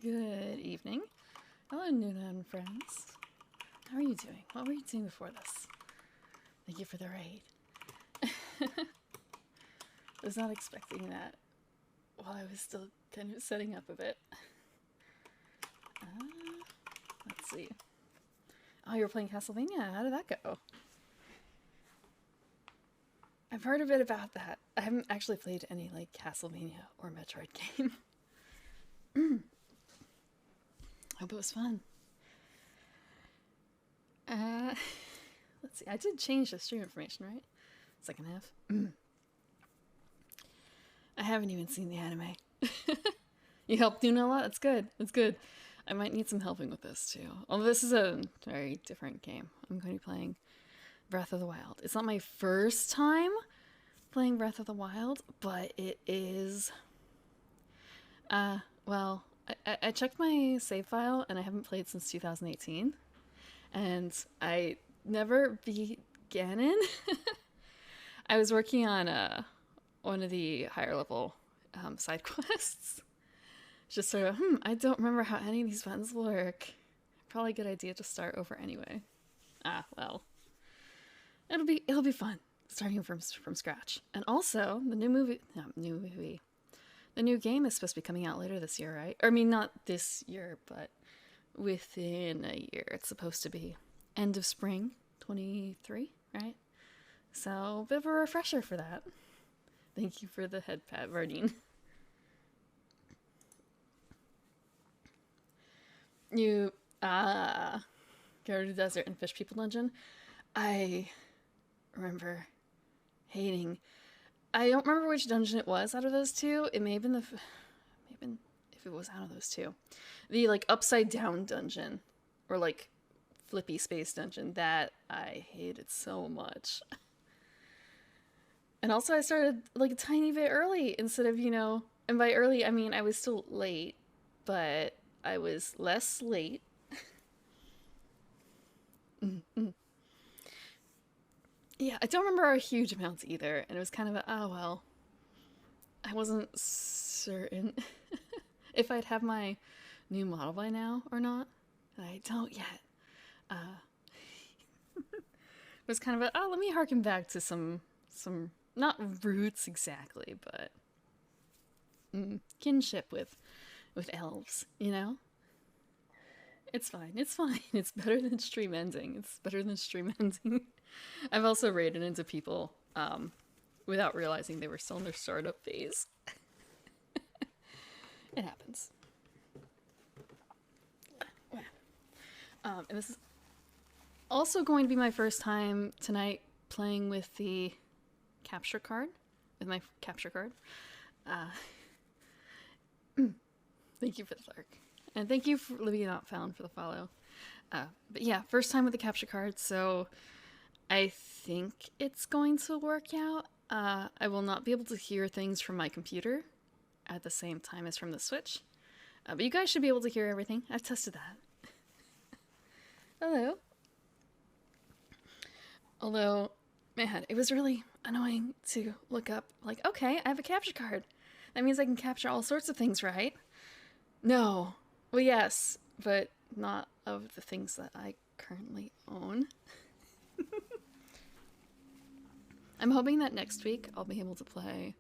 Good evening. Hello, Nuna and friends. How are you doing? What were you doing before this? Thank you for the raid. I was not expecting that while I was still kind of setting up a bit. Let's see. Oh, you're playing Castlevania? How did that go? I've heard a bit about that. I haven't actually played any, like, Castlevania or Metroid game. Hope it was fun. Let's see. I did change the stream information, right? Second half. I haven't even seen the anime. You helped Duna a lot? That's good. That's good. I might need some helping with this, too. Although this is a very different game. I'm going to be playing Breath of the Wild. It's not my first time playing Breath of the Wild, but it is... well, I checked my save file, and I haven't played since 2018. And I never began in. I was working on one of the higher level side quests. Just sort of, I don't remember how any of these buttons work. Probably a good idea to start over anyway. Well. It'll be fun, starting from scratch. And also, the new game is supposed to be coming out later this year, right? Or, I mean, not this year, but within a year. It's supposed to be end of spring 23, right? So, a bit of a refresher for that. Thank you for the head pat, Vardine. You, go to the desert and fish people dungeon. I remember hating. I don't remember which dungeon it was out of those two. It may have been if it was out of those two. The, like, upside down dungeon. Or, like, flippy space dungeon. That I hated so much. And also I started, like, a tiny bit early instead of, and by early I mean I was still late, but I was less late. Yeah, I don't remember a huge amounts either, and it was kind of oh well. I wasn't certain if I'd have my new model by now or not. I don't yet. It was kind of let me harken back to some not roots exactly, but kinship with elves, It's fine. It's fine. It's better than stream ending. It's better than stream ending. I've also raided into people without realizing they were still in their startup phase. It happens. And this is also going to be my first time tonight playing with the capture card. With my capture card. Thank you for the lurk. And thank you for Libya Not Found for the follow. But yeah, first time with the capture card, so I think it's going to work out. I will not be able to hear things from my computer at the same time as from the Switch. But you guys should be able to hear everything. I've tested that. Hello. Although, man, it was really annoying to look up, like, okay, I have a capture card. That means I can capture all sorts of things, right? No. Well, yes, but not of the things that I currently own. I'm hoping that next week I'll be able to play...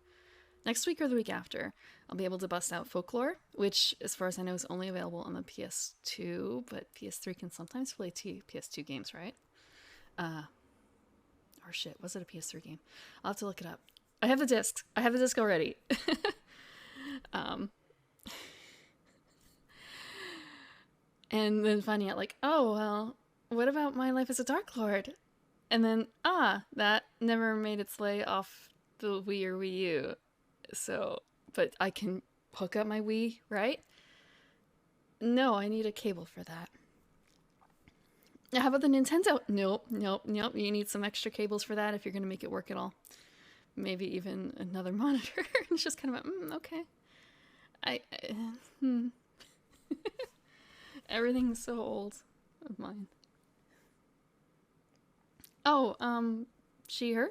Next week or the week after, I'll be able to bust out Folklore, which, as far as I know, is only available on the PS2, but PS3 can sometimes play PS2 games, right? Or shit, was it a PS3 game? I'll have to look it up. I have the disc. I have the disc already. And then finding out, like, oh, well, what about My Life as a Dark Lord? And then, that never made its way off the Wii or Wii U. So, but I can hook up my Wii, right? No, I need a cable for that. How about the Nintendo? Nope. You need some extra cables for that if you're going to make it work at all. Maybe even another monitor. It's just kind of, okay. Everything's so old of mine. Oh, she, her?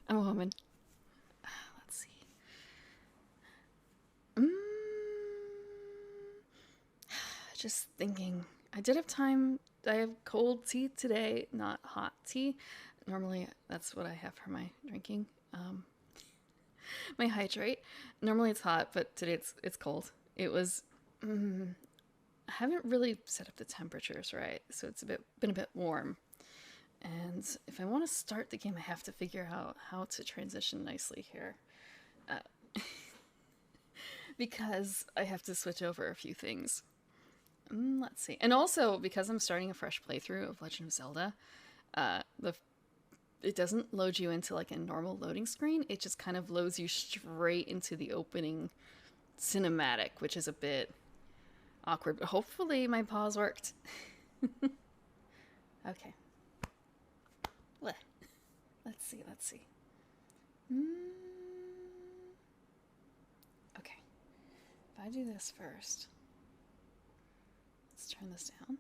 I'm a woman. Let's see. just thinking. I did have time. I have cold tea today, not hot tea. Normally, that's what I have for my drinking. My hydrate. Normally it's hot, but today it's cold. It was. I haven't really set up the temperatures right, so it's been a bit warm. And if I want to start the game, I have to figure out how to transition nicely here. Because I have to switch over a few things. Let's see. And also, because I'm starting a fresh playthrough of Legend of Zelda, the it doesn't load you into like a normal loading screen. It just kind of loads you straight into the opening cinematic, which is a bit awkward. But hopefully my pause worked. Okay. Let's see. Okay. If I do this first, let's turn this down.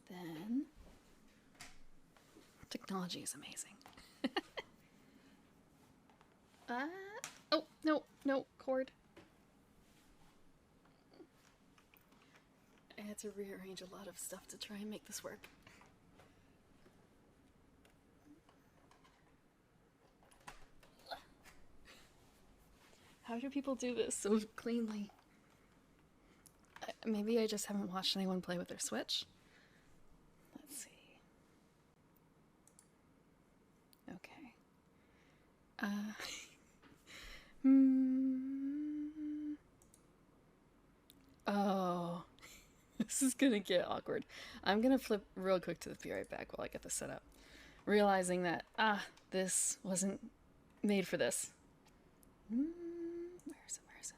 Then, technology is amazing. Oh, no, cord. I had to rearrange a lot of stuff to try and make this work. How do people do this so cleanly? Maybe I just haven't watched anyone play with their Switch. Let's see. Okay. Oh, this is gonna get awkward. I'm gonna flip real quick to the be right back while I get this set up. Realizing that, this wasn't made for this. Where is it?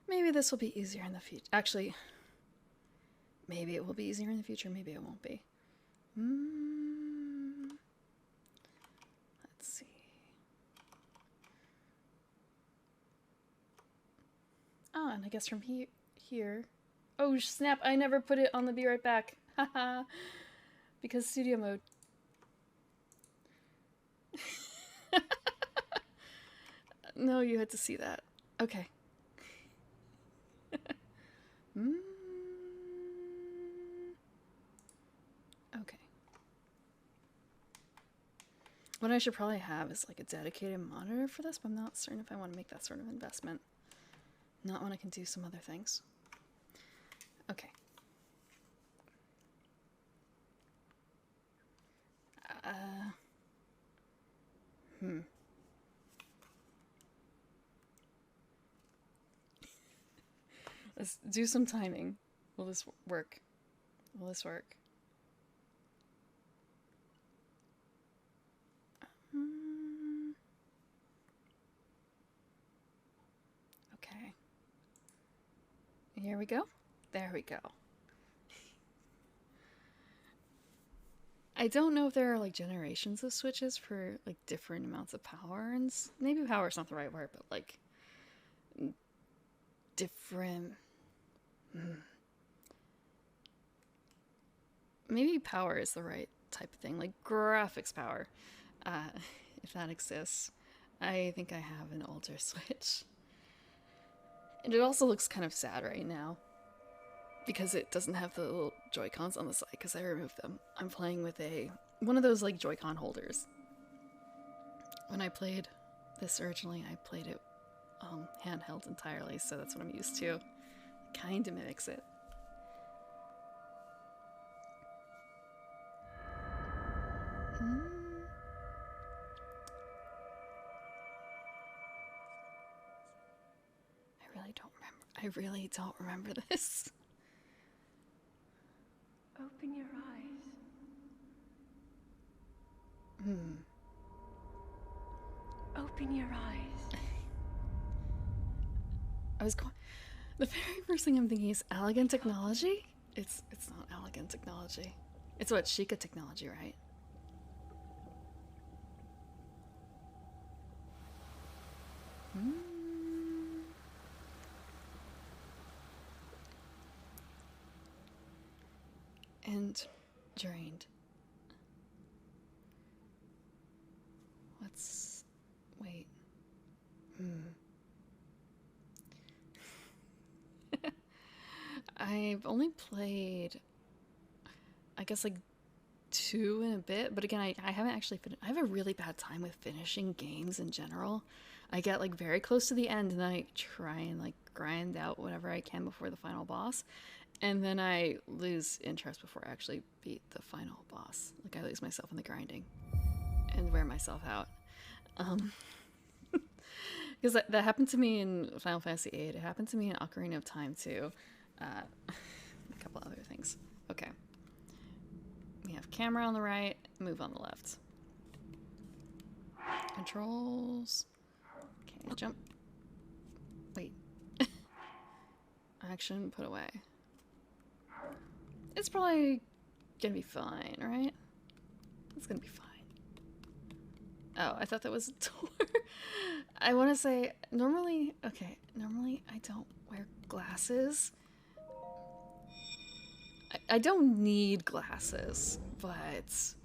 Maybe this will be easier in the future. Actually, maybe it will be easier in the future, maybe it won't be. Let's see. And I guess from here. Oh snap, I never put it on the be right back. Haha. Because studio mode. No, you had to see that. Okay. Okay. What I should probably have is like a dedicated monitor for this, but I'm not certain if I want to make that sort of investment. Not when I can do some other things. Okay. Let's do some timing. Will this work? Will this work? Okay. Here we go. There we go. I don't know if there are like generations of switches for like different amounts of power, and maybe power is not the right word, but like different. Maybe power is the right type of thing, like graphics power, if that exists. I think I have an older Switch. And it also looks kind of sad right now because it doesn't have the little Joy-Cons on the side because I removed them. I'm playing with one of those like Joy-Con holders. When I played this originally, I played it handheld entirely, so that's what I'm used to. It kind of mimics it. I really don't remember this. Open your eyes. Open your eyes. The very first thing I'm thinking is elegant technology? It's not elegant technology. It's what, Sheikah technology, right? And drained. Wait. I've only played, I guess, like 2 in a bit, but again, I haven't actually I have a really bad time with finishing games in general. I get like very close to the end and then I try and like grind out whatever I can before the final boss, and then I lose interest before I actually beat the final boss. Like I lose myself in the grinding and wear myself out. Um, because that happened to me in Final Fantasy VIII. It happened to me in Ocarina of Time too. A couple other things. Okay. We have camera on the right, move on the left. Controls. Okay, jump. Wait. Action, put away. It's probably gonna be fine, right? It's gonna be fine. Oh, I thought that was a door. I want to say, normally I don't wear glasses. I don't need glasses, but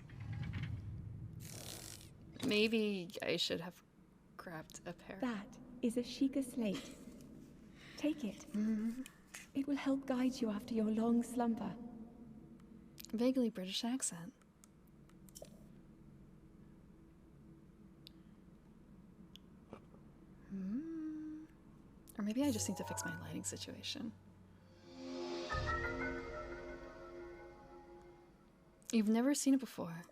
maybe I should have grabbed a pair. That is a Sheikah slate. Take it. It will help guide you after your long slumber. Vaguely British accent. Or maybe I just need to fix my lighting situation. You've never seen it before.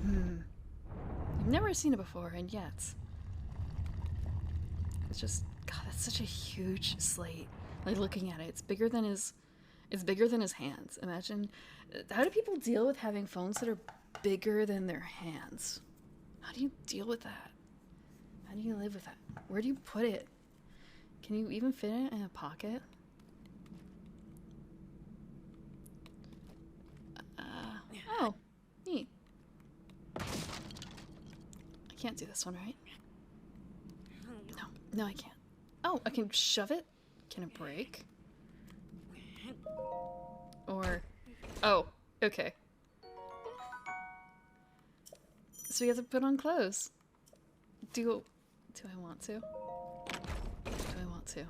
You've never seen it before, and yet it's just, God, that's such a huge slate. Like looking at it, it's bigger than his hands. Imagine, how do people deal with having phones that are bigger than their hands? How do you deal with that? How do you live with that? Where do you put it? Can you even fit it in a pocket? Oh, neat. I can't do this one, right? No, I can't. Oh, I can shove it? Can it break? Or, oh, okay. So we have to put on clothes. Do I want to? Do I want to?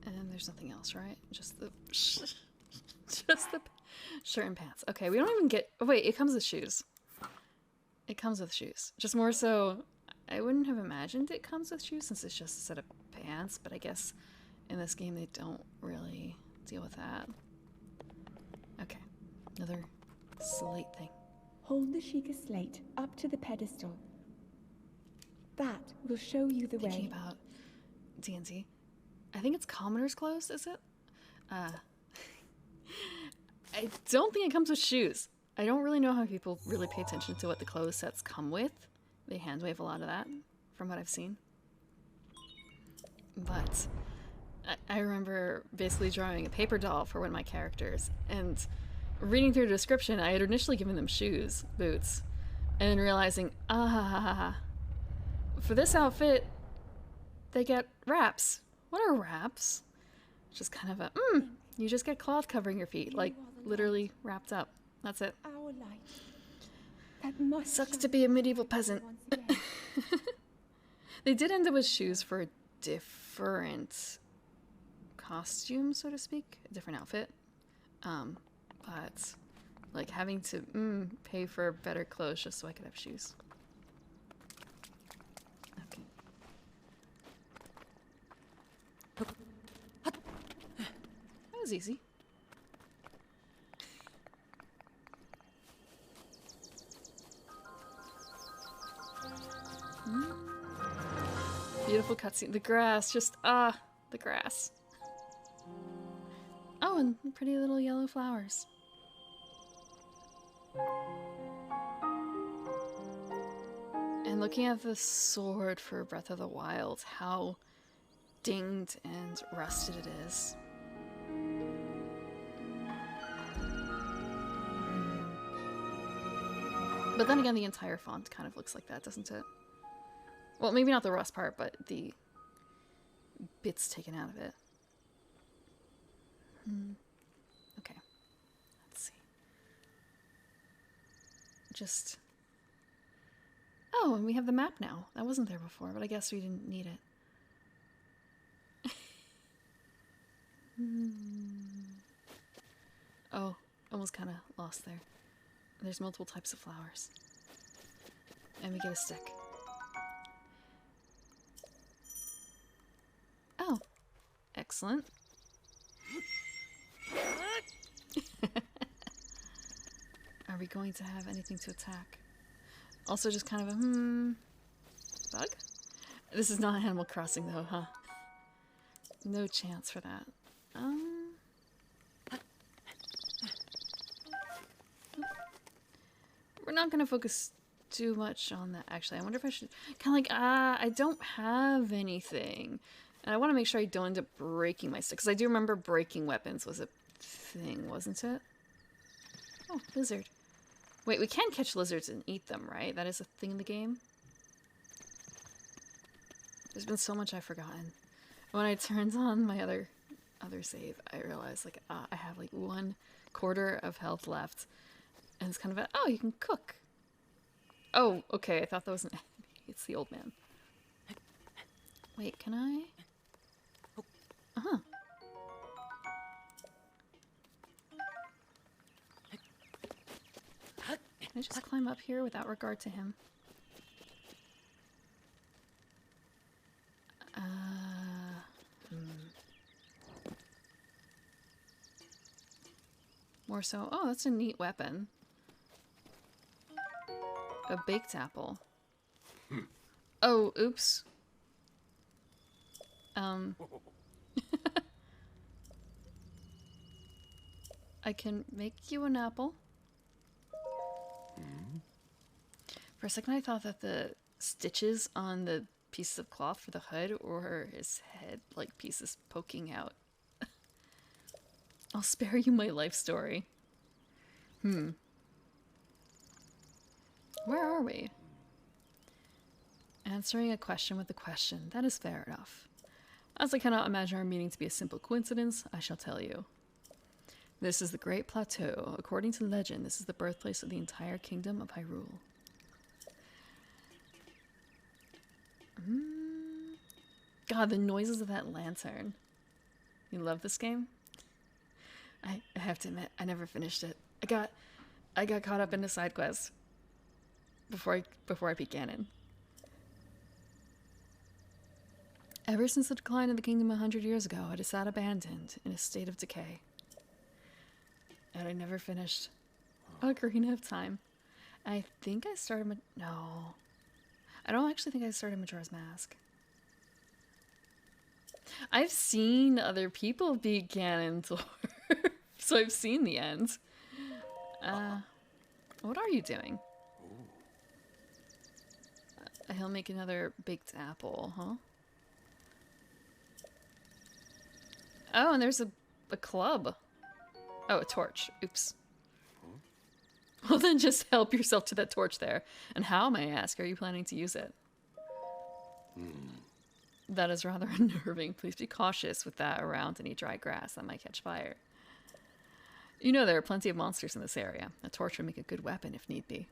And there's nothing else, right? Just the just the shirt and pants. Okay, we don't even get. Oh, wait, it comes with shoes. It comes with shoes. Just more so, I wouldn't have imagined it comes with shoes since it's just a set of pants. But I guess in this game they don't really deal with that. Okay, another slate thing. Hold the Sheikah slate up to the pedestal. That will show you the Thinking way. about D&D. I think it's Commoner's clothes, is it? I don't think it comes with shoes. I don't really know how people really pay attention to what the clothes sets come with. They hand wave a lot of that, from what I've seen. But I remember basically drawing a paper doll for one of my characters, and reading through the description, I had initially given them shoes, boots, and then realizing, for this outfit, they get wraps. What are wraps? Just kind of a, you just get cloth covering your feet, like literally wrapped up. That's it. Our light. That must Sucks shine to be a medieval peasant. once again. They did end up with shoes for a different costume, so to speak, a different outfit. But like having to pay for better clothes just so I could have shoes. Okay. That was easy. Beautiful cutscene. The grass, just the grass. Oh, and pretty little yellow flowers. And looking at the sword for Breath of the Wild, how dinged and rusted it is. But then again, the entire font kind of looks like that, doesn't it? Well, maybe not the rust part, but the bits taken out of it. Okay, let's see. just... Oh, and we have the map now. That wasn't there before, but I guess we didn't need it. Oh, almost kind of lost there. There's multiple types of flowers. And we get a stick. Oh, excellent. Are we going to have anything to attack? Also just kind of a, bug? This is not Animal Crossing though, huh? No chance for that. We're not gonna focus too much on that, actually. I wonder if I should... Kind of like, I don't have anything. And I want to make sure I don't end up breaking my stick. Because I do remember breaking weapons was a thing, wasn't it? Oh, lizard. Wait, we can catch lizards and eat them, right? That is a thing in the game? There's been so much I've forgotten. When I turned on my other save, I realized, like, I have, like, 1/4 of health left. And it's kind of a, oh, you can cook. Oh, okay, I thought that was an enemy. It's the old man. Wait, can I? Uh-huh. Can I just climb up here without regard to him? More so. Oh, that's a neat weapon. A baked apple. Oh, oops. I can make you an apple. For a second I thought that the stitches on the pieces of cloth for the hood were his head, like pieces poking out. I'll spare you my life story. Where are we? Answering a question with a question. That is fair enough. As I cannot imagine our meeting to be a simple coincidence, I shall tell you. This is the Great Plateau. According to legend, this is the birthplace of the entire kingdom of Hyrule. God, the noises of that lantern. You love this game? I have to admit, I never finished it. I got caught up in a side quest before I beat Ganon. Ever since the decline of the kingdom 100 years ago, it has sat abandoned in a state of decay. And I never finished Ocarina of Time. I think I started no. I don't actually think I started Majora's Mask. I've seen other people beat Ganon's lore, so I've seen the end. What are you doing? He'll make another baked apple, huh? Oh, and there's a club. Oh, a torch. Oops. Well, then just help yourself to that torch there. And how, may I ask, are you planning to use it? That is rather unnerving. Please be cautious with that around any dry grass that might catch fire. You know there are plenty of monsters in this area. A torch would make a good weapon if need be.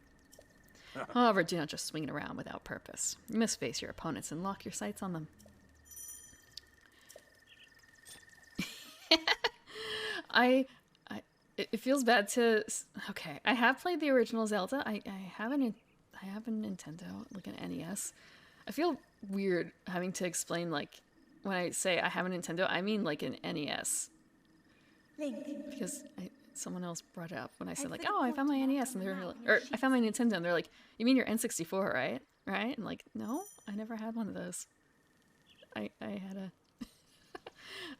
However, do not just swing it around without purpose. You must face your opponents and lock your sights on them. It feels bad to... Okay, I have played the original Zelda. I have a Nintendo, like an NES. I feel weird having to explain, like, when I say I have a Nintendo, I mean like an NES. Because someone else brought it up when I said, like, oh, I found my NES, and they're like, or I found my Nintendo, and they're like, you mean your N64, right? Right? And like, no, I never had one of those. I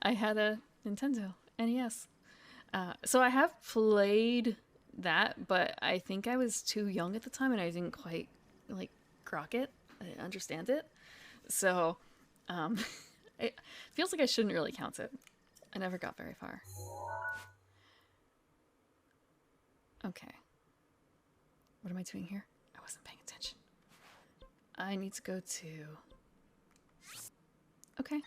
had a Nintendo NES. So I have played that, but I think I was too young at the time and I didn't quite, like, grok it. I didn't understand it. So, it feels like I shouldn't really count it. I never got very far. Okay. What am I doing here? I wasn't paying attention. I need to go to... Okay.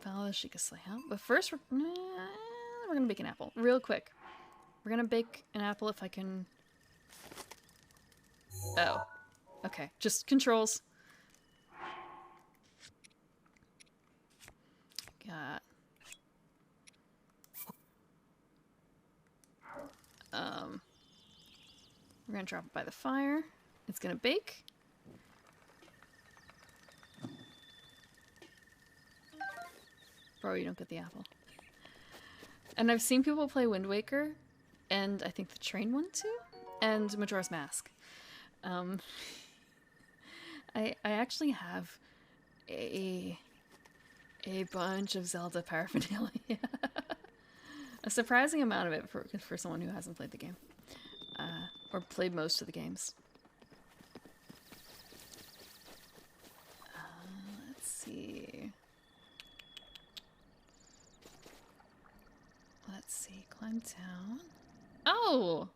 Follow the Sheikah Sleigh out. But first, we're gonna make an apple. Real quick. We're gonna bake an apple if I can... Oh. Okay, just controls. Got... We're gonna drop it by the fire. It's gonna bake. Bro, you don't get the apple. And I've seen people play Wind Waker, and I think the train one too, and Majora's Mask. I actually have a bunch of Zelda paraphernalia. A surprising amount of it for someone who hasn't played the game. Or played most of the games. Let's see. Let's see. Climb down. Oh!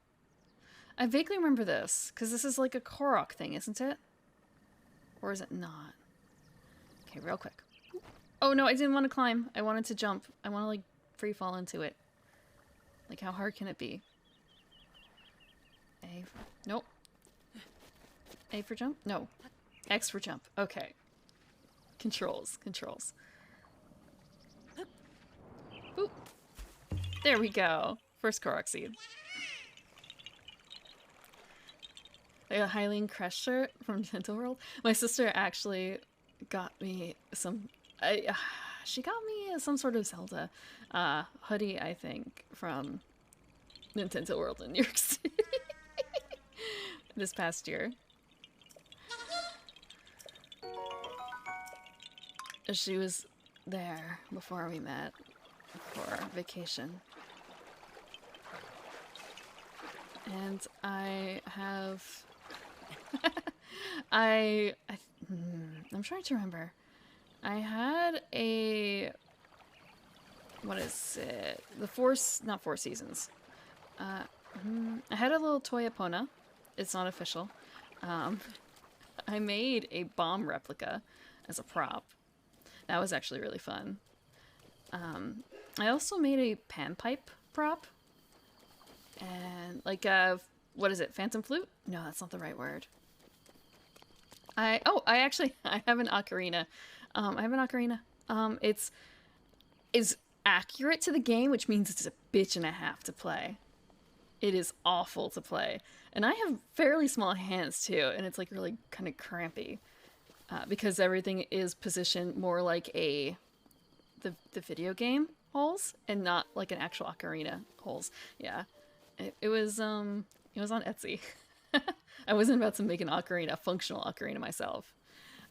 I vaguely remember this, because this is like a Korok thing, isn't it? Or is it not? Okay, real quick. Oh no, I didn't want to climb. I wanted to jump. I want to like free fall into it. Like, how hard can it be? A for... Nope. A for jump? No. X for jump. Okay. Controls. Controls. Boop. There we go. First Korok seed. Like a Hylian Crest shirt from Nintendo World. My sister actually got me some... she got me some sort of Zelda hoodie, I think, from Nintendo World in New York City. This past year. She was there before we met for vacation. And I have... I'm trying to remember. I had a... What is it? Not Four Seasons. I had a little toy Epona. It's not official. I made a bomb replica as a prop. That was actually really fun. I also made a panpipe prop. And like what is it? Phantom flute? No, that's not the right word. I have an ocarina. I have an ocarina. It's accurate to the game, which means it's a bitch and a half to play. It is awful to play. And I have fairly small hands too, and it's like really kind of crampy. Because everything is positioned more like the video game holes and not like an actual ocarina holes. Yeah. It was on Etsy. I wasn't about to make an ocarina, a functional ocarina myself.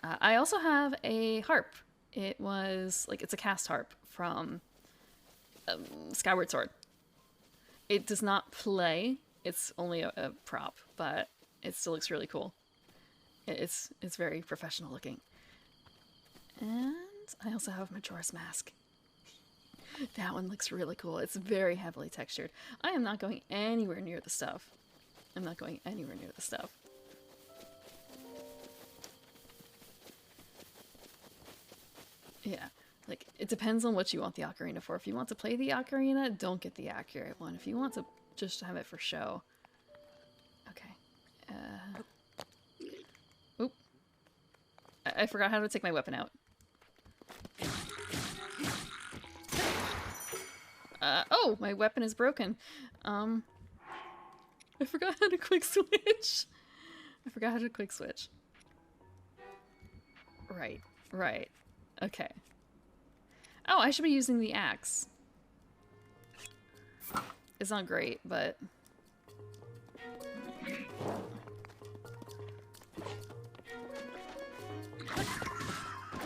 I also have a harp. It's a cast harp from Skyward Sword. It does not play. It's only a prop, but it still looks really cool. It's very professional looking. And I also have Majora's Mask. That one looks really cool. It's very heavily textured. I am not going anywhere near the stuff. I'm not going anywhere near the stuff. Yeah, like, it depends on what you want the ocarina for. If you want to play the ocarina, don't get the accurate one. If you want to just have it for show. Okay. Oop. I forgot how to take my weapon out. Oh, my weapon is broken. I forgot how to quick switch. Right. Okay. Oh, I should be using the axe. It's not great, but...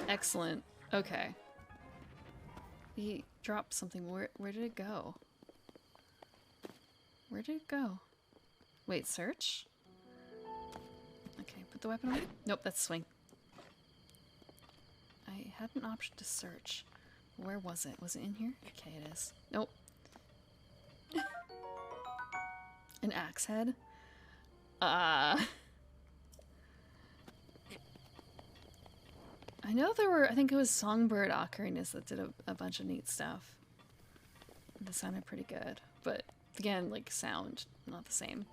Excellent. Okay. He dropped something. Where did it go? Where did it go? Wait, search? Okay, put the weapon on. Nope, that's swing. I had an option to search. Where was it? Was it in here? Okay, it is. Nope. An axe head? I know there were, I think it was Songbird ocarinas that did a bunch of neat stuff. This sounded pretty good, but Again, like sound, not the same.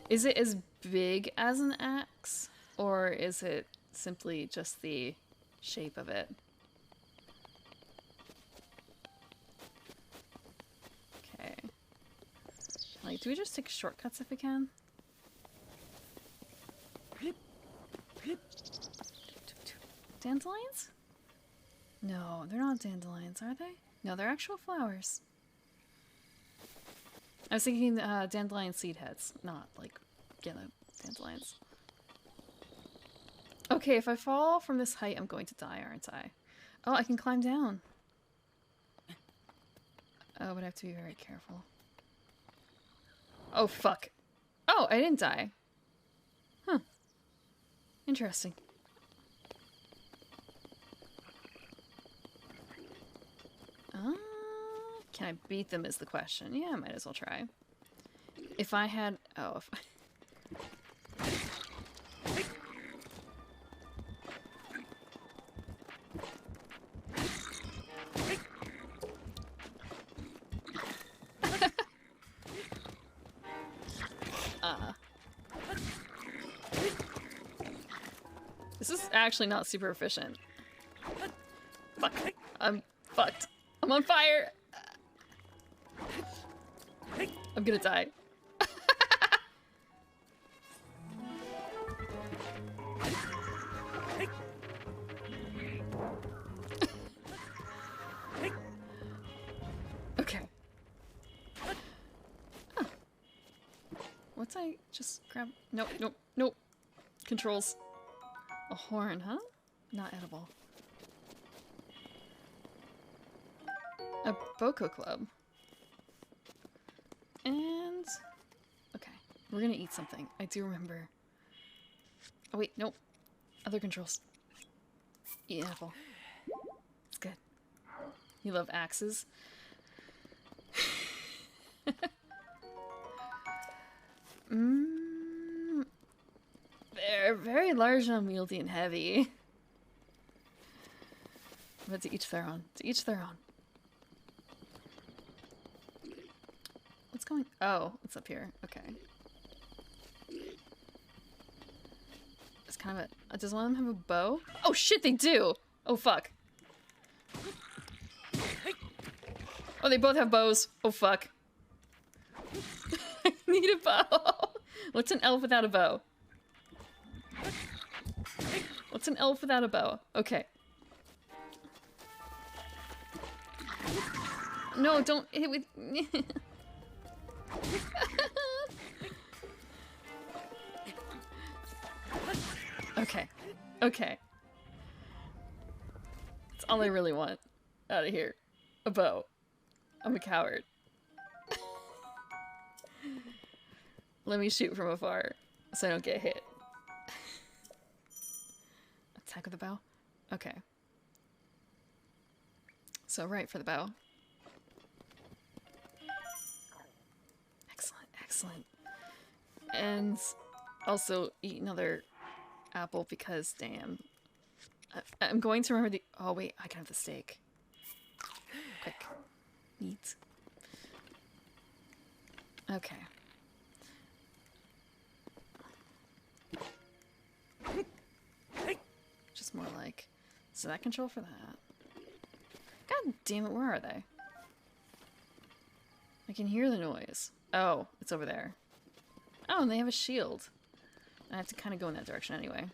Is it as big as an axe? Or is it simply just the shape of it? Okay. Like, do we just take shortcuts if we can? Dandelions? No, they're not dandelions, are they? No, they're actual flowers. I was thinking dandelion seed heads, not like yellow dandelions. Okay, if I fall from this height, I'm going to die, aren't I? Oh, I can climb down. Oh, but I have to be very careful. Oh, fuck. Oh, I didn't die. Huh. Interesting. Can I beat them is the question. Yeah, I might as well try. If I had... Oh, if This is actually not super efficient. Fuck. I'm fucked. I'm on fire! I'm gonna die. Okay. Huh. What's I just grab? Nope, nope, nope. Controls. A horn, huh? Not edible. A Boko Club. And... Okay. We're gonna eat something. I do remember. Oh wait, nope. Other controls. Eat an apple. It's good. You love axes? They're very large and unwieldy and heavy. But to each their own. To each their own. What's going... Oh, it's up here. Okay. It's kind of a... Does one of them have a bow? Oh shit, they do! Oh fuck. Oh, they both have bows. Oh fuck. I need a bow. What's an elf without a bow? What's an elf without a bow? Okay. No, don't hit with... Okay. Okay. That's all I really want out of here. A bow. I'm a coward. Let me shoot from afar so I don't get hit. Attack with the bow? Okay. So right for the bow. Excellent, excellent. And also eat another apple because, damn. I'm going to remember the... Oh wait, I can have the steak. Quick. Neat. Okay. Just more like... So that control for that. God damn it, where are they? I can hear the noise. Oh, it's over there. Oh, and they have a shield. I have to kind of go in that direction anyway.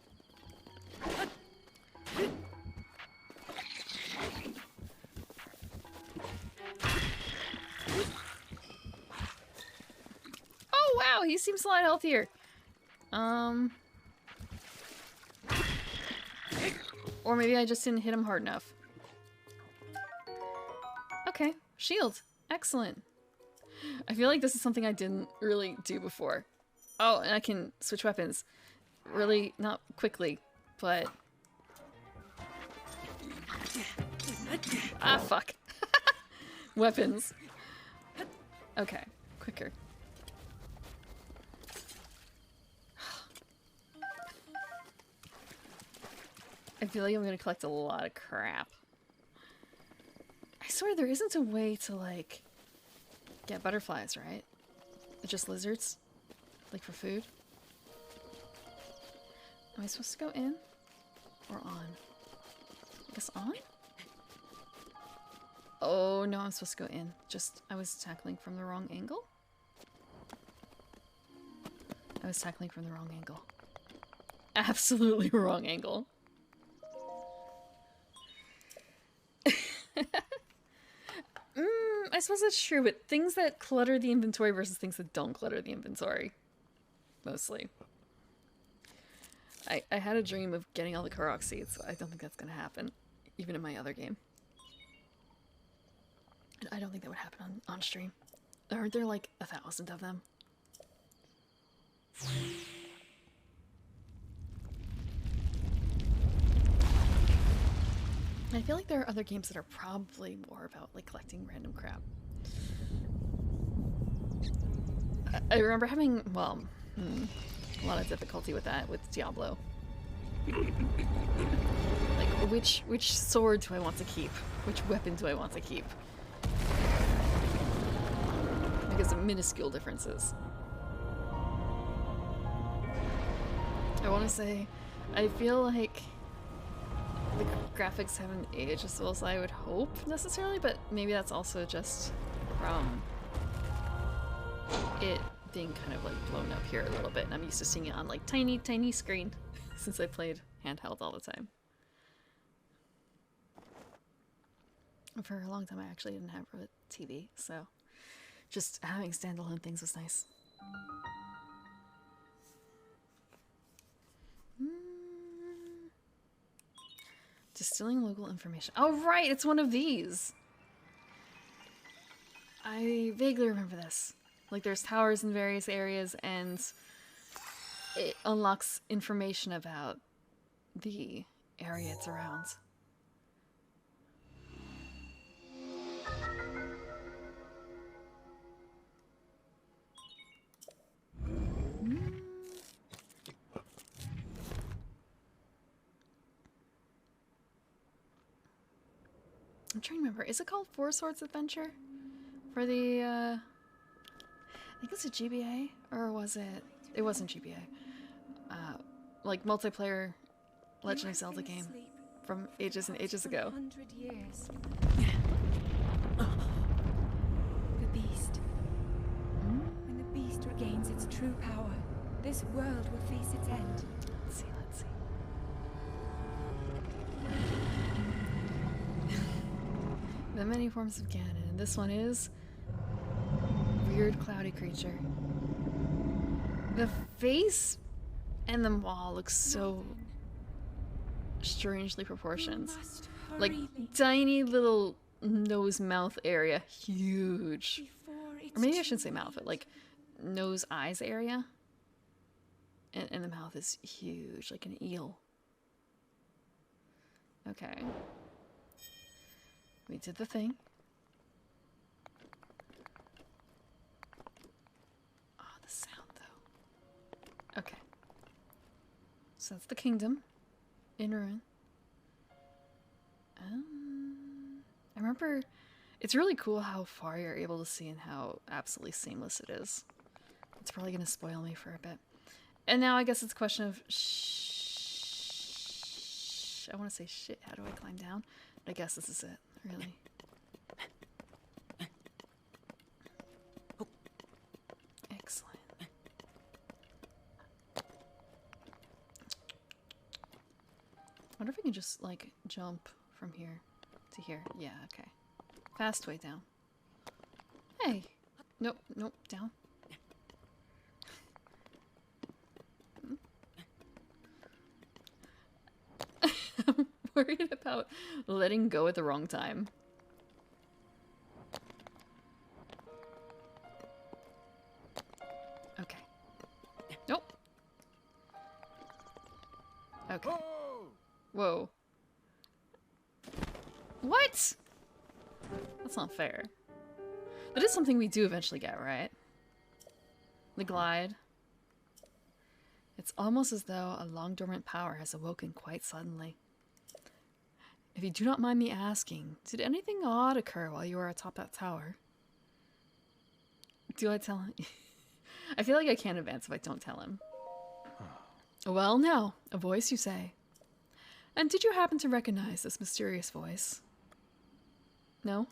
Oh, wow, he seems a lot healthier. Or maybe I just didn't hit him hard enough. Okay, shield. Excellent. I feel like this is something I didn't really do before. Oh, and I can switch weapons. Really, not quickly, but... Ah, fuck. Weapons. Okay, quicker. I feel like I'm gonna collect a lot of crap. swear there isn't a way to, like, get butterflies, right? Just lizards? Like, for food? Am I supposed to go in? Or on? I guess on? Oh, no, I'm supposed to go in. Just, I was tackling from the wrong angle? I was tackling from the wrong angle. Absolutely wrong angle. I suppose that's true, but things that clutter the inventory versus things that don't clutter the inventory. Mostly. I had a dream of getting all the Korok seeds, so I don't think that's gonna happen. Even in my other game. And I don't think that would happen on stream. Aren't there like 1,000 of them? I feel like there are other games that are probably more about like collecting random crap. I remember having, well, a lot of difficulty with that with Diablo. Like, which sword do I want to keep? Which weapon do I want to keep? Because of minuscule differences. I want to say, I feel like the graphics haven't aged as well as I would hope necessarily, but maybe that's also just from it being kind of like blown up here a little bit, and I'm used to seeing it on like tiny screen since I played handheld all the time. For a long time I actually didn't have a TV, so just having standalone things was nice. Distilling local information. Oh right, it's one of these! I vaguely remember this. Like there's towers in various areas and it unlocks information about the area it's around. I'm trying to remember. Is it called Four Swords Adventure? For the, I think it's a GBA? Or was it? It wasn't GBA. Like multiplayer Legend of Zelda game from ages and ages ago. 100 years. The beast. When the beast regains its true power, this world will face its end. Let's see. The many forms of Ganon, and this one is weird cloudy creature. The face and the maw look so strangely proportioned. Like tiny little nose mouth area, huge. Or maybe I shouldn't say mouth, but like nose eyes area. And the mouth is huge, like an eel. Okay. We did the thing. Oh, the sound though. Okay. So that's the kingdom in ruin. I remember it's really cool how far you're able to see and how absolutely seamless it is. It's probably gonna spoil me for a bit. And now I guess it's a question of I want to say shit, how do I climb down? But I guess this is it, really. Excellent. I wonder if we can just, like, jump from here to here. Yeah, okay. Fast way down. Hey! Nope, down. I'm worried about letting go at the wrong time. Okay. Nope. Okay. Whoa. What? That's not fair. That is something we do eventually get, right? The glide. It's almost as though a long dormant power has awoken quite suddenly. If you do not mind me asking, did anything odd occur while you were atop that tower? Do I tell him? I feel like I can't advance if I don't tell him. Well, no. A voice, you say. And did you happen to recognize this mysterious voice? No?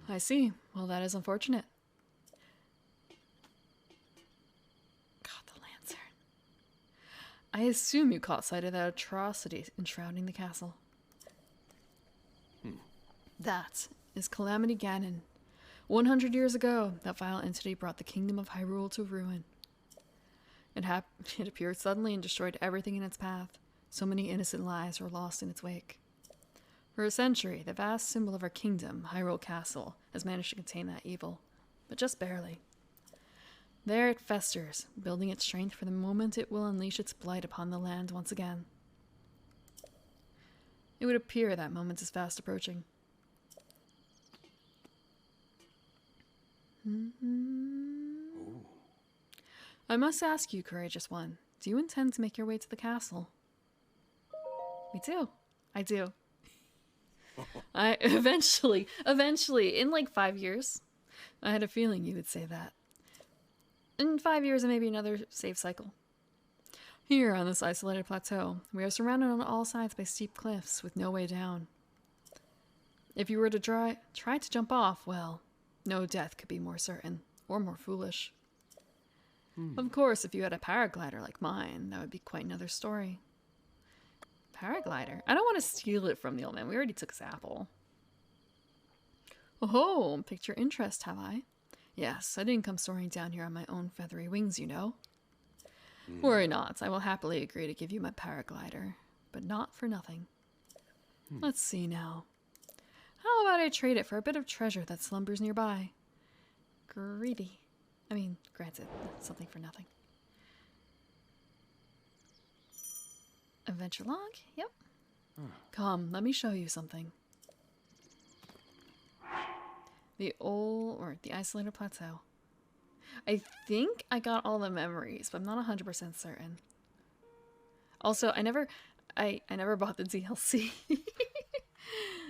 I see. Well, that is unfortunate. God, the lantern. I assume you caught sight of that atrocity enshrouding the castle. That is Calamity Ganon. 100 years ago, that vile entity brought the kingdom of Hyrule to ruin. It appeared suddenly and destroyed everything in its path. So many innocent lives were lost in its wake. For a century, the vast symbol of our kingdom, Hyrule Castle, has managed to contain that evil, but just barely. There it festers, building its strength for the moment it will unleash its blight upon the land once again. It would appear that moment is fast approaching. I must ask you, courageous one, do you intend to make your way to the castle? Me too. I do. I eventually, in like 5 years. I had a feeling you would say that. In 5 years and maybe another save cycle. Here on this isolated plateau, we are surrounded on all sides by steep cliffs with no way down. If you were to try to jump off, well, no death could be more certain, or more foolish. Of course, if you had a paraglider like mine, that would be quite another story. Paraglider? I don't want to steal it from the old man. We already took his apple. Oh, piqued your interest, have I? Yes, I didn't come soaring down here on my own feathery wings, you know. Worry not, I will happily agree to give you my paraglider, but not for nothing. Let's see now. How about I trade it for a bit of treasure that slumbers nearby? Greedy. I mean, granted, something for nothing. Adventure log? Yep. Come, let me show you something. The isolated plateau. I think I got all the memories, but I'm not 100% certain. Also, I never bought the DLC.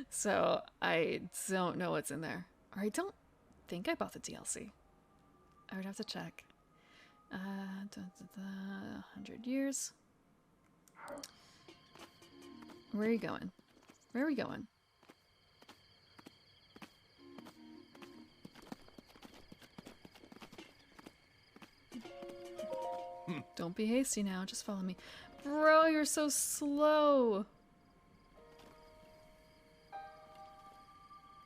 So I don't know what's in there. Or I don't think I bought the DLC. I would have to check. 100 years. Where are you going? Where are we going? Don't be hasty now, just follow me. Bro, you're so slow.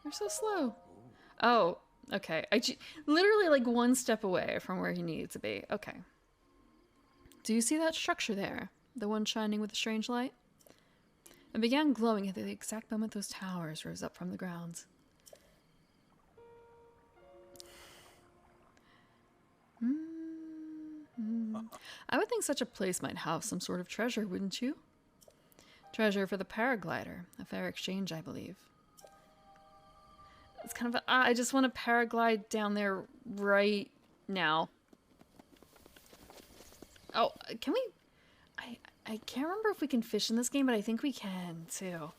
You're so slow. Oh, okay. Literally like one step away from where he needed to be. Okay. Do you see that structure there? The one shining with a strange light? It began glowing at the exact moment those towers rose up from the ground. I would think such a place might have some sort of treasure, wouldn't you? Treasure for the paraglider. A fair exchange, I believe. It's kind of I just want to paraglide down there right now. Oh, can we... I can't remember if we can fish in this game, but I think we can, too.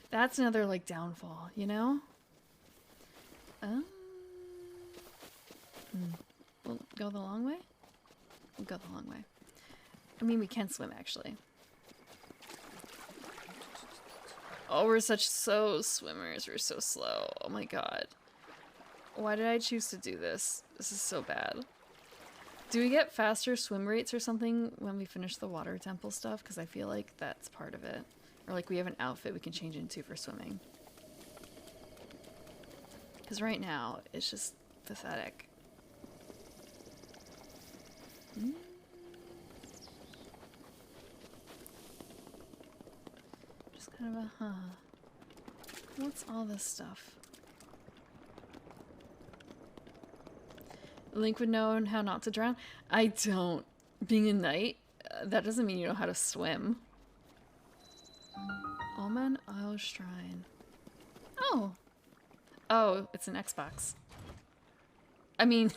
That's another, like, downfall, you know? We'll go the long way? We'll go the long way. I mean, we can swim, actually. Oh, we're so swimmers. We're so slow. Oh my god. Why did I choose to do this? This is so bad. Do we get faster swim rates or something when we finish the water temple stuff? Because I feel like that's part of it. Or like we have an outfit we can change into for swimming. Because right now, it's just pathetic. Just kind of a, What's all this stuff? Link would know how not to drown. I don't. Being a knight, that doesn't mean you know how to swim. Omen Isle Shrine. Oh. Oh, it's an Xbox. I mean,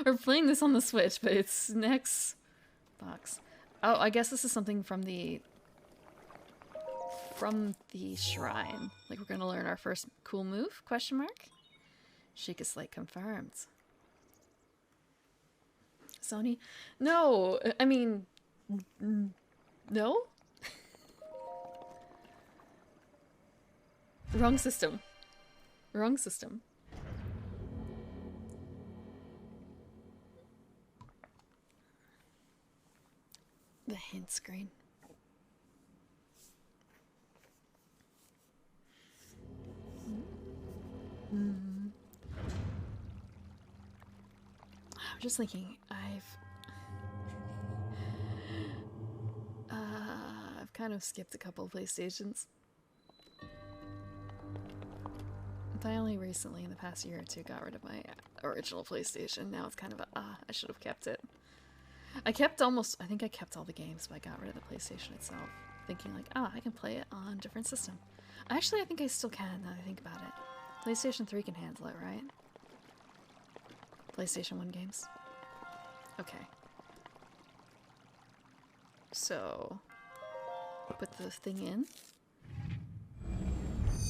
we're playing this on the Switch, but it's an Xbox. Oh, I guess this is something from the from the shrine. Like, we're gonna learn our first cool move? Question mark? Sheikah Slate confirmed. Sony? No! I mean... No? Wrong system. Wrong system. The hint screen. I'm just thinking, I've kind of skipped a couple of PlayStations. I only recently, in the past year or two, got rid of my original PlayStation. Now it's kind of a, I should have kept it. I think I kept all the games, but I got rid of the PlayStation itself. Thinking like, I can play it on a different system. Actually, I think I still can, now that I think about it. PlayStation 3 can handle it, right? PlayStation 1 games? Okay. So, put the thing in.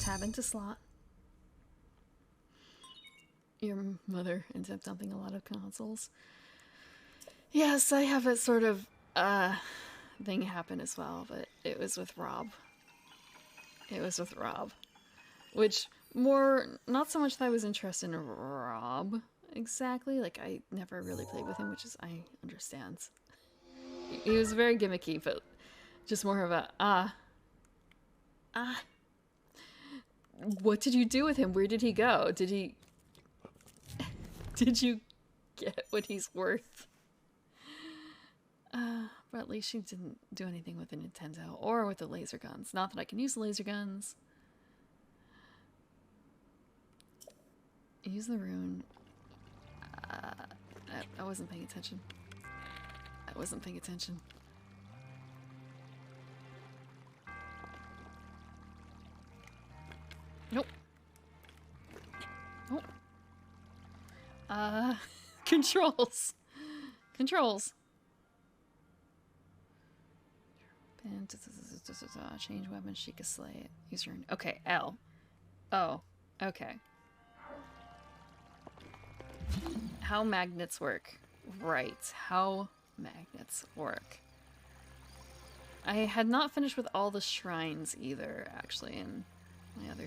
Tab into slot. Your mother ends up dumping a lot of consoles. Yes, I have a sort of thing happen as well, but it was with Rob. It was with Rob. Which, not so much that I was interested in Rob, exactly. Like, I never really played with him, which is, I understand. He was very gimmicky, but just more of a, what did you do with him? Where did he go? Did you get what he's worth? But at least she didn't do anything with the Nintendo or with the laser guns. Not that I can use the laser guns. Use the rune. I wasn't paying attention. I wasn't paying attention. Nope. Nope. Controls. Controls. Change weapon, Sheikah Slate. Use rune. Okay, L. Oh, okay. How magnets work. Right, how magnets work. I had not finished with all the shrines either, actually, in my other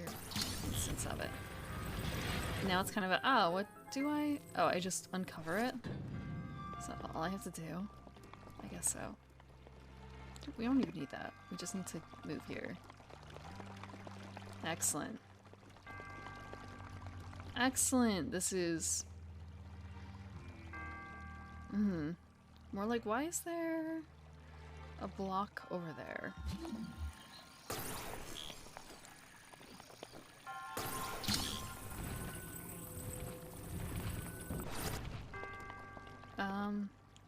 instance of it. Now it's kind of a, what do I... Oh, I just uncover it? Is that all I have to do? I guess so. We don't even need that. We just need to move here. Excellent. Excellent! This is... More like, why is there a block over there?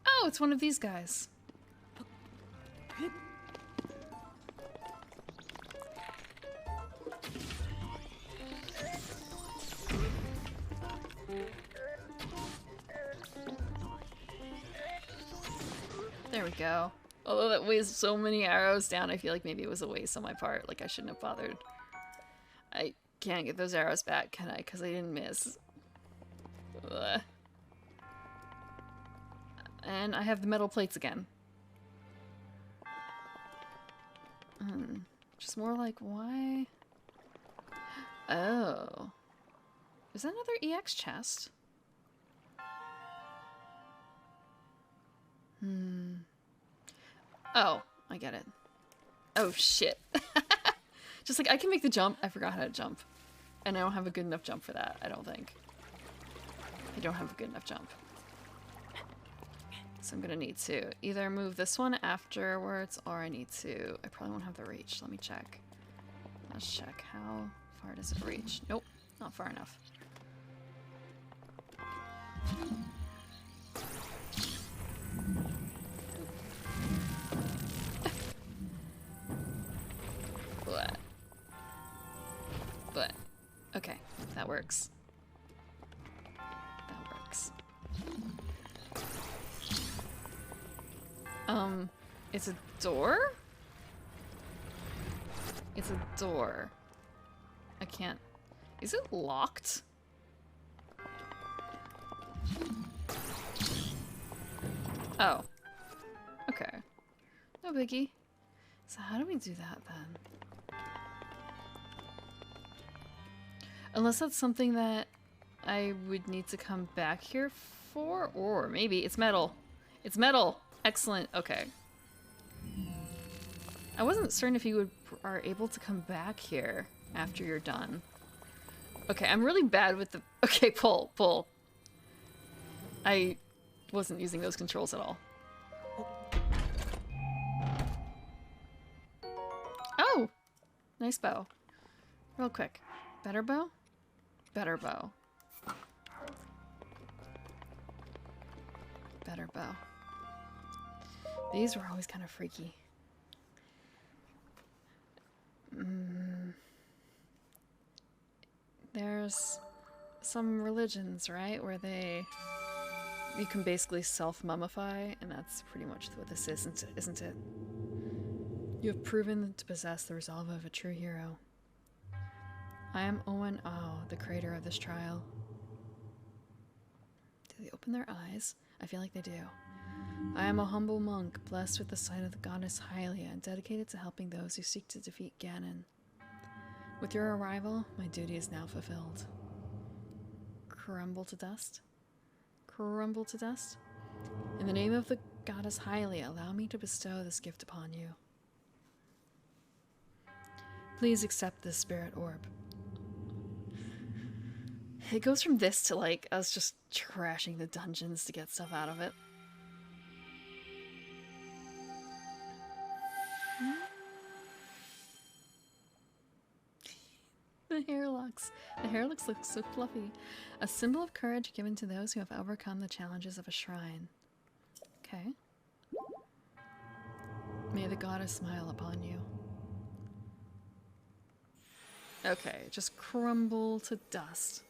Oh, it's one of these guys. There we go. Although that weighs so many arrows down, I feel like maybe it was a waste on my part. Like, I shouldn't have bothered. I can't get those arrows back, can I? Because I didn't miss. Ugh. And I have the metal plates again. Just more like, why? Oh. Is that another EX chest? Oh, I get it. Oh, shit. Just like, I can make the jump. I forgot how to jump. And I don't have a good enough jump for that, I don't think. I don't have a good enough jump. So I'm gonna need to either move this one afterwards, or I need to... I probably won't have the reach. Let me check. Let's check. How far does it reach? Nope, not far enough. But, okay, that works. That works. It's a door? It's a door. I can't... Is it locked? Oh. Okay. No biggie. So how do we do that then? Unless that's something that I would need to come back here for, or maybe it's metal. It's metal! Excellent, okay. I wasn't certain if you are able to come back here after you're done. Okay, I'm really bad with the... Okay, pull. I wasn't using those controls at all. Oh! Nice bow. Real quick. Better bow? Better bow. Better bow. These were always kind of freaky. There's some religions, right, where you can basically self-mummify, and that's pretty much what this is, isn't it? You have proven to possess the resolve of a true hero. I am Owen Ao, the creator of this trial. Do they open their eyes? I feel like they do. I am a humble monk, blessed with the sight of the goddess Hylia, and dedicated to helping those who seek to defeat Ganon. With your arrival, my duty is now fulfilled. Crumble to dust? Crumble to dust? In the name of the goddess Hylia, allow me to bestow this gift upon you. Please accept this spirit orb. It goes from this to like us just trashing the dungeons to get stuff out of it. The hair looks so fluffy. A symbol of courage given to those who have overcome the challenges of a shrine. Okay. May the goddess smile upon you. Okay, just crumble to dust.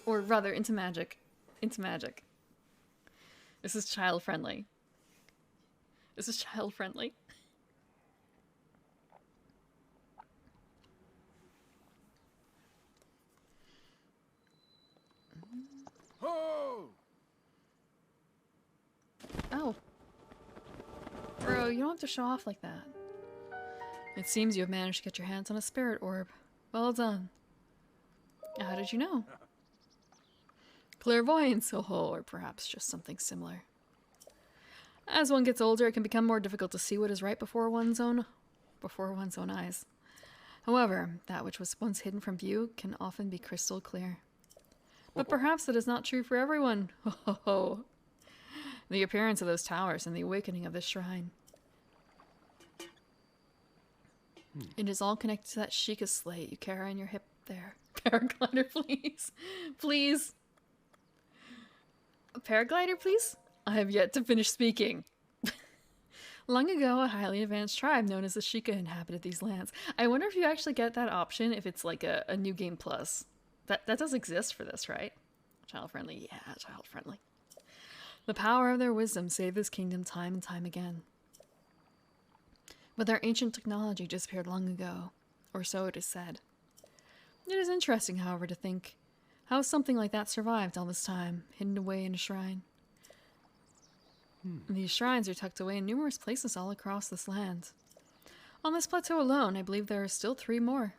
Or rather, into magic. Into magic. This is child friendly. This is child friendly. Oh. Bro, you don't have to show off like that. It seems you have managed to get your hands on a spirit orb. Well done. How did you know? Clairvoyance, or perhaps just something similar. As one gets older, it can become more difficult to see what is right before one's own eyes. However, that which was once hidden from view can often be crystal clear. But perhaps that is not true for everyone. Ho ho ho. The appearance of those towers and the awakening of this shrine. It is all connected to that Sheikah slate you carry on your hip there. Paraglider, please. Please. A paraglider, please? I have yet to finish speaking. Long ago, a highly advanced tribe known as the Sheikah inhabited these lands. I wonder if you actually get that option if it's like a new game plus. That does exist for this, right? Child friendly. Yeah, child friendly. The power of their wisdom saved this kingdom time and time again. But their ancient technology disappeared long ago, or so it is said. It is interesting, however, to think how something like that survived all this time, hidden away in a shrine. These shrines are tucked away in numerous places all across this land. On this plateau alone, I believe there are still 3 more.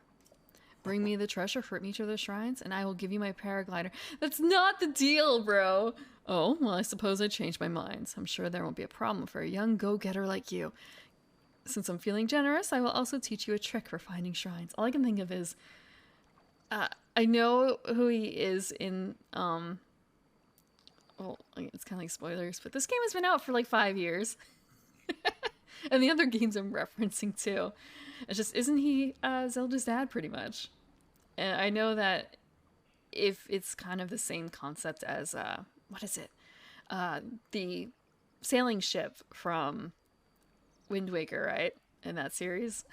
Bring me the treasure from each of those shrines, and I will give you my paraglider. That's not the deal, bro! Oh, well, I suppose I changed my mind. I'm sure there won't be a problem for a young go-getter like you. Since I'm feeling generous, I will also teach you a trick for finding shrines. All I can think of is... I know who he is in, well, it's kind of like spoilers, but this game has been out for like 5 years. And the other games I'm referencing too. It's just, isn't he Zelda's dad pretty much? And I know that if it's kind of the same concept as, what is it? The sailing ship from Wind Waker, right? In that series.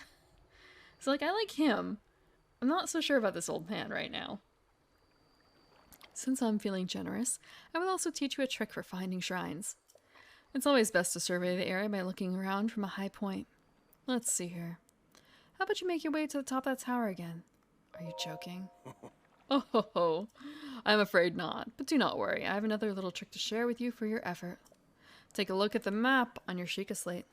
So like, I like him. I'm not so sure about this old man right now. Since I'm feeling generous, I will also teach you a trick for finding shrines. It's always best to survey the area by looking around from a high point. Let's see here. How about you make your way to the top of that tower again? Are you joking? Oh ho ho. I'm afraid not, but do not worry. I have another little trick to share with you for your effort. Take a look at the map on your Sheikah slate.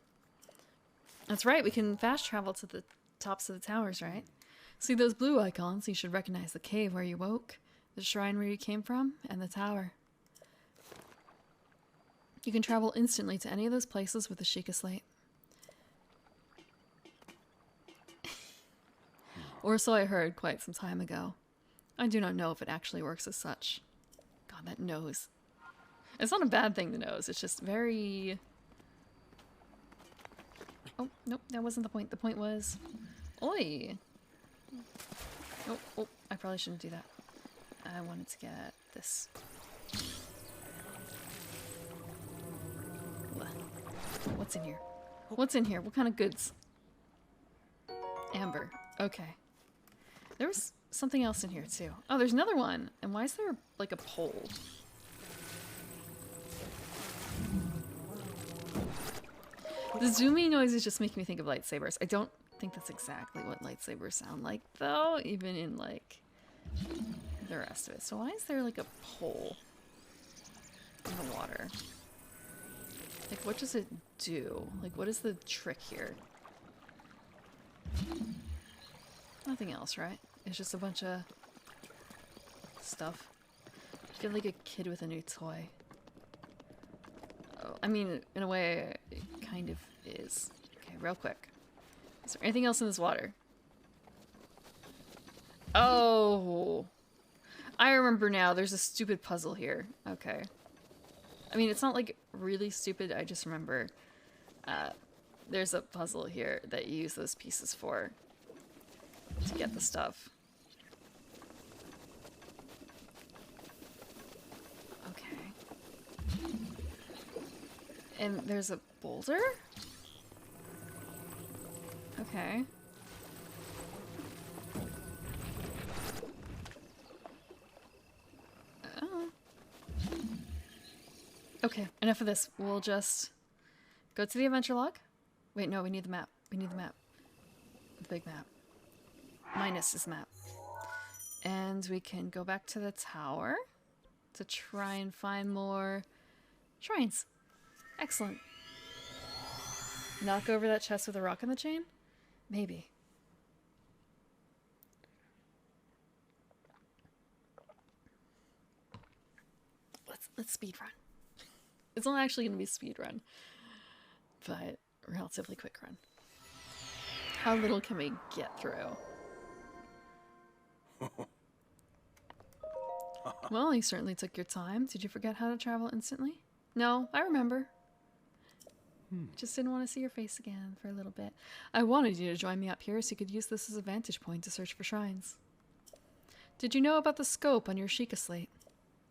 That's right, we can fast travel to the tops of the towers, right? See those blue icons? You should recognize the cave where you woke, the shrine where you came from, and the tower. You can travel instantly to any of those places with the Sheikah slate. Or so I heard quite some time ago. I do not know if it actually works as such. God, that nose. It's not a bad thing, the nose. It's just very... Oh, nope, that wasn't the point. The point was... Oi! Oh, oh, I probably shouldn't do that. I wanted to get this. What's in here? What's in here? What kind of goods? Amber. Okay. There was something else in here, too. Oh, there's another one. And why is there, like, a pole? The zoomy noises just make me think of lightsabers. I don't think that's exactly what lightsabers sound like, though, even in, like, the rest of it. So why is there, like, a pole in the water? Like, what does it do? Like, what is the trick here? Nothing else, right? It's just a bunch of stuff. I feel like a kid with a new toy. Oh, I mean, in a way, it kind of is. Okay, real quick. Is there anything else in this water? Oh! I remember now. There's a stupid puzzle here. Okay. I mean, it's not, like, really stupid. I just remember there's a puzzle here that you use those pieces for to get the stuff. Okay. And there's a boulder? Okay. Oh. Okay, enough of this. We'll just go to the adventure log. Wait, no, we need the map. We need the map. The big map. Minus this map. And we can go back to the tower to try and find more shrines. Excellent. Knock over that chest with a rock in the chain? Maybe. Let's speed run. It's not actually going to be a speed run, but relatively quick run. How little can we get through? Well, you certainly took your time. Did you forget how to travel instantly? No, I remember. Just didn't want to see your face again for a little bit. I wanted you to join me up here so you could use this as a vantage point to search for shrines. Did you know about the scope on your Sheikah slate?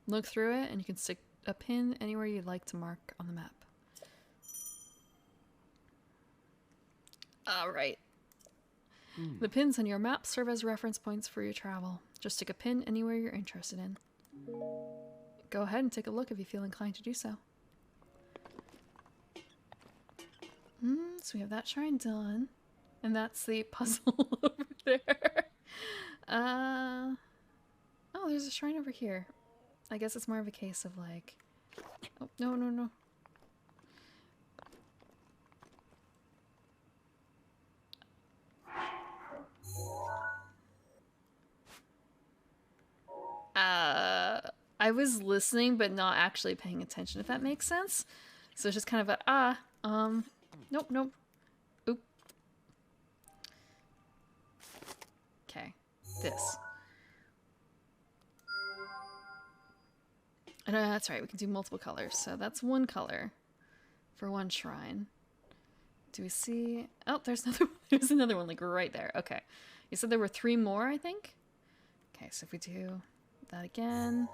Look through it and you can stick a pin anywhere you'd like to mark on the map. Alright. The pins on your map serve as reference points for your travel. Just stick a pin anywhere you're interested in. Go ahead and take a look if you feel inclined to do so. So we have that shrine done. And that's the puzzle over there. Oh, there's a shrine over here. I guess it's more of a case of like... Oh, no, no, no. I was listening but not actually paying attention, if that makes sense. So it's just kind of a, nope, nope. Oop. Okay, this. And that's right, we can do multiple colors. So that's one color for one shrine. Do we see... Oh, there's another one, like right there. Okay. You said there were 3 more, I think? Okay, so if we do that again...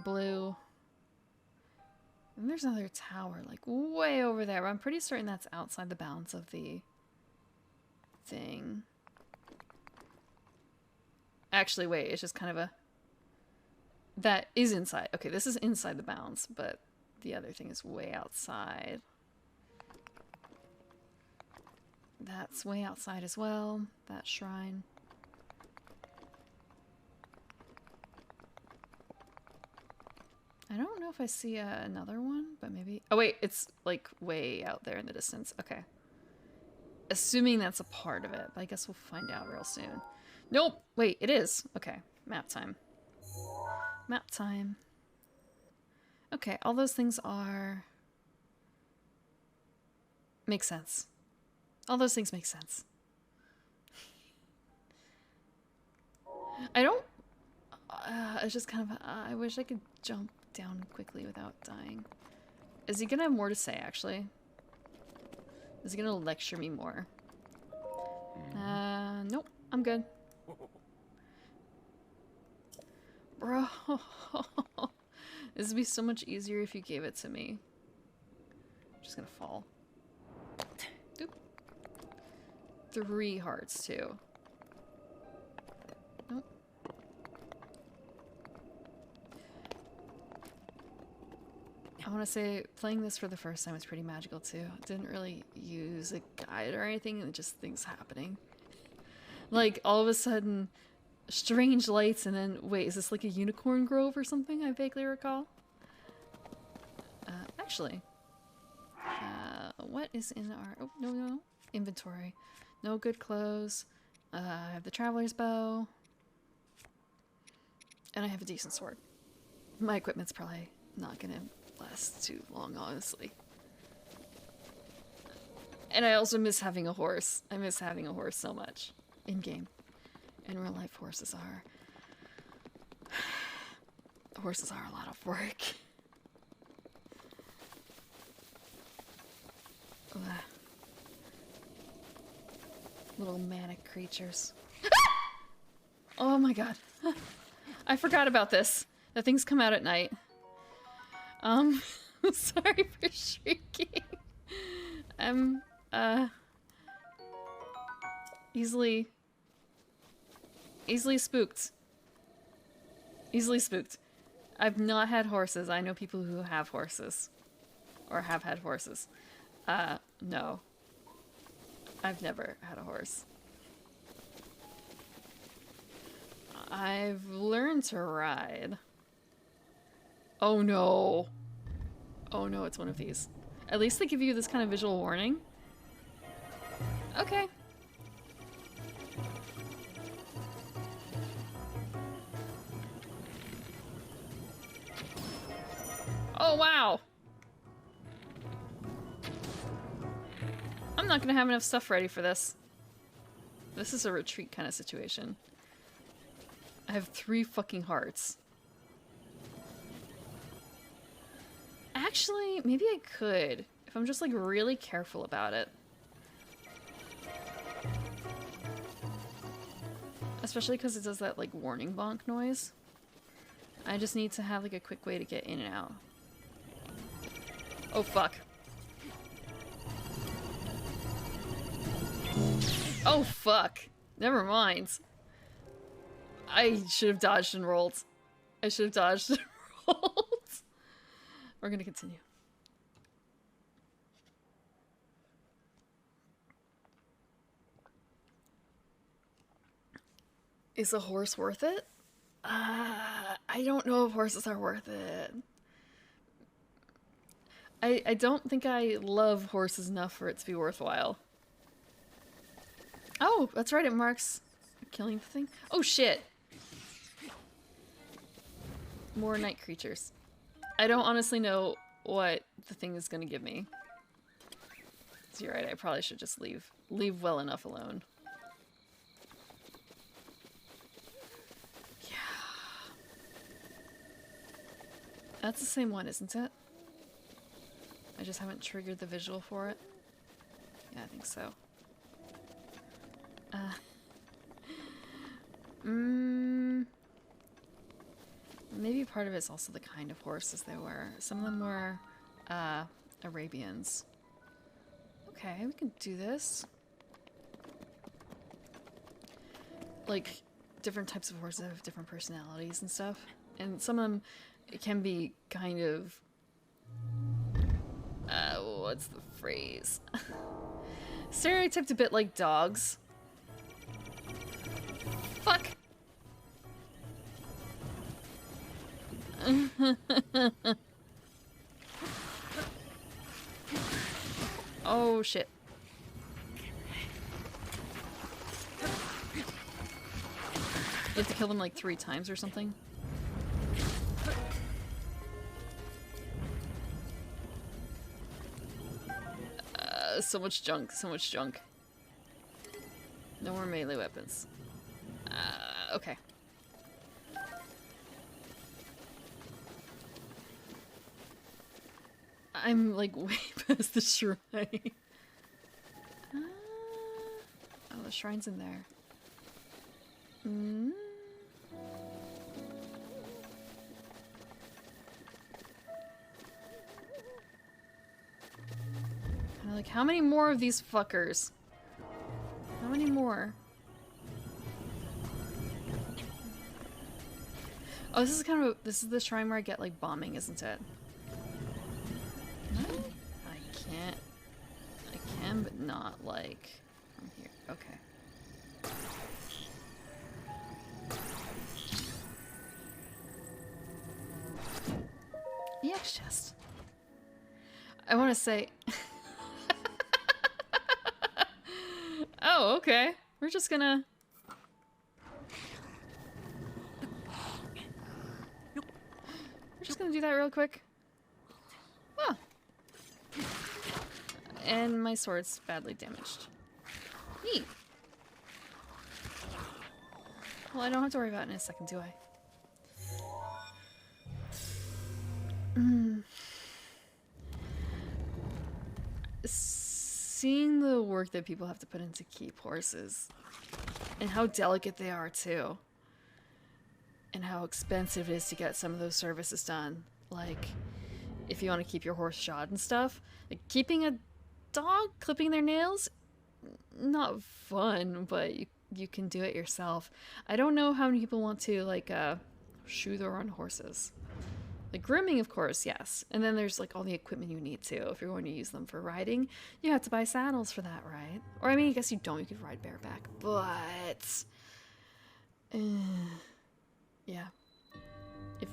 Blue. And there's another tower, like way over there. But I'm pretty certain that's outside the bounds of the thing. Actually, wait, it's just kind of a... That is inside. Okay, this is inside the bounds, but the other thing is way outside. That's way outside as well, that shrine. I don't know if I see another one, but maybe... Oh wait, it's like way out there in the distance. Okay. Assuming that's a part of it, but I guess we'll find out real soon. Nope! Wait, it is. Okay, map time. Map time. Okay, all those things are... Make sense. All those things make sense. I don't... it's just kind of... I wish I could jump down quickly without dying. Is he gonna have more to say, actually? Is he gonna lecture me more? Nope. I'm good. Bro. This would be so much easier if you gave it to me. I'm just gonna fall. Oop. 3 hearts, too. Nope. I want to say playing this for the first time was pretty magical too. Didn't really use a guide or anything, and just things happening. Like all of a sudden, strange lights, and then wait, is this like a unicorn grove or something? I vaguely recall. Actually, what is in our? Oh no, inventory. No good clothes. I have the traveler's bow, and I have a decent sword. My equipment's probably not gonna last too long, honestly. And I also miss having a horse. I miss having a horse so much. In game. In real life, horses are... horses are a lot of work. Ugh. Little manic creatures. Oh my god. I forgot about this. That things come out at night. Sorry for shrieking. I'm, easily spooked. Easily spooked. I've not had horses. I know people who have horses. Or have had horses. No. I've never had a horse. I've learned to ride. Oh no. Oh no, it's one of these. At least they give you this kind of visual warning. Okay. Oh wow. I'm not gonna have enough stuff ready for this. This is a retreat kind of situation. I have 3 fucking hearts. Actually, maybe I could, if I'm just like really careful about it. Especially because it does that like warning bonk noise. I just need to have like a quick way to get in and out. Oh fuck. Oh fuck. Never mind. I should have dodged and rolled. I should have dodged and rolled. We're gonna continue. Is a horse worth it? I don't know if horses are worth it. I don't think I love horses enough for it to be worthwhile. Oh, that's right, it marks killing the thing. Oh shit! More night creatures. I don't honestly know what the thing is gonna give me. So you're right, I probably should just leave well enough alone. Yeah. That's the same one, isn't it? I just haven't triggered the visual for it. Yeah, I think so. Maybe part of it's also the kind of horses they were. Some of them were Arabians. Okay, we can do this. Like, different types of horses have different personalities and stuff. And some of them can be kind of... what's the phrase? Stereotyped a bit like dogs. Fuck! Oh shit. You have to kill them like 3 times or something. So much junk, so much junk. No more melee weapons. Okay. I'm like way past the shrine. Oh, the shrine's in there. Mm. Like, how many more of these fuckers? How many more? Oh, this is kind of this is the shrine where I get like bombing, isn't it? No? I can, but not like from here. Okay. EX chest. I want to say. Oh, okay. We're just gonna. We're just gonna do that real quick. Oh. And my sword's badly damaged. Neat. Well, I don't have to worry about it in a second, do I? Seeing the work that people have to put in to keep horses, and how delicate they are too, and how expensive it is to get some of those services done, like if you want to keep your horse shod and stuff, like keeping a dog, clipping their nails, not fun, but you can do it yourself. I don't know how many people want to like shoe their own horses. Like grooming, of course, yes. And then there's like all the equipment you need too. If you're going to use them for riding, you have to buy saddles for that, right? Or I mean, I guess you don't. You could ride bareback, but yeah.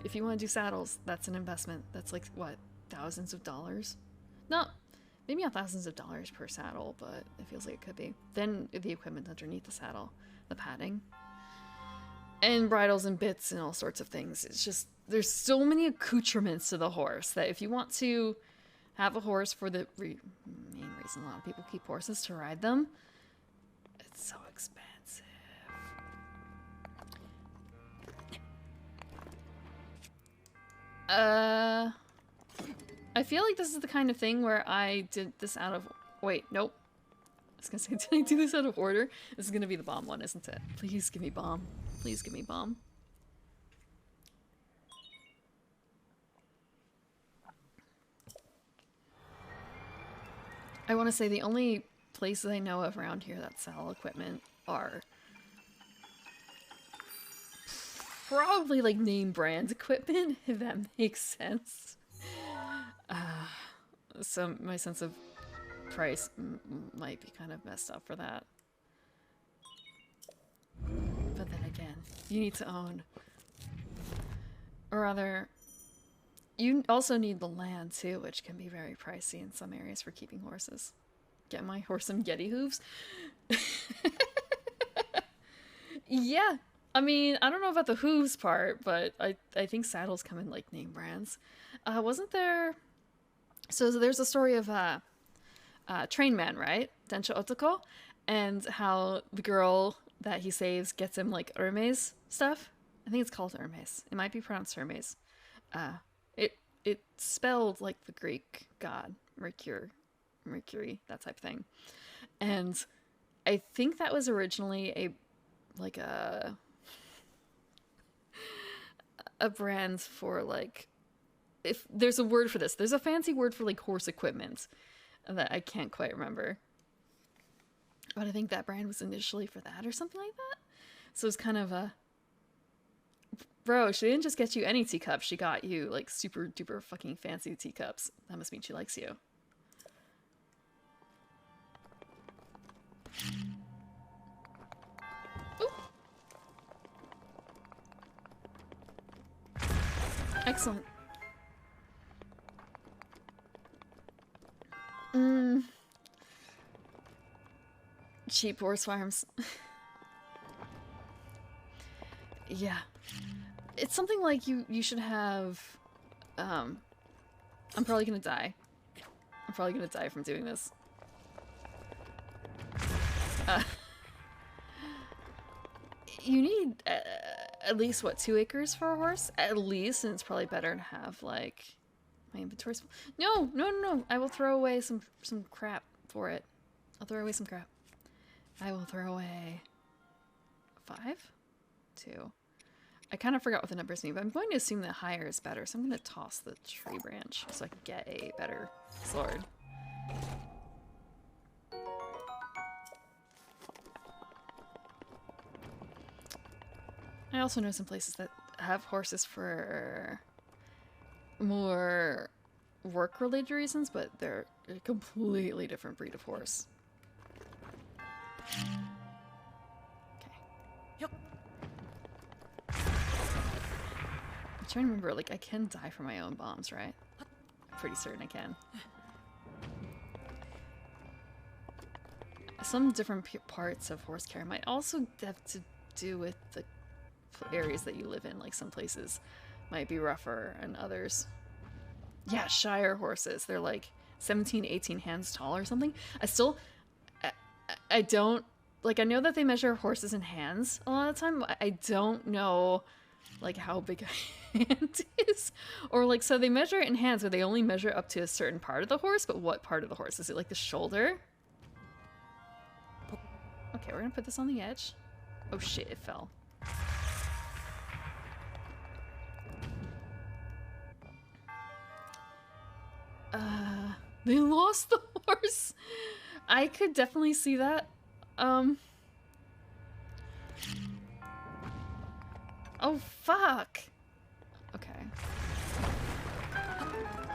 If you want to do saddles, that's an investment. That's like what, thousands of dollars? No, maybe not thousands of dollars per saddle, but it feels like it could be. Then the equipment underneath the saddle, the padding, and bridles and bits and all sorts of things. It's just. There's so many accoutrements to the horse that if you want to have a horse for the main reason a lot of people keep horses to ride them, it's so expensive. I feel like this is the kind of thing where I did this out of... Wait, nope. I was gonna say, did I do this out of order? This is gonna be the bomb one, isn't it? Please give me bomb. Please give me bomb. I want to say the only places I know of around here that sell equipment are probably like name brand equipment, if that makes sense. So my sense of price might be kind of messed up for that. But then again, you need to own. Or rather, you also need the land too, which can be very pricey in some areas for keeping horses. Get my horse some Getty hooves. Yeah, I mean, I don't know about the hooves part, but I think saddles come in like name brands. Wasn't there... So there's a story of Train Man, right? Densho Otoko, and how the girl that he saves gets him like Hermes stuff. I think it's called Hermes. It might be pronounced Hermes. It's spelled like the Greek god Mercury, that type of thing. And I think that was originally a brand for like, if there's a word for this, there's a fancy word for like horse equipment that I can't quite remember. But I think that brand was initially for that or something like that. So it's kind of a... Bro, she didn't just get you any teacups, she got you, like, super duper fucking fancy teacups. That must mean she likes you. Ooh. Excellent. Cheap horse farms. Yeah. It's something like you should have... I'm probably gonna die. I'm probably gonna die from doing this. You need at least, what, 2 acres for a horse? At least, and it's probably better to have, like, my inventory's full. No, no, no, no. I will throw away some crap for it. I'll throw away some crap. I will throw away 5? 2. I kind of forgot what the numbers mean, but I'm going to assume that higher is better, so I'm going to toss the tree branch so I can get a better sword. I also know some places that have horses for more work-related reasons, but they're a completely different breed of horse. Okay. Yep. I'm trying to remember, like, I can die from my own bombs, right? I'm pretty certain I can. Some different parts of horse care might also have to do with the areas that you live in. Like, some places might be rougher and others... Yeah, Shire horses. They're like 17, 18 hands tall or something. I don't... Like, I know that they measure horses in hands a lot of the time. I don't know, like, how big a hand is. Or, like, so they measure it in hands, but they only measure up to a certain part of the horse. But what part of the horse? Is it, like, the shoulder? Okay, we're gonna put this on the edge. Oh shit, it fell. They lost the horse. I could definitely see that. Oh, fuck. Okay.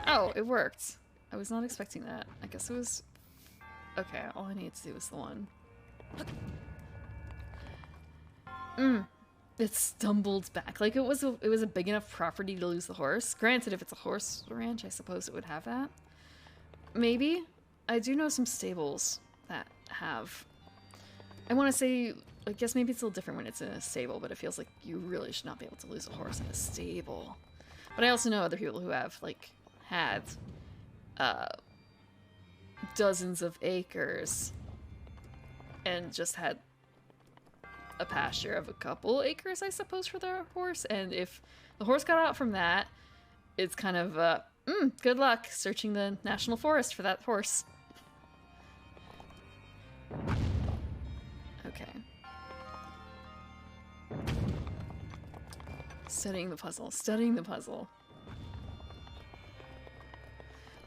Oh, it worked. I was not expecting that. I guess it was... Okay, all I needed to do was the one. It stumbled back. Like, it was a big enough property to lose the horse. Granted, if it's a horse ranch, I suppose it would have that. Maybe. I do know some stables that have... I want to say... I guess maybe it's a little different when it's in a stable, but it feels like you really should not be able to lose a horse in a stable. But I also know other people who have, like, had dozens of acres and just had a pasture of a couple acres, I suppose, for their horse. And if the horse got out from that, it's kind of, good luck searching the national forest for that horse. Okay. Studying the puzzle. Studying the puzzle.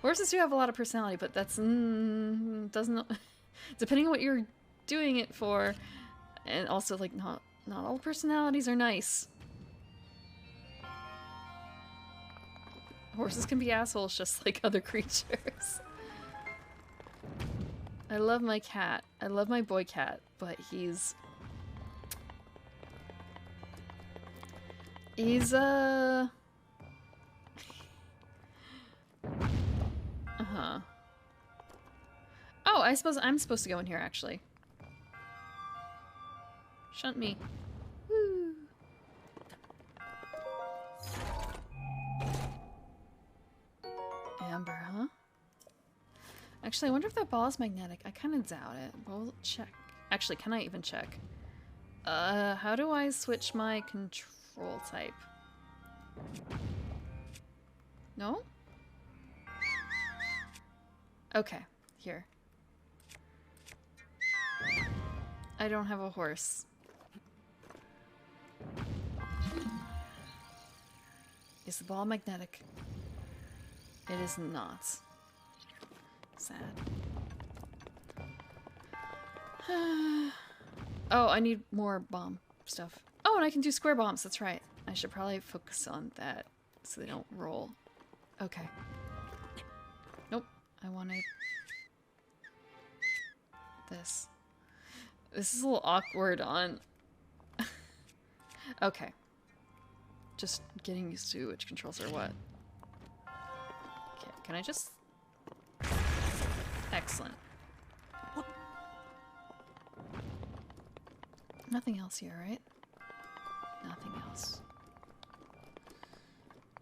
Horses do have a lot of personality, but that's... doesn't... Depending on what you're doing it for, and also, like, not all personalities are nice. Horses can be assholes just like other creatures. I love my cat. I love my boy cat, but he's... Uh-huh. Oh, I suppose I'm supposed to go in here, actually. Shunt me. Woo. Amber, huh? Actually, I wonder if that ball is magnetic. I kind of doubt it. We'll check. Actually, can I even check? How do I switch my control type? No? Okay, here. I don't have a horse. Is the ball magnetic? It is not. Sad. Oh, I need more bomb stuff. Oh, and I can do square bombs, that's right. I should probably focus on that so they don't roll. Okay. Nope. I wanted this. This is a little awkward on... Okay. Just getting used to which controls are what. Okay, can I just... Excellent. Nothing else here, right? Nothing else.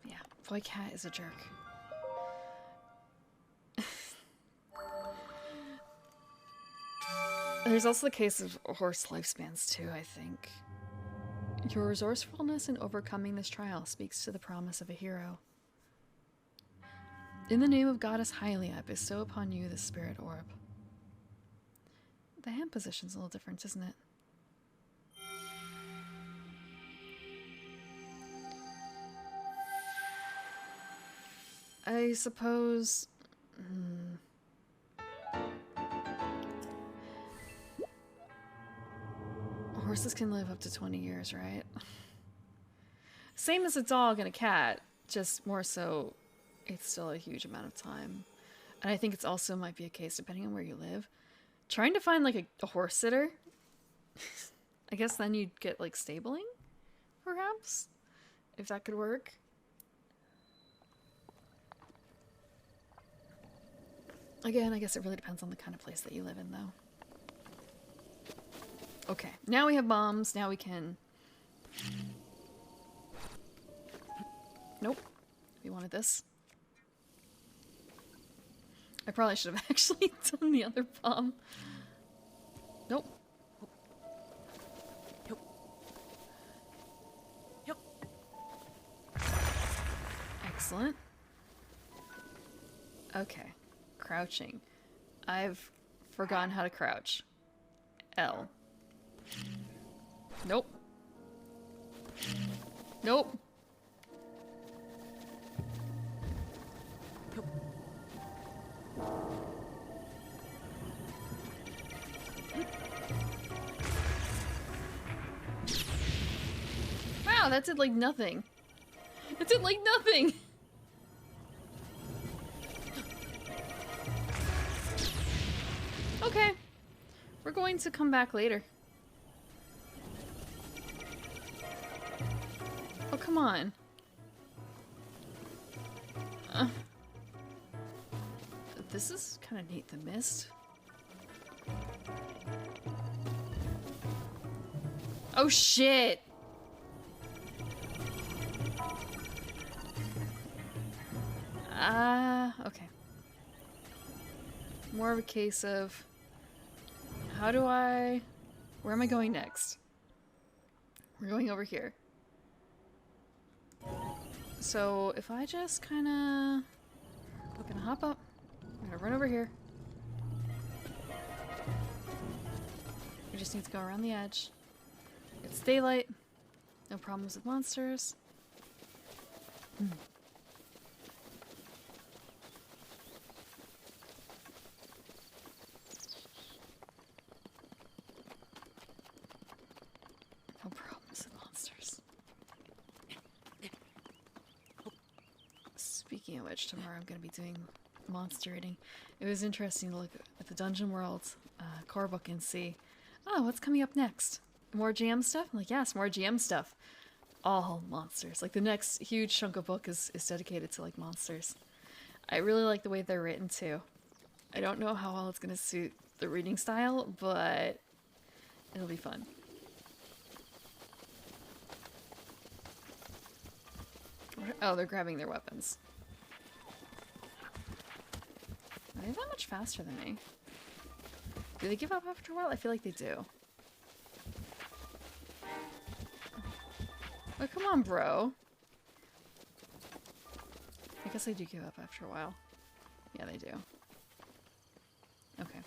Yeah, boy cat is a jerk. There's also the case of horse lifespans too, I think. Your resourcefulness in overcoming this trial speaks to the promise of a hero. In the name of Goddess Hylia, I bestow upon you the spirit orb. The hand position's a little different, isn't it? I suppose... Horses can live up to 20 years, right? Same as a dog and a cat, just more so it's still a huge amount of time. And I think it's also might be a case, depending on where you live, trying to find like a horse sitter. I guess then you'd get like stabling, perhaps, if that could work. Again, I guess it really depends on the kind of place that you live in, though. Okay, now we have bombs. Now we can... Nope. We wanted this. I probably should have actually done the other bomb. Nope. Yep. Yep. Excellent. Okay. Crouching. I've forgotten how to crouch. L. Nope. Nope. Yep. Wow, that did like nothing. It did like nothing. Okay. We're going to come back later. Oh, come on. This is kind of neat, the mist. Oh, shit! Okay. More of a case of... How do I... Where am I going next? We're going over here. So, if I just kinda... We're gonna hop up. We're gonna run over here. We just need to go around the edge. It's daylight. No problems with monsters. No problems with monsters. Speaking of which, tomorrow I'm going to be doing monster eating. It was interesting to look at the Dungeon World core book and see, oh, what's coming up next? More GM stuff? I'm like, yes, more GM stuff. All monsters. Like, the next huge chunk of book is dedicated to, like, monsters. I really like the way they're written, too. I don't know how well it's going to suit the reading style, but it'll be fun. Oh, they're grabbing their weapons. Are they that much faster than me? Do they give up after a while? I feel like they do. Oh, come on, bro. I guess they do give up after a while. Yeah, they do. Okay.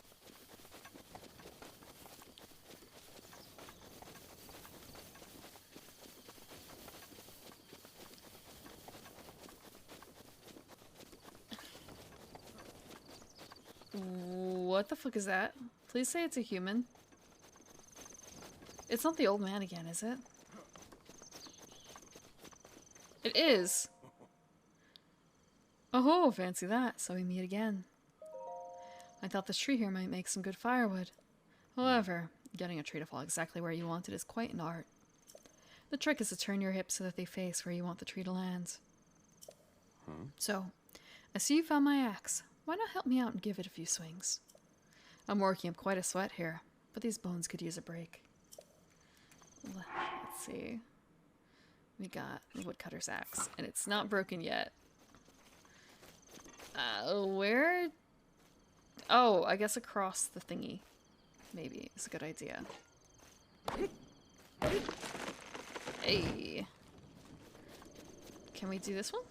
What the fuck is that? Please say it's a human. It's not the old man again, is it? It is! Oh, fancy that. So we meet again. I thought this tree here might make some good firewood. However, Getting a tree to fall exactly where you want it is quite an art. The trick is to turn your hips so that they face where you want the tree to land. So, I see you found my axe. Why not help me out and give it a few swings? I'm working up quite a sweat here, but these bones could use a break. Let's see. We got the woodcutter's axe, and it's not broken yet. Where? Oh, I guess across the thingy. Maybe it's a good idea. Hey. Can we do this one?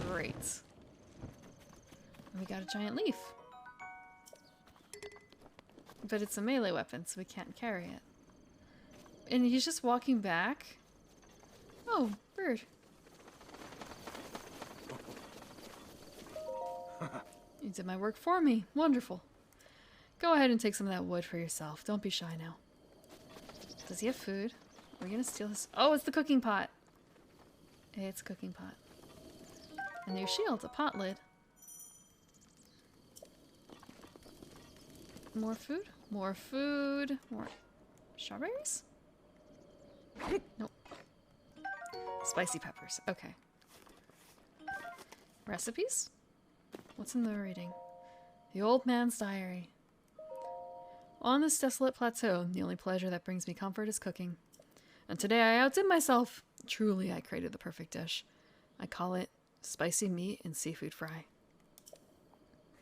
Great. And we got a giant leaf. But it's a melee weapon, so we can't carry it. And he's just walking back. Oh, bird. You did my work for me. Wonderful. Go ahead and take some of that wood for yourself. Don't be shy now. Does he have food? Are we gonna steal his... Oh, it's the cooking pot. It's a cooking pot. A new shield, a pot lid. More food? More food. More strawberries? Nope. Spicy peppers. Okay. Recipes? What's in the reading? The old man's diary. On this desolate plateau, the only pleasure that brings me comfort is cooking. And today I outdid myself. Truly, I created the perfect dish. I call it spicy meat and seafood fry.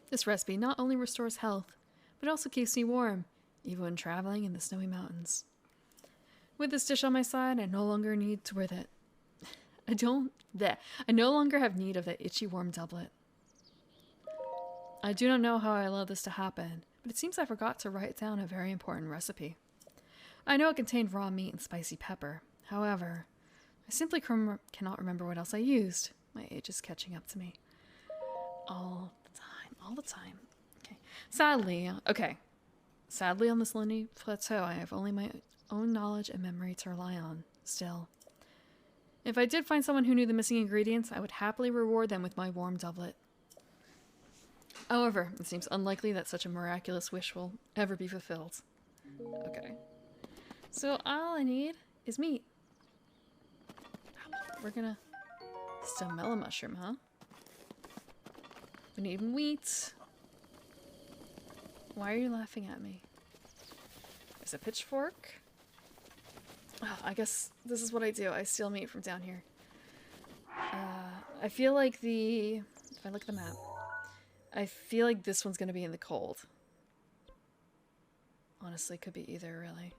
This recipe not only restores health, but also keeps me warm, even when traveling in the snowy mountains. With this dish on my side, I no longer need to wear that. I no longer have need of that itchy warm doublet. I do not know how I allowed this to happen, but it seems I forgot to write down a very important recipe. I know it contained raw meat and spicy pepper. However, I simply cannot remember what else I used. My age is catching up to me. All the time. Okay. Sadly, on this lonely plateau, I have only my own knowledge and memory to rely on, still. If I did find someone who knew the missing ingredients, I would happily reward them with my warm doublet. However, it seems unlikely that such a miraculous wish will ever be fulfilled. Okay. So all I need is meat. We're gonna... Stomella mushroom, huh? We need meat. Why are you laughing at me? There's a pitchfork. Oh, I guess this is what I do. I steal meat from down here. I feel like if I look at the map, I feel like this one's gonna be in the cold. Honestly, could be either, really.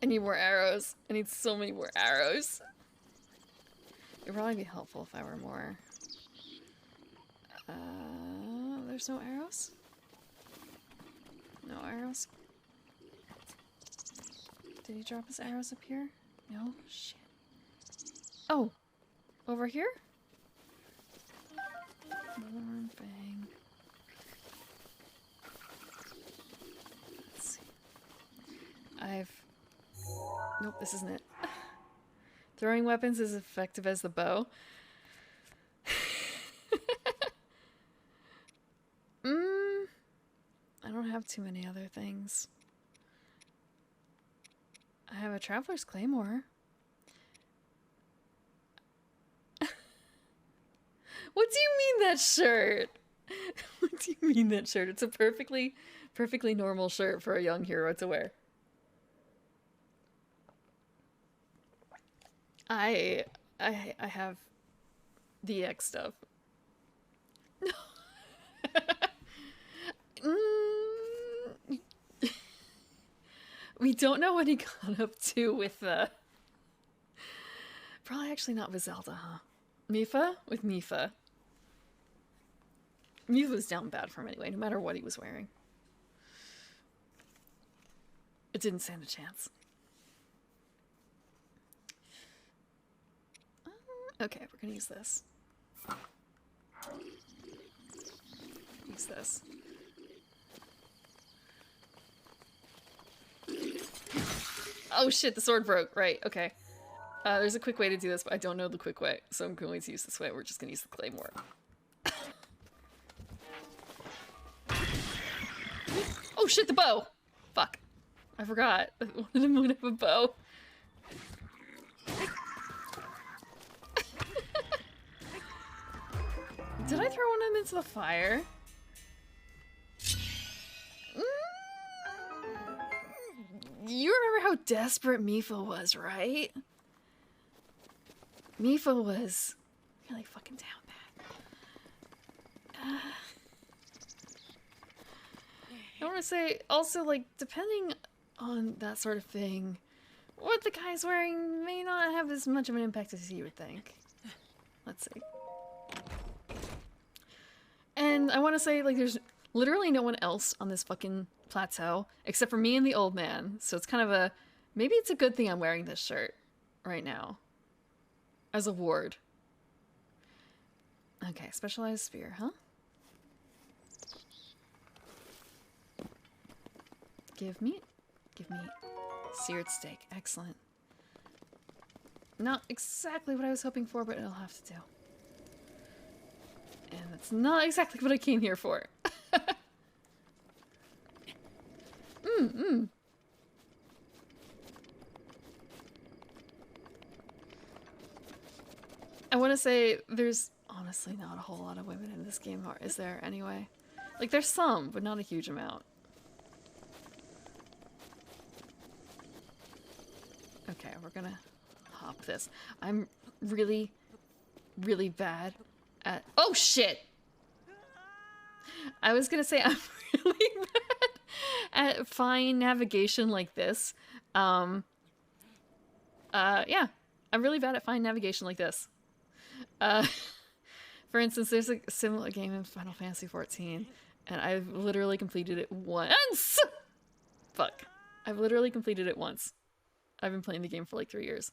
I need more arrows. I need so many more arrows. It'd probably be helpful if I were more... there's no arrows? No arrows? Did he drop his arrows up here? No? Shit. Oh! Over here? Warm fang. Let's see. Nope, this isn't it. Throwing weapons is effective as the bow. I don't have too many other things. I have a traveler's claymore. What do you mean that shirt? What do you mean that shirt? It's a perfectly normal shirt for a young hero to wear. I have the X stuff. We don't know what he got up to with probably actually not with Zelda, huh? Mipha? With Mipha. Mipha was down bad for him anyway, no matter what he was wearing. It didn't stand a chance. Okay, we're gonna use this. Use this. Oh shit, the sword broke. Right, okay. There's a quick way to do this, but I don't know the quick way, so I'm going to use this way. We're just gonna use the claymore. Oh shit, the bow! Fuck. I forgot. I wanted him to have a bow. Did I throw one of them into the fire? You remember how desperate Mifa was, right? Mifa was really fucking down bad. I want to say, also, like, depending on that sort of thing, what the guy's wearing may not have as much of an impact as you would think. Let's see. And I want to say, like, there's literally no one else on this fucking plateau except for me and the old man. So it's kind of a... Maybe it's a good thing I'm wearing this shirt right now. As a ward. Okay, specialized spear, huh? Give me seared steak. Excellent. Not exactly what I was hoping for, but it'll have to do. And that's not exactly what I came here for. I want to say there's honestly not a whole lot of women in this game, is there anyway? Like, there's some, but not a huge amount. Okay, we're gonna hop this. I'm really, really bad at... Oh, shit! I was gonna say I'm really bad at fine navigation like this. Yeah. I'm really bad at fine navigation like this. For instance, there's a similar game in Final Fantasy XIV, and I've literally completed it once! Fuck. I've literally completed it once. I've been playing the game for like 3 years.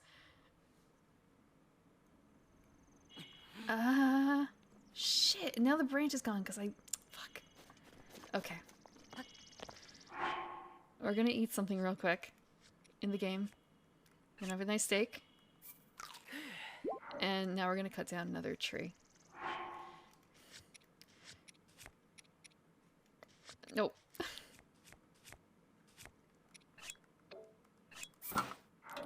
Shit. Now the branch is gone because I... Fuck. Okay. We're gonna eat something real quick in the game. We're gonna have a nice steak. And now we're gonna cut down another tree. Nope.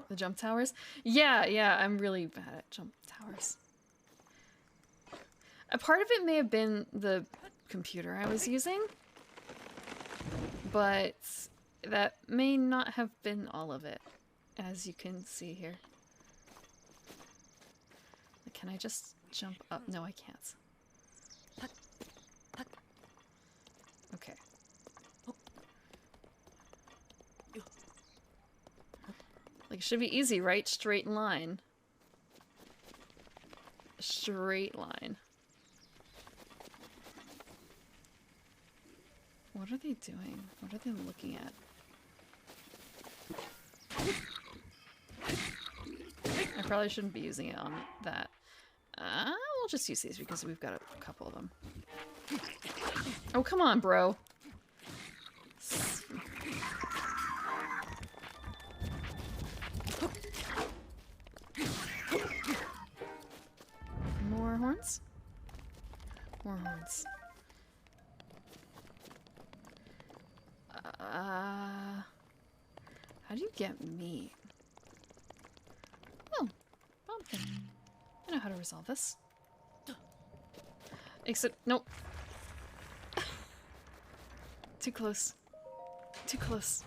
The jump towers? Yeah, I'm really bad at jump towers. A part of it may have been the computer I was using, but that may not have been all of it, as you can see here. Can I just jump up? No, I can't. Okay. Like, it should be easy, right? Straight line. Straight line. What are they doing? What are they looking at? I probably shouldn't be using it on that. We'll just use these because we've got a couple of them. Oh, come on, bro. More horns? More horns. How do you get meat? Oh, pumpkin. I know how to resolve this. Except, nope. Too close. Too close.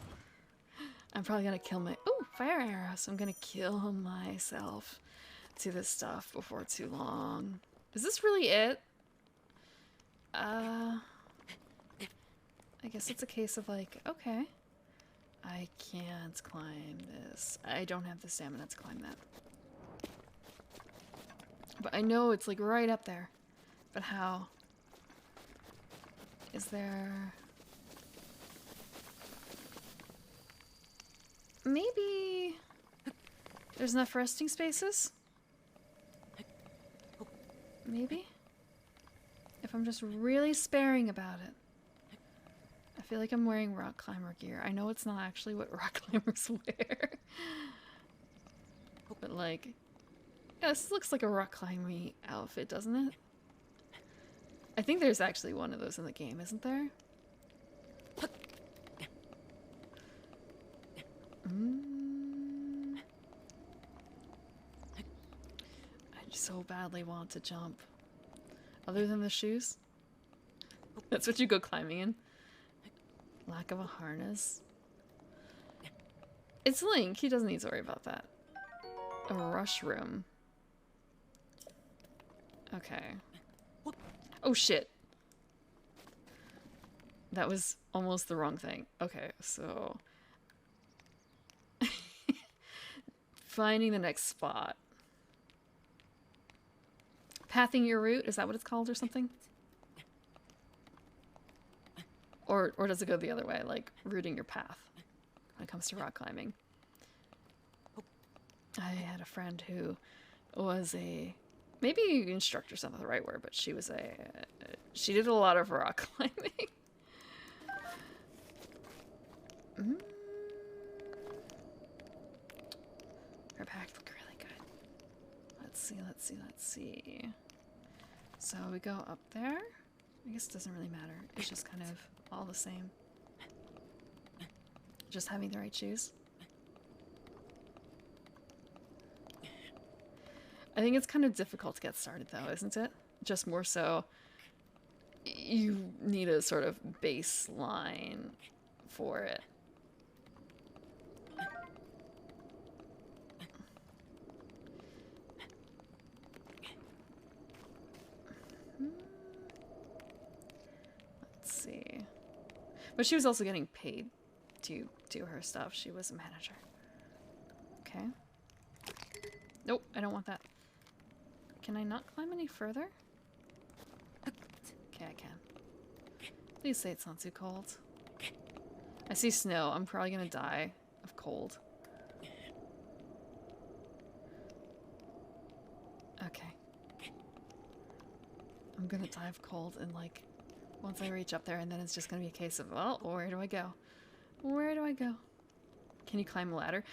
I'm probably gonna kill my... Ooh, fire arrows. I'm gonna kill myself to this stuff before too long. Is this really it? I guess it's a case of like, okay. I can't climb this. I don't have the stamina to climb that. But I know it's like right up there. But how? Is there... Maybe... There's enough resting spaces? Maybe? if I'm just really sparing about it. I feel like I'm wearing rock climber gear. I know it's not actually what rock climbers wear. But like, yeah, this looks like a rock climbing outfit, doesn't it? I think there's actually one of those in the game, isn't there? I so badly want to jump. Other than the shoes? That's what you go climbing in? Lack of a harness. It's Link, he doesn't need to worry about that. A rush room. Okay. Oh shit. That was almost the wrong thing. Okay, so... finding the next spot. Pathing your route, is that what it's called or something? Or does it go the other way, like routing your path when it comes to rock climbing? I had a friend who was a... maybe instructor's not the right word, but she was a... she did a lot of rock climbing. Her back looked really good. Let's see, let's see, let's see. So we go up there. I guess it doesn't really matter. It's just kind of all the same. Just having the right shoes. I think it's kind of difficult to get started though, isn't it? Just more so you need a sort of baseline for it. Let's see. But she was also getting paid to do her stuff. She was a manager. Okay. Nope, I don't want that. Can I not climb any further? Okay, I can. Please say it's not too cold. I see snow. I'm probably gonna die of cold. Okay. I'm gonna die of cold and like once I reach up there, and then it's just gonna be a case of, well, where do I go? Where do I go? Can you climb a ladder?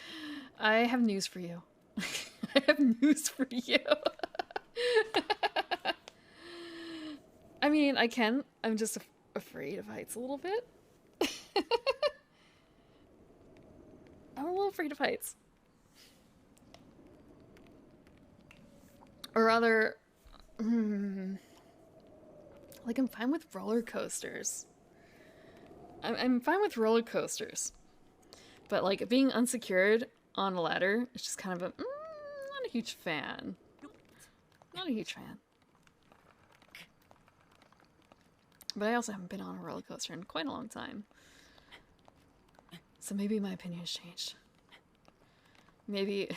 I have news for you. I have news for you. I mean, I can. I'm just afraid of heights a little bit. I'm a little afraid of heights. Or rather, like I'm fine with roller coasters. I'm fine with roller coasters. But like being unsecured on a ladder is just kind of a, not a huge fan. Not a huge fan. But I also haven't been on a roller coaster in quite a long time. So maybe my opinion has changed. Maybe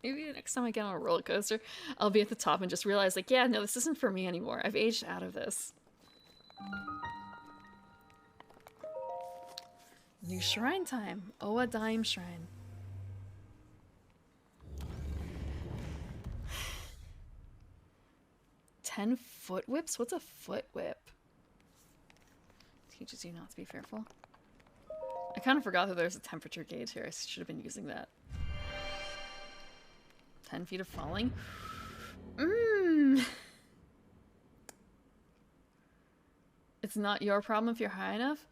next time I get on a roller coaster, I'll be at the top and just realize like, yeah, no, this isn't for me anymore. I've aged out of this. New shrine time. Oa Dime Shrine. "10 foot whips? What's a foot whip?" Teaches you not to be fearful. I kind of forgot that there's a temperature gauge here. I should have been using that. 10 feet of falling? It's not your problem if you're high enough?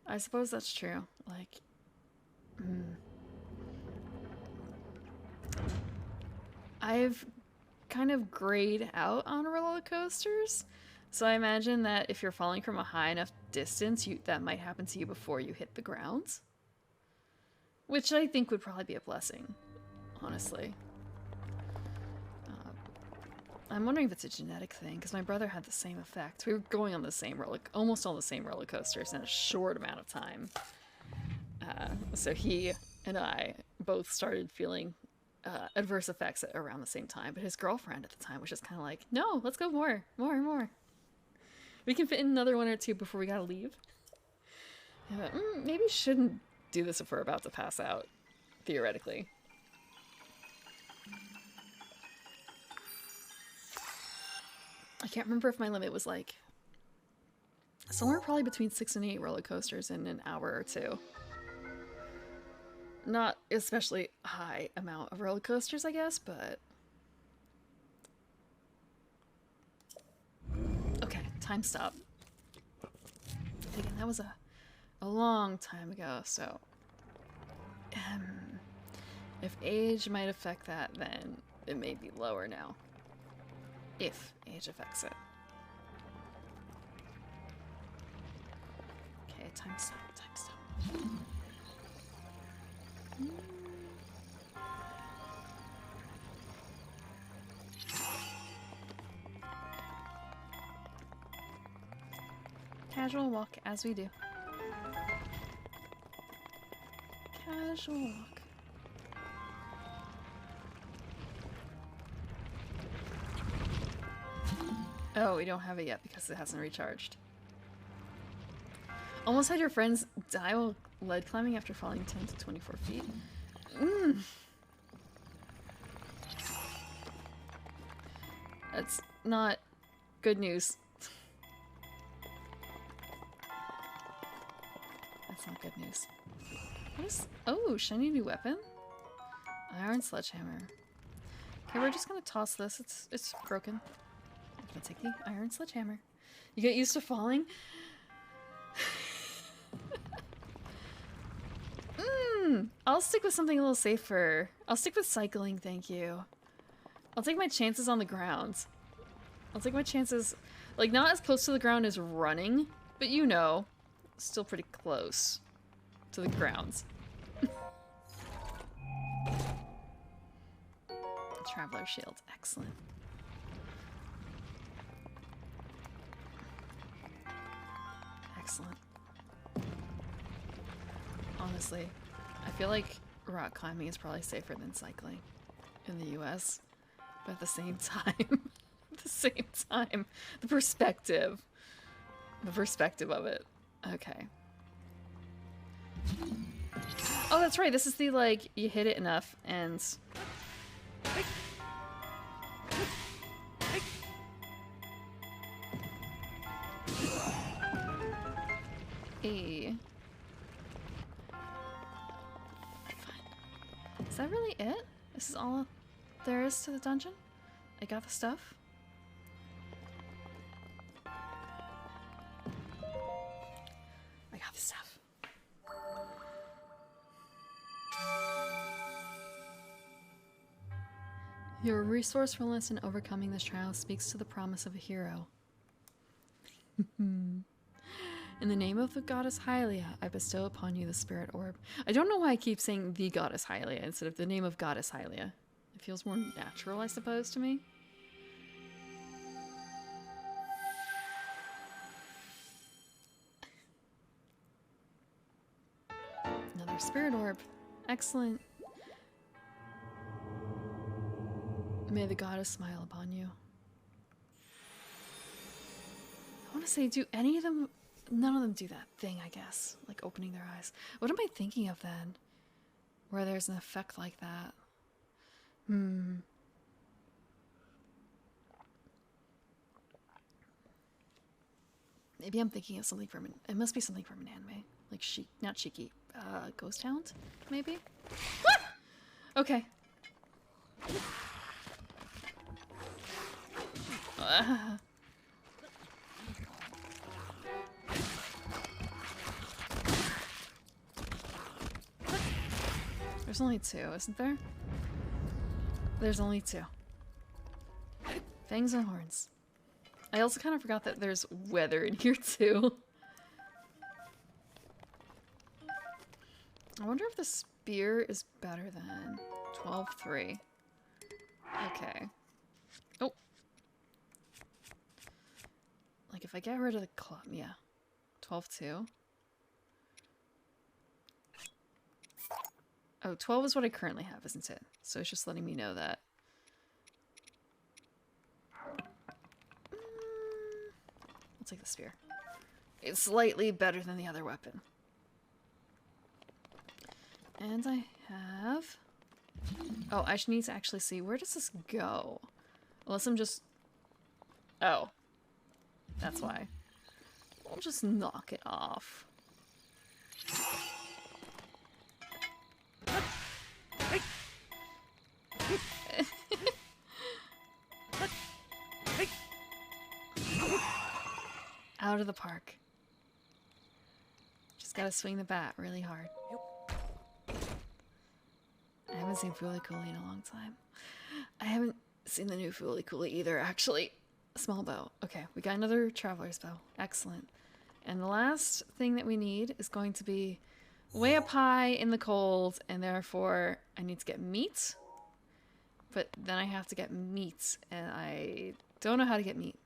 I suppose that's true. Like, I've kind of grayed out on roller coasters, so I imagine that if you're falling from a high enough distance, that might happen to you before you hit the ground. Which I think would probably be a blessing, honestly. I'm wondering if it's a genetic thing, because my brother had the same effect. We were going on the same almost all the same roller coasters in a short amount of time. So he and I both started feeling adverse effects at around the same time. But his girlfriend at the time was just kind of like, no, let's go more. We can fit in another one or two before we gotta leave. Yeah, but, maybe we shouldn't do this if we're about to pass out, theoretically. I can't remember if my limit was like somewhere probably between 6 and 8 roller coasters in an hour or two. Not especially high amount of roller coasters, I guess, but okay, time stop. Again, that was a long time ago, so if age might affect that, then it may be lower now. If age affects it. Okay, time stop, time stop. Casual walk as we do. Casual walk. Oh, we don't have it yet because it hasn't recharged. Almost had your friends die while lead climbing after falling 10 to 24 feet. That's not good news. That's not good news. What is... Oh, shiny new weapon? Iron sledgehammer. Okay, we're just gonna toss this. It's broken. I'm gonna take the iron sledgehammer. You get used to falling? I'll stick with something a little safer. I'll stick with cycling, thank you. I'll take my chances on the ground. I'll take my chances, like, not as close to the ground as running, but you know, still pretty close to the ground. Traveler shield, excellent. Excellent. Honestly, I feel like rock climbing is probably safer than cycling in the US, but at the same time, the perspective of it. Okay. Oh, that's right. This is the, like, you hit it enough and... Is that really it? This is all there is to the dungeon? I got the stuff? I got the stuff. Your resourcefulness in overcoming this trial speaks to the promise of a hero. In the name of the goddess Hylia, I bestow upon you the spirit orb. I don't know why I keep saying the goddess Hylia instead of the name of goddess Hylia. It feels more natural, I suppose, to me. Another spirit orb. Excellent. May the goddess smile upon you. I want to say, do any of them... None of them do that thing, I guess. Like opening their eyes. What am I thinking of then? Where there's an effect like that. Maybe I'm thinking of something from an... It must be something from an anime. Like not Shiki. Ghost Hound? Maybe? Okay. There's only two, isn't there? There's only two. Fangs and horns. I also kind of forgot that there's weather in here too. I wonder if the spear is better than 12-3. Okay. Oh. Like if I get rid of the club, yeah. 12-2. Oh, 12 is what I currently have, isn't it? So it's just letting me know that. I'll take the spear. It's slightly better than the other weapon. And I have... Oh, I need to actually see, where does this go? Unless I'm just... Oh, that's why. We'll just knock it off. Out of the park. Just gotta swing the bat really hard. I haven't seen Fooly Cooly in a long time. I haven't seen the new Fooly Cooly either, actually. Small bow. Okay, we got another traveler's bow. Excellent. And the last thing that we need is going to be way up high in the cold, and therefore I need to get meat. But then I have to get meat, and I don't know how to get meat.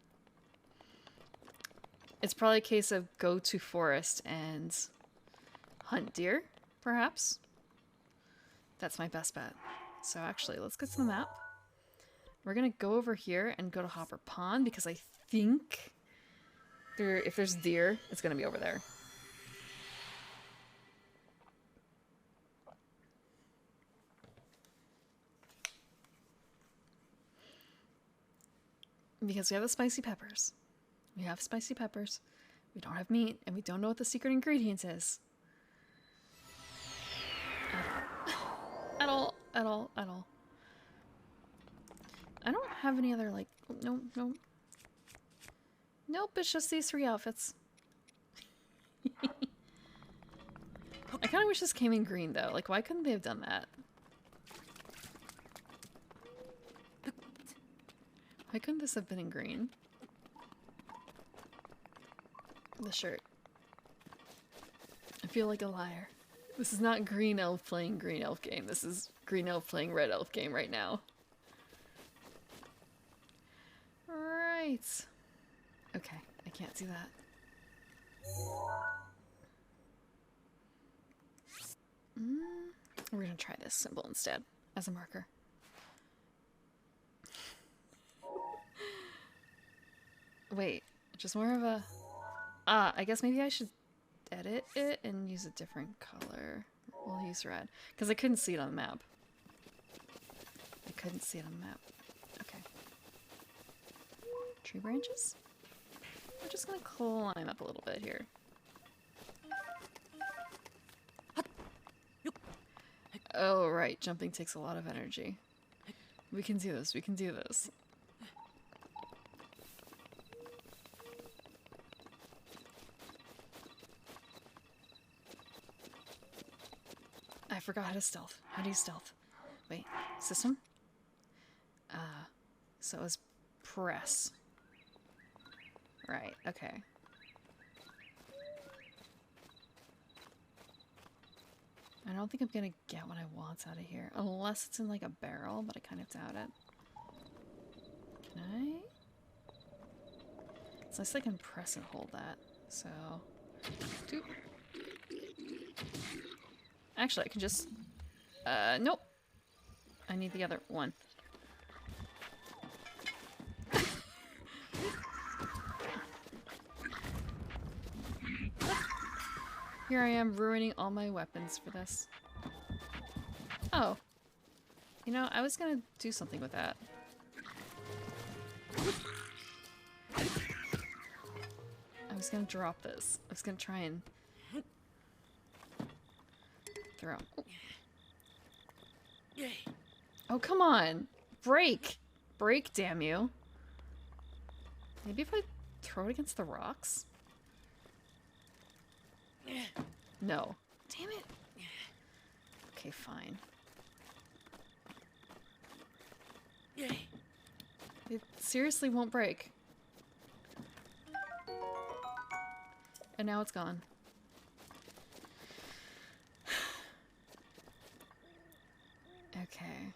It's probably a case of go to forest and hunt deer, perhaps. That's my best bet. So actually, let's get to the map. We're gonna go over here and go to Hopper Pond because I think if there's deer, it's gonna be over there. Because we have the spicy peppers. We have spicy peppers. We don't have meat, and we don't know what the secret ingredient is. At all. At all. At all. I don't have any other, like... No, no. Nope, it's just these 3 outfits. I kind of wish this came in green, though. Like, why couldn't they have done that? Why couldn't this have been in green? The shirt. I feel like a liar. This is not Green Elf playing Green Elf game. This is Green Elf playing Red Elf game right now. Right. Okay, I can't do that. We're gonna try this symbol instead, as a marker. Wait, just more of a... I guess maybe I should edit it and use a different color. We'll use red. Because I couldn't see it on the map. I couldn't see it on the map. Okay. Tree branches? We're just gonna climb up a little bit here. Oh, right. Jumping takes a lot of energy. We can do this. We can do this. I forgot how to stealth. How do you stealth? Wait, system? So it was press. Right, okay. I don't think I'm gonna get what I want out of here. Unless it's in like a barrel, but I kind of doubt it. Can I? It's nice I can press and hold that. So... Doop. Actually, I can just... nope. I need the other one. Here I am ruining all my weapons for this. Oh. You know, I was gonna do something with that. I was gonna drop this. I was gonna try and... throw. Oh, come on! Break! Break, damn you. Maybe if I throw it against the rocks? No. Damn it. Okay, fine. It seriously won't break. And now it's gone. Okay.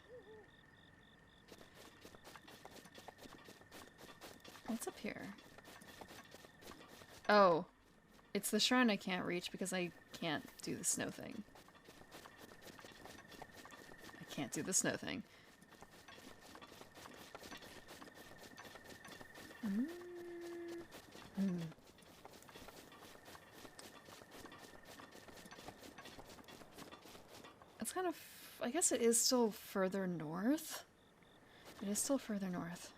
What's up here? Oh. It's the shrine I can't reach because I can't do the snow thing. I can't do the snow thing. It's kind of... I guess it is still further north. It is still further north.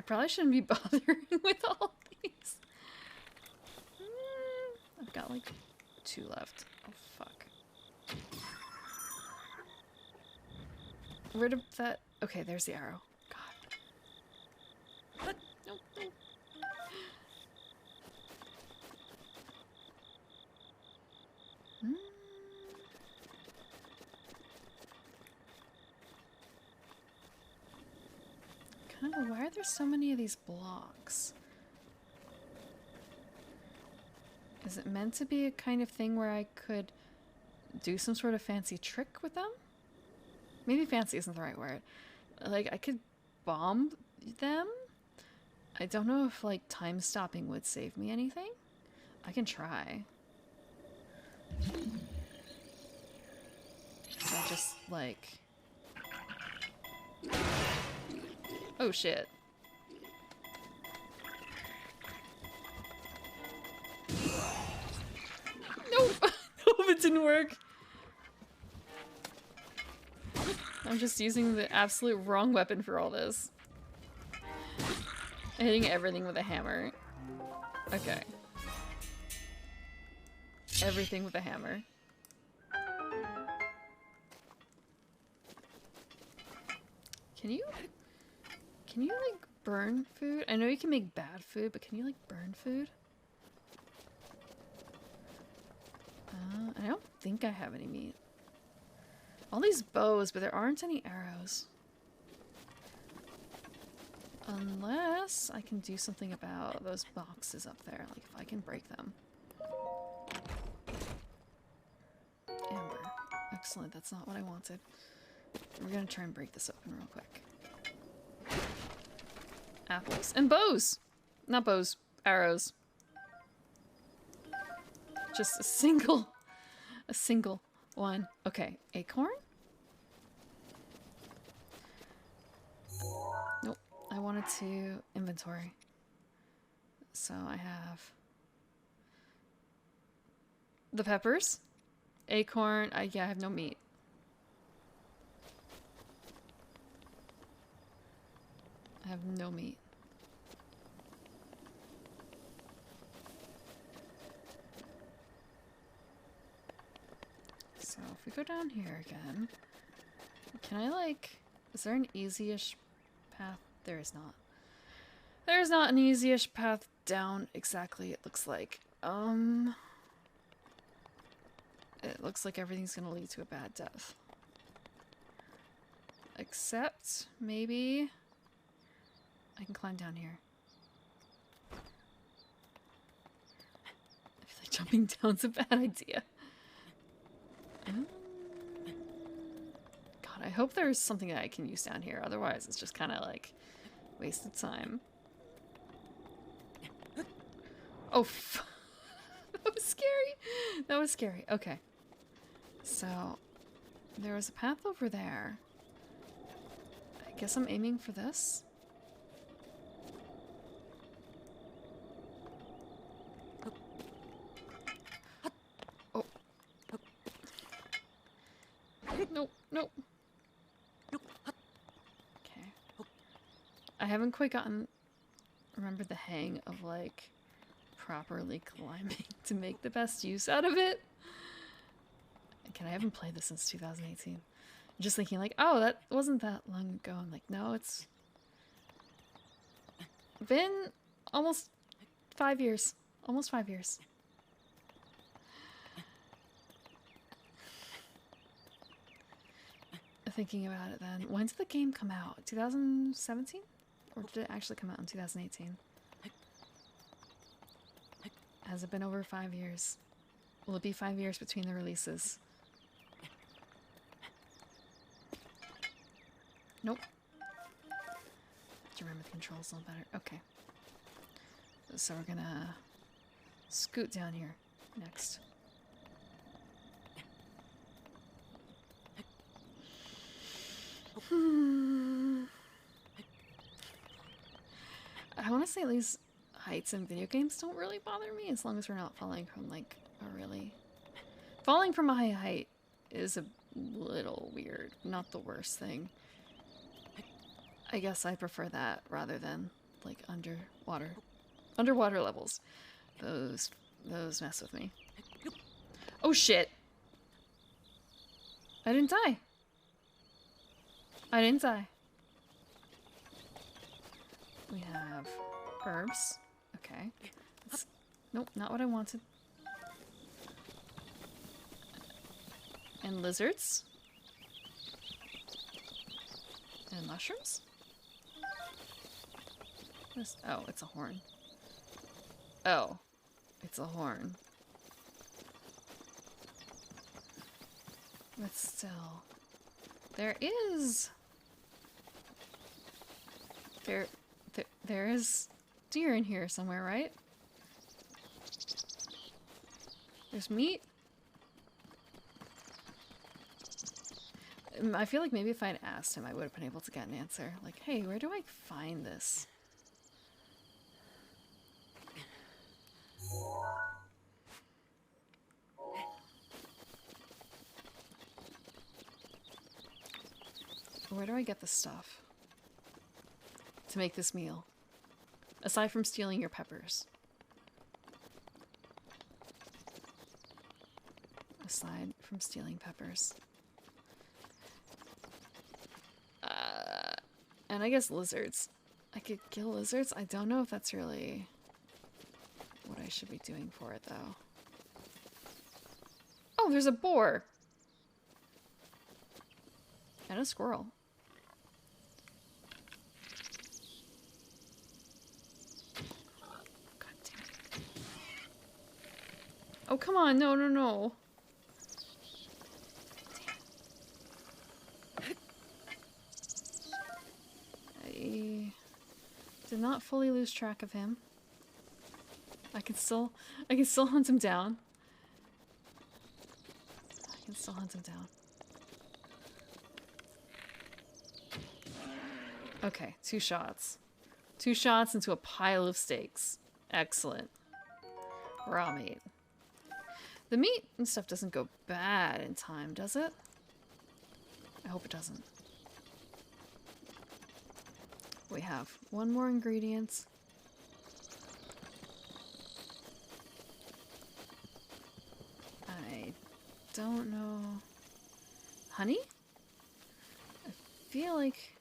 probably shouldn't be bothering with all these. I've got like 2 left. Oh, fuck. Where did that... Okay, there's the arrow. God. Nope, nope. Kind of, why are there so many of these blocks? Is it meant to be a kind of thing where I could do some sort of fancy trick with them? Maybe fancy isn't the right word. Like, I could bomb them? I don't know if, like, time stopping would save me anything. I can try. So I just, like... Oh, shit. Nope! Nope, it didn't work. I'm just using the absolute wrong weapon for all this. Hitting everything with a hammer. Okay. Everything with a hammer. Can you like burn food? I know you can make bad food, but can you like burn food? I don't think I have any meat. All these bows, but there aren't any arrows. Unless I can do something about those boxes up there, like if I can break them. Amber. Excellent, that's not what I wanted. We're gonna try and break this open real quick. Apples. And bows! Not bows, arrows. Just a single one. Okay, acorn? Nope, I wanted to inventory. So I have the peppers, acorn, yeah, I have no meat. I have no meat. So if we go down here again, can I like, is there an easy-ish path? There is not. There's not an easy-ish path down exactly, it looks like. It looks like everything's gonna lead to a bad death. Except, maybe... I can climb down here. I feel like jumping down's a bad idea. God, I hope there's something that I can use down here. Otherwise, it's just kind of like wasted time. Oh, that was scary. That was scary. Okay. So, there was a path over there. I guess I'm aiming for this. Nope, nope. Okay. I haven't quite remembered the hang of, like, properly climbing to make the best use out of it. I haven't played this since 2018. I'm just thinking, like, oh, that wasn't that long ago. I'm like, no, it's been almost 5 years. Almost 5 years. Thinking about it then. When did the game come out? 2017? Or did it actually come out in 2018? Has it been over 5 years? Will it be 5 years between the releases? Nope. Do you remember the controls a little better? Okay. So we're gonna scoot down here next. I want to say at least heights in video games don't really bother me as long as we're not falling from like a really... Falling from a high height is a little weird, not the worst thing. I guess I prefer that rather than like underwater levels. Those mess with me. Oh shit! I didn't die. I didn't die. We have herbs. Okay. Nope, not what I wanted. And lizards. And mushrooms? Oh, it's a horn. Oh, it's a horn. But still, there is deer in here somewhere, right? There's meat. I feel like maybe if I'd asked him, I would have been able to get an answer. Like, hey, where do I find this? Where do I get the stuff to make this meal? Aside from stealing your peppers. Aside from stealing peppers. And I guess lizards. I could kill lizards. I don't know if that's really what I should be doing for it, though. Oh, there's a boar! And a squirrel. God damn it. Oh, come on. No, no, no. I did not fully lose track of him. I can still hunt him down. I can still hunt him down. Okay, 2 shots. 2 shots into a pile of steaks. Excellent. Raw meat. The meat and stuff doesn't go bad in time, does it? I hope it doesn't. We have 1 more ingredient. I don't know. Honey? I feel like...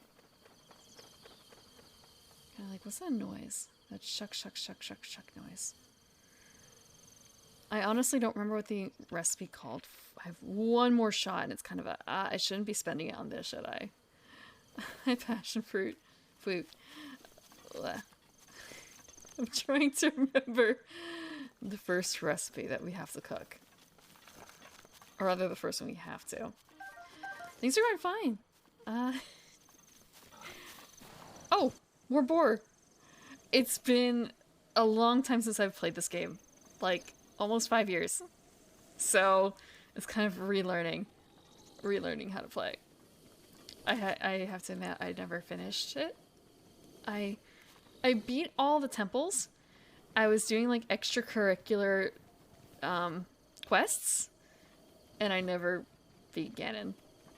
Kind of like, what's that noise? That shuck, shuck, shuck, shuck, shuck noise. I honestly don't remember what the recipe called. I have 1 more shot and it's kind of a, I shouldn't be spending it on this, should I? My passion fruit. Food. Ugh. I'm trying to remember the first recipe that we have to cook. Or rather, the first one we have to. Things are going fine. Oh! More boar! It's been a long time since I've played this game. Like, almost 5 years. So, it's kind of relearning how to play. I have to admit, I never finished it. I beat all the temples. I was doing like extracurricular quests, and I never beat Ganon.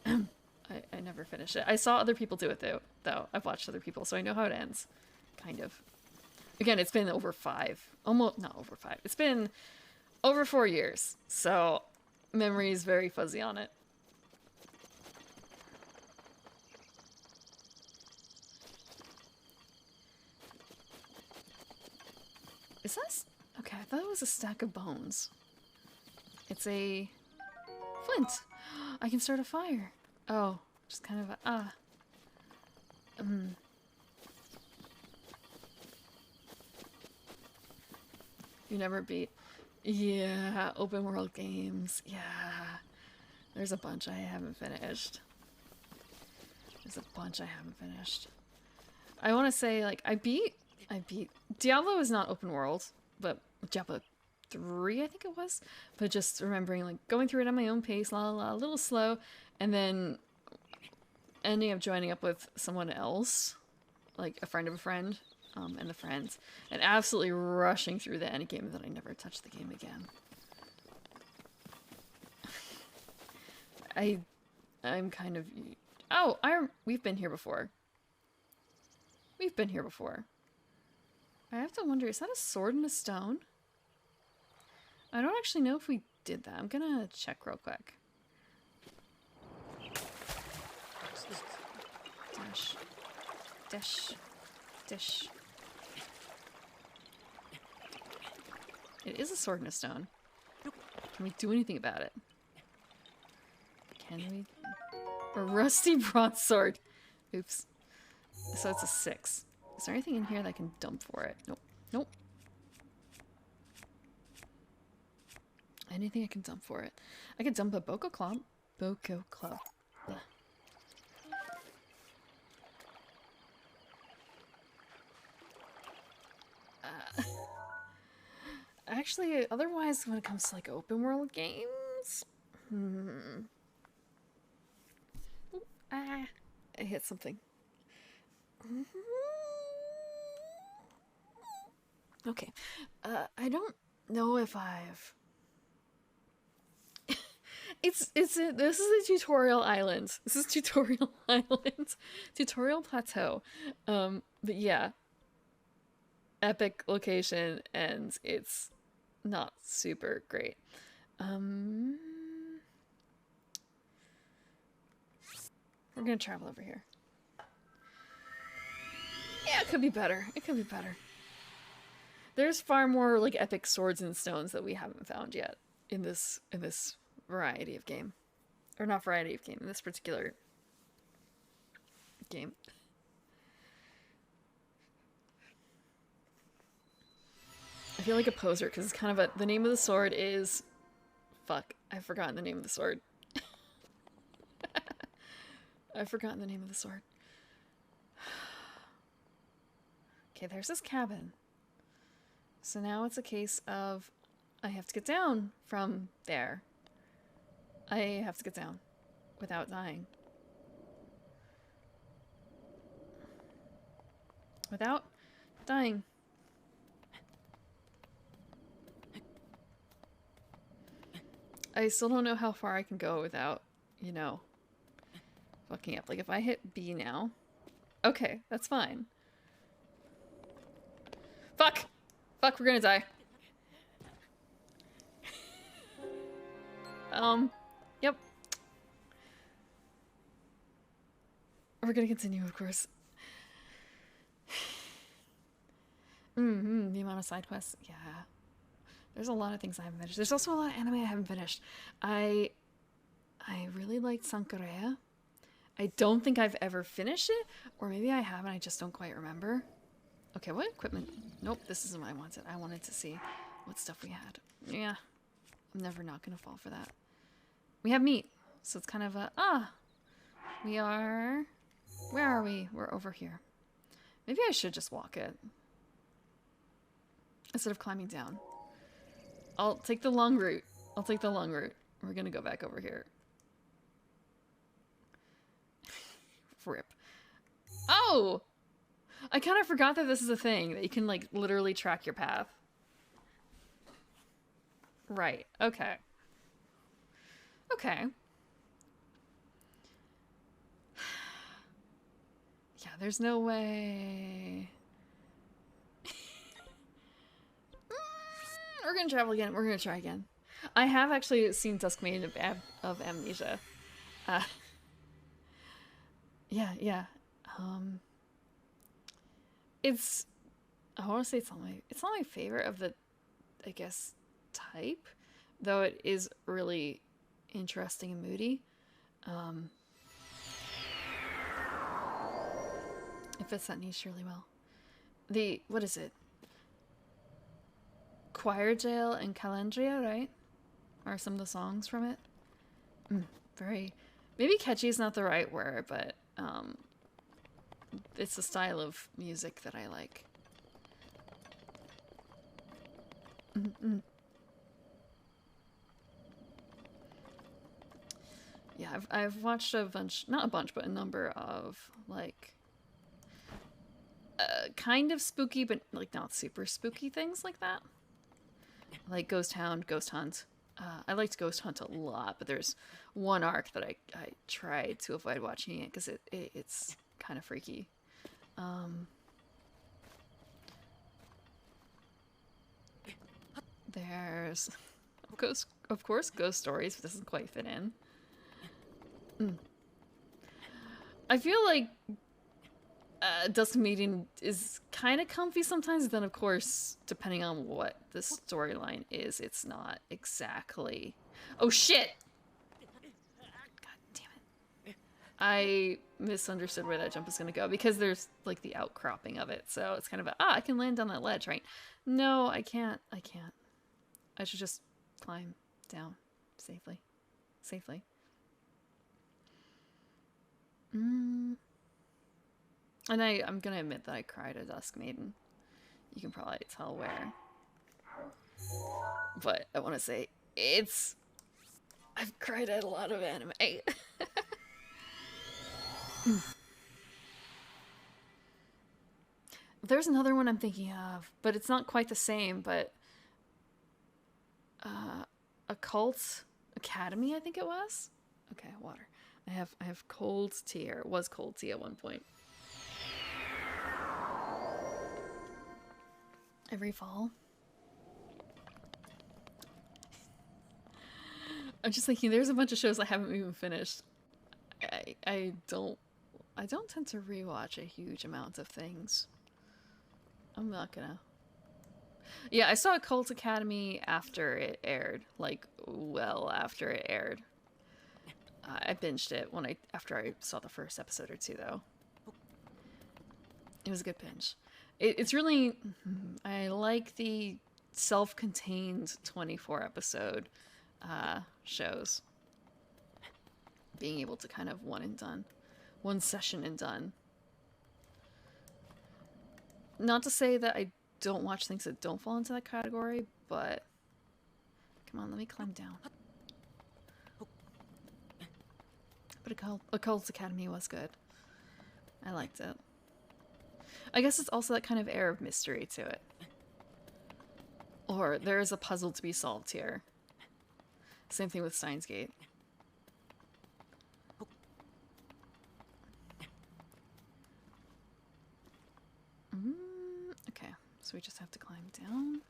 I never finished it. I saw other people do it though. I've watched other people, so I know how it ends. Kind of. Again, it's been over 5. Almost, not over 5. It's been over 4 years, so memory is very fuzzy on it. Is that... Okay, I thought it was a stack of bones. It's a... flint! I can start a fire. Oh, just kind of a... You never beat... Yeah, open world games. Yeah. There's a bunch I haven't finished. I want to say, like, I beat... Diablo is not open world, but Diablo 3, I think it was. But just remembering, like, going through it at my own pace, a little slow, and then ending up joining up with someone else, like a friend of a friend, and the friends, and absolutely rushing through the end game that I never touched the game again. I'm kind of... Oh, we've been here before. I have to wonder, is that a sword and a stone? I don't actually know if we did that. I'm gonna check real quick. Dash. Dash. Dash. It is a sword and a stone. Can we do anything about it? Can we? A rusty broadsword. Oops. So it's a 6. Is there anything in here that I can dump for it? Nope. Nope. Anything I can dump for it. I could dump a Boko Club. Boko Club. Ugh. Actually, otherwise, when it comes to like open world games, I hit something. Okay, I don't know if I've. This is a tutorial island. This is tutorial island, tutorial plateau. But yeah, epic location, and it's not super great. We're gonna travel over here. Yeah, it could be better. It could be better. There's far more like epic swords and stones that we haven't found yet in this variety of game, or not variety of game, in this particular game. I feel like a poser because it's kind of the name of the sword is, fuck, I've forgotten the name of the sword. I've forgotten the name of the sword. Okay, there's this cabin. So now it's a case of I have to get down from there. I have to get down without dying. Without dying. I still don't know how far I can go without, you know, fucking up. Like if I hit B now. Okay, that's fine. Fuck! Fuck, we're gonna die. Yep. We're gonna continue, of course. The amount of side quests. Yeah. There's a lot of things I haven't finished. There's also a lot of anime I haven't finished. I really liked Sankareya. I don't think I've ever finished it, or maybe I have and I just don't quite remember. Okay, what equipment? Nope, this isn't what I wanted. I wanted to see what stuff we had. Yeah, I'm never not gonna fall for that. We have meat, so it's kind of a, we are, where are we? We're over here. Maybe I should just walk it instead of climbing down. I'll take the long route. I'll take the long route. We're gonna go back over here. Rip. Oh! I kind of forgot that this is a thing, that you can, like, literally track your path. Right. Okay. Okay. Yeah, there's no way. We're gonna travel again. We're gonna try again. I have actually seen Dusk Maiden of Amnesia. Yeah. It's, I want to say it's not my favorite of the, I guess, type, though it is really interesting and moody. It fits that niche really well. What is it? Choir Jail and Calendria, right? Are some of the songs from it. Very, maybe catchy is not the right word, but it's a style of music that I like. Yeah, I've watched a bunch, not a bunch, but a number of, like, kind of spooky, but, like, not super spooky things like that. Like Ghost Hound, Ghost Hunt. I liked Ghost Hunt a lot, but there's one arc that I tried to avoid watching it because it's kind of freaky. There's of course, ghost stories, but doesn't quite fit in. I feel like Dusk Meeting is kind of comfy sometimes, but then of course, depending on what the storyline is, it's not exactly. Oh shit! God damn it. I misunderstood where that jump is gonna go because there's like the outcropping of it, so it's kind of I can land on that ledge, right? No, I can't. I can't. I should just climb down safely. Safely. And I'm gonna admit that I cried at Dusk Maiden. You can probably tell where. But I want to say, I've cried at a lot of anime. There's another one I'm thinking of, but it's not quite the same, but Occult Academy, I think it was. Okay, water. I have cold tea, or it was cold tea at one point. Every fall. I'm just thinking there's a bunch of shows I haven't even finished. I don't tend to rewatch a huge amount of things. I'm not gonna. Yeah, I saw Cult Academy after it aired, like well after it aired. I binged it after I saw the first episode or two, though. It was a good binge. It's really I like the self-contained 24 episode shows. Being able to kind of one and done, one session and done. Not to say that I don't watch things that don't fall into that category, but come on, let me climb down. But Occult Academy was good. I liked it. I guess it's also that kind of air of mystery to it. Or there is a puzzle to be solved here. Same thing with Steins Gate. Okay, so we just have to climb down.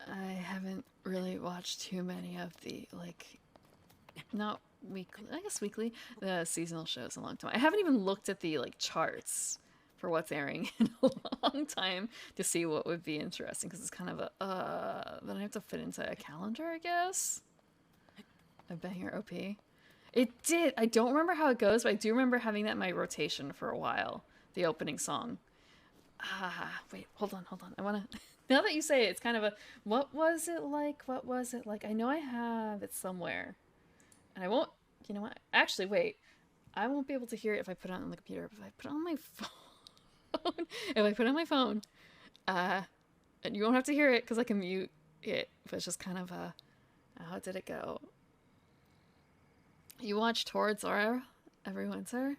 I haven't really watched too many of the, like, not weekly, I guess weekly, the seasonal shows in a long time. I haven't even looked at the, like, charts for what's airing in a long time to see what would be interesting, because it's kind of a, then I have to fit into a calendar, I guess? I've been here, OP. It did! I don't remember how it goes, but I do remember having that in my rotation for a while. The opening song. Wait, hold on. I wanna... Now that you say it, it's kind of a... What was it like? I know I have it somewhere. And I won't... You know what? Actually, wait. I won't be able to hear it if I put it on the computer. But if I put it on my phone... if I put it on my phone... and you won't have to hear it because I can mute it. But it's just kind of a... How did it go? You watch Toradora every winter?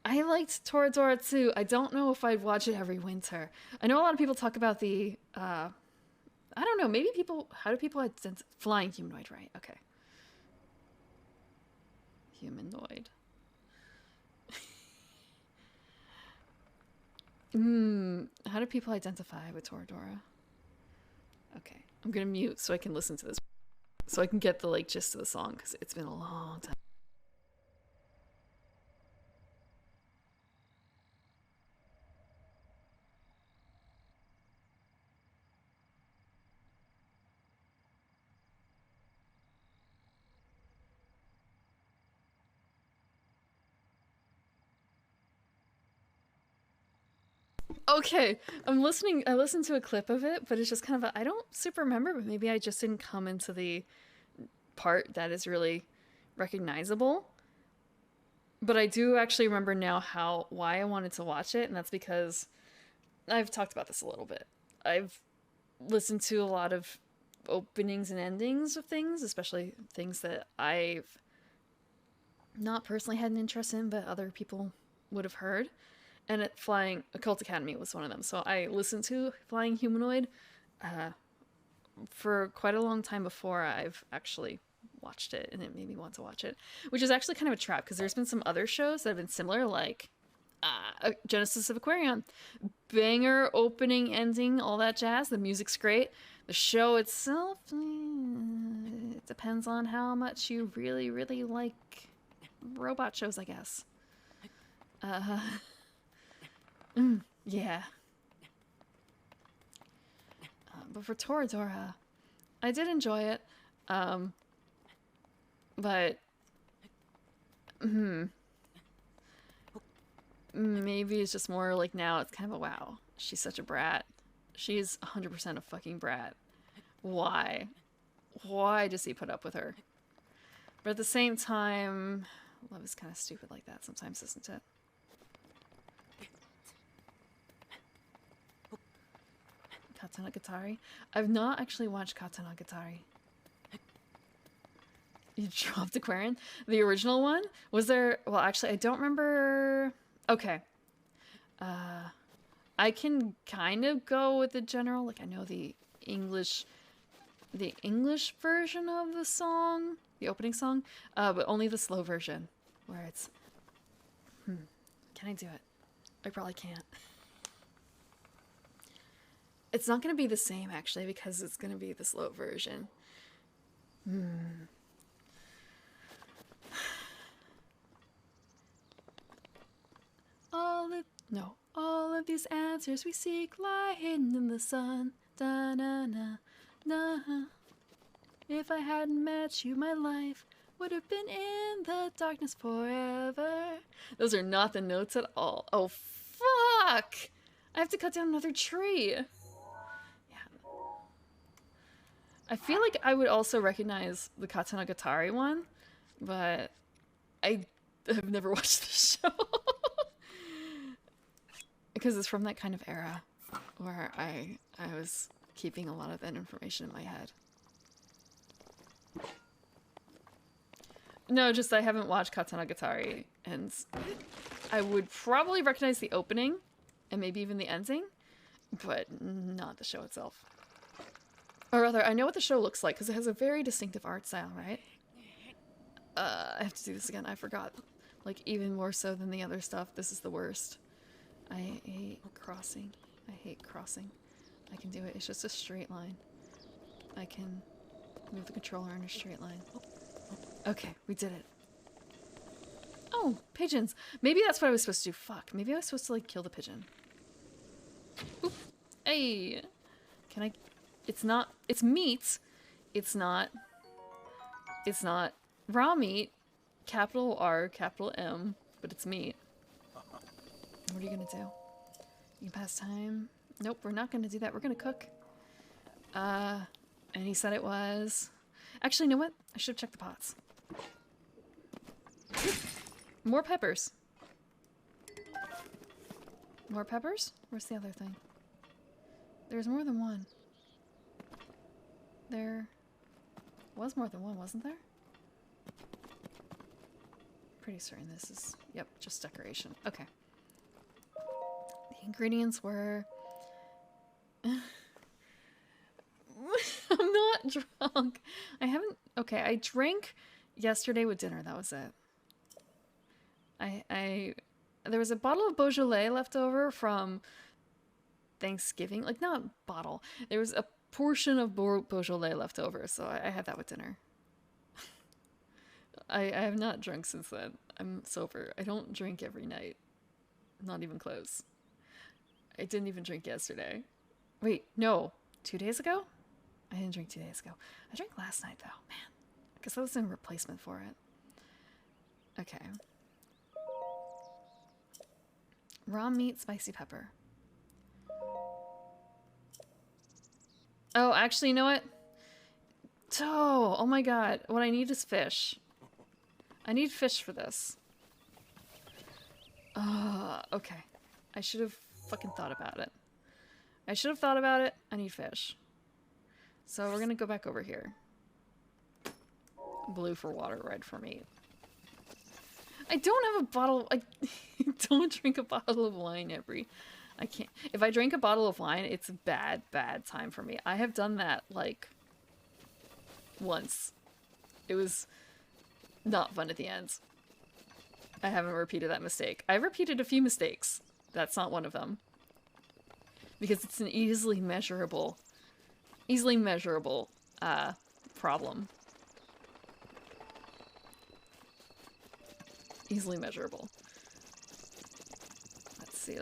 I liked Toradora too. I don't know if I'd watch it every winter. I know a lot of people talk about the, I don't know, maybe people, how do people identify, flying humanoid, right? Okay. Humanoid. How do people identify with Toradora? Okay, I'm gonna mute so I can listen to this. So I can get the, like, gist of the song, because it's been a long time. Okay, I'm listening. I listened to a clip of it, but it's just kind of I don't super remember, but maybe I just didn't come into the part that is really recognizable. But I do actually remember now why I wanted to watch it, and that's because I've talked about this a little bit. I've listened to a lot of openings and endings of things, especially things that I've not personally had an interest in, but other people would have heard. And Flying Occult Academy was one of them. So I listened to Flying Humanoid for quite a long time before I've actually watched it and it made me want to watch it, which is actually kind of a trap because there's been some other shows that have been similar, like Genesis of Aquarium. Banger opening, ending, all that jazz. The music's great. The show itself, it depends on how much you really, really like robot shows, I guess. Yeah. But for Toradora, I did enjoy it. But maybe it's just more like now it's kind of a wow. She's such a brat. She's 100% a fucking brat. Why? Why does he put up with her? But at the same time, love is kind of stupid like that sometimes, isn't it? Katanagatari? I've not actually watched Katanagatari. You dropped Aquarian? The original one? Was there... Well, actually, I don't remember... Okay. I can kind of go with the general. Like, I know the English version of the song, the opening song, but only the slow version, where it's... Can I do it? I probably can't. It's not going to be the same, actually, because it's going to be the slow version. All of these answers we seek lie hidden in the sun. Da na na na. If I hadn't met you, my life would have been in the darkness forever. Those are not the notes at all. Oh, fuck! I have to cut down another tree. Yeah. I feel like I would also recognize the Katanagatari one, but I have never watched the show. Because it's from that kind of era where I was keeping a lot of that information in my head. No, just I haven't watched Katanagatari, and I would probably recognize the opening and maybe even the ending, but not the show itself. Or rather, I know what the show looks like because it has a very distinctive art style, right? I have to do this again. I forgot. Like, even more so than the other stuff, this is the worst. I hate crossing. I hate crossing. I can do it. It's just a straight line. I can move the controller in a straight line. Okay, we did it. Oh, pigeons. Maybe that's what I was supposed to do. Fuck. Maybe I was supposed to, like, kill the pigeon. Oop. Hey. Can I... It's not... It's meat. It's not raw meat. Capital R, capital M. But it's meat. What are you gonna do? You can pass time? Nope, we're not gonna do that. We're gonna cook. And he said it was... Actually, you know what? I should have checked the pots. More peppers. More peppers? Where's the other thing? There's more than one. There was more than one, wasn't there? Pretty certain this is... Yep, just decoration. Okay. The ingredients were... I'm not drunk. I haven't... Okay, I drank yesterday with dinner. That was it. There was a bottle of Beaujolais left over from Thanksgiving. Like, not a bottle. There was a portion of Beaujolais left over, so I had that with dinner. I have not drunk since then. I'm sober. I don't drink every night. Not even close. I didn't even drink yesterday. Wait, no. 2 days ago? I didn't drink 2 days ago. I drank last night, though. Man. I guess that was a replacement for it. Okay. Raw meat, spicy pepper. Oh, actually, you know what? Oh my god. What I need is fish. I need fish for this. Okay. I should have fucking thought about it. I should have thought about it. I need fish. So we're gonna go back over here. Blue for water, red for meat. I don't have a bottle... I don't drink a bottle of wine every... I can't... If I drink a bottle of wine, it's a bad, bad time for me. I have done that, like, once. It was not fun at the end. I haven't repeated that mistake. I've repeated a few mistakes. That's not one of them. Because it's an easily measurable problem. Easily measurable. Let's see.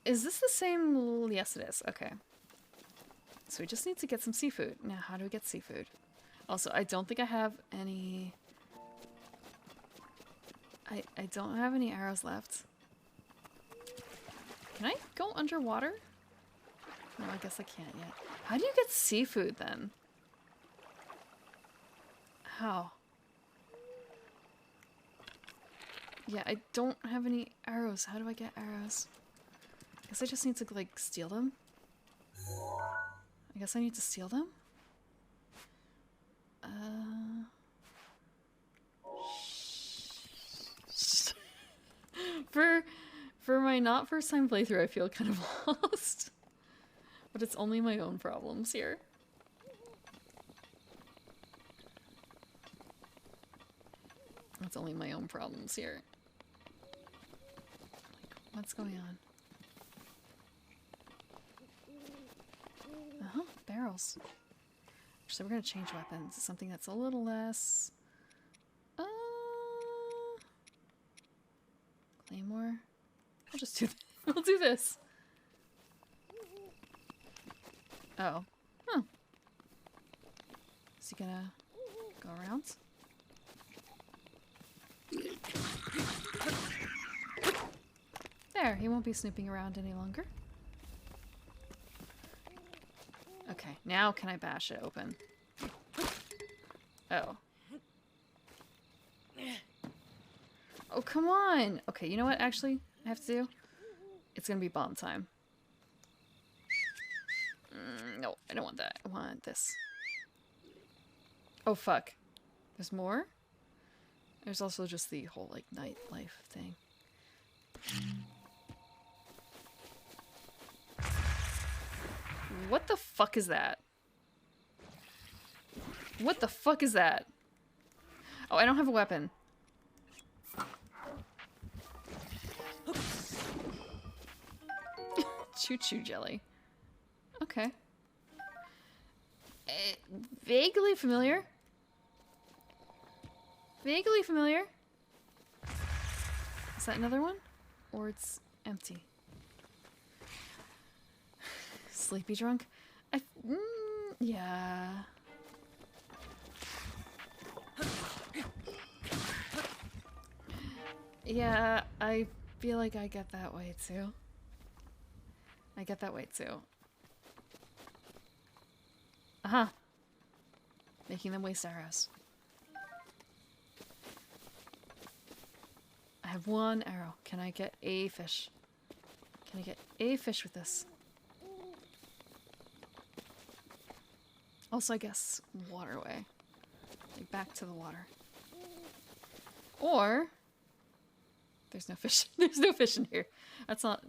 Is this the same? Yes, it is. Okay. So we just need to get some seafood. Now, how do we get seafood? Also, I don't think I have any... I don't have any arrows left. Can I go underwater? No, I guess I can't yet. How do you get seafood then? How? Yeah, I don't have any arrows. How do I get arrows? I guess I just need to, like, steal them? I guess I need to steal them? For my not first time playthrough, I feel kind of lost. But it's only my own problems here. It's only my own problems here. Like, what's going on? Uh-huh, barrels. Actually, we're gonna change weapons to something that's a little less... Claymore? We'll just do we'll do this. Oh. Huh. Is he gonna go around? There, he won't be snooping around any longer. Okay, now can I bash it open? Oh. Oh, come on! Okay, you know what actually I have to do? It's gonna be bomb time. No, I don't want that. I want this. Oh, fuck. There's more? There's also just the whole, like, nightlife thing. What the fuck is that? What the fuck is that? Oh, I don't have a weapon. Choo-choo jelly. Okay. Vaguely familiar. Vaguely familiar. Is that another one? Or it's empty? Sleepy drunk? Yeah. Yeah, I feel like I get that way too. I get that way too. Aha! Making them waste arrows. I have one arrow. Can I get a fish? Can I get a fish with this? Also, I guess waterway. Like back to the water. Or there's no fish. There's no fish in here. That's not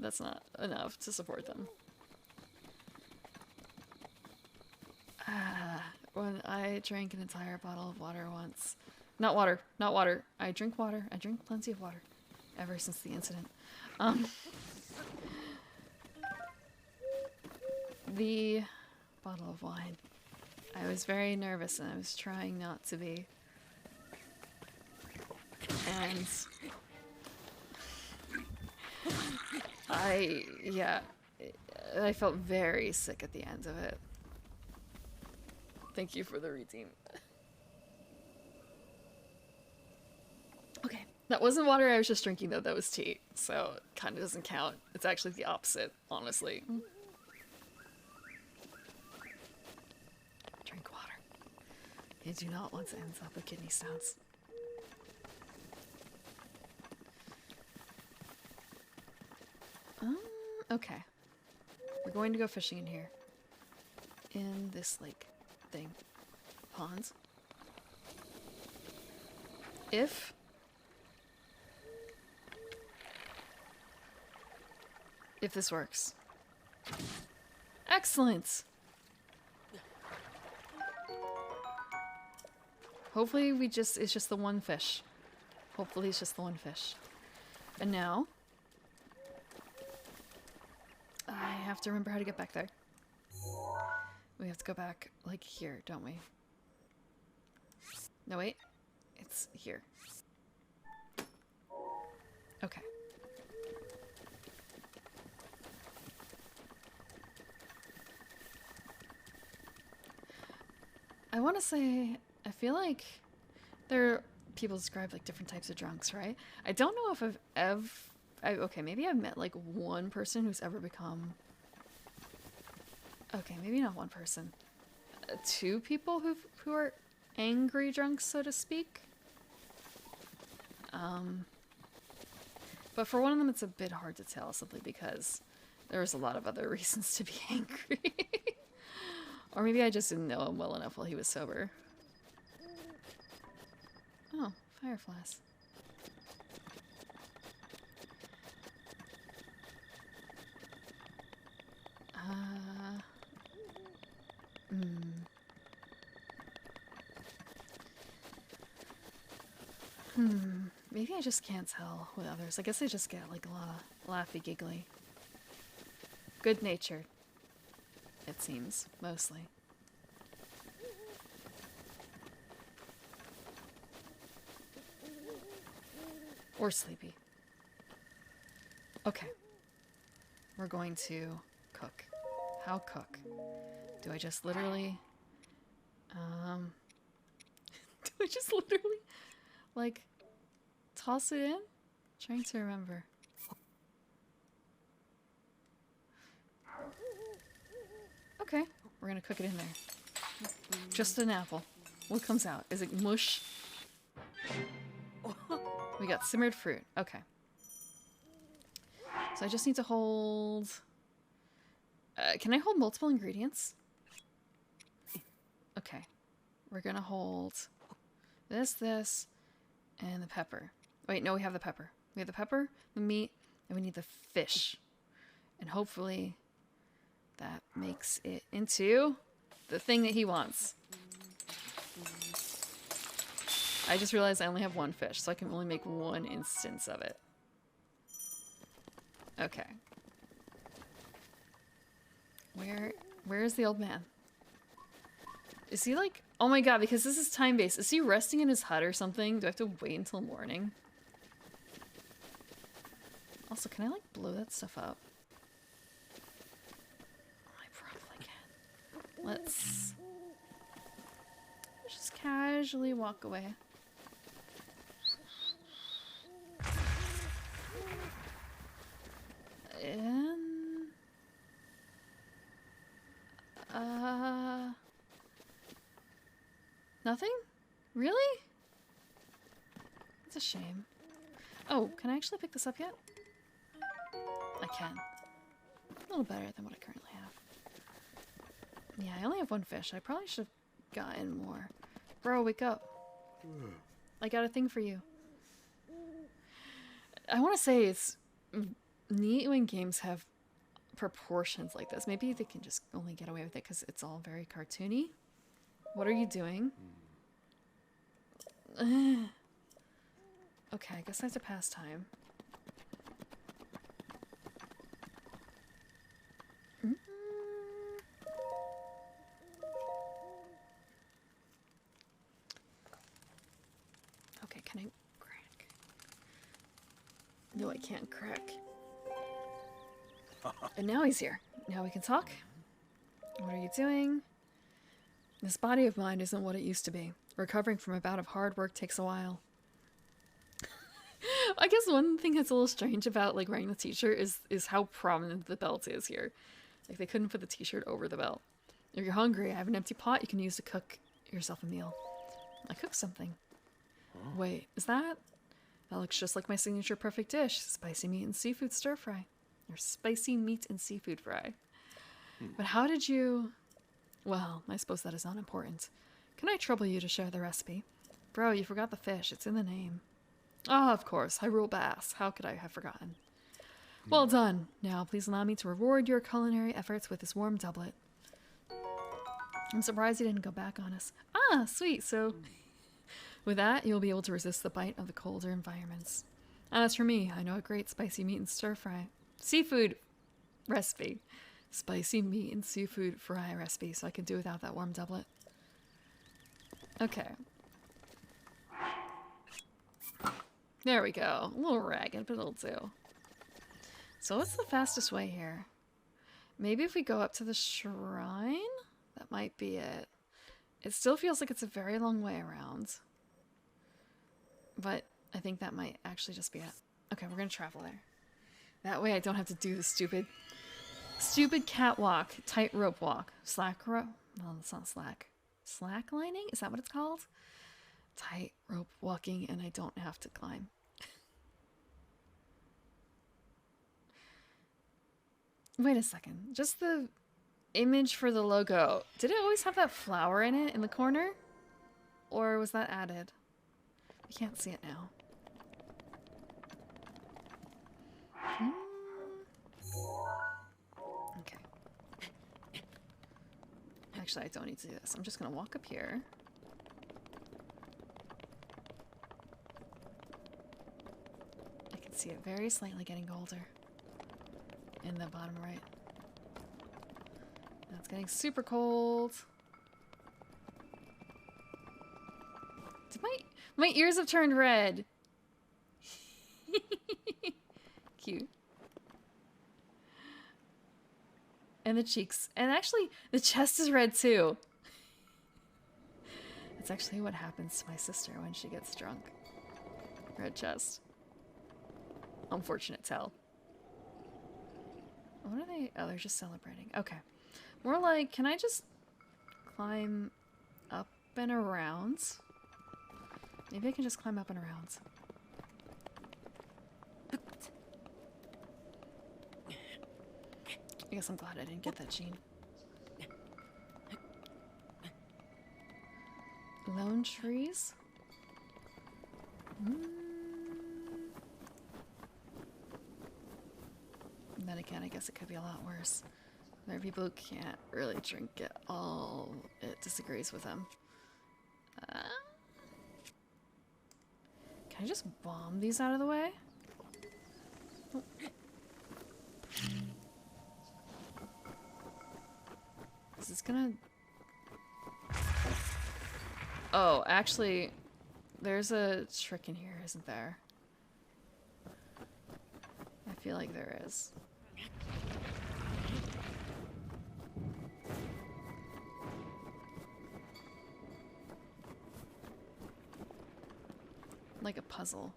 enough to support them. When I drank an entire bottle of water once. Not water. Not water. I drink water. I drink plenty of water. Ever since the incident. The bottle of wine. I was very nervous and I was trying not to be. And I felt very sick at the end of it. Thank you for the redeem. Okay, that wasn't water I was just drinking though, that was tea. So it kind of doesn't count. It's actually the opposite, honestly. Drink water. You do not want to end up with kidney stones. Okay. We're going to go fishing in here. In this lake thing. Pond. If If this works. Excellent! Hopefully it's just the one fish. Hopefully it's just the one fish. And now... I have to remember how to get back there. We have to go back, like, here, don't we? No, wait. It's here. Okay. I want to say, I feel like people describe like different types of drunks, right? I don't know if I've ever, okay, maybe I've met like one person who's ever become, okay, maybe not one person, two people who are angry drunks, so to speak. But for one of them, it's a bit hard to tell simply because there's a lot of other reasons to be angry. Or maybe I just didn't know him well enough while he was sober. Oh, fireflies. Maybe I just can't tell with others. I guess I just get like a lot of laughy giggly. Good natured. It seems, mostly. Or sleepy. Okay. We're going to cook. How cook? Do I just literally... do I just literally, like, toss it in? Trying to remember. Okay, we're gonna cook it in there. Just an apple. What comes out? Is it mush? We got simmered fruit. Okay. So I just need to hold... can I hold multiple ingredients? Okay. We're gonna hold this, and the pepper. Wait, no, we have the pepper. We have the pepper, the meat, and we need the fish. And hopefully that makes it into the thing that he wants. I just realized I only have one fish, so I can only make one instance of it. Okay. Where is the old man? Is he like... Oh my god, because this is time-based. Is he resting in his hut or something? Do I have to wait until morning? Also, can I like blow that stuff up? I probably can. Let's just casually walk away. And... Nothing? Really? It's a shame. Oh, can I actually pick this up yet? I can. A little better than what I currently have. Yeah, I only have one fish. I probably should have gotten more. Bro, wake up. I got a thing for you. I want to say it's neat when games have proportions like this. Maybe they can just only get away with it because it's all very cartoony. What are you doing? Okay, I guess I have to pass time. Okay, can I crack? No, I can't crack. And now he's here. Now we can talk. What are you doing? This body of mine isn't what it used to be. Recovering from a bout of hard work takes a while. I guess one thing that's a little strange about like wearing the t-shirt is how prominent the belt is here. Like they couldn't put the t-shirt over the belt. If you're hungry, I have an empty pot you can use to cook yourself a meal. I cooked something. Huh? Wait, is that? That looks just like my signature perfect dish. Spicy meat and seafood stir fry. Or spicy meat and seafood fry. But how did you... Well, I suppose that is not important. Can I trouble you to share the recipe? Bro, you forgot the fish. It's in the name. Ah, of course. Hyrule Bass. How could I have forgotten? Well done. Now, please allow me to reward your culinary efforts with this warm doublet. I'm surprised you didn't go back on us. Ah, sweet. So, with that, you'll be able to resist the bite of the colder environments. As for me, I know a great spicy meat and stir fry. Seafood recipe. Spicy meat and seafood fry recipe, so I can do without that warm doublet. Okay. There we go. A little ragged, but it'll do. So what's the fastest way here? Maybe if we go up to the shrine? That might be it. It still feels like it's a very long way around. But I think that might actually just be it. Okay, we're gonna travel there. That way I don't have to do the stupid catwalk, tightrope walk. Slack rope? No, that's not slack. Slacklining? Is that what it's called? Tightrope walking, and I don't have to climb. Wait a second. Just the image for the logo. Did it always have that flower in it in the corner? Or was that added? We can't see it now. Okay. Actually, I don't need to do this. I'm just gonna walk up here. I can see it very slightly getting colder. In the bottom right. Now it's getting super cold. Did my ears have turned red. Cute. And the cheeks. And actually, the chest is red too. That's actually what happens to my sister when she gets drunk. Red chest. Unfortunate tale. What are they? Oh, they're just celebrating. Okay. More like, can I just climb up and around? Maybe I can just climb up and around. I guess I'm glad I didn't get that gene. Lone trees? And then again, I guess it could be a lot worse. There are people who can't really drink it all. It disagrees with them. Can I just bomb these out of the way? Oh. Is this gonna... Oh, actually, there's a trick in here, isn't there? I feel like there is. Like a puzzle.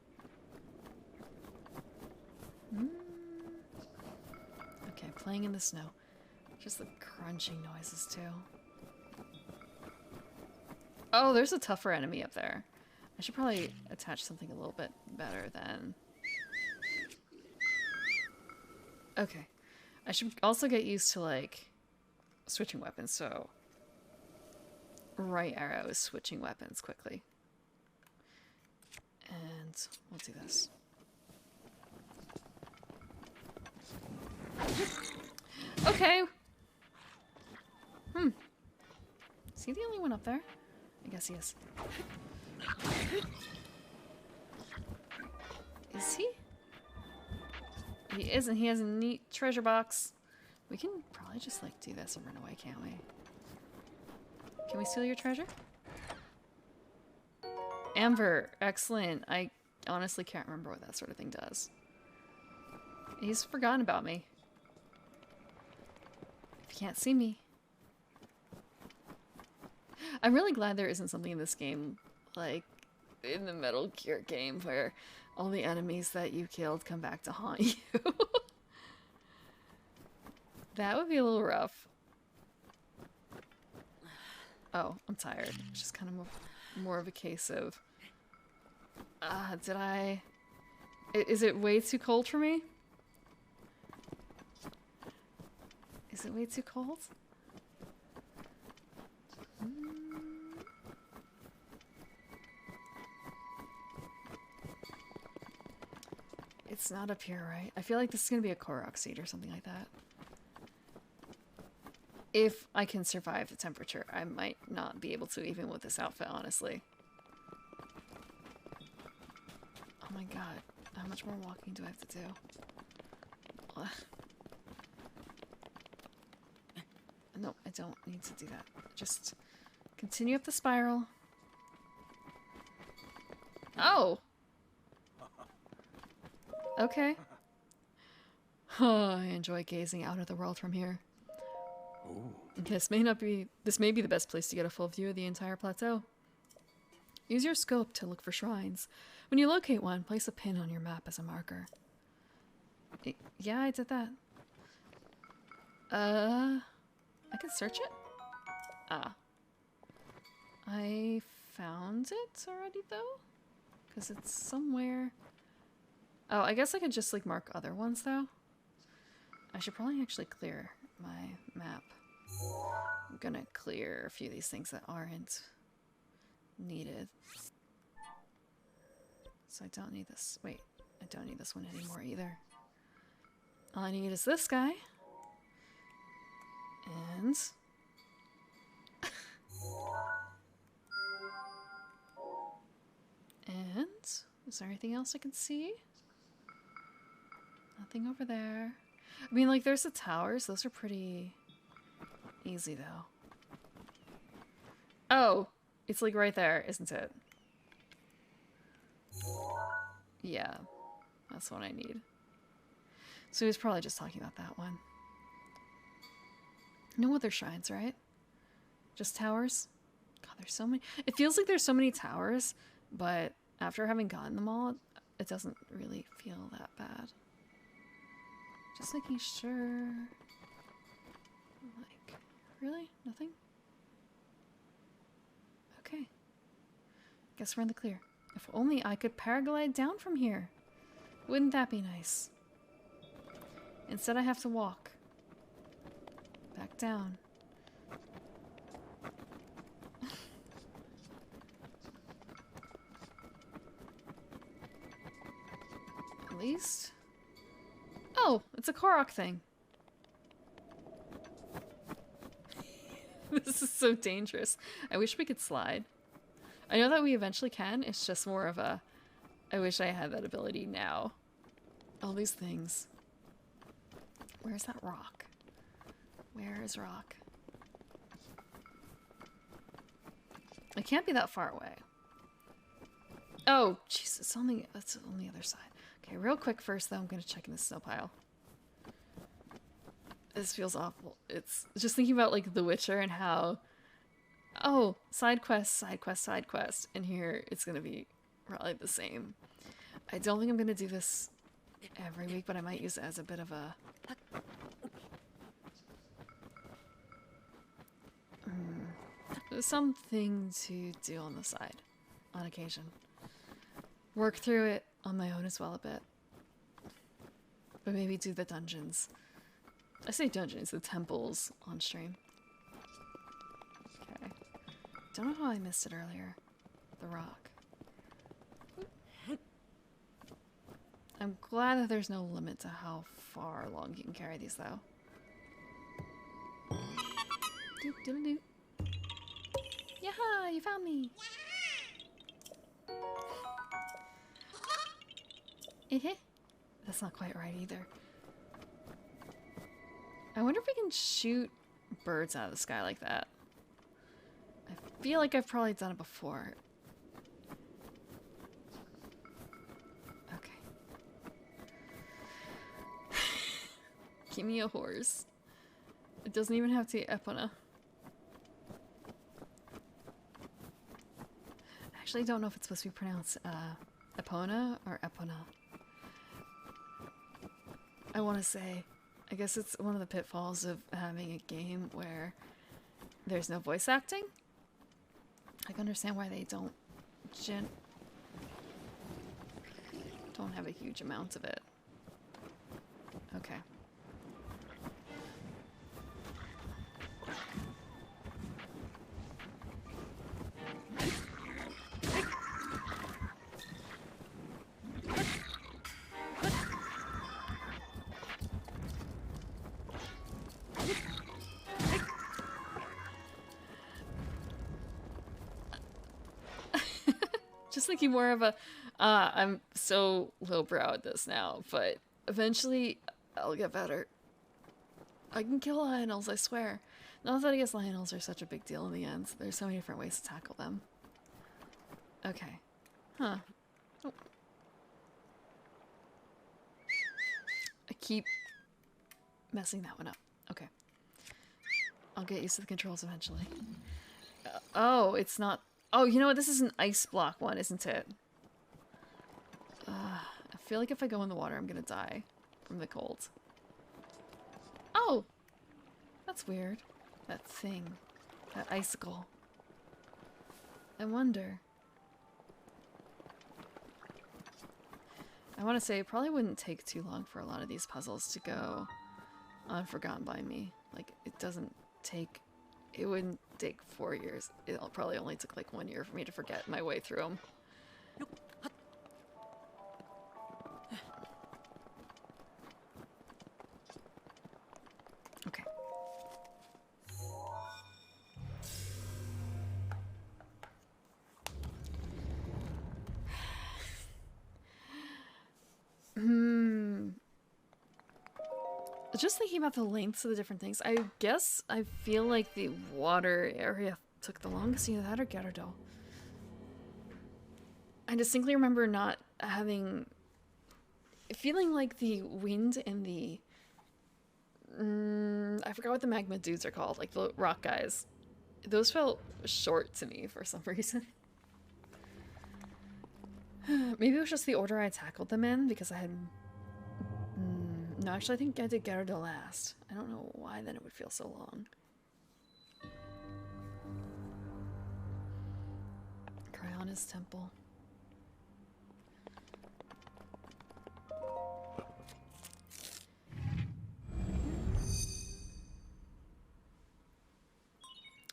Okay, playing in the snow. Just the crunching noises too. Oh, there's a tougher enemy up there. I should probably attach something a little bit better than... Okay. I should also get used to, like, switching weapons, so... Right arrow is switching weapons quickly. And we'll do this. Okay! Is he the only one up there? I guess he is. Is he? He isn't. He has a neat treasure box. We can probably just, like, do this and run away, can't we? Can we steal your treasure? Amber, excellent. I honestly can't remember what that sort of thing does. He's forgotten about me. If you can't see me. I'm really glad there isn't something in this game, like in the Metal Gear game, where all the enemies that you killed come back to haunt you. That would be a little rough. Oh, I'm tired. It's just kind of more of a case of... did I... Is it way too cold for me? Is it way too cold? It's not up here, right? I feel like this is gonna be a Korok seed or something like that. If I can survive the temperature, I might not be able to even with this outfit, honestly. Oh my god. How much more walking do I have to do? Ugh. No, I don't need to do that. Just continue up the spiral. Oh! Okay. I enjoy gazing out at the world from here. Ooh. This may be the best place to get a full view of the entire plateau. Use your scope to look for shrines. When you locate one, place a pin on your map as a marker. Yeah, I did that. I can search it? Ah. I found it already, though? Because it's somewhere... Oh, I guess I could just, like, mark other ones, though. I should probably actually clear my map. I'm gonna clear a few of these things that aren't needed. So I don't need this. Wait, I don't need this one anymore either. All I need is this guy. And... and... is there anything else I can see? Nothing over there. I mean, like, there's the towers. Those are pretty easy, though. Oh! It's, like, right there, isn't it? Yeah. That's what I need. So he was probably just talking about that one. No other shrines, right? Just towers? God, there's so many. It feels like there's so many towers, but after having gotten them all, it doesn't really feel that bad. Just making sure. Like, really? Nothing? Okay. Guess we're in the clear. If only I could paraglide down from here. Wouldn't that be nice? Instead, I have to walk. Back down. At least... Oh, it's a Korok thing. This is so dangerous. I wish we could slide. I know that we eventually can. It's just more of a... I wish I had that ability now. All these things. Where's that rock? Where is rock? It can't be that far away. Oh, jeez, it's on the other side. Okay, real quick first though, I'm gonna check in the snow pile. This feels awful. It's just thinking about like The Witcher and how, oh, side quest, side quest, side quest, and here it's gonna be probably the same. I don't think I'm gonna do this every week, but I might use it as a bit of a something to do on the side on occasion. Work through it on my own as well a bit. But maybe do the dungeons. I say dungeons, the temples on stream. Okay. Don't know how I missed it earlier. The rock. I'm glad that there's no limit to how far along you can carry these though. Doop doodle doop. Yaha! You found me! That's not quite right either. I wonder if we can shoot birds out of the sky like that. I feel like I've probably done it before. Okay. Give me a horse. It doesn't even have to be Epona. I actually don't know if it's supposed to be pronounced Epona or Epona. I want to say, I guess it's one of the pitfalls of having a game where there's no voice acting. I can understand why they don't have a huge amount of it. Okay. thinking more of a, I'm so lowbrow at this now, but eventually I'll get better. I can kill Lionels, I swear. Not that I guess Lionels are such a big deal in the end. There's so many different ways to tackle them. Okay. Huh. Oh. I keep messing that one up. Okay. I'll get used to the controls eventually. Oh, it's not... Oh, you know what? This is an ice block one, isn't it? I feel like if I go in the water, I'm gonna die from the cold. Oh! That's weird. That thing. That icicle. I wonder. I want to say it probably wouldn't take too long for a lot of these puzzles to go unforgotten by me. Like, it doesn't take... It wouldn't take 4 years. It probably only took like 1 year for me to forget my way through them. Okay. Just thinking about the lengths of the different things, I guess I feel like the water area took the longest. Either that or Gyarados. I distinctly remember not having... feeling like the wind and the... I forgot what the magma dudes are called, like the rock guys. Those felt short to me for some reason. Maybe it was just the order I tackled them in, because I had... No, actually I think I did Gyarados last. I don't know why then it would feel so long. Cryonis Temple.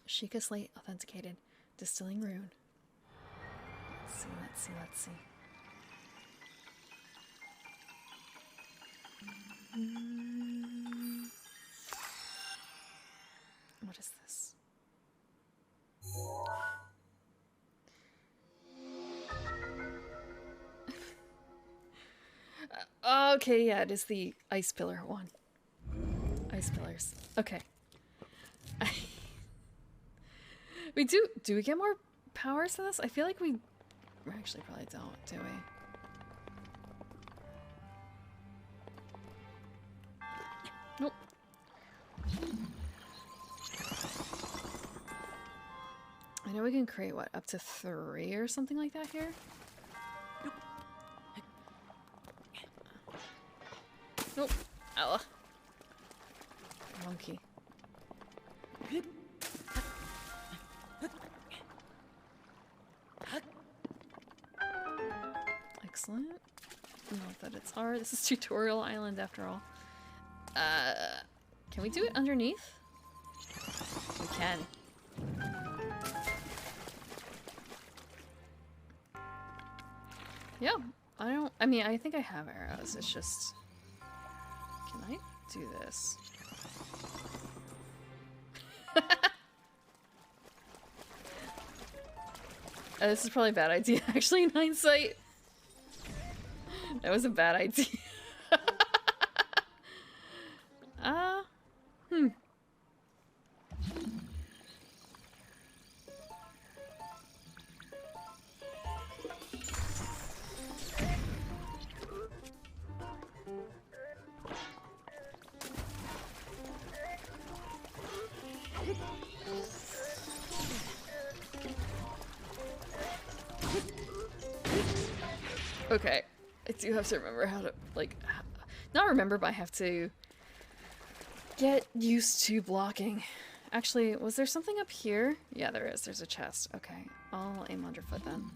Sheikah Slate authenticated. Distilling rune. Let's see, let's see, let's see. What is this? Okay, yeah, it is the ice pillar one. Ice pillars. Okay. We do we get more powers than this? I feel like we actually probably don't, do we? Nope. I know we can create, what, up to 3 or something like that here? Nope. Ow. Monkey. Excellent. Not that it's hard. This is Tutorial Island after all. Can we do it underneath? We can. Yeah, I mean, I think I have arrows. It's just... Can I do this? This is probably a bad idea, actually, in hindsight. That was a bad idea. Okay, I do have to remember how to, like, not remember, but I have to get used to blocking. Actually, was there something up here? Yeah, there is. There's a chest. Okay, I'll aim underfoot then.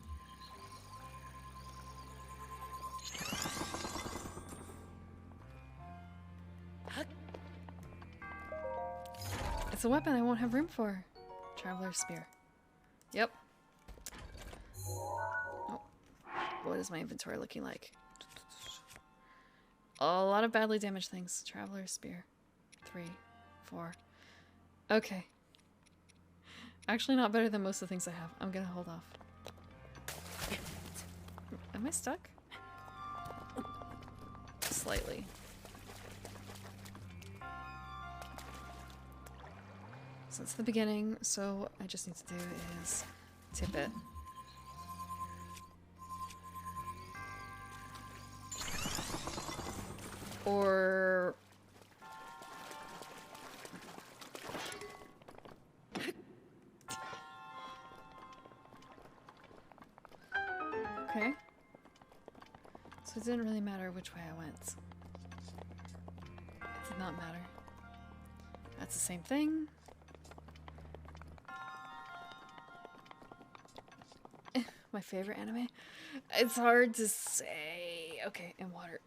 It's a weapon I won't have room for. Traveler's Spear. Yep. What is my inventory looking like? A lot of badly damaged things. Traveler's Spear. 3, 4. Okay. Actually not better than most of the things I have. I'm gonna hold off. Am I stuck? Slightly. So it's the beginning, so what I just need to do is tip it. Or... Okay. So it didn't really matter which way I went. It did not matter. That's the same thing. My favorite anime? It's hard to say. Okay, in water.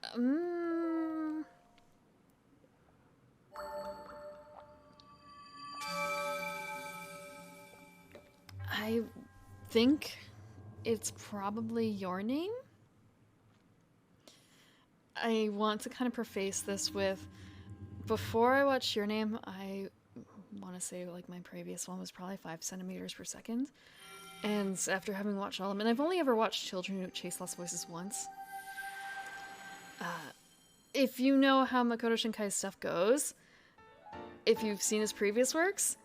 I think it's probably Your Name. I want to kind of preface this with, before I watched Your Name, I want to say like my previous one was probably 5 centimeters per second. And after having watched all of them, and I've only ever watched Children Who Chase Lost Voices once. If you know how Makoto Shinkai's stuff goes, if you've seen his previous works,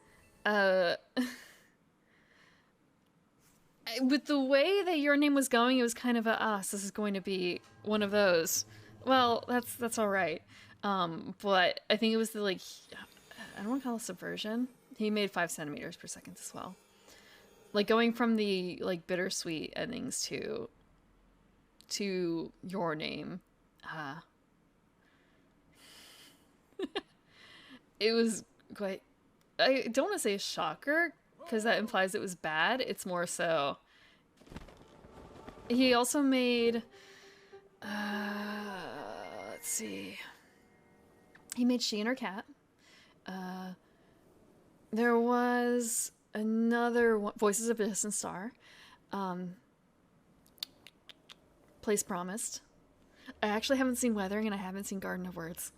with the way that Your Name was going, it was kind of a, so this is going to be one of those. Well, that's all right. But I think it was the, like, I don't want to call it subversion. He made 5 centimeters per second as well. Like, going from the, like, bittersweet endings to Your Name, it was quite, I don't want to say a shocker, because that implies it was bad. It's more so, he also made, let's see, he made She and Her Cat. There was another one, Voices of a Distant Star. Place Promised. I actually haven't seen Weathering, and I haven't seen Garden of Words.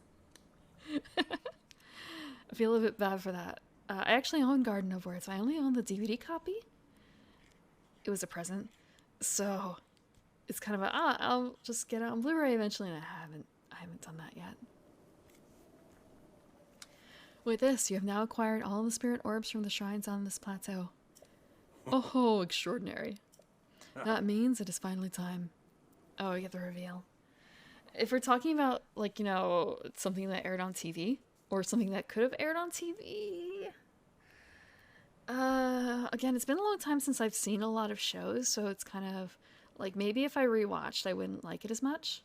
I feel a bit bad for that. I actually own Garden of Words. I only own the DVD copy. It was a present. So it's kind of a, I'll just get it on Blu-ray eventually, and I haven't done that yet. With this, you have now acquired all the spirit orbs from the shrines on this plateau. Oh, extraordinary. That means it is finally time. Oh, you get the reveal. If we're talking about, like, you know, something that aired on TV, or something that could have aired on TV, again, it's been a long time since I've seen a lot of shows, so it's kind of, like, maybe if I rewatched, I wouldn't like it as much.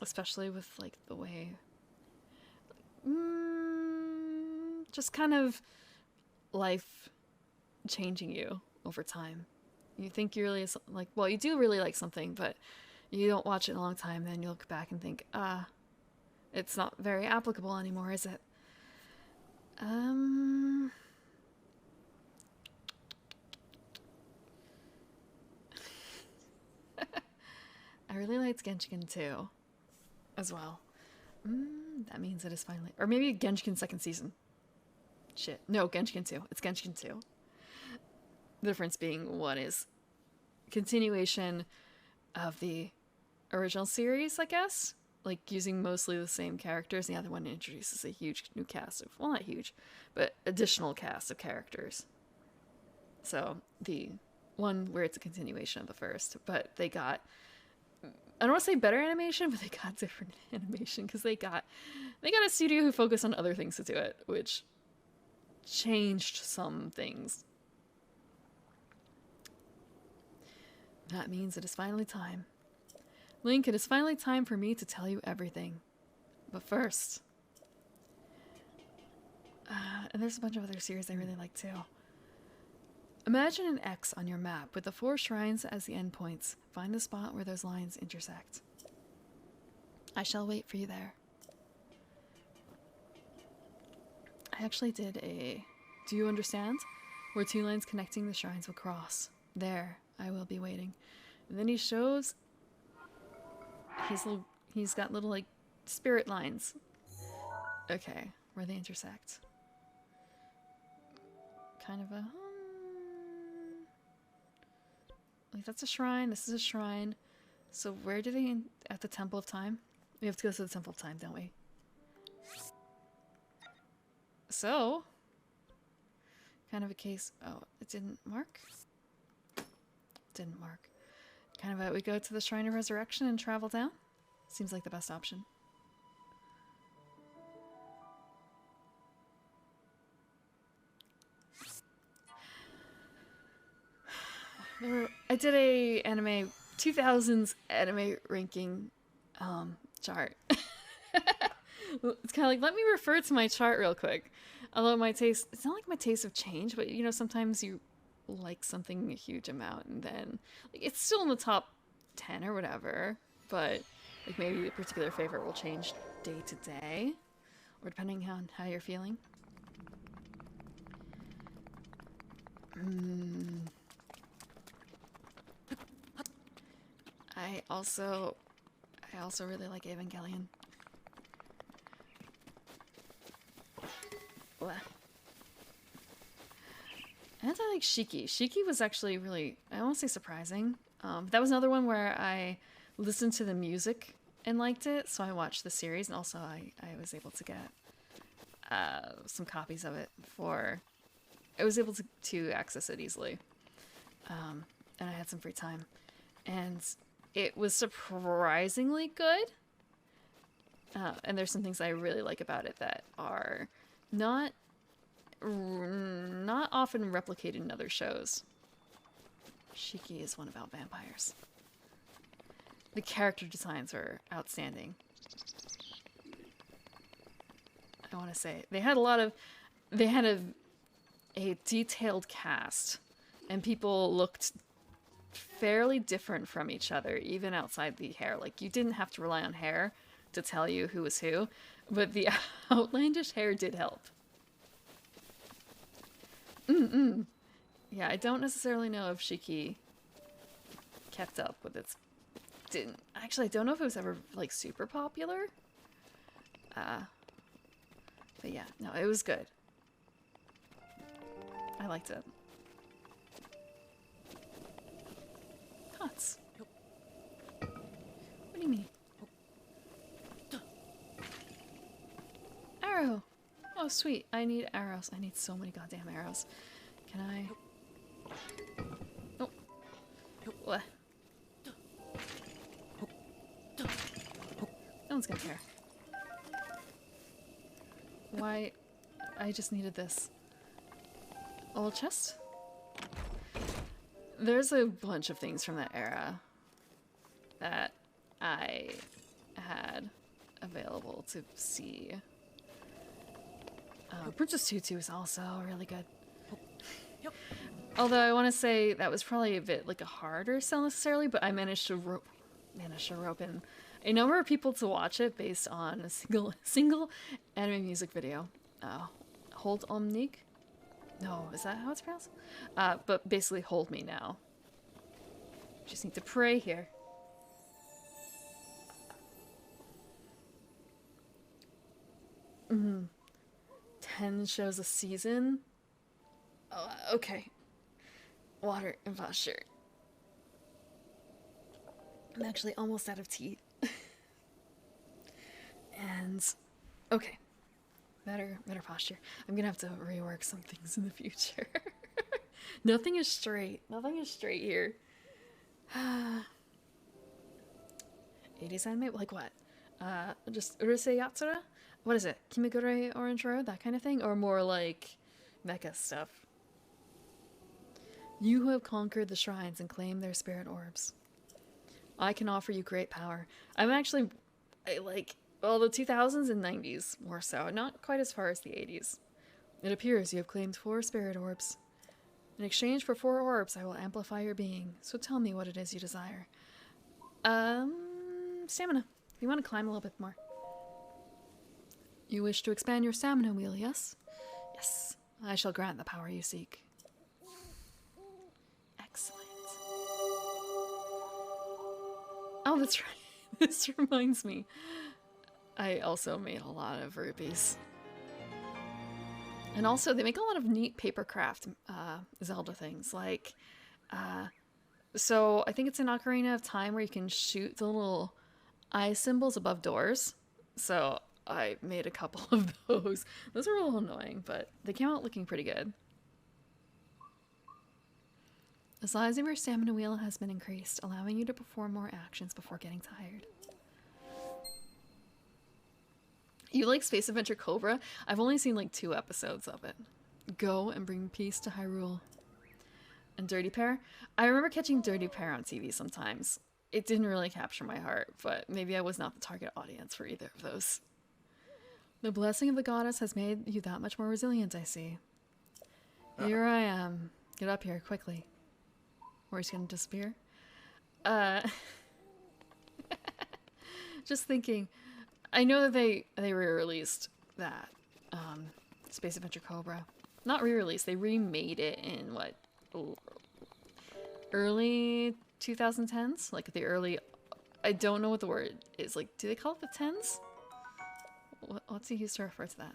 Especially with, like, the way, just kind of life changing you over time. You think you really like, well, you do really like something, but you don't watch it in a long time, then you look back and think, it's not very applicable anymore, is it? I really liked Genshin 2 as well. That means it is finally, or maybe Genshin second season. Shit, no, Genshin 2. It's Genshin 2. The difference being one is continuation of the original series, I guess, like using mostly the same characters. The other one introduces a huge new cast of, well, not huge, but additional cast of characters. So the one where it's a continuation of the first, but they got, I don't want to say better animation, but they got different animation because they got a studio who focused on other things to do it, which changed some things. That means it is finally time. Link, it is finally time for me to tell you everything. But first... and there's a bunch of other series I really like too. Imagine an X on your map with the 4 shrines as the endpoints. Find the spot where those lines intersect. I shall wait for you there. I actually did a... Do you understand? Where 2 lines connecting the shrines will cross. There, I will be waiting. And then he shows... He's got little, like, spirit lines. Okay, where they intersect. Kind of a... Like, that's a shrine. This is a shrine. So where do they... At the Temple of Time? We have to go to the Temple of Time, don't we? So... Kind of a case... Oh, it didn't mark? Didn't mark. Kind of we go to the Shrine of Resurrection and travel down? Seems like the best option. I did a anime 2000s anime ranking chart. It's kind of like, let me refer to my chart real quick. Although my taste, it's not like my tastes have changed, but you know, sometimes you like something a huge amount and then like, it's still in the top 10 or whatever, but like maybe a particular favorite will change day to day or depending on how you're feeling. I also really like Evangelion. Blah. And I like Shiki. Shiki was actually really, I won't say surprising. That was another one where I listened to the music and liked it, so I watched the series, and also I was able to get some copies of it for... I was able to access it easily. And I had some free time. And it was surprisingly good. And there's some things I really like about it that are not often replicated in other shows. Shiki is one about vampires. The character designs are outstanding. I want to say they had a detailed cast, and people looked fairly different from each other, even outside the hair. Like, you didn't have to rely on hair to tell you who was who, but the outlandish hair did help. Yeah, I don't necessarily know if Shiki kept up with its... Didn't... Actually, I don't know if it was ever, like, super popular. But yeah, no, it was good. I liked it. Cots. What do you mean? Arrow! Oh, sweet. I need arrows. I need so many goddamn arrows. Can I... Oh. What? No one's gonna care. Why? I just needed this. Old chest? There's a bunch of things from that era that I had available to see. Princess Tutu is also really good. Although I want to say that was probably a bit like a harder sell necessarily, but I managed to rope in a number of people to watch it based on a single anime music video. Hold Omnig? No, is that how it's pronounced? But basically, hold me now. Just need to pray here. Mm-hmm. 10 shows a season? Oh, okay. Water and posture. I'm actually almost out of tea. And, okay. Better posture. I'm gonna have to rework some things in the future. Nothing is straight. Nothing is straight here. 80s anime? Like what? Just Urusei Yatsura? What is it? Kimigure Orange Road? That kind of thing? Or more like mecha stuff? You who have conquered the shrines and claimed their spirit orbs. I can offer you great power. I'm actually... Well, the 2000s and 90s, more so. Not quite as far as the 80s. It appears you have claimed 4 spirit orbs. In exchange for 4 orbs, I will amplify your being. So tell me what it is you desire. Stamina. If you want to climb a little bit more. You wish to expand your stamina wheel, yes? Yes. I shall grant the power you seek. Excellent. Oh, that's right. This reminds me. I also made a lot of rupees. And also, they make a lot of neat paper craft Zelda things, like So I think it's an Ocarina of Time where you can shoot the little eye symbols above doors. So I made a couple of those. Those are a little annoying, but they came out looking pretty good. The size of your stamina wheel has been increased, allowing you to perform more actions before getting tired. You like Space Adventure Cobra? I've only seen like 2 episodes of it. Go and bring peace to Hyrule. And Dirty Pair? I remember catching Dirty Pair on TV sometimes. It didn't really capture my heart, but maybe I was not the target audience for either of those. The blessing of the goddess has made you that much more resilient, I see. Here I am. Get up here, quickly. Or he's gonna disappear. Just thinking, I know that they re-released that Space Adventure Cobra. Not re-released, they remade it in what, early 2010s? Like the early, I don't know what the word is. Like, do they call it the 10s? What's he used to refer to that?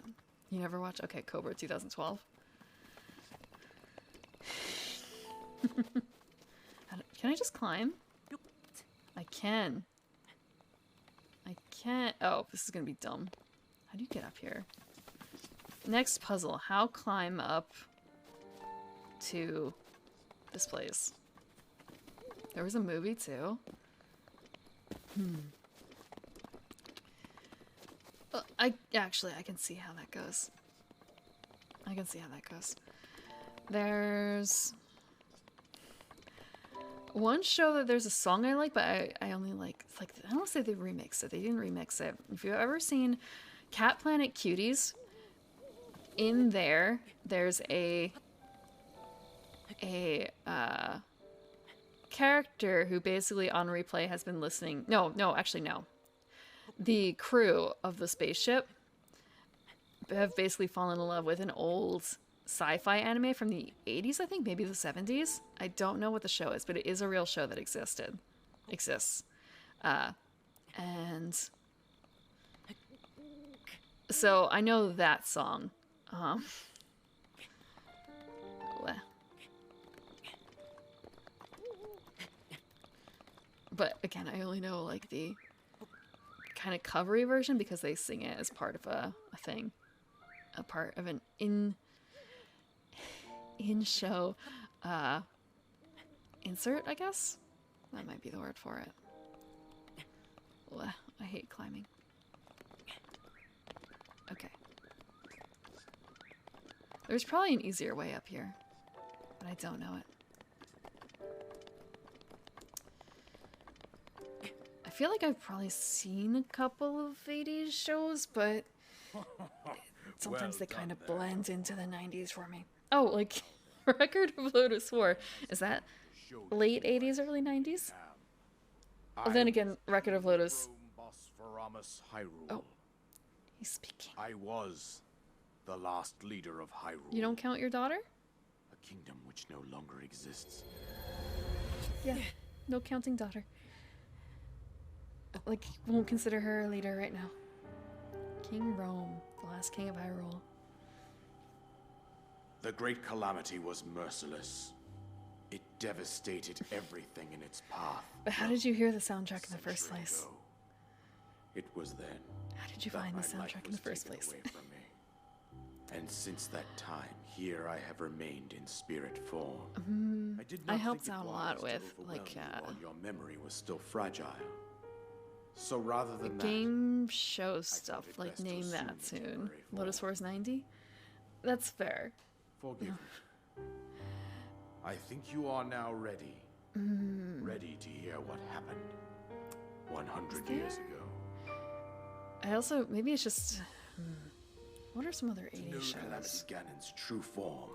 You never watch? Okay, Cobra 2012. Can I just climb? I can. I can't. Oh, this is gonna be dumb. How do you get up here? Next puzzle. How climb up to this place? There was a movie too. I can see how that goes. I can see how that goes. There's one show that there's a song I like, but I only like, it's like, I don't want to say they remixed it. They didn't remix it. If you've ever seen Cat Planet Cuties, in there, there's a character who basically on replay has been listening. No. The crew of the spaceship have basically fallen in love with an old sci-fi anime from the 80s, I think, maybe the 70s. I don't know what the show is, but it is a real show that exists. And so I know that song. But again, I only know like the kind of covery version because they sing it as part of a thing, a part of an in-show insert, I guess? That might be the word for it. Blech, I hate climbing. Okay. There's probably an easier way up here, but I don't know it. I feel like I've probably seen a couple of 80s shows, but sometimes they kind of blend into the 90s for me. Oh, like Record of Lotus 4. Is that late 80s, early 90s? Well, then again, Record of Lotus. Oh, he's speaking. I was the last leader of Hyrule. You don't count your daughter? A kingdom which no longer exists. Yeah, no counting daughter. Like, won't consider her a leader right now. King Rome, the last king of Hyrule. The great calamity was merciless. It devastated everything in its path. But how did you hear the soundtrack in the first place? It was then. How did you find the soundtrack in the first place? Away from me. And since that time, here I have remained in spirit form. I helped out a lot with, like, while your memory was still fragile. So rather than that, game show stuff, like name that soon. Lotus 4 is 90? That's fair. Forgive me. I think you are now ready. Ready to hear what happened 100 years ago. I also, maybe it's just, what are some other 80s shows? Calamity Ganon's true form.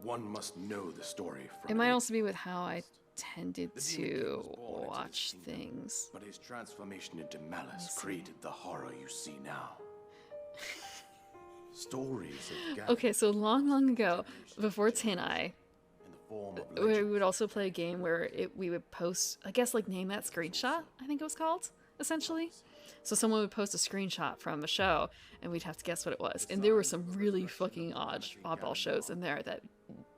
One must know the story from It might also be with how I tended to watch things. But his transformation into malice created the horror you see now. Stories of Ganon. Okay, so long ago, before Tin Eye, In the form of we legend. would also play a game where we would post, I guess, like name that screenshot, I think it was called, essentially. So someone would post a screenshot from a show, and we'd have to guess what it was. And there were some really fucking oddball shows in there that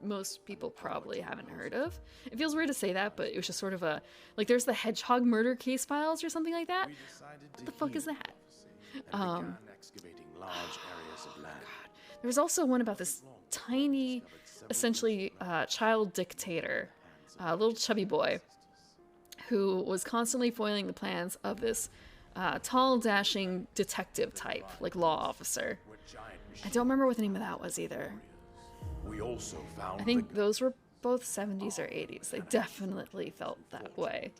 most people probably haven't heard of. It feels weird to say that, but it was just sort of a, like, there's the Hedgehog Murder Case Files or something like that. What the fuck is that? Excavating large areas of land. There was also one about this tiny, essentially child dictator, a little chubby boy, who was constantly foiling the plans of this tall, dashing detective type, like law officer. I don't remember what the name of that was either. We also found I think those were both 70s or 80s. They definitely felt that way.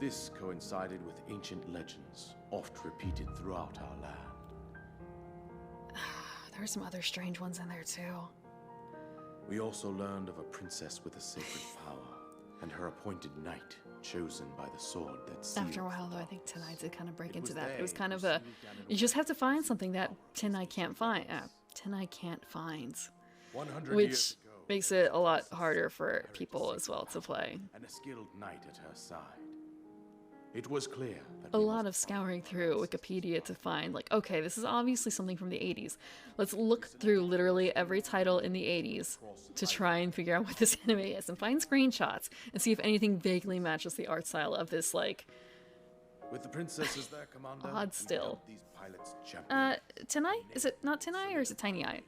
This coincided with ancient legends, oft repeated throughout our land. There were some other strange ones in there too. We also learned of a princess with a sacred power, and her appointed knight, chosen by the sword that sealed. After a while, though, I think Tenai did kind of break into that. It was kind of a, you just have to find something that Tenai can't find. Tenai can't find, 100 which years ago, makes it a lot harder for people as well to play. and a skilled knight at her side. It was clear that A we lot must of scouring through Wikipedia to find, like, okay, this is obviously something from the 80s. Let's look through literally every title in the 80s to try and figure out what this anime is and find screenshots and see if anything vaguely matches the art style of this, like, with the princess as their commander, odd we still. dubbed these pilots champions. Tenai? Is it not Tenai or is it Tiny Eye?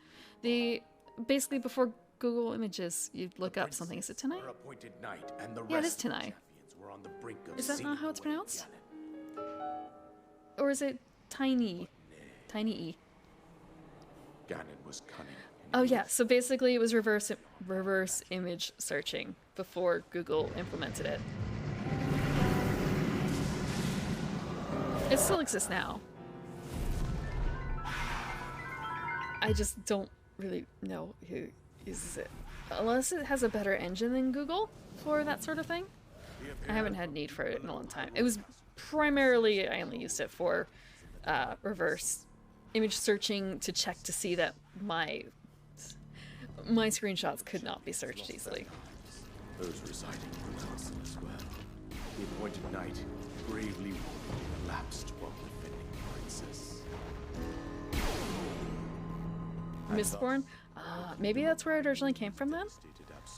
Basically before Google Images, you look up something. Is it Tenai? Her appointed knight and the Yeah, it is rest of the Tenai. champions were on the brink of Is that not how it's sinking away pronounced? Ganon. Or is it Tiny? Tiny E. Ganon was cunning. Oh yeah, so basically it was reverse image searching before Google implemented it. It still exists now. I just don't really know who uses it. Unless it has a better engine than Google for that sort of thing. I haven't had need for it in a long time. It was primarily, I only used it for reverse image searching to check to see that my screenshots could not be searched easily. Those residing in the castle as well. The appointed knight bravely lapsed while defending the princess. Mistborn? Maybe that's where it originally came from then?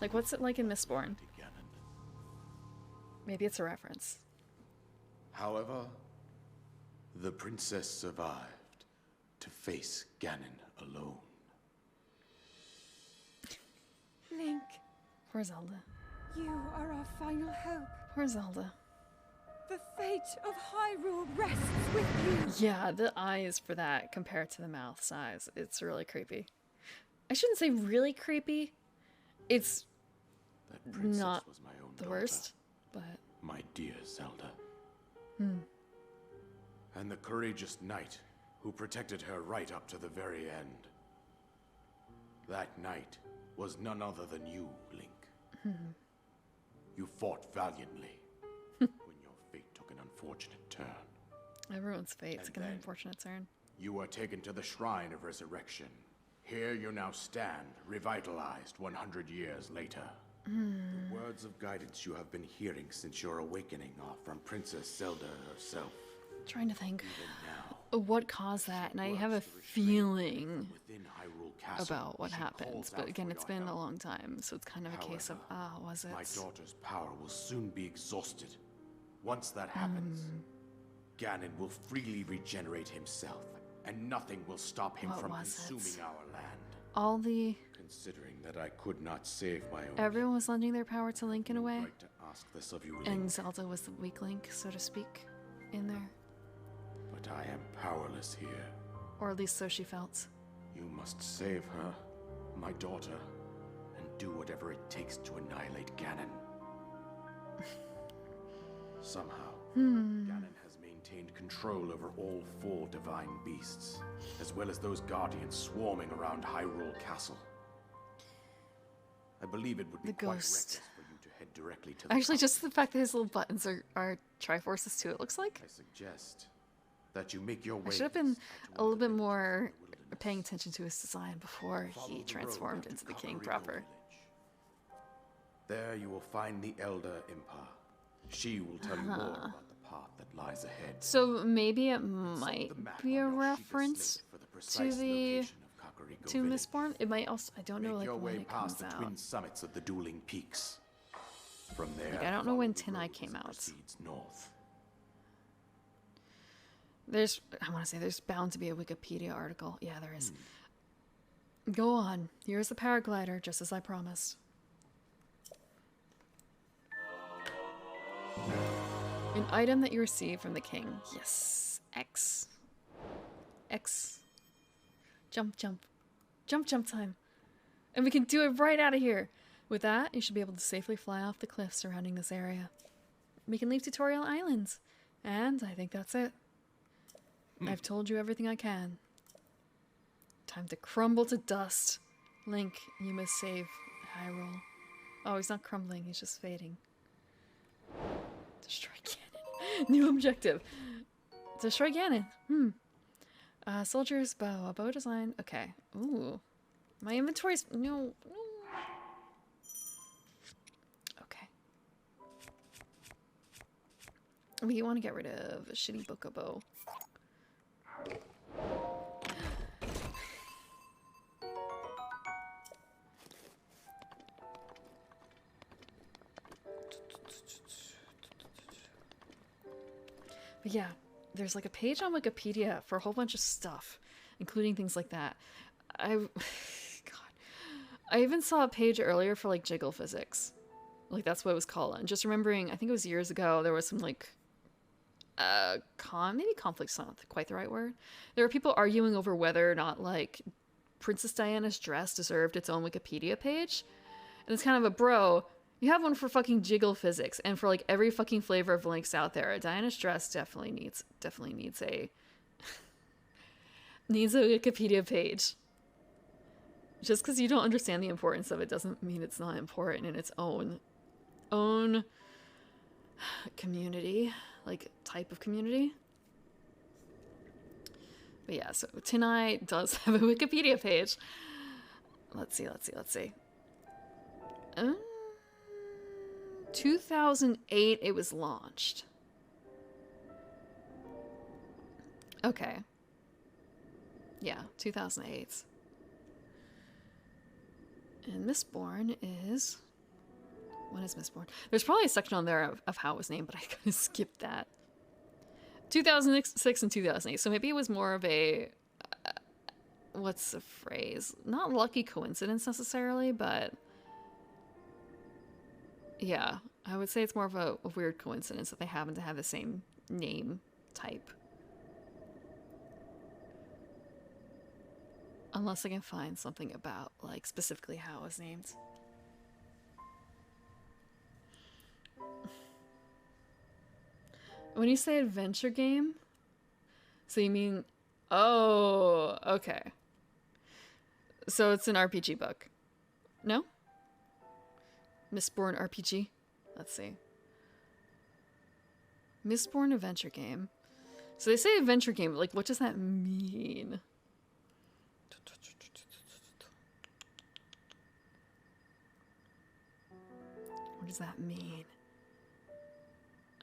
Like, what's it like in Mistborn? Maybe it's a reference. However, the princess survived to face Ganon alone. Link, Poor Zelda. you are our final hope. Poor Zelda. The fate of Hyrule rests with you. Yeah, the eyes for that compared to the mouth size, it's really creepy. I shouldn't say really creepy. It's That princess not was my own the daughter, worst, but my dear Zelda. And the courageous knight who protected her right up to the very end. That knight was none other than you, Link. You fought valiantly when your fate took an unfortunate turn. everyone's fate took an then- unfortunate turn. You were taken to the Shrine of Resurrection. Here you now stand, revitalized 100 years later. The words of guidance you have been hearing since your awakening are from Princess Zelda herself. Trying to think Now, what caused that, and I have a works to retrieve feeling within Hyrule Castle, about what she happens, calls but out again, for it's your been a help. long time, so it's kind of a case of, was it? My daughter's power will soon be exhausted. Once that happens, Ganon will freely regenerate himself, and nothing will stop him What from was it? consuming our land. All the, Considering that I could not save my own, everyone was lending their power to Link in a way, right to ask this of you, Link, and Zelda was the weak link, so to speak, in there. but I am powerless here. Or at least so she felt. You must save her, my daughter, and do whatever it takes to annihilate Ganon. Somehow, Ganon has maintained control over all 4 divine beasts, as well as those guardians swarming around Hyrule Castle. I believe it would be The quite ghost. reckless for you to head directly to the Actually, castle. just the fact that his little buttons are Triforces too, it looks like. I suggest that you make your way I should have been east a to little one bit of the more villages in the wilderness. paying attention to his design before Follow he the road transformed up to into the king Kakariko proper. Village. There you will find the Elder Impa, She will tell you more about the path that lies ahead. So maybe it Consult might the map be on a your reference Shiga slate for the to precise the location of Kakariko to Village. Mistborn. It might also, I don't know Make like your when way it past comes the out. twin summits of the dueling peaks. From there, Like, I don't know follow when the Tenai road came as it out. proceeds north. There's, I want to say there's bound to be a Wikipedia article. Yeah, there is. Go on. Here's the paraglider, just as I promised. An item that you receive from the king. Yes. X. X. Jump, jump. Jump, jump time. And we can do it right out of here. With that, you should be able to safely fly off the cliffs surrounding this area. We can leave Tutorial Islands. And I think that's it. I've told you everything I can. Time to crumble to dust. Link, you must save Hyrule. Oh, he's not crumbling, he's just fading. Destroy Ganon. New objective. Destroy Ganon. Soldier's bow. A bow design. Okay. Ooh. My inventory's... No. Okay. We want to get rid of a shitty bow. But yeah, there's like a page on Wikipedia for a whole bunch of stuff, including things like that. God, I even saw a page earlier for like jiggle physics. Like that's what it was called. And just remembering, I think it was years ago, there was some like maybe conflict's not quite the right word. There were people arguing over whether or not like Princess Diana's dress deserved its own Wikipedia page. And it's kind of a bro. You have one for fucking jiggle physics and for like every fucking flavor of links out there. Diana's dress definitely needs a needs a Wikipedia page. Just because you don't understand the importance of it doesn't mean it's not important in its own community, like type of community. But yeah, so Tenai does have a Wikipedia page. Let's see. 2008 it was launched. Okay. Yeah, 2008. And Mistborn is... When is Mistborn? There's probably a section on there of how it was named, but I kind of skipped that. 2006 and 2008. So maybe it was more of a... what's the phrase? Not lucky coincidence necessarily, but... Yeah, I would say it's more of a weird coincidence that they happen to have the same name type. Unless I can find something about, like, specifically how it was named. When you say adventure game, so you mean... Oh, okay. So it's an RPG book. No? Mistborn RPG? Let's see. Mistborn adventure game. So they say adventure game, but like, what does that mean? What does that mean?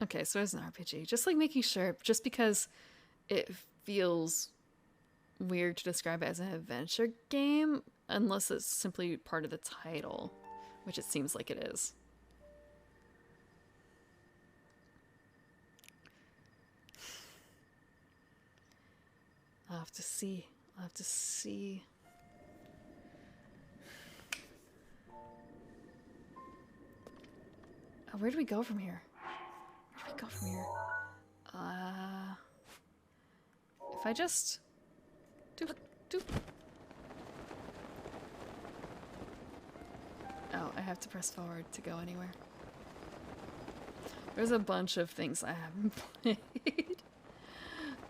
Okay, so it's an RPG. Just like making sure, just because it feels weird to describe it as an adventure game, unless it's simply part of the title, which it seems like it is. I'll have to see. Oh, where do we go from here? If I just... Oh, I have to press forward to go anywhere. There's a bunch of things I haven't played.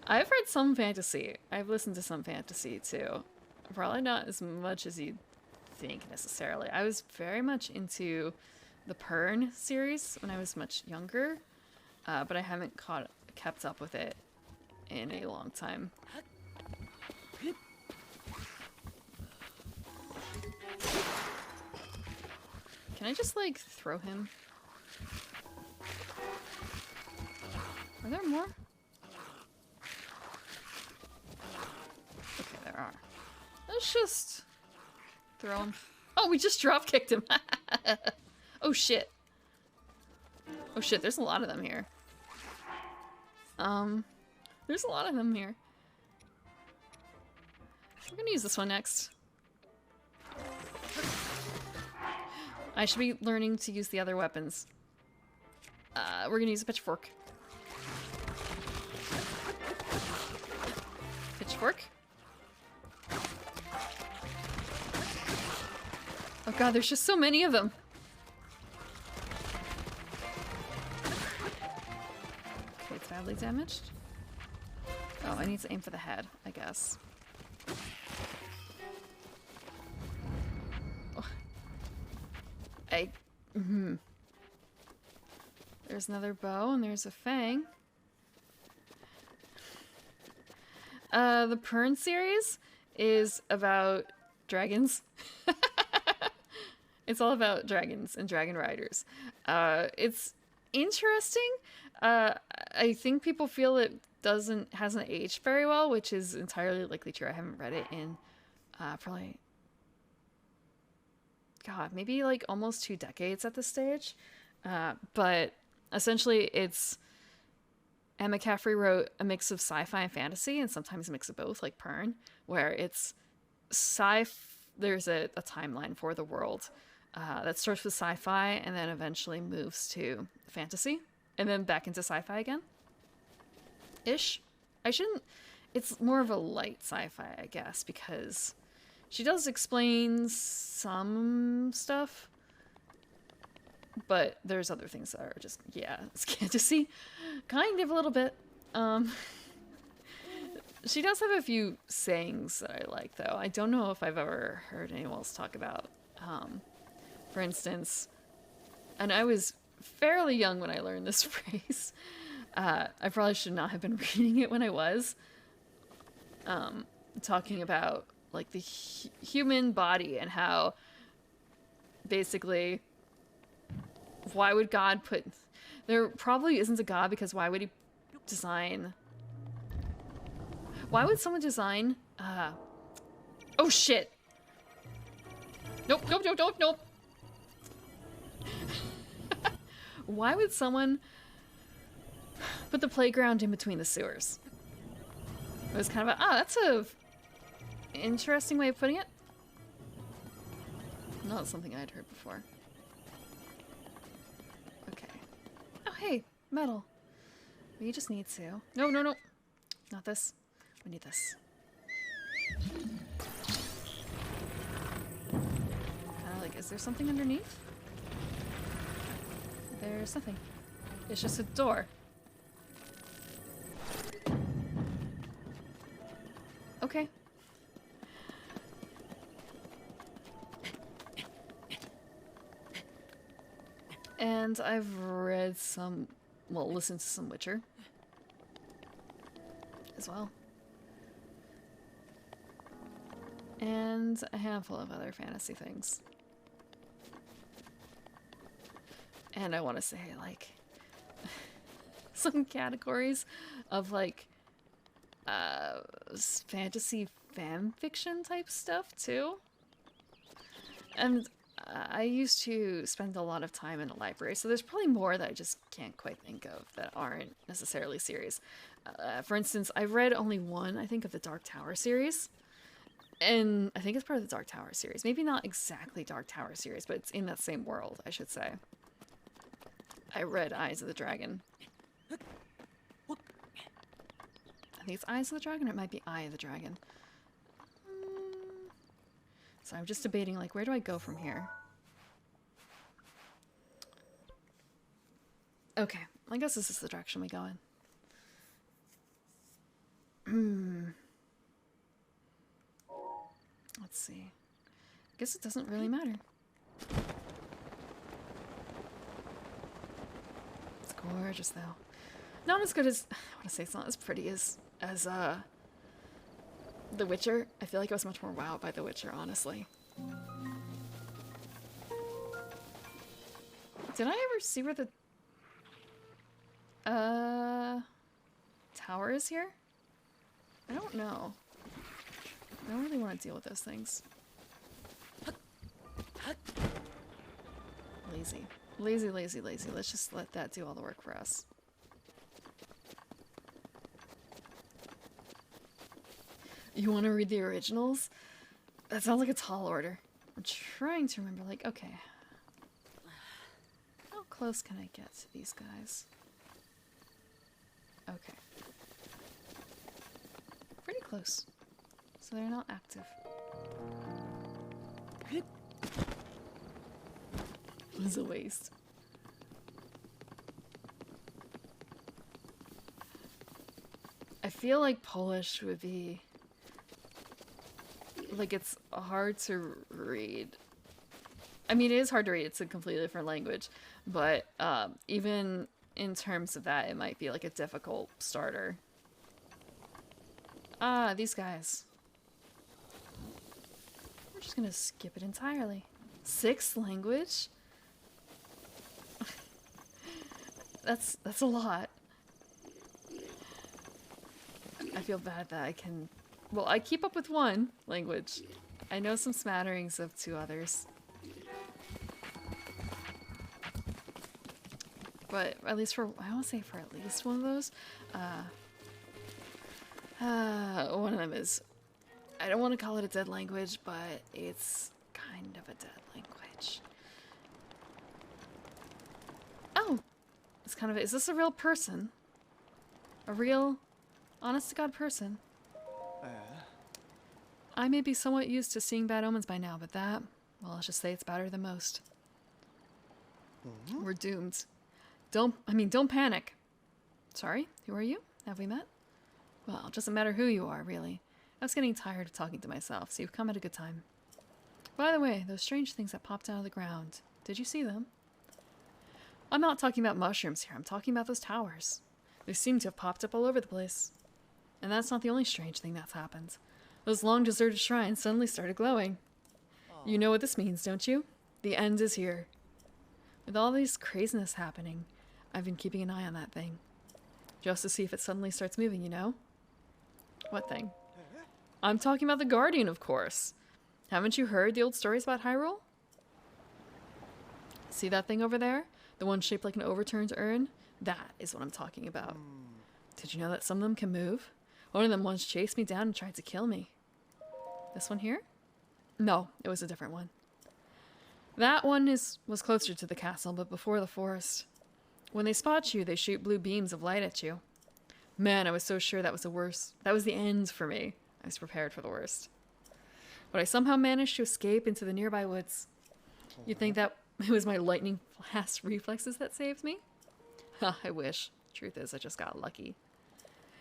I've read some fantasy. I've listened to some fantasy too. Probably not as much as you'd think necessarily. I was very much into the Pern series when I was much younger, but I haven't kept up with it in a long time. Can I just like throw him? Are there more? Okay, there are. Let's just throw him. Oh, we just drop kicked him. Oh shit. Oh shit, there's a lot of them here. There's a lot of them here. We're gonna use this one next. I should be learning to use the other weapons. We're gonna use a pitchfork. Pitchfork. Oh god, there's just so many of them. Okay, it's badly damaged. Oh, I need to aim for the head, I guess. Oh. There's another bow and there's a fang. The Pern series is about dragons. It's all about dragons and dragon riders. It's interesting. I think people feel it hasn't aged very well, which is entirely likely true. I haven't read it in probably, God, maybe like almost 2 decades at this stage. But essentially, Emma Caffrey wrote a mix of sci-fi and fantasy, and sometimes a mix of both, like Pern, where it's there's a timeline for the world that starts with sci-fi and then eventually moves to fantasy, and then back into sci-fi again. It's more of a light sci-fi, I guess, because she does explain some stuff, but there's other things that are just, yeah, it's fantasy. Kind of a little bit. She does have a few sayings that I like, though. I don't know if I've ever heard anyone else talk about. For instance, and I was fairly young when I learned this phrase. I probably should not have been reading it when I was. Talking about, like, the human body and how, basically, why would God put... There probably isn't a God, because why would he design... Why would someone design... Oh, shit! Nope, nope, nope, nope, nope! Why would someone put the playground in between the sewers? It was kind of that's a interesting way of putting it. Not something I'd heard before. Okay. Oh, hey, metal. We just need to. No, no, no. Not this. We need this. Like, is there something underneath? There's nothing. It's just a door. Okay. And I've read some, well, listened to some Witcher as well. And a handful of other fantasy things. And I want to say, like, some categories of, like, fantasy fan fiction type stuff, too. And I used to spend a lot of time in a library, so there's probably more that I just can't quite think of that aren't necessarily series. For instance, I've read only one, I think, of the Dark Tower series. And I think it's part of the Dark Tower series. Maybe not exactly Dark Tower series, but it's in that same world, I should say. I read Eyes of the Dragon. I think it's Eyes of the Dragon, or it might be Eye of the Dragon. So I'm just debating, like, where do I go from here? Okay, I guess this is the direction we go in. Let's see. I guess it doesn't really matter. It's gorgeous, though. Not as good as... I want to say it's not as pretty as The Witcher. I feel like I was much more wowed by The Witcher, honestly. Did I ever see where the Towers here? I don't know. I don't really want to deal with those things. Lazy. Lazy, lazy, lazy. Let's just let that do all the work for us. You want to read the originals? That sounds like a tall order. I'm trying to remember, like, okay. How close can I get to these guys? Okay. Pretty close. So they're not active. It was a waste. I feel like Polish would be... like, it's hard to read. I mean, it is hard to read. It's a completely different language. But even in terms of that, it might be like a difficult starter. Ah, these guys. We're just gonna skip it entirely. 6th language? That's a lot. I feel bad that I can... well, I keep up with 1 language. I know some smatterings of 2 others. But at least for... I want to say for at least one of those. One of them is... I don't want to call it a dead language, but it's kind of a dead language. Oh! It's kind of... is this a real person? A real, honest-to-God person? I may be somewhat used to seeing bad omens by now, but that... well, let's just say it's better than most. We're doomed. Don't panic. Sorry, who are you? Have we met? Well, it doesn't matter who you are, really. I was getting tired of talking to myself, so you've come at a good time. By the way, those strange things that popped out of the ground, did you see them? I'm not talking about mushrooms here, I'm talking about those towers. They seem to have popped up all over the place. And that's not the only strange thing that's happened. Those long deserted shrines suddenly started glowing. You know what this means, don't you? The end is here. With all these craziness happening, I've been keeping an eye on that thing. Just to see if it suddenly starts moving, you know? What thing? I'm talking about the Guardian, of course. Haven't you heard the old stories about Hyrule? See that thing over there? The one shaped like an overturned urn? That is what I'm talking about. Did you know that some of them can move? One of them once chased me down and tried to kill me. This one here? No, it was a different one. That one was closer to the castle, but before the forest. When they spot you, they shoot blue beams of light at you. Man, I was so sure that was the worst. That was the end for me. I was prepared for the worst. But I somehow managed to escape into the nearby woods. You'd think that it was my lightning fast reflexes that saved me? Ha, I wish. Truth is, I just got lucky.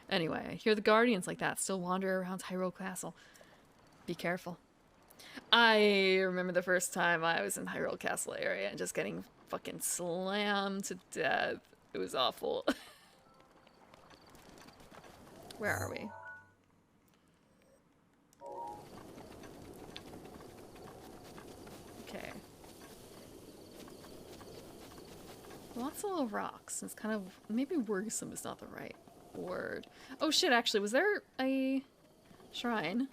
Anyway, I hear the guardians like that still wander around Hyrule Castle. Be careful. I remember the first time I was in Hyrule Castle area and just getting fucking slammed to death. It was awful. Where are we? Okay. Lots of little rocks. It's kind of... maybe worrisome is not the right word. Oh shit, actually, was there a shrine?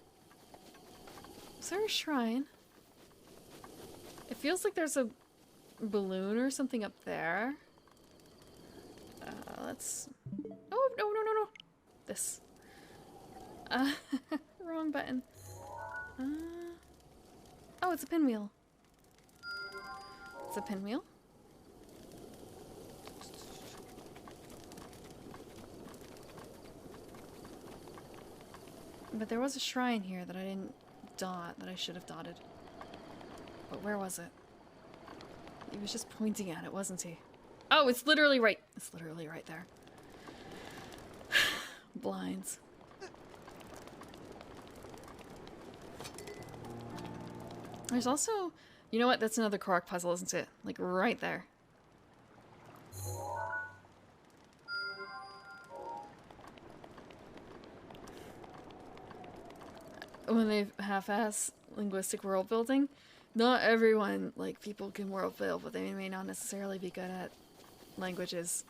Was there a shrine? It feels like there's a balloon or something up there. Let's... oh, no, no, no, no. This. Wrong button. Oh, it's a pinwheel. It's a pinwheel. But there was a shrine here that I didn't dot, that I should have dotted. But where was it? He was just pointing at it, wasn't he? Oh, it's literally right. It's literally right there. Blinds. There's also... you know what? That's another Korok puzzle, isn't it? Like, right there. When they half-ass linguistic world building, not everyone, like, people can world build, but they may not necessarily be good at languages.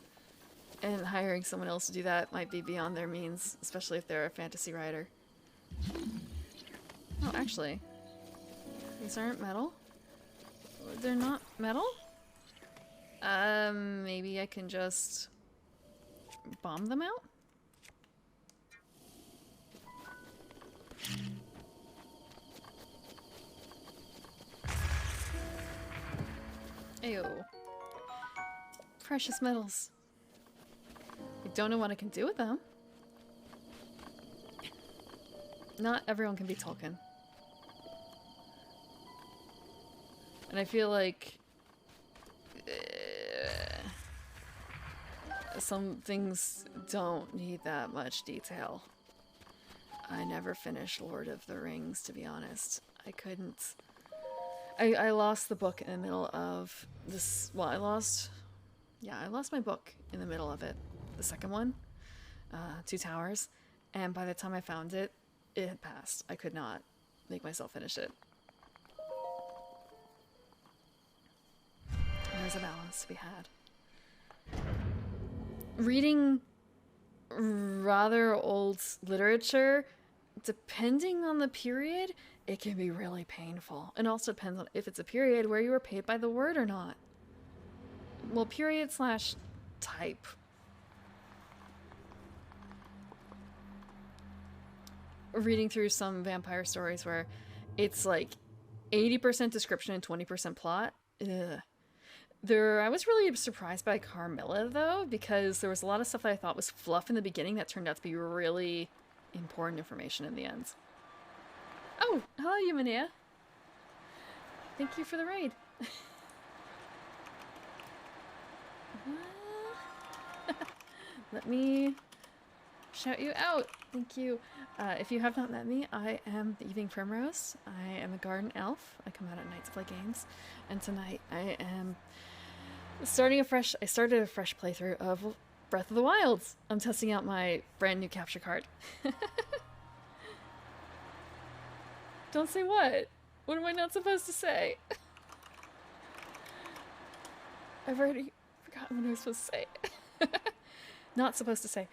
And hiring someone else to do that might be beyond their means, especially if they're a fantasy writer. Oh, actually, these aren't metal. They're not metal? Maybe I can just bomb them out? Ew. Precious metals. I don't know what I can do with them. Not everyone can be Tolkien. And I feel like some things don't need that much detail. I never finished Lord of the Rings, to be honest. I couldn't. I lost the book in the middle of this. Well, I lost my book in the middle of it. The second one, Two Towers. And by the time I found it, it had passed. I could not make myself finish it. There's a balance to be had. Reading rather old literature, depending on the period, it can be really painful. It also depends on if it's a period where you were paid by the word or not. Well, period slash type. Reading through some vampire stories where it's like 80% description and 20% plot. Ugh. I was really surprised by Carmilla, though, because there was a lot of stuff that I thought was fluff in the beginning that turned out to be really important information in the end. Oh, hello, Yumania. Thank you for the raid. Let me shout you out. Thank you. If you have not met me, I am the Evening Primrose. I am a garden elf. I come out at night to play games. And tonight I am started a fresh playthrough of Breath of the Wild. I'm testing out my brand new capture card. Don't say what? What am I not supposed to say? I've already forgotten what I was supposed to say. Not supposed to say.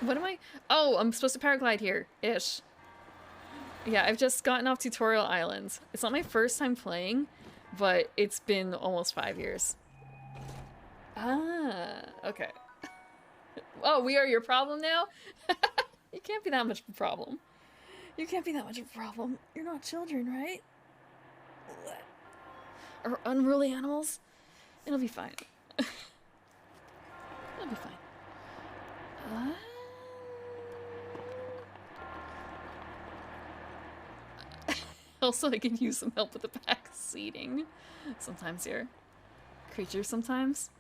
What am I? Oh, I'm supposed to paraglide here. Ish. Yeah, I've just gotten off Tutorial Island. It's not my first time playing, but it's been almost 5 years. Ah, okay. Oh, we are your problem now? You can't be that much of a problem. You can't be that much of a problem. You're not children, right? What? Or unruly animals? It'll be fine. It'll be fine. Also, I can use some help with the back seating. Sometimes here. Creature sometimes.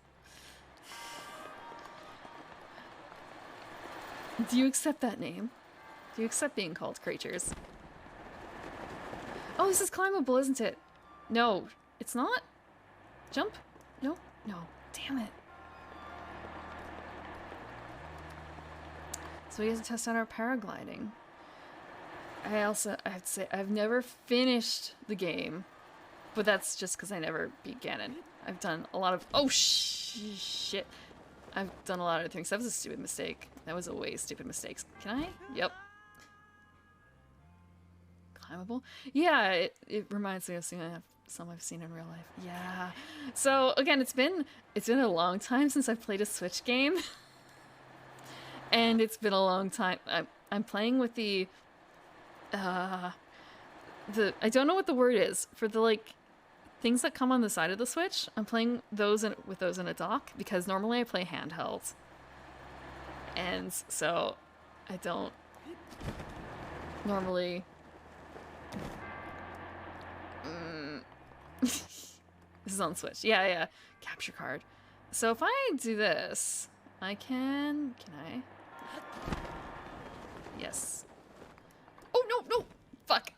Do you accept that name? Do you accept being called creatures? Oh, this is climbable, isn't it? No, it's not? Jump? No? No. Damn it. So we have to test out our paragliding. I have to say, I've never finished the game, but that's just because I never began it. I've done a lot of... Oh, shit. I've done a lot of things. That was a stupid mistake. That was a way stupid mistake. Can I? Yep. Climbable? Yeah, it reminds me of some I've seen in real life. Yeah. So, again, it's been a long time since I've played a Switch game. And it's been a long time. I'm playing with the I don't know what the word is for the like things that come on the side of the Switch. I'm playing with those in a dock because normally I play handheld, and so I don't normally. This is on Switch. Yeah, capture card. So if I do this, I can. Can I? Yes. Oh, no! Fuck.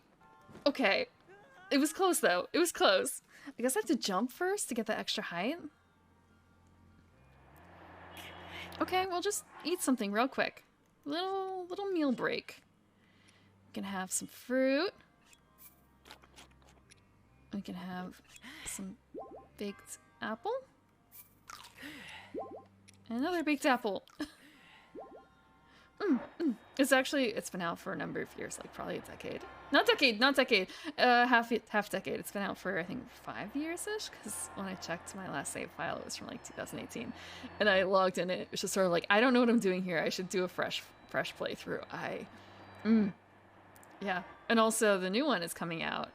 Okay. It was close, though. It was close. I guess I have to jump first to get that extra height. Okay, we'll just eat something real quick. Little meal break. We can have some fruit. We can have some baked apple. Another baked apple. It's been out for a number of years, like probably a decade. Not decade. Half decade. It's been out for I think 5 years-ish. Because when I checked my last save file, it was from like 2018, and I logged in. It was just sort of like, I don't know what I'm doing here. I should do a fresh playthrough. Yeah. And also the new one is coming out,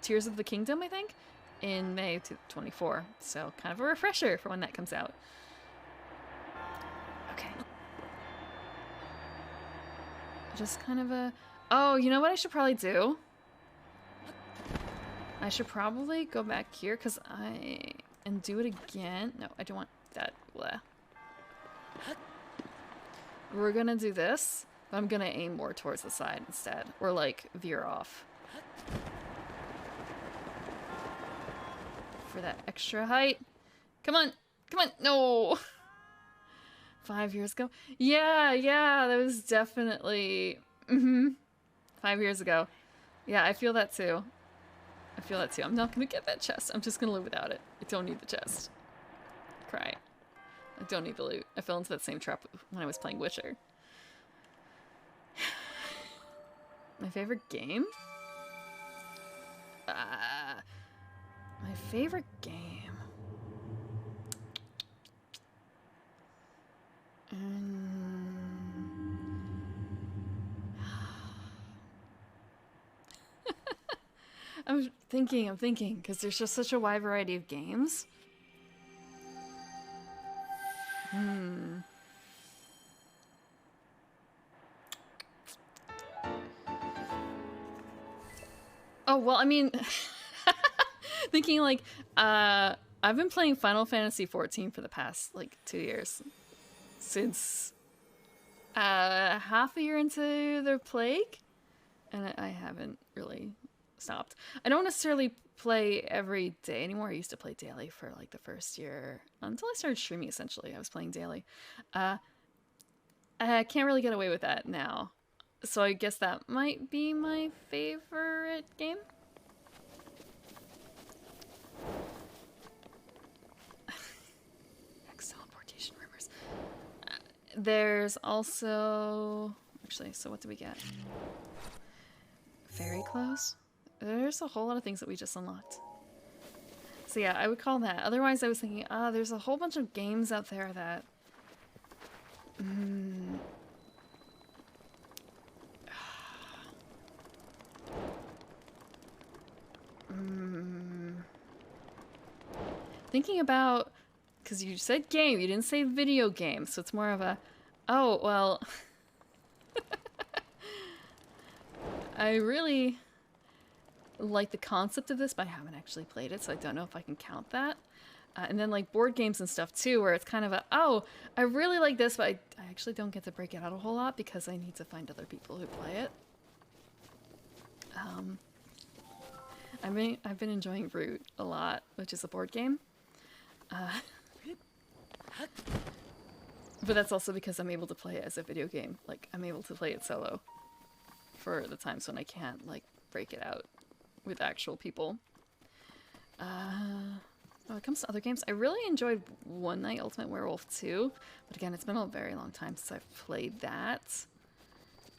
Tears of the Kingdom, I think, in May 2024. So kind of a refresher for when that comes out. Okay. Just kind of a... Oh, you know what I should probably do? I should probably go back here and do it again. No, I don't want that. Blah. We're gonna do this, but I'm gonna aim more towards the side instead. Or like veer off. For that extra height. Come on! Come on! No! 5 years ago? Yeah, that was definitely... 5 years ago. Yeah, I feel that too. I'm not gonna get that chest. I'm just gonna live without it. I don't need the chest. Cry. I don't need the loot. I fell into that same trap when I was playing Witcher. My favorite game? My favorite game. I'm thinking, because there's just such a wide variety of games. Oh, well, I mean, thinking like, I've been playing Final Fantasy XIV for the past, like, 2 years. Since, half a year into the plague, and I haven't really stopped. I don't necessarily play every day anymore. I used to play daily for like the first year until I started streaming. Essentially, I was playing daily. I can't really get away with that now, so I guess that might be my favorite game. X teleportation rumors. There's also actually. So what do we get? Fairy clothes. There's a whole lot of things that we just unlocked. So yeah, I would call that. Otherwise, I was thinking, there's a whole bunch of games out there that... Thinking about... Because you said game, you didn't say video game, so it's more of a... Oh, well... I really... like the concept of this, but I haven't actually played it, so I don't know if I can count that. And then like board games and stuff too, where it's kind of a, oh, I really like this, but I actually don't get to break it out a whole lot because I need to find other people who play it. I've been enjoying Root a lot, which is a board game. But that's also because I'm able to play it as a video game. Like, I'm able to play it solo for the times when I can't, like, break it out with actual people. When it comes to other games, I really enjoyed One Night Ultimate Werewolf 2, but again, it's been a very long time since I've played that.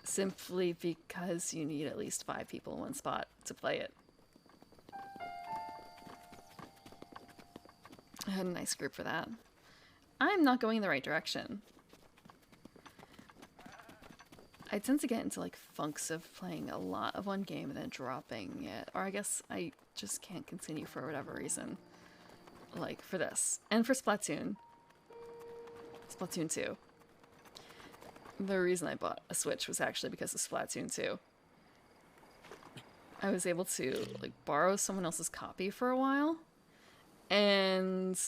Simply because you need at least 5 people in one spot to play it. I had a nice group for that. I'm not going in the right direction. I tend to get into like funks of playing a lot of one game and then dropping it. Or I guess I just can't continue for whatever reason. Like for this. And for Splatoon. Splatoon 2. The reason I bought a Switch was actually because of Splatoon 2. I was able to like borrow someone else's copy for a while. And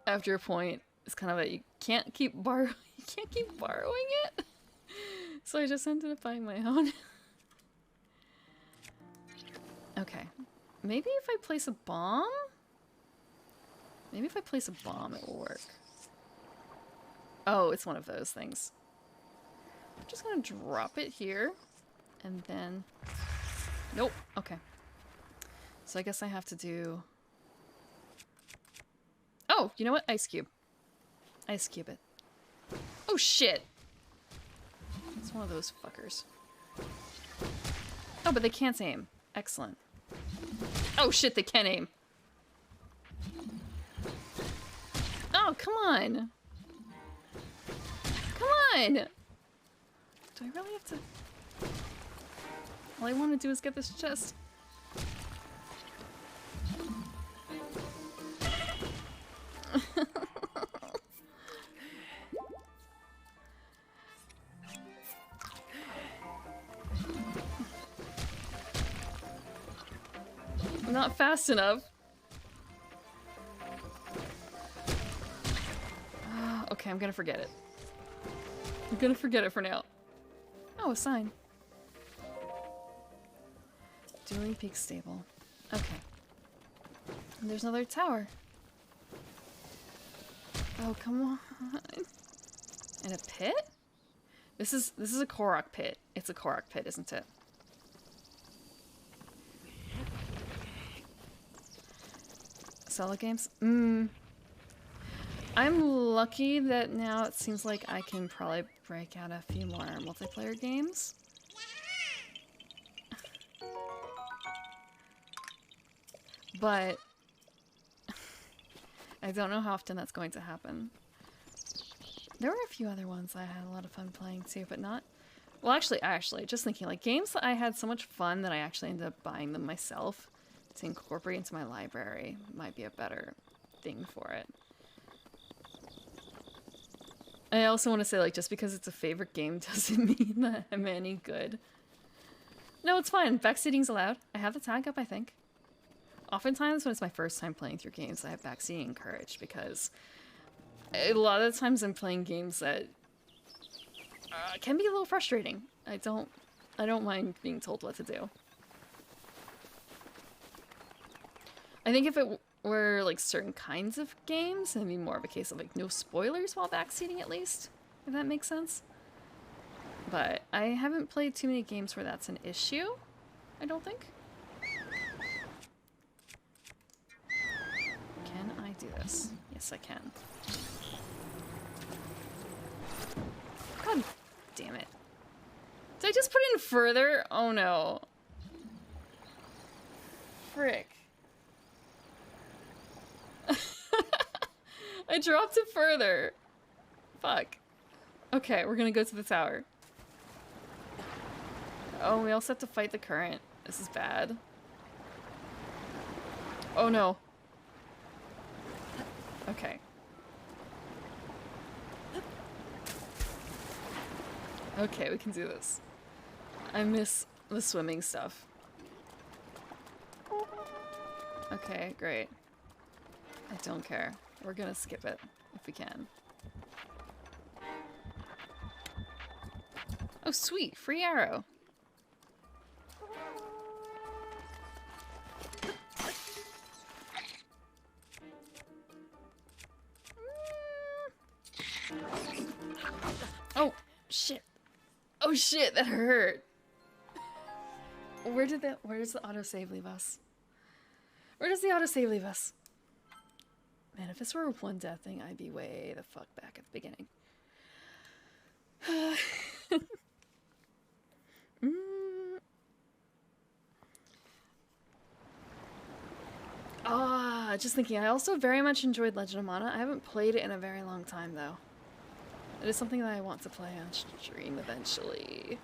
after a point, it's kind of like you can't keep borrowing it. So I just ended up buying my own. Okay. Maybe if I place a bomb? Maybe if I place a bomb, it will work. Oh, it's one of those things. I'm just gonna drop it here. And then... Nope. Okay. So I guess I have to do... Oh, you know what? Ice cube. Ice cube it. Oh shit! It's one of those fuckers. Oh, but they can't aim. Excellent. Oh shit, they can aim. Oh, come on! Come on! Do I really have to... All I want to do is get this chest. I'm not fast enough. Okay, I'm gonna forget it. I'm gonna forget it for now. Oh, a sign. Dueling Peak Stable. Okay. And there's another tower. Oh, come on. And a pit? This is a Korok pit. It's a Korok pit, isn't it? Zelda games? I'm lucky that now it seems like I can probably break out a few more multiplayer games. But I don't know how often that's going to happen. There were a few other ones I had a lot of fun playing too, but not... Well, actually, just thinking, like, games that I had so much fun that I actually ended up buying them myself to incorporate into my library might be a better thing for it. I also want to say, like, just because it's a favorite game doesn't mean that I'm any good. No, it's fine. Backseating's allowed. I have the tag up, I think. Oftentimes, when it's my first time playing through games, I have backseating encouraged because a lot of the times I'm playing games that can be a little frustrating. I don't mind being told what to do. I think if it were like certain kinds of games, it'd be more of a case of like no spoilers while backseating at least, if that makes sense. But I haven't played too many games where that's an issue, I don't think. Can I do this? Yes, I can. God damn it. Did I just put it in further? Oh no. Frick. I dropped it further. Fuck. Okay, we're gonna go to the tower. Oh, we also have to fight the current. This is bad. Oh no. Okay. Okay, we can do this. I miss the swimming stuff. Okay, great. I don't care. We're gonna skip it if we can. Oh, sweet! Free arrow! Oh, shit! Oh shit, that hurt! Where does the autosave leave us? Where does the autosave leave us? Man, if this were a one death thing, I'd be way the fuck back at the beginning. Just thinking, I also very much enjoyed Legend of Mana. I haven't played it in a very long time, though. It is something that I want to play on stream eventually.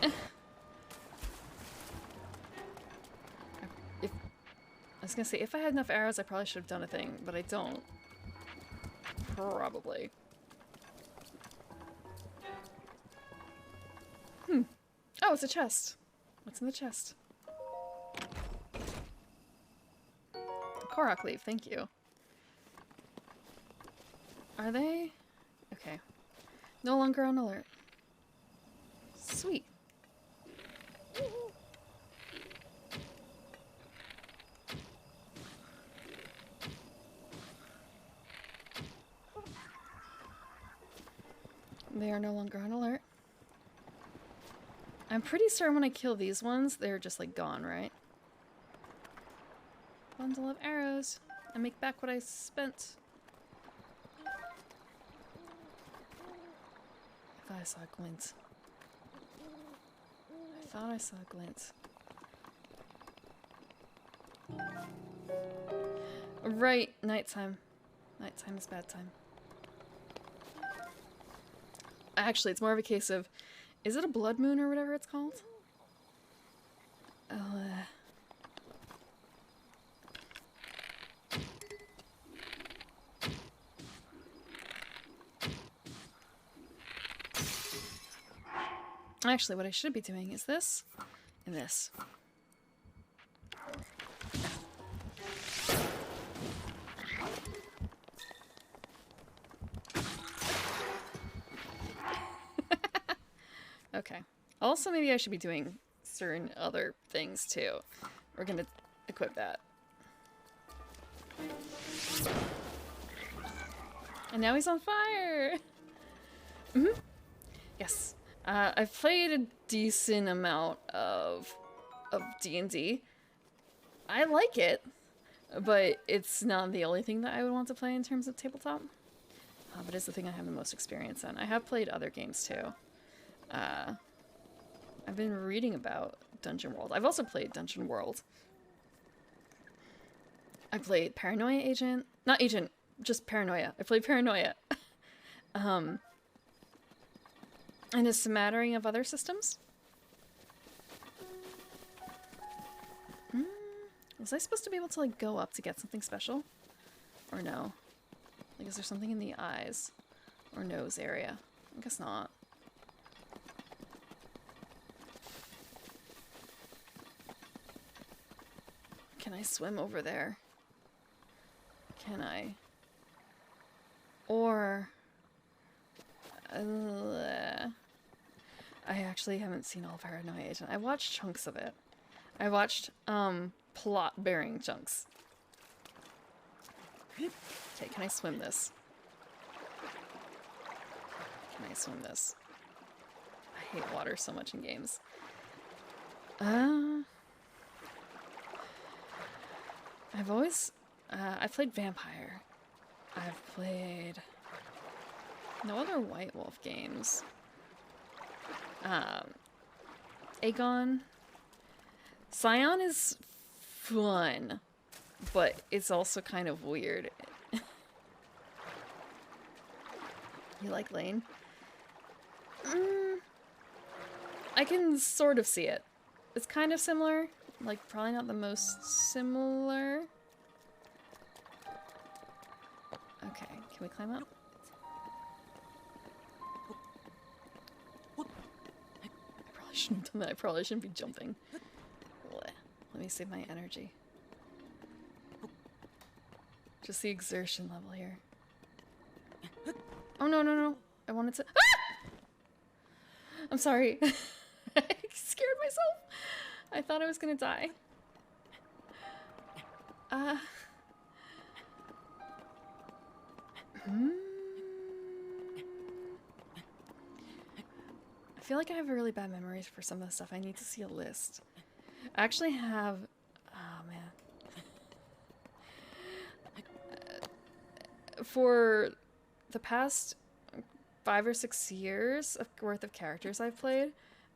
I was gonna say, if I had enough arrows, I probably should have done a thing, but I don't. Probably. Oh, it's a chest. What's in the chest? A Korok leaf, thank you. Are they? Okay. No longer on alert. Sweet. They are no longer on alert. I'm pretty certain when I kill these ones, they're just like gone, right? Bundle of arrows. I make back what I spent. thought I saw a glint. I thought I saw a glint. Right, nighttime. Nighttime is bad time. Actually, it's more of a case of, is it a blood moon or whatever it's called? Actually, what I should be doing is this and this. Okay. Also, maybe I should be doing certain other things too. We're gonna equip that. And now he's on fire! Mm-hmm. Yes. I've played a decent amount of D&D. I like it, but it's not the only thing that I would want to play in terms of tabletop. But it's the thing I have the most experience in. I have played other games too. I've been reading about Dungeon World. I've also played Dungeon World. I played Paranoia Agent. Not Agent, just Paranoia. I played Paranoia. And a smattering of other systems. Was I supposed to be able to, like, go up to get something special? Or no? Like, is there something in the eyes? Or nose area? I guess not. Can I swim over there? Can I? Or... I actually haven't seen all of Paranoia Agent. I watched chunks of it. I watched, plot-bearing chunks. Okay, can I swim this? Can I swim this? I hate water so much in games. I've always... I've played Vampire. I've played... no other White Wolf games. Aegon. Scion is fun, but it's also kind of weird. You like Lane? I can sort of see it. It's kind of similar. Like, probably not the most similar. Okay, can we climb up? I shouldn't have done that. I probably shouldn't be jumping. Let me save my energy. Just the exertion level here. Oh, no, no, no. I wanted to... Ah! I'm sorry. I scared myself. I thought I was gonna die. I feel like I have really bad memories for some of the stuff. I need to see a list. I actually have... oh, man. For the past 5 or 6 years worth of characters I've played,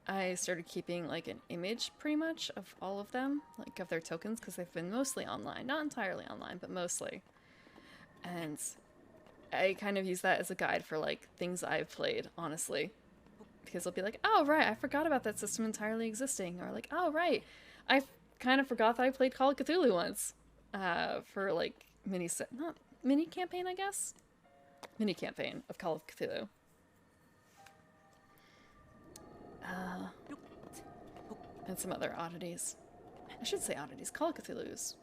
I started keeping like an image pretty much of all of them, like of their tokens, because they've been mostly online. Not entirely online, but mostly. And I kind of use that as a guide for like things I've played, honestly. Because I'll be like, oh right, I forgot about that system entirely existing. Or like, oh right, I kind of forgot that I played Call of Cthulhu once. For like not mini campaign, I guess? Mini campaign of Call of Cthulhu. And some other oddities. I should say oddities. Call of Cthulhu is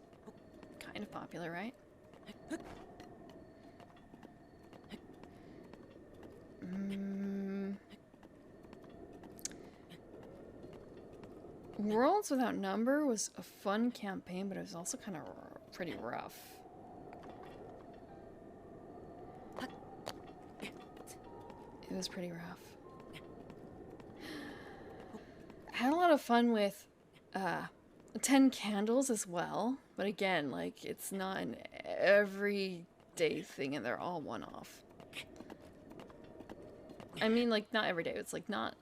kind of popular, right? Worlds Without Number was a fun campaign, but it was also kind of pretty rough. It was pretty rough. I had a lot of fun with 10 Candles as well, but again, like, it's not an everyday thing and they're all one-off. I mean, like, not every day. It's like not...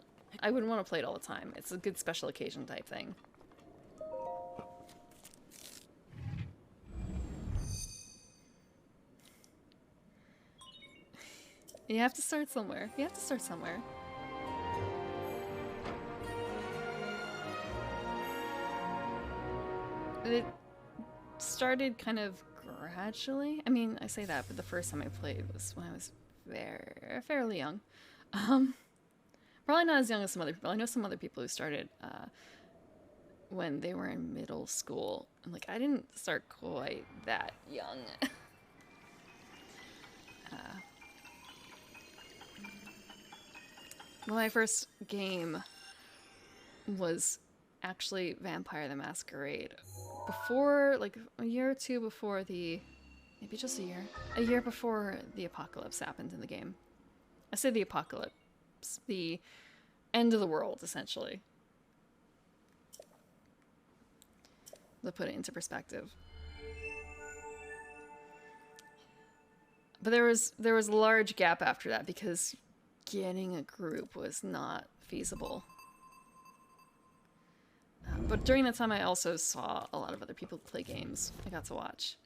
I wouldn't want to play it all the time. It's a good special occasion type thing. You have to start somewhere. You have to start somewhere. It started kind of gradually. I mean, I say that, but the first time I played was when I was fairly young. Probably not as young as some other people. I know some other people who started when they were in middle school. And, like, I didn't start quite that young. My first game was actually Vampire the Masquerade. Before, like, a year or two before the... Maybe just a year before the apocalypse happened in the game. I say the apocalypse. The end of the world, essentially. To put it into perspective. But there was a large gap after that because getting a group was not feasible. But during that time, I also saw a lot of other people play games. I got to watch.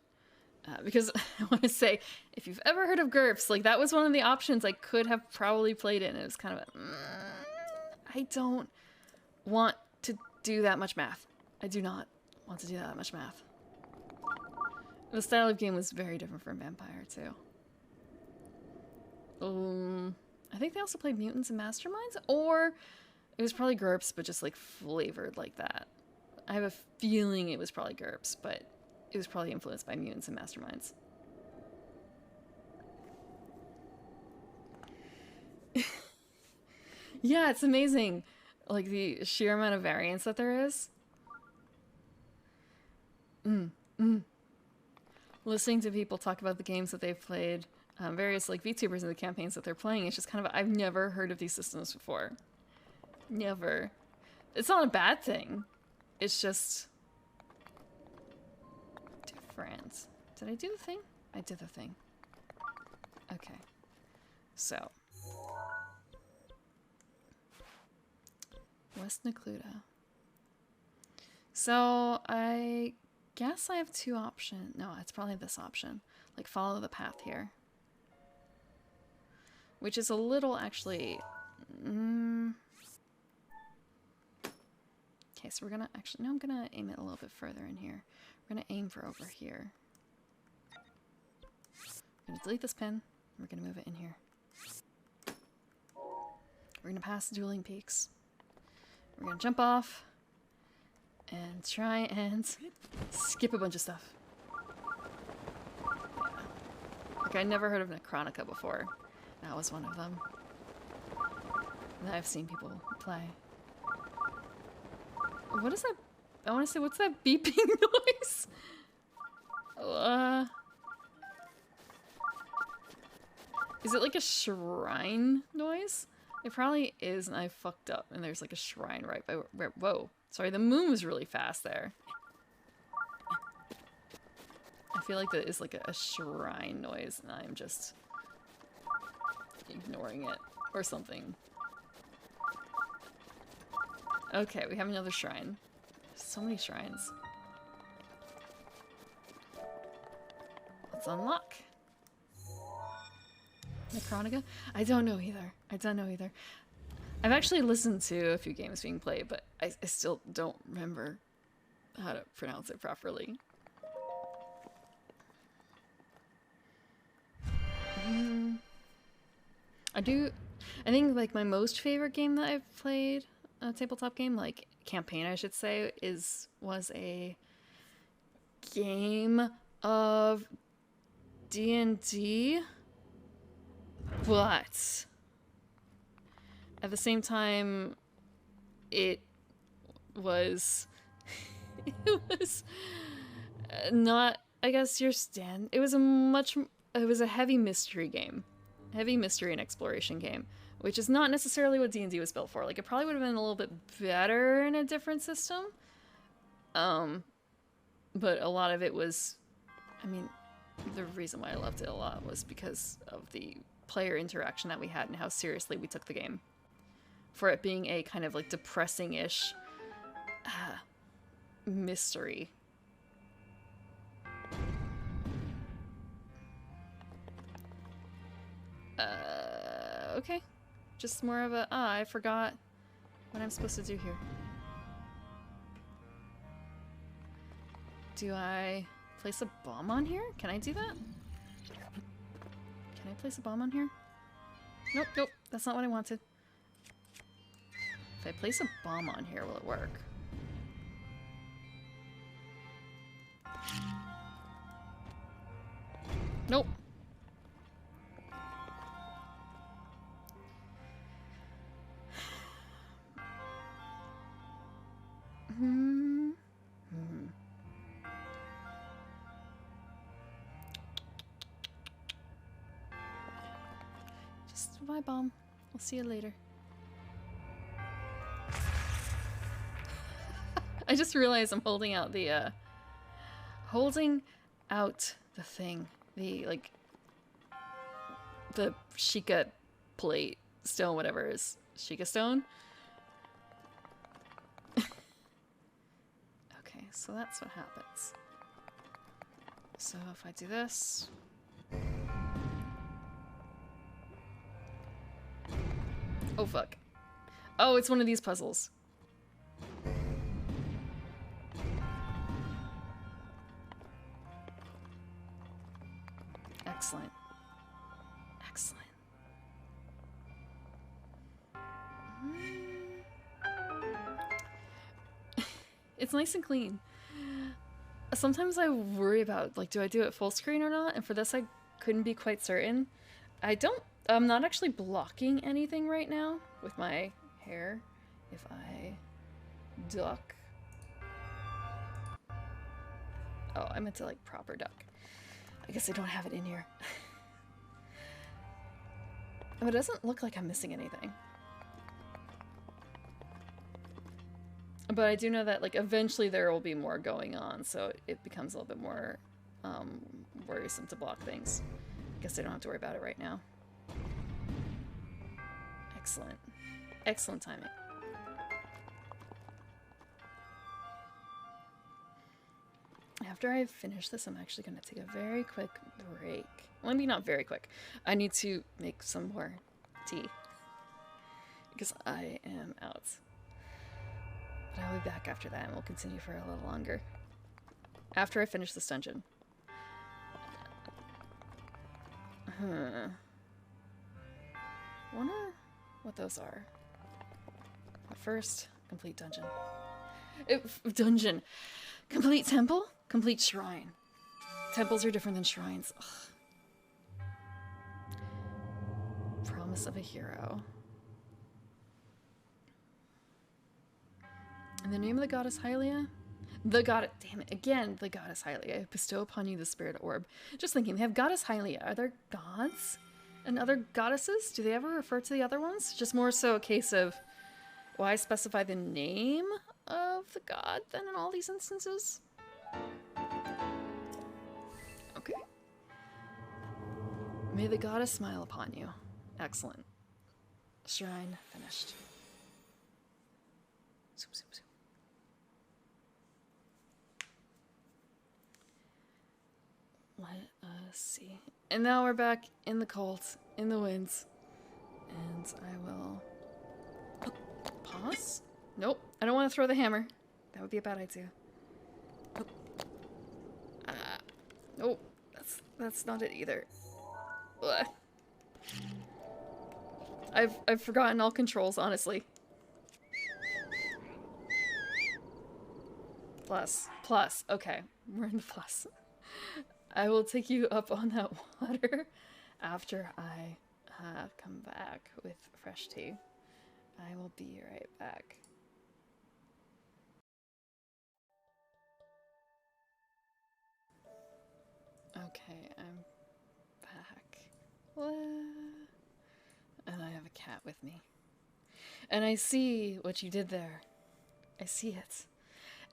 Because I want to say, if you've ever heard of GURPS, like, that was one of the options I could have probably played it, and it was kind of I don't want to do that much math. I do not want to do that much math. The style of game was very different from Vampire, too. I think they also played Mutants and Masterminds, or it was probably GURPS, but just, like, flavored like that. I have a feeling it was probably GURPS, but it was probably influenced by Mutants and Masterminds. Yeah, it's amazing. Like, the sheer amount of variance that there is. Listening to people talk about the games that they've played, various, like, VTubers and the campaigns that they're playing, it's just kind of, I've never heard of these systems before. Never. It's not a bad thing. It's just... different. Did I do the thing? I did the thing. Okay. So. West Necluda. So, I guess I have two options. No, it's probably this option. Like, follow the path here. Which is a little, actually... Okay, so we're gonna actually... No, I'm gonna aim it a little bit further in here. We're gonna aim for over here. We're gonna delete this pin. We're gonna move it in here. We're gonna pass Dueling Peaks. We're gonna jump off and try and skip a bunch of stuff. Yeah. Like, I never heard of Necronica before. That was one of them that I've seen people play. What is that? I want to say, what's that beeping noise? Is it like a shrine noise? It probably is, and I fucked up, and there's like a shrine right by where... Whoa. Sorry, the moon was really fast there. I feel like that is like a shrine noise, and I'm just ignoring it or something. Okay, we have another shrine. So many shrines. Let's unlock. Necronica? I don't know either. I don't know either. I've actually listened to a few games being played, but I still don't remember how to pronounce it properly. I think, like, my most favorite game that I've played, a tabletop game, like, campaign, I should say, was a game of D&D, but at the same time, it was not, I guess, your stand. It was a heavy mystery game. Heavy mystery and exploration game, which is not necessarily what D&D was built for. Like, it probably would have been a little bit better in a different system. But a lot of it was, I mean, the reason why I loved it a lot was because of the player interaction that we had and how seriously we took the game. For it being a kind of like depressing-ish mystery. Okay. Just more of a, I forgot what I'm supposed to do here. Do I place a bomb on here? Can I do that? Can I place a bomb on here? Nope, nope, that's not what I wanted. If I place a bomb on here, will it work? Nope. Just bye, bomb. We'll see you later. I just realized I'm holding out the thing. The, like, the Sheikah plate stone, whatever is Sheikah stone. Okay, so that's what happens. So if I do this... Oh, fuck. Oh, it's one of these puzzles. Excellent. Excellent. It's nice and clean. Sometimes I worry about, like, do I do it full screen or not? And for this, I couldn't be quite certain. I'm not actually blocking anything right now with my hair. If I duck. Oh, I meant to, like, proper duck. I guess I don't have it in here. But it doesn't look like I'm missing anything. But I do know that, like, eventually there will be more going on, so it becomes a little bit more worrisome to block things. Guess I don't have to worry about it right now. Excellent. Excellent timing. After I finish this, I'm actually going to take a very quick break. Well, maybe not very quick. I need to make some more tea. Because I am out. But I'll be back after that and we'll continue for a little longer. After I finish this dungeon. Wonder what those are. But first, complete dungeon. Dungeon. Complete temple? Complete shrine. Temples are different than shrines. Ugh. Promise of a hero. In the name of the goddess Hylia? The goddess, damn it, again, the goddess Hylia. I bestow upon you the spirit orb. Just thinking, they have goddess Hylia. Are there gods and other goddesses? Do they ever refer to the other ones? Just more so a case of, why specify the name of the god then in all these instances? Okay. May the goddess smile upon you. Excellent. Shrine finished. Zoom, zoom, zoom. Let us see. And now we're back in the cold, in the winds. And I will... Pause? Nope. I don't want to throw the hammer. That would be a bad idea. Nope. That's not it either. Ugh. I've forgotten all controls, honestly. Plus. Okay. We're in the plus. I will take you up on that water after I come back with fresh tea. I will be right back. Okay, I'm back. What? And I have a cat with me. And I see what you did there. I see it.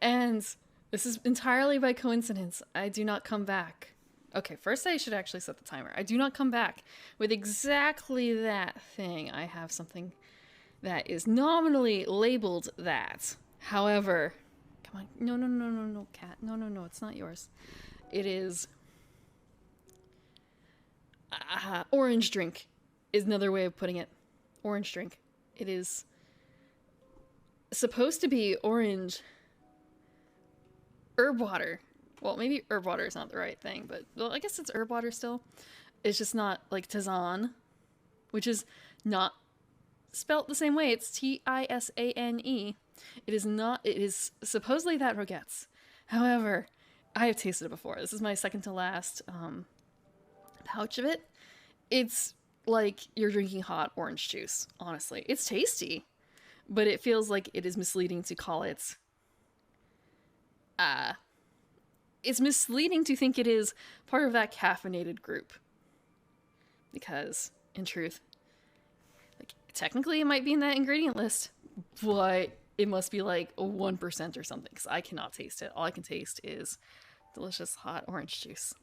And this is entirely by coincidence. I do not come back Okay, first I should actually set the timer. I do not come back with exactly that thing. I have something that is nominally labeled that. However, come on. No, no, no, no, no, cat. No, no, no, it's not yours. It is... orange drink is another way of putting it. Orange drink. It is supposed to be orange herb water. Well, maybe herb water is not the right thing, but well, I guess it's herb water still. It's just not like Tisane, which is not spelt the same way. It's Tisane. It is not. It is supposedly that Rogette's. However, I have tasted it before. This is my second to last pouch of it. It's like you're drinking hot orange juice. Honestly, it's tasty, but it feels like it is misleading to call it. It's misleading to think it is part of that caffeinated group. Because, in truth, like technically it might be in that ingredient list, but it must be like 1% or something, because I cannot taste it. All I can taste is delicious hot orange juice.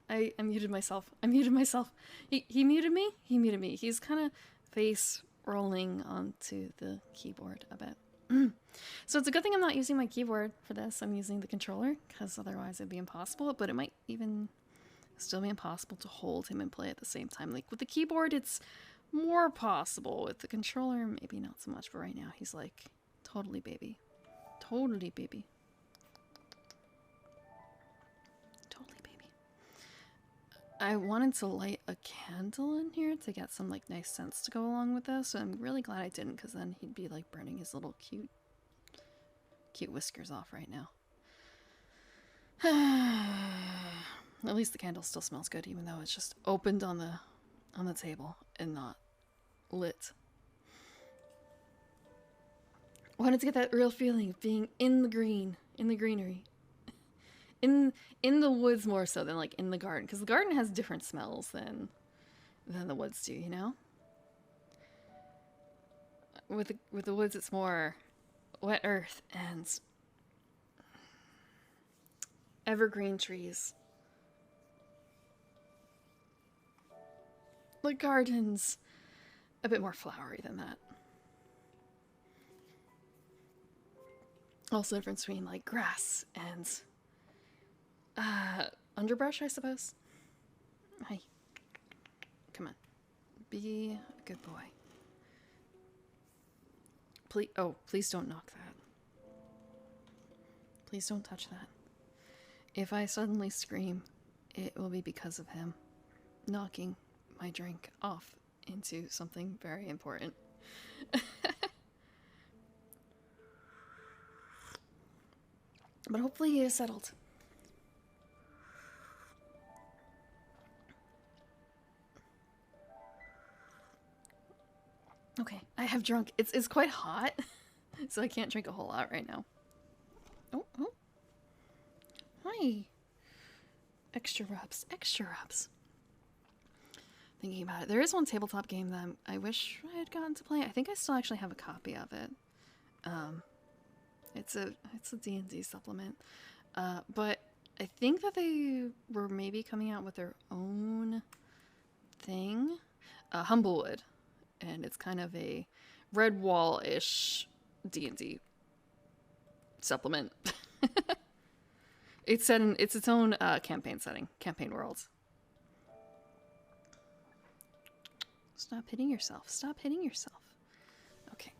I muted myself. I muted myself. He muted me? He muted me. He's kind of face rolling onto the keyboard a bit. So it's a good thing I'm not using my keyboard for this. I'm using the controller, because otherwise it'd be impossible. But it might even still be impossible to hold him and play at the same time. Like with the keyboard, it's more possible. With the controller, maybe not so much. But right now, he's like totally baby. Totally baby. I wanted to light a candle in here to get some like nice scents to go along with this, so I'm really glad I didn't, because then he'd be like burning his little cute whiskers off right now. At least the candle still smells good, even though it's just opened on the table and not lit. I wanted to get that real feeling of being in the greenery. In the woods more so than like in the garden, because the garden has different smells than the woods do, you know? With the woods, it's more wet earth and evergreen trees. The garden's a bit more flowery than that. Also, the difference between like grass and underbrush, I suppose. Hi. Come on. Be a good boy. Please, oh, please don't knock that. Please don't touch that. If I suddenly scream, it will be because of him knocking my drink off into something very important. But hopefully he is settled. Okay, I have drunk. It's quite hot, so I can't drink a whole lot right now. Oh, oh. Hi. Extra rubs, extra rubs. Thinking about it, there is one tabletop game that I wish I had gotten to play. I think I still actually have a copy of it. It's a D&D supplement. But I think that they were maybe coming out with their own thing. Humblewood. And it's kind of a Redwall-ish D&D supplement. It's set in its own campaign setting, campaign world. Stop hitting yourself. Stop hitting yourself. Okay.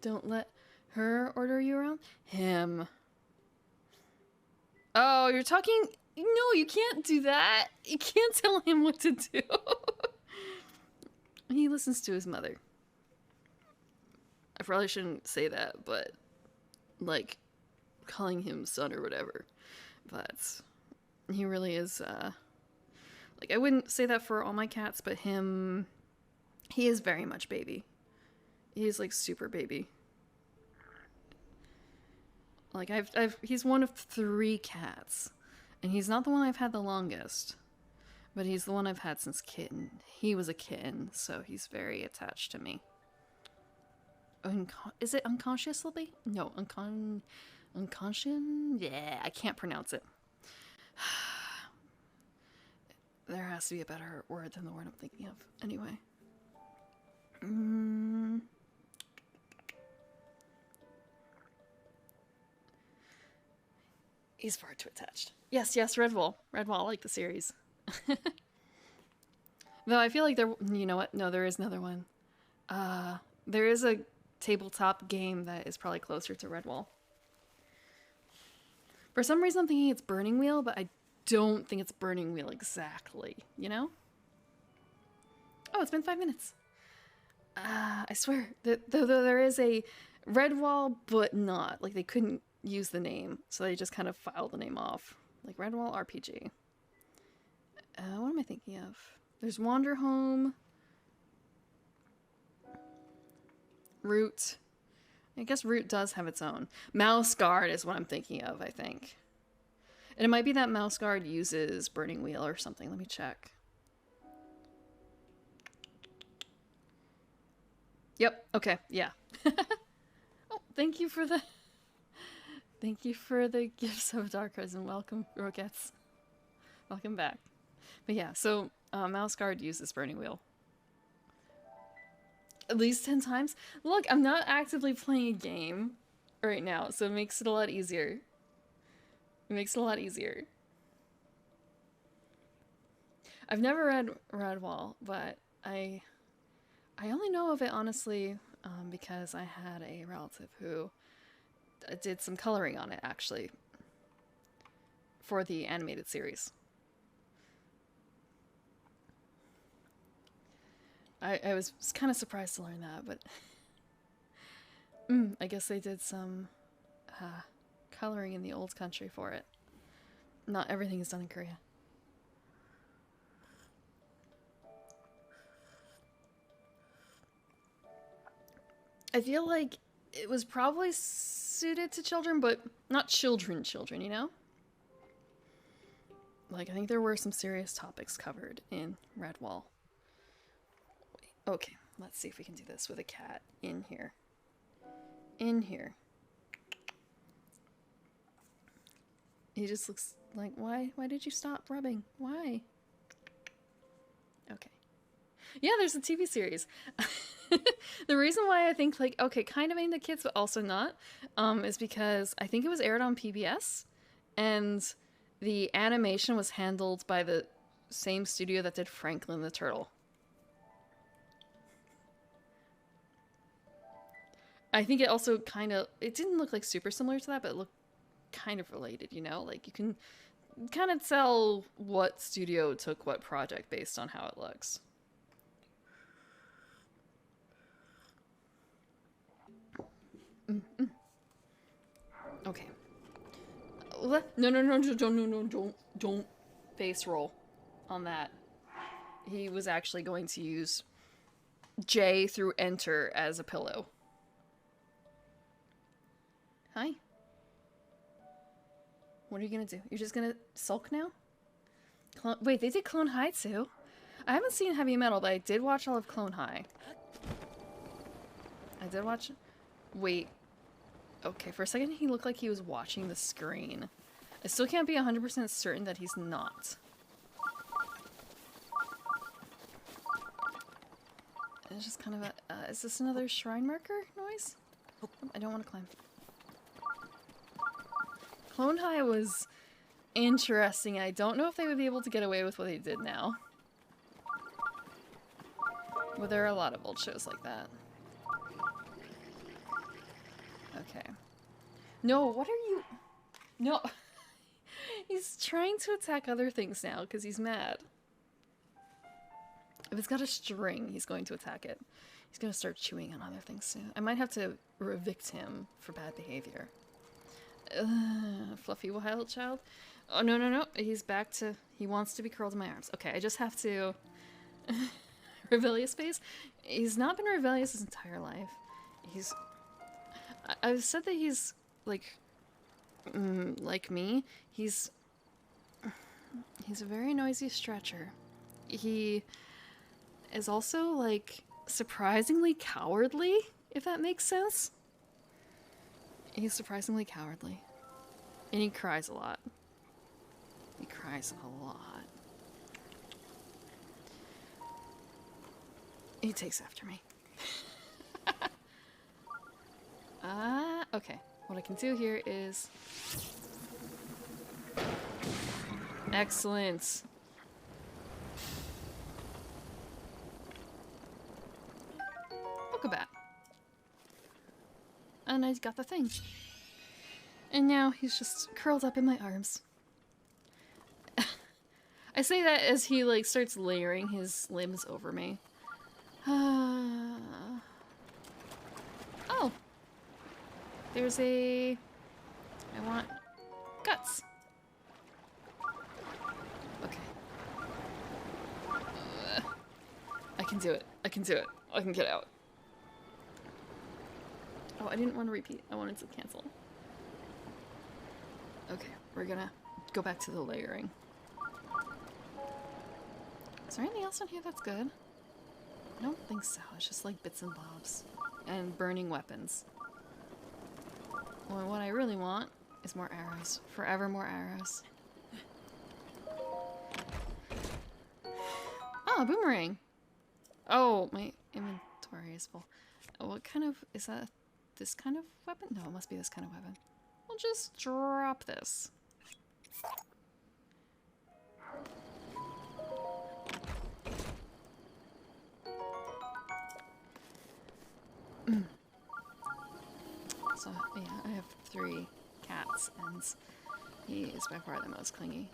Don't let her order you around. Him. Oh, you're talking... No, you can't do that. You can't tell him what to do. He listens to his mother. I probably shouldn't say that, but like calling him son or whatever. but he really is, like, I wouldn't say that for all my cats, but he is very much baby. He is, like, super baby. Like, he's one of 3 cats, and he's not the one I've had the longest, but he's the one I've had since kitten. He was a kitten, so he's very attached to me. Is it unconsciously? No, unconscious? Yeah, I can't pronounce it. There has to be a better word than the word I'm thinking of. Anyway. He's far too attached. Yes, Redwall. Redwall, I like the series. Though I feel like you know what? No, there is another one. There is a tabletop game that is probably closer to Redwall. For some reason I'm thinking it's Burning Wheel, but I don't think it's Burning Wheel exactly, you know? Oh, it's been 5 minutes. I swear, there is a Redwall, but not. Like, they couldn't use the name, so they just kind of filed the name off. Like, Redwall RPG. What am I thinking of? There's Wanderhome. Root. I guess Root does have its own. Mouse Guard is what I'm thinking of, I think. And it might be that Mouse Guard uses Burning Wheel or something. Let me check. Yep, okay, yeah. Oh, thank you for the gifts of Dark Risen. Welcome, Roquettes. Welcome back. But yeah, so Mouse Guard uses Burning Wheel. At least 10 times. Look, I'm not actively playing a game right now, so it makes it a lot easier. It makes it a lot easier. I've never read Redwall, but I only know of it, honestly, because I had a relative who did some coloring on it, actually, for the animated series. I was kind of surprised to learn that, but I guess they did some coloring in the old country for it. Not everything is done in Korea. I feel like it was probably suited to children, but not children, you know? Like, I think there were some serious topics covered in Redwall. Okay, let's see if we can do this with a cat in here. In here. He just looks like, why did you stop rubbing? Why? Okay. Yeah, there's a TV series. The reason why I think, like, okay, kind of aimed at kids, but also not, is because I think it was aired on PBS, and the animation was handled by the same studio that did Franklin the Turtle. I think it also kind of, it didn't look like super similar to that, but it looked kind of related, you know? Like, you can kind of tell what studio took what project based on how it looks. Okay. No, don't face roll on that. He was actually going to use J through enter as a pillow. Hi. What are you gonna do? You're just gonna sulk now? Wait, they did Clone High too? I haven't seen Heavy Metal, but I did watch all of Clone High. I did watch... Wait. Okay, for a second he looked like he was watching the screen. I still can't be 100% certain that he's not. It's just kind of a... is this another shrine marker noise? I don't want to climb. Clone High was interesting. I don't know if they would be able to get away with what they did now. But there are a lot of old shows like that. Okay. No, what are you... No. He's trying to attack other things now because he's mad. If it's got a string, he's going to attack it. He's going to start chewing on other things soon. I might have to evict him for bad behavior. fluffy wild child. Oh, no, no, no. He's back to... He wants to be curled in my arms. Okay, I just have to... Rebellious phase? He's not been rebellious his entire life. He's... I've said that he's, like me. He's a very noisy stretcher. He is also, like, surprisingly cowardly, if that makes sense. He's surprisingly cowardly. And he cries a lot. He cries a lot. He takes after me. Okay. What I can do here is... Excellent. Book-a-bat. And I got the thing. And now he's just curled up in my arms. I say that as he, like, starts layering his limbs over me. Oh. There's a... I want guts. Okay. I can do it. I can do it. I can get out. Oh, I didn't want to repeat. I wanted to cancel. Okay, we're gonna go back to the layering. Is there anything else in here that's good? I don't think so. It's just like bits and bobs. And burning weapons. Well, what I really want is more arrows. Forever more arrows. Oh, a boomerang! Oh, my inventory is full. What kind of... Is that this kind of weapon? No, it must be this kind of weapon. We'll just drop this. So, yeah, I have 3 cats, and he is by far the most clingy.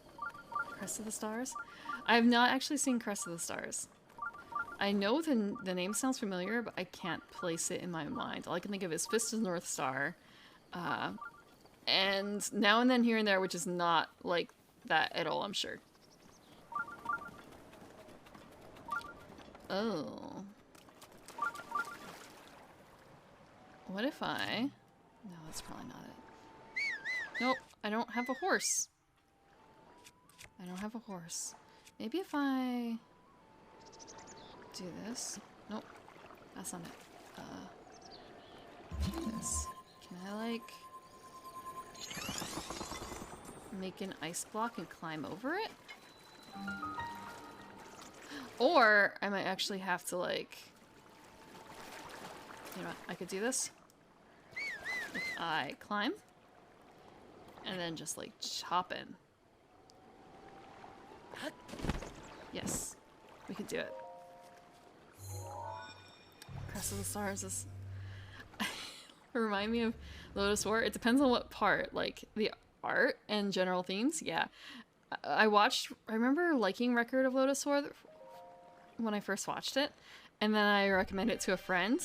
Crest of the Stars? I have not actually seen Crest of the Stars. I know the name sounds familiar, but I can't place it in my mind. All I can think of is Fist of North Star, and now and then here and there, which is not like that at all, I'm sure. Oh. What if I... No, that's probably not it. Nope, I don't have a horse. I don't have a horse. Maybe if I do this. Nope, that's not it. Do this. Can I, like, make an ice block and climb over it? Or I might actually have to, like... You know what? I could do this. If I climb, and then just, like, chop in. Yes, we could do it. Crest of the Stars is... Remind me of Lotus War. It depends on what part. Like, the art and general themes, yeah. I remember liking Record of Lotus War when I first watched it, and then I recommended it to a friend,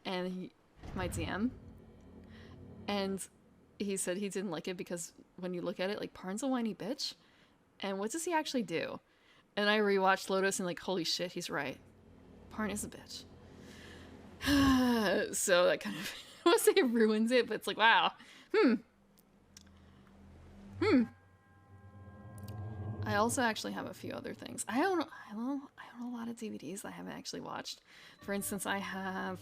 and my DM, and he said he didn't like it because when you look at it, like, Parn's a whiny bitch, and what does he actually do? And I rewatched Lotus and, like, holy shit, he's right. Parn is a bitch. So that kind of, I won't say it ruins it, but it's like, wow. I also actually have a few other things. I own a lot of DVDs I haven't actually watched. For instance, I have...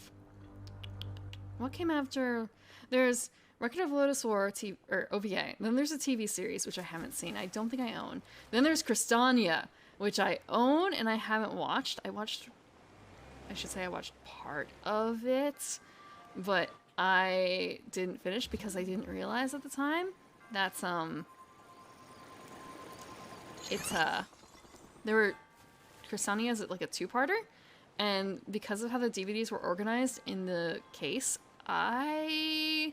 What came after? There's Record of Lotus War or OVA. Then there's a TV series, which I haven't seen. I don't think I own. Then there's Crystania, which I own and I haven't watched. I watched part of it, but I didn't finish because I didn't realize at the time that's, Crystania is like a 2-parter, and because of how the DVDs were organized in the case, I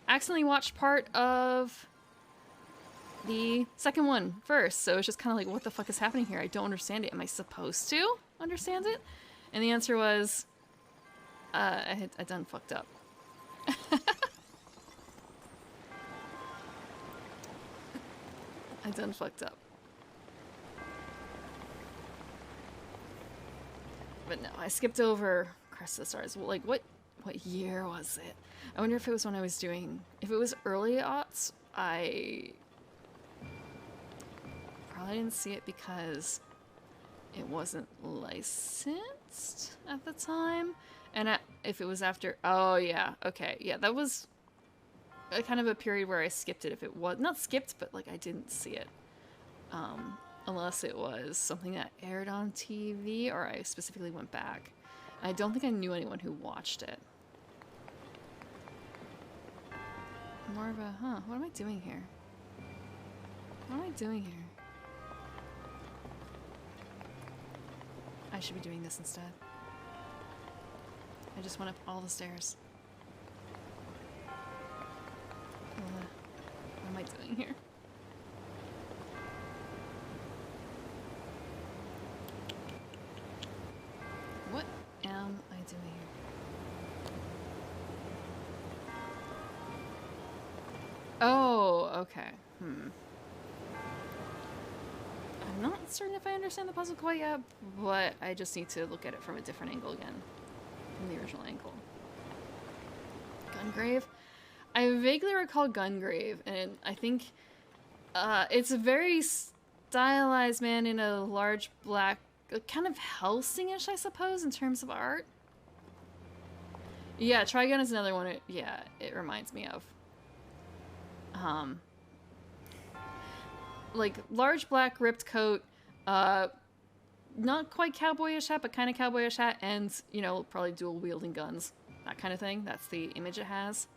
accidentally watched part of the second one first, so it's just kind of like, what the fuck is happening here? I don't understand it. Am I supposed to understand it? And the answer was, I done fucked up. I done fucked up. But no, I skipped over Crest of the Stars. Like, what year was it? I wonder if it was when I was doing... If it was early aughts, I probably didn't see it because it wasn't licensed at the time. And if it was after... Oh, yeah. Okay. Yeah, that was a kind of a period where I skipped it if it was... Not skipped, but, like, I didn't see it. Unless it was something that aired on TV or I specifically went back. I don't think I knew anyone who watched it. More of a, what am I doing here? What am I doing here? I should be doing this instead. I just went up all the stairs. What am I doing here? What am I doing here? Oh, okay. I'm not certain if I understand the puzzle quite yet, but I just need to look at it from a different angle again. From the original angle. Gungrave? I vaguely recall Gungrave, and I think it's a very stylized man in a large black, kind of Helsing-ish, I suppose, in terms of art. Yeah, Trigun is another one. It reminds me of. Like large black ripped coat, not quite cowboyish hat, but kind of cowboyish hat, and you know, probably dual wielding guns, that kind of thing. That's the image it has.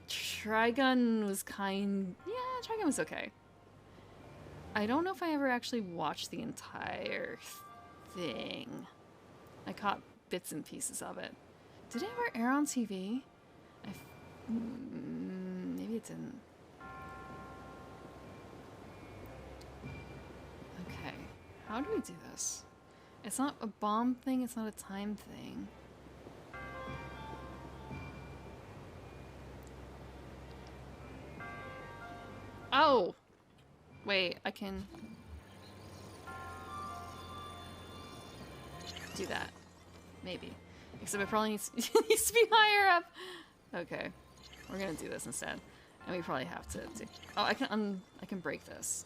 Trigun was Trigun was okay. I don't know if I ever actually watched the entire thing. I caught bits and pieces of it. Did it ever air on TV? Maybe it didn't. Okay. How do we do this? It's not a bomb thing, it's not a time thing. Oh! Wait, I can do that. Maybe. Except it probably needs to be higher up. Okay. We're gonna do this instead. And we probably have to do... Oh, I can break this.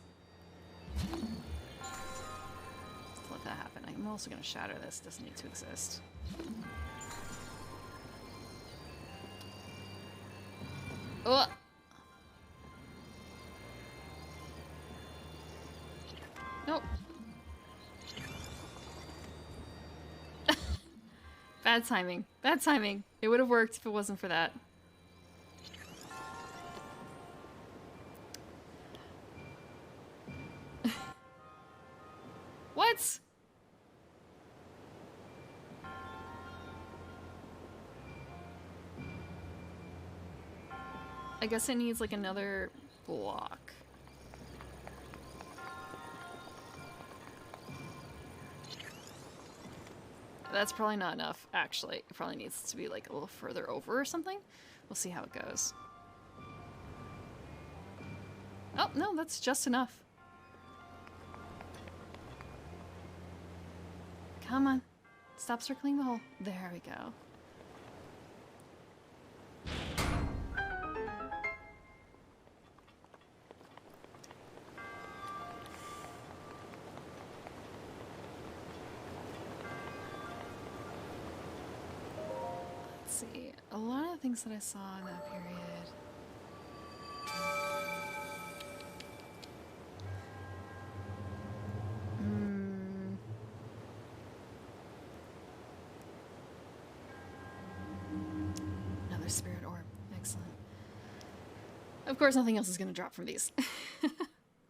Let that happen. I'm also gonna shatter this. It doesn't need to exist. Oh! Nope. Bad timing. Bad timing. It would have worked if it wasn't for that. What? I guess it needs like another block. That's probably not enough, actually. It probably needs to be like a little further over or something. We'll see how it goes. Oh, no, that's just enough. Come on. Stop circling the hole. There we go. Let's see. A lot of the things that I saw in that period. Another spirit orb. Excellent. Of course, nothing else is going to drop from these.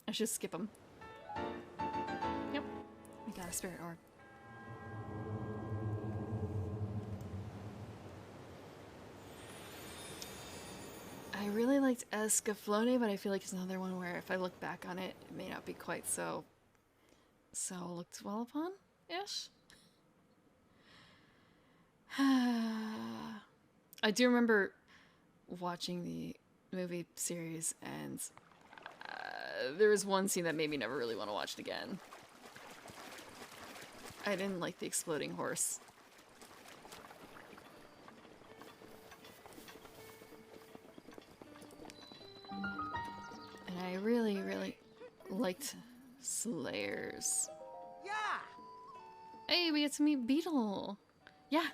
I should skip them. Yep. We got a spirit orb. I really liked Escaflowne, but I feel like it's another one where if I look back on it, it may not be quite so looked well upon-ish. I do remember watching the movie series, and there was one scene that made me never really want to watch it again. I didn't like the exploding horse. And I really, really liked Slayers. Hey, we get to meet Beetle. Yeah.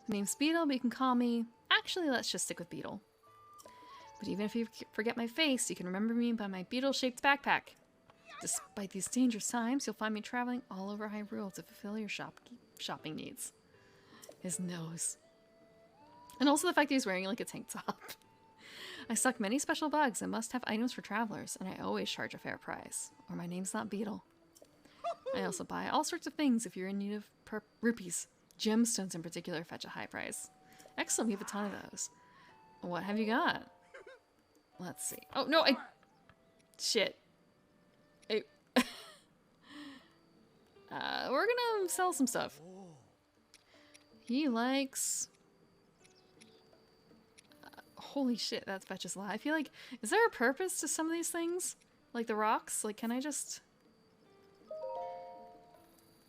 Name's Beetle, but you can call me... Actually, let's just stick with Beetle. But even if you forget my face, you can remember me by my beetle-shaped backpack. Despite these dangerous times, you'll find me traveling all over Hyrule to fulfill your shopping needs. His nose. And also the fact that he's wearing like a tank top. I stock many special bugs and must have items for travelers, and I always charge a fair price, or my name's not Beetle. I also buy all sorts of things if you're in need of rupees. Gemstones in particular fetch a high price. Excellent, we have a ton of those. What have you got? Let's see. Oh, no, shit. We're gonna sell some stuff. He likes... holy shit, that fetches a lot. I feel like... Is there a purpose to some of these things? Like the rocks? Like, can I just...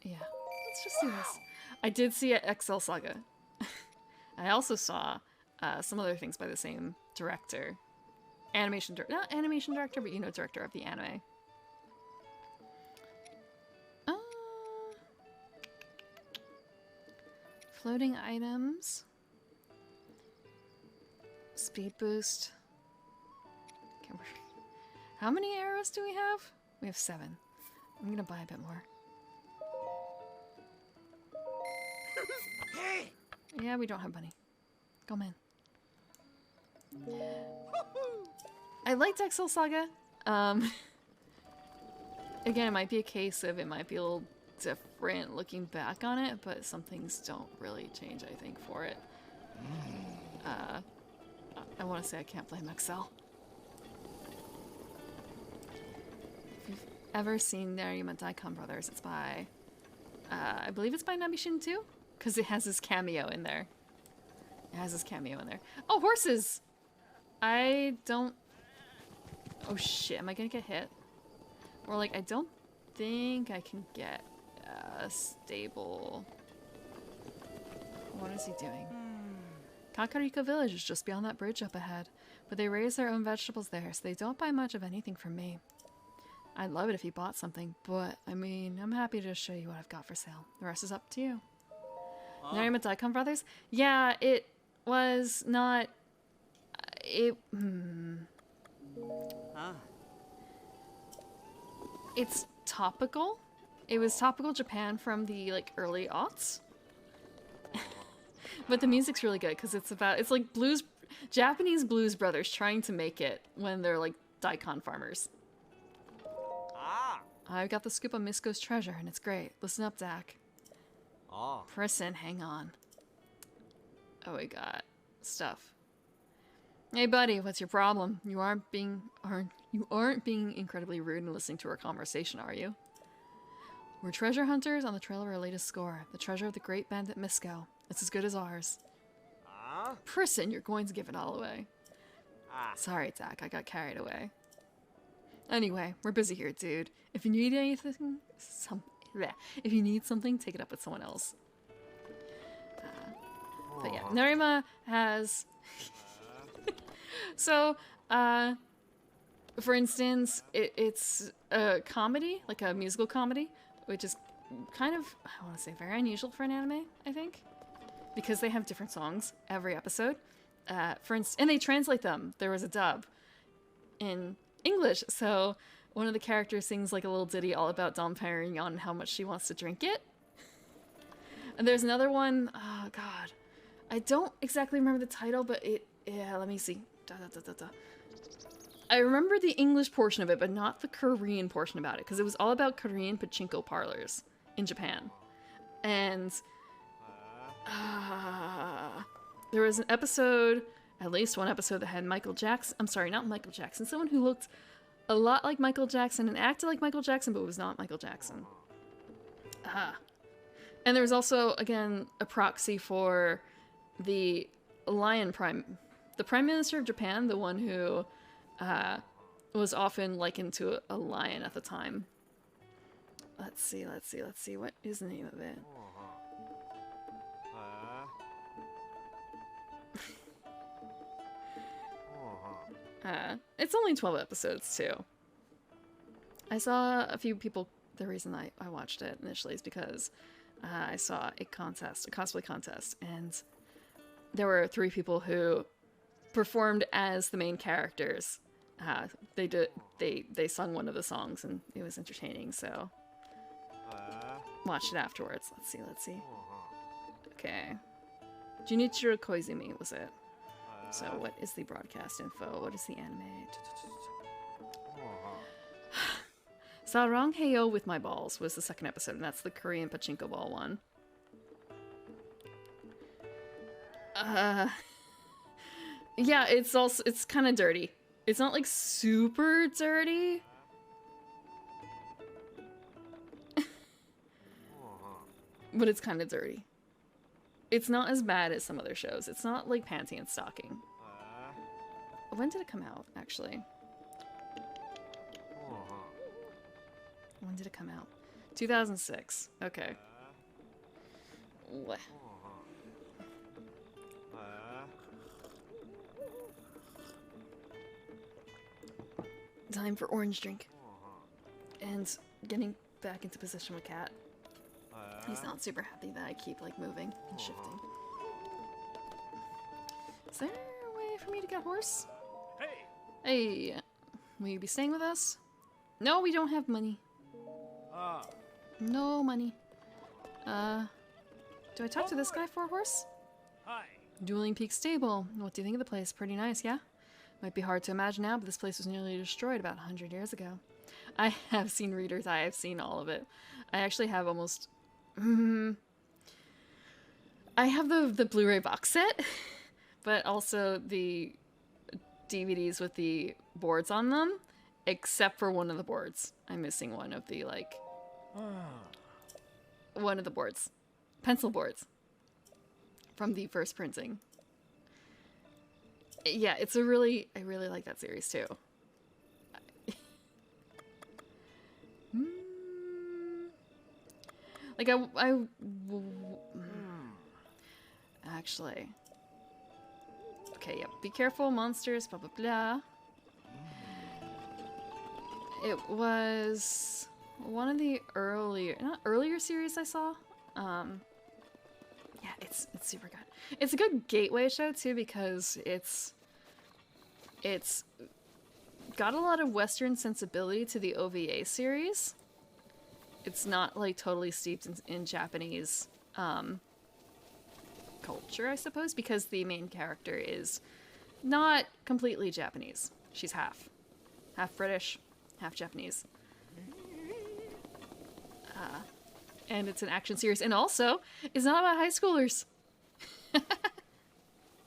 Yeah, let's just do this. I did see it XL Saga. I also saw some other things by the same director. Not animation director, but you know, director of the anime. Floating items. Speed boost. Okay, how many arrows do we have? We have 7. I'm gonna buy a bit more. Yeah, we don't have money. Go, man. I liked XL Saga. Again, it might be a case of it might be a little different looking back on it, but some things don't really change, I think, for it. I want to say I can't blame XL. If you've ever seen Narima Daikon Brothers, it's by... I believe it's by Nabishin too? Because it has his cameo in there. It has his cameo in there. Oh, horses! I don't... Oh shit, am I gonna get hit? Or like, I don't think I can get a stable... What is he doing? Kakariko Village is just beyond that bridge up ahead, but they raise their own vegetables there, so they don't buy much of anything from me. I'd love it if you bought something, but, I mean, I'm happy to show you what I've got for sale. The rest is up to you. Narima Daikon Brothers? Yeah, it was not... It's topical. It was topical Japan from the, like, early aughts. But the music's really good, because it's like blues... Japanese blues brothers trying to make it when they're, like, daikon farmers. I've got the scoop on Misko's treasure, and it's great. Listen up, Dak. Prison, hang on. Oh, we got stuff. Hey, buddy, what's your problem? You aren't being incredibly rude and listening to our conversation, are you? We're treasure hunters on the trail of our latest score, the treasure of the great bandit Misko. It's as good as ours. Prison, you're going to give it all away. Sorry, Dak, I got carried away. Anyway, we're busy here, dude. If you need anything, if you need something, take it up with someone else. But yeah, Narima has... So, for instance, it's a comedy, like a musical comedy, which is kind of, I want to say, very unusual for an anime, I think. Because they have different songs every episode. For instance, and they translate them. There was a dub in English, so one of the characters sings like a little ditty all about Dom Perignon and how much she wants to drink it. And there's another one, oh god, I don't exactly remember the title, but let me see. I remember the English portion of it, but not the Korean portion about it, because it was all about Korean pachinko parlors in Japan. And there was an episode, at least one episode, that had Michael Jackson. I'm sorry, not Michael Jackson. Someone who looked a lot like Michael Jackson and acted like Michael Jackson, but was not Michael Jackson. And there was also, again, a proxy for the Lion Prime the Prime Minister of Japan, the one who was often likened to a lion at the time. Let's see. What is the name of it? It's only 12 episodes, too. I saw a few people... The reason I watched it initially is because I saw a cosplay contest, and there were 3 people who performed as the main characters. They sung one of the songs, and it was entertaining, so... watched it afterwards. Let's see. Okay. Junichiro Koizumi was it. So what is the broadcast info? What is the anime? Sarang Heyo with My Balls was the second episode, and that's the Korean pachinko ball one. Yeah, it's kind of dirty. It's not like super dirty. But it's kind of dirty. It's not as bad as some other shows. It's not like Panty and Stocking. When did it come out, actually? When did it come out? 2006. Okay. What? Time for orange drink. And getting back into position with Cat. He's not super happy that I keep, like, moving and shifting. Is there a way for me to get a horse? Hey! Will you be staying with us? No, we don't have money. No money. Do I talk to this guy for a horse? Hi. Dueling Peak Stable. What do you think of the place? Pretty nice, yeah? Might be hard to imagine now, but this place was nearly destroyed about 100 years ago. I have seen Reader's Eye. I've seen all of it. I actually have almost... I have the Blu-ray box set, but also the DVDs with the boards on them, except for one of the boards. I'm missing one of the, like... one of the boards. Pencil boards. From the first printing. Yeah, it's a really... I really like that series, too. Like, actually... Okay, yeah. Be careful, monsters, blah, blah, blah. It was one of the earlier series I saw. Yeah, it's super good. It's a good gateway show, too, because it's got a lot of Western sensibility to the OVA series. It's not, like, totally steeped in Japanese culture, I suppose, because the main character is not completely Japanese. She's half British, half Japanese. And it's an action series, and also, it's not about high schoolers.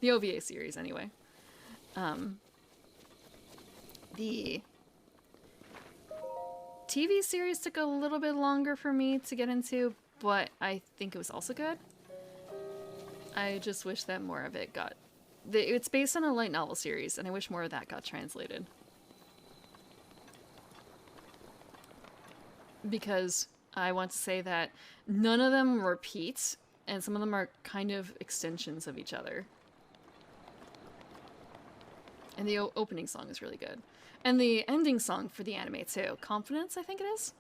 The OVA series, anyway. The TV series took a little bit longer for me to get into, but I think it was also good. I just wish that more of it got... It's based on a light novel series, and I wish more of that got translated. Because I want to say that none of them repeat, and some of them are kind of extensions of each other. And the opening song is really good. And the ending song for the anime, too. Confidence, I think it is?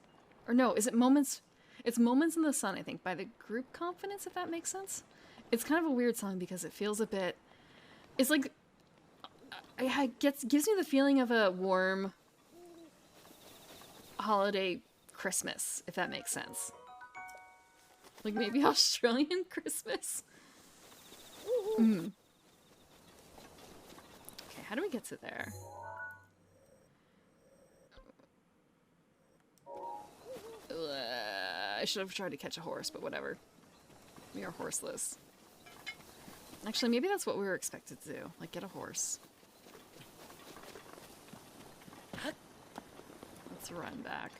Or no, is it Moments? It's Moments in the Sun, I think, by the group Confidence, if that makes sense. It's kind of a weird song because it feels a bit... It's like... It gives me the feeling of a warm holiday Christmas, if that makes sense. Like maybe Australian Christmas? Okay, how do we get to there? I should have tried to catch a horse, but whatever. We are horseless. Actually, maybe that's what we were expected to do. Like, get a horse. Let's run back.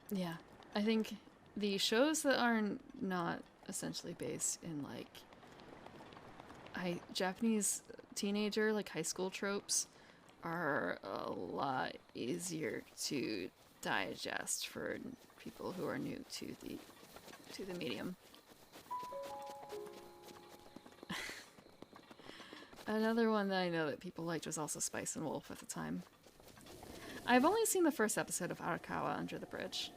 Yeah. I think the shows that are not essentially based in like Japanese teenager, like high school tropes are a lot easier to digest for people who are new to the medium. Another one that I know that people liked was also Spice and Wolf at the time. I've only seen the first episode of Arakawa Under the Bridge.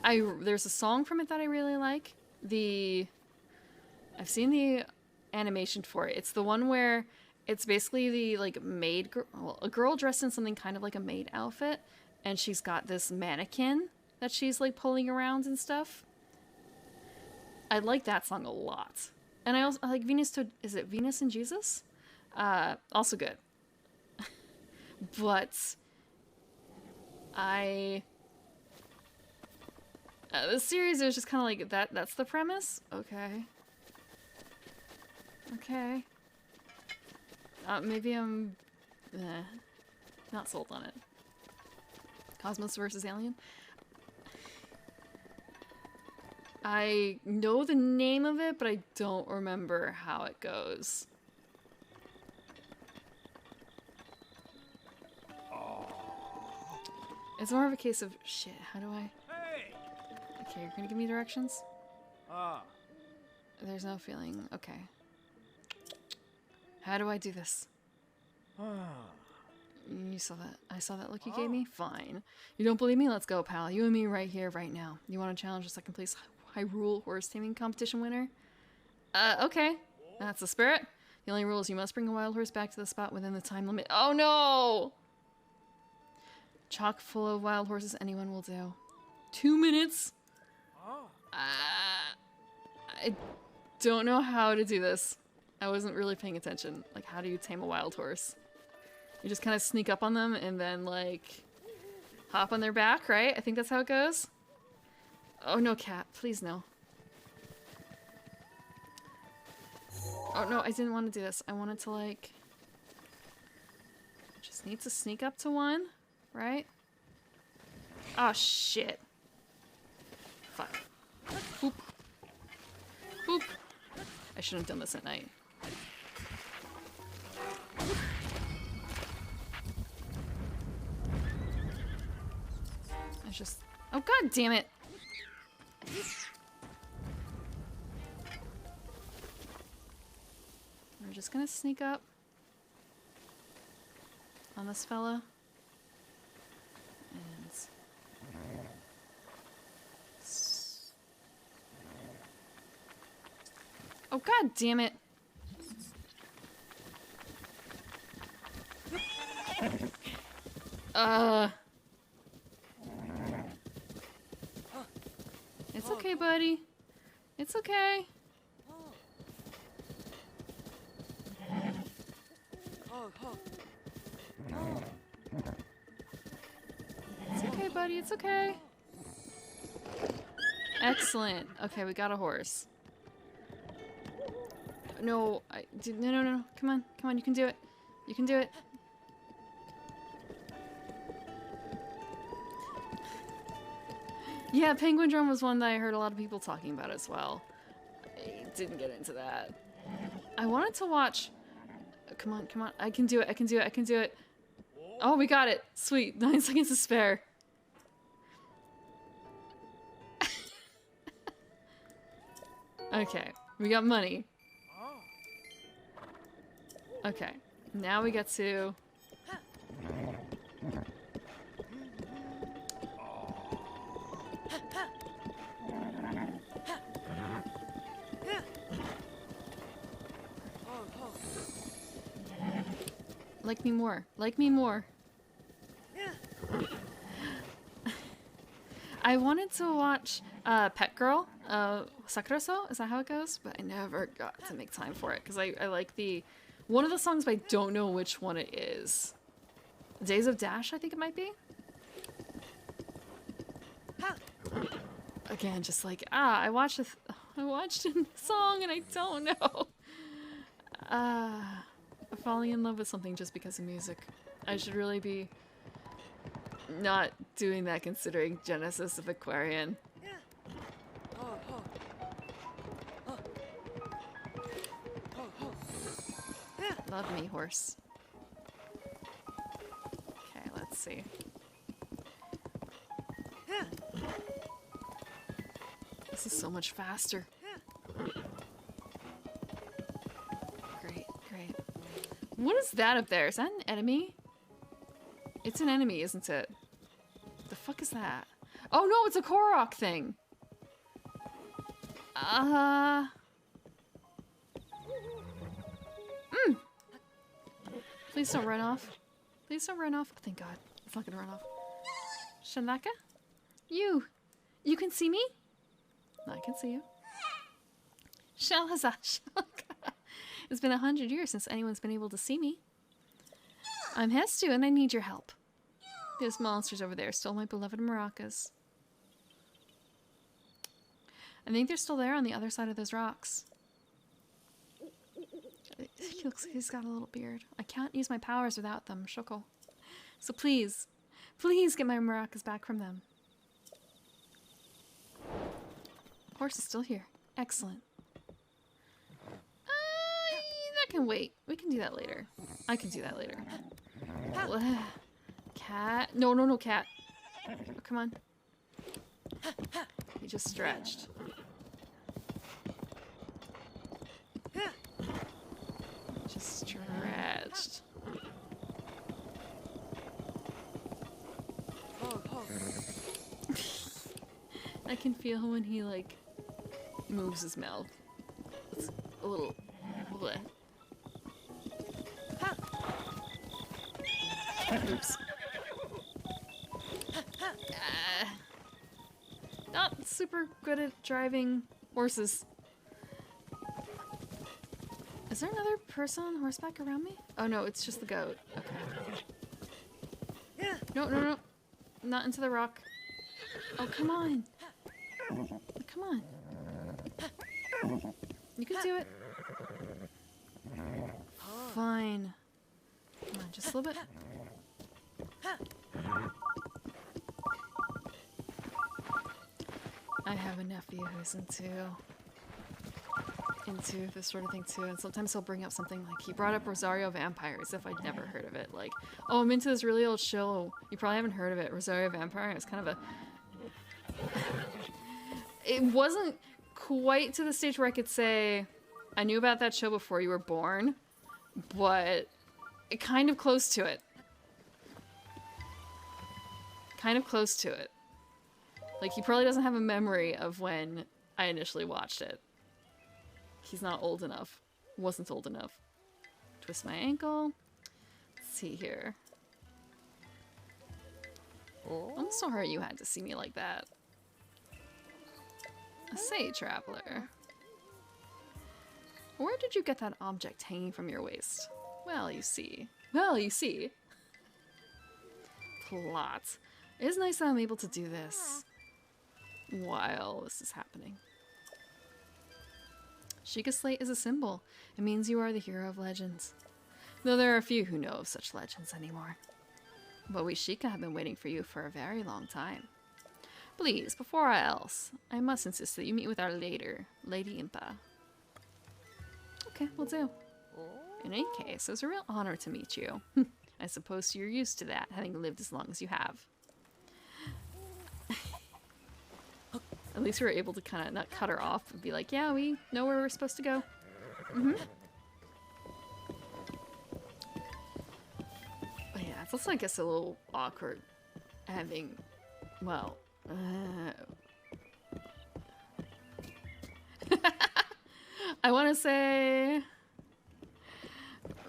There's a song from it that I really like. I've seen the animation for it. It's the one where it's basically the like maid girl, a girl dressed in something kind of like a maid outfit, and she's got this mannequin that she's like pulling around and stuff. I like that song a lot. And I like is it Venus and Jesus? Also good. But the series is just kind of like that's the premise. Okay. Maybe I'm not sold on it. Cosmos versus Alien. I know the name of it, but I don't remember how it goes. It's more of a case of shit. How do I? Hey! Okay, you're gonna give me directions? Ah. There's no feeling. Okay. How do I do this? You saw that. I saw that look you gave me? Fine. You don't believe me? Let's go, pal. You and me right here, right now. You want to challenge a second place Hyrule horse taming competition winner? Okay. That's the spirit. The only rule is you must bring a wild horse back to the spot within the time limit. Oh no! Chock full of wild horses, anyone will do. 2 minutes? I don't know how to do this. I wasn't really paying attention. Like, how do you tame a wild horse? You just kind of sneak up on them and then, like, hop on their back, right? I think that's how it goes. Oh, no, cat. Please, no. Oh, no, I didn't want to do this. I wanted to, like... Just need to sneak up to one, right? Oh, shit. Fuck. Boop. Boop. I shouldn't have done this at night. I just... Oh, god damn it! We're just gonna sneak up on this fella. And... Oh, god damn it! It's okay, buddy. It's okay. It's okay, buddy. It's okay. Excellent. Okay, we got a horse. No, no. Come on. You can do it. You can do it. Yeah, Penguin Drum was one that I heard a lot of people talking about as well. I didn't get into that. I wanted to watch... Come on. I can do it. Oh, we got it. Sweet. 9 seconds to spare. Okay, we got money. Okay, now we get to... Like me more. Like me more. I wanted to watch Pet Girl, Sakuraso, is that how it goes? But I never got to make time for it, because I like one of the songs, but I don't know which one it is. Days of Dash, I think it might be? Again, just like, I watched a song and I don't know. falling in love with something just because of music. I should really be not doing that considering Genesis of Aquarian. Love me, horse. Okay, let's see. This is so much faster. Great, great. What is that up there? Is that an enemy? It's an enemy, isn't it? The fuck is that? Oh no, it's a Korok thing! Please don't run off. Please don't run off. Oh, thank God. It's not gonna run off. Shanaka? You! You can see me? I can see you. Shalhaza. It's been 100 years since anyone's been able to see me. I'm Hestu and I need your help. Those monsters over there stole my beloved maracas. I think they're still there on the other side of those rocks. He looks like he's got a little beard. I can't use my powers without them, Shoko. So please, please get my maracas back from them. Horse is still here. Excellent. That can wait. We can do that later. I can do that later. Cat. No, no, no, cat. Oh, come on. He just stretched. Just stretched. I can feel when he, like, moves his mouth. It's a little... bleh. Oops. Not super good at driving horses. Is there another person on horseback around me? Oh no, it's just the goat. Okay. No, no, no. Not into the rock. Oh, come on. Come on. You can do it. Fine. Come on, just a little bit. I have a nephew who's into this sort of thing too, and sometimes he'll bring up something like, he brought up Rosario Vampire as if I'd never heard of it. Like, oh, I'm into this really old show. You probably haven't heard of it, Rosario Vampire. It's kind of a... It wasn't quite to the stage where I could say, I knew about that show before you were born, but kind of close to it. Kind of close to it. Like, he probably doesn't have a memory of when I initially watched it. He's not old enough. Wasn't old enough. Twist my ankle. Let's see here. I'm sorry you had to see me like that. Say, traveler. Where did you get that object hanging from your waist? Well, you see. Well, you see. Plot. It is nice that I'm able to do this while this is happening. Sheikah Slate is a symbol. It means you are the hero of legends. Though there are a few who know of such legends anymore. But we Sheikah have been waiting for you for a very long time. Please, before else, I must insist that you meet with our leader, Lady Impa. Okay, we'll do. In any case, it was a real honor to meet you. I suppose you're used to that, having lived as long as you have. At least we were able to kind of not cut her off and be like, yeah, we know where we're supposed to go. But yeah, it's also, I guess, a little awkward having, well, I want to say,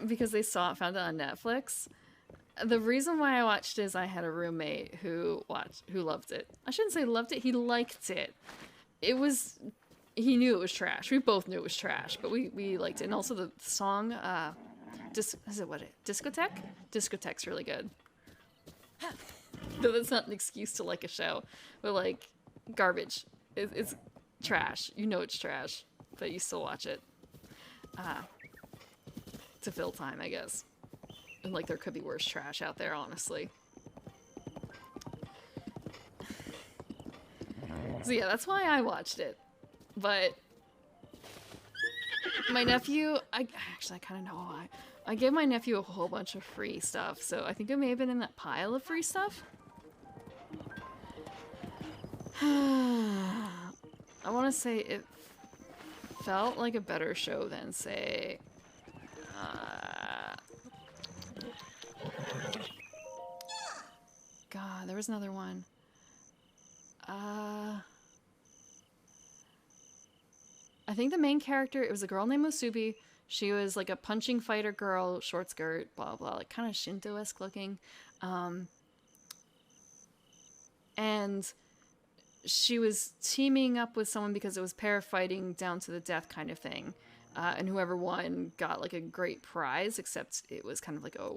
because they found it on Netflix. The reason why I watched it is I had a roommate who loved it. I shouldn't say loved it, he liked it. He knew it was trash. We both knew it was trash, but we liked it. And also the song, Discotheque? Discotheque's really good. Though that's not an excuse to like a show, but like, garbage. It's trash. You know it's trash, but you still watch it. to fill time, I guess. And like there could be worse trash out there, honestly. So yeah, that's why I watched it. But my nephew, I kind of know why. I gave my nephew a whole bunch of free stuff, so I think it may have been in that pile of free stuff. I want to say it felt like a better show than, say, God, there was another one. I think the main character, it was a girl named Musubi. She was like a punching fighter girl, short skirt, blah blah, like kind of Shinto-esque looking. And she was teaming up with someone because it was pair fighting down to the death kind of thing. And whoever won got like a great prize, except it was kind of like a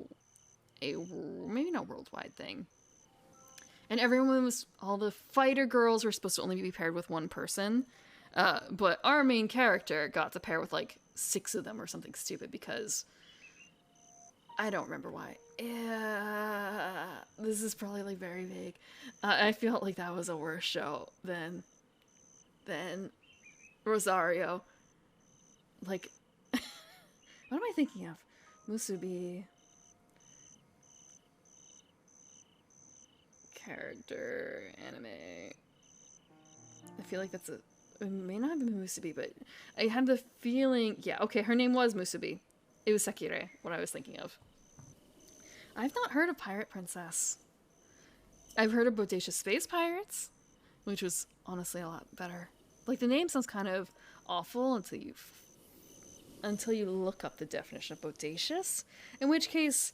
maybe not worldwide thing. And all the fighter girls were supposed to only be paired with one person. But our main character got to pair with like 6 of them or something stupid because I don't remember why. This is probably like very vague. I feel like that was a worse show than Rosario. Like, what am I thinking of? Musubi. Character, anime. I feel like that's it may not have been Musubi, but I had the feeling, yeah, okay, her name was Musubi. It was Sekire, what I was thinking of. I've not heard of Pirate Princess. I've heard of Bodacious Space Pirates, which was honestly a lot better. Like, the name sounds kind of awful until you look up the definition of bodacious, in which case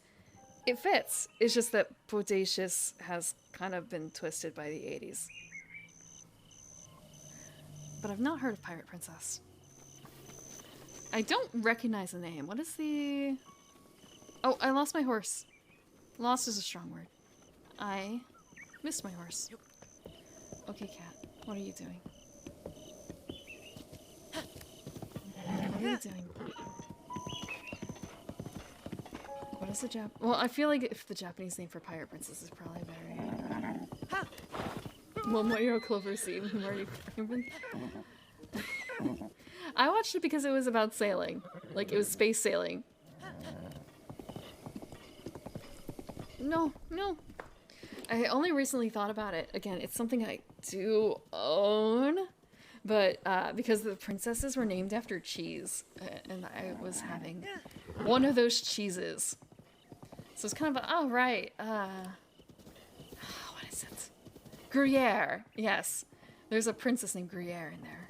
it fits. It's just that bodacious has kind of been twisted by the 80s. But I've not heard of Pirate Princess. I don't recognize the name. What is the... Oh, I lost my horse. Lost is a strong word. I missed my horse. Okay, cat. What are you doing? What are you doing? What is the Well, I feel like if the Japanese name for Pirate Princess is probably very... Momoyo Cloverseed. Where are you from? I watched it because it was about sailing. Like, it was space sailing. No. I only recently thought about it. Again, it's something I do own. But because the princesses were named after cheese. And I was having one of those cheeses. So it's kind of a, oh, right. What is it? Gruyere. Yes. There's a princess named Gruyere in there.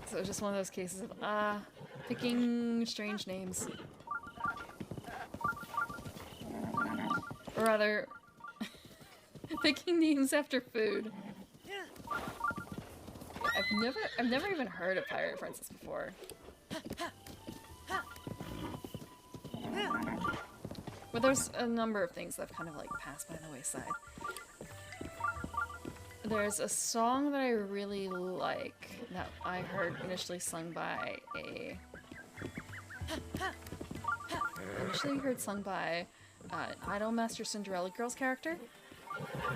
So it's just one of those cases of, picking strange names. Or rather, picking names after food. I've never even heard of Pirate Princess before. But there's a number of things that have kind of like passed by the wayside. There's a song that I really like that I heard initially sung by Idolmaster Cinderella Girl's character.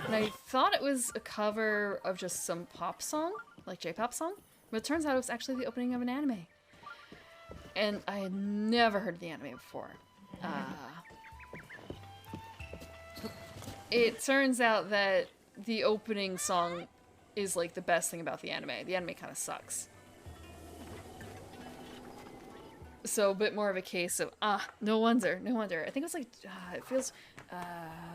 And I thought it was a cover of just some pop song, like J-pop song, but it turns out it was actually the opening of an anime. And I had never heard of the anime before. It turns out that the opening song is like the best thing about the anime. The anime kind of sucks. So a bit more of a case of, no wonder. I think it was like, it feels,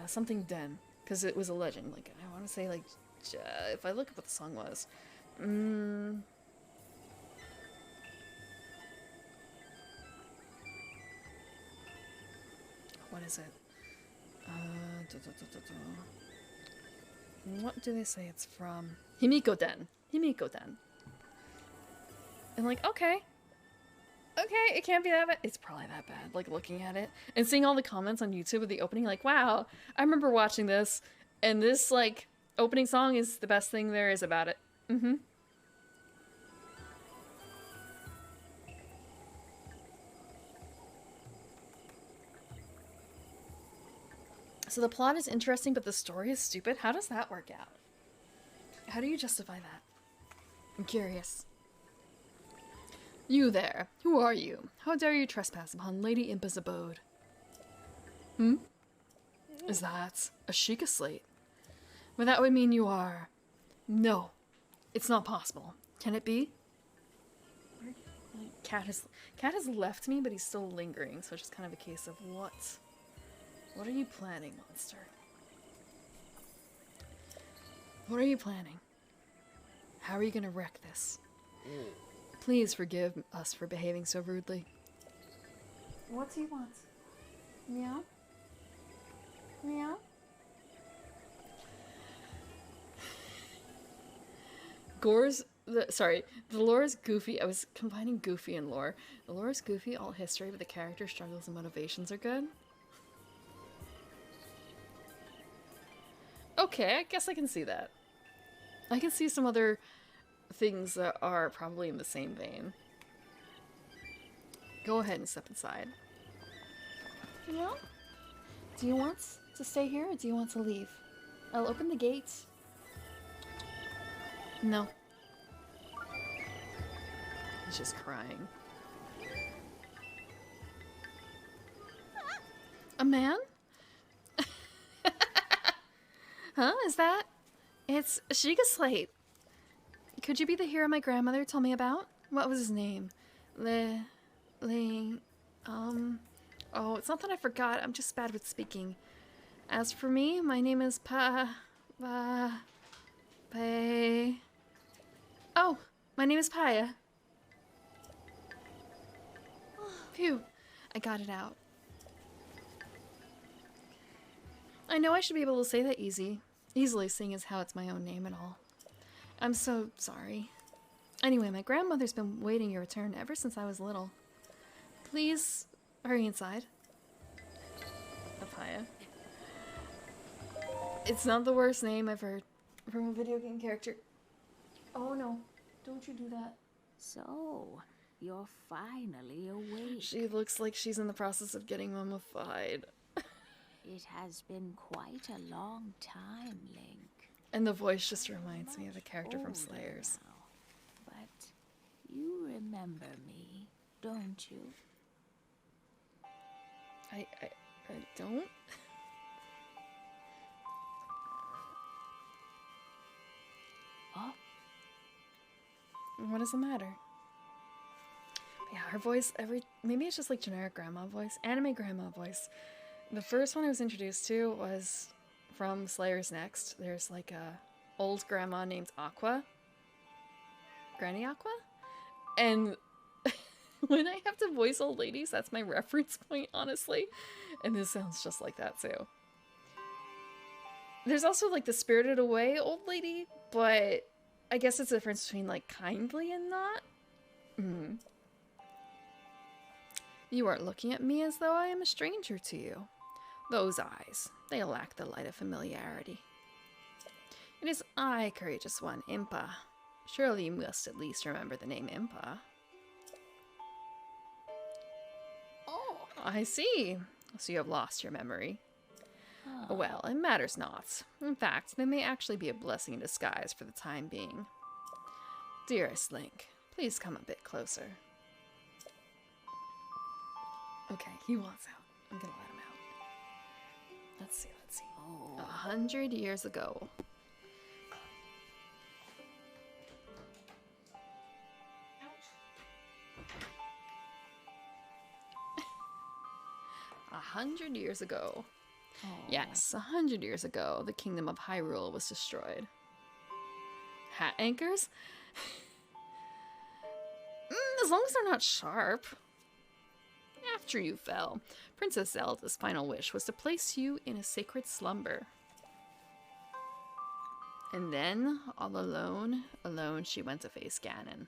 something Den, because it was a legend. Like, I want to say, like, if I look up what the song was. What is it? What do they say it's from? Himiko Den. And like, okay, it can't be that bad. It's probably that bad, like, looking at it. And seeing all the comments on YouTube of the opening, like, wow, I remember watching this, and this, like, opening song is the best thing there is about it. So the plot is interesting, but the story is stupid? How does that work out? How do you justify that? I'm curious. You there. Who are you? How dare you trespass upon Lady Impa's abode? Hmm? Is that a Sheikah slate? Well, that would mean you are... No. It's not possible. Can it be? Cat has left me, but he's still lingering, so it's just kind of a case of what? What are you planning, monster? What are you planning? How are you gonna wreck this? Please forgive us for behaving so rudely. What do you want? Meow? Meow? The lore is goofy. I was combining goofy and lore. The lore is goofy, all history, but the character struggles and motivations are good. Okay, I guess I can see that. I can see some other things that are probably in the same vein. Go ahead and step inside. Well, do you want to stay here or do you want to leave? I'll open the gates. No. He's just crying. A man? Huh? Is that? It's a Sheikah slate. Could you be the hero my grandmother told me about? What was his name? Oh, it's not that I forgot. I'm just bad with speaking. As for me, my name is Oh, my name is Paya. Phew, I got it out. I know I should be able to say that easily, seeing as how it's my own name and all. I'm so sorry. Anyway, my grandmother's been waiting your return ever since I was little. Please hurry inside. Papaya. It's not the worst name I've heard from a video game character. Oh no, don't you do that. So, you're finally awake. She looks like she's in the process of getting mummified. It has been quite a long time, Link. And the voice just reminds me of a character from Slayers. Now, but you remember me, don't you? I don't? Oh, What does the matter? Yeah, her voice, maybe it's just like generic grandma voice, anime grandma voice. The first one I was introduced to was from Slayers Next. There's like a old grandma named Aqua. Granny Aqua? And when I have to voice old ladies, that's my reference point, honestly. And this sounds just like that too. There's also like the Spirited Away old lady, but I guess it's a difference between like kindly and not. You are looking at me as though I am a stranger to you. Those eyes, they lack the light of familiarity. It is I, courageous one, Impa. Surely you must at least remember the name Impa. Oh, I see. So you have lost your memory. Well, it matters not. In fact, they may actually be a blessing in disguise for the time being. Dearest Link, please come a bit closer. Okay, he wants out. I'm gonna let him out. Let's see. 100 years ago. Ouch. 100 years ago. oh. Yes, 100 years ago, the kingdom of Hyrule was destroyed. Hat anchors? As long as they're not sharp. After you fell, Princess Zelda's final wish was to place you in a sacred slumber. And then, all alone, she went to face Ganon.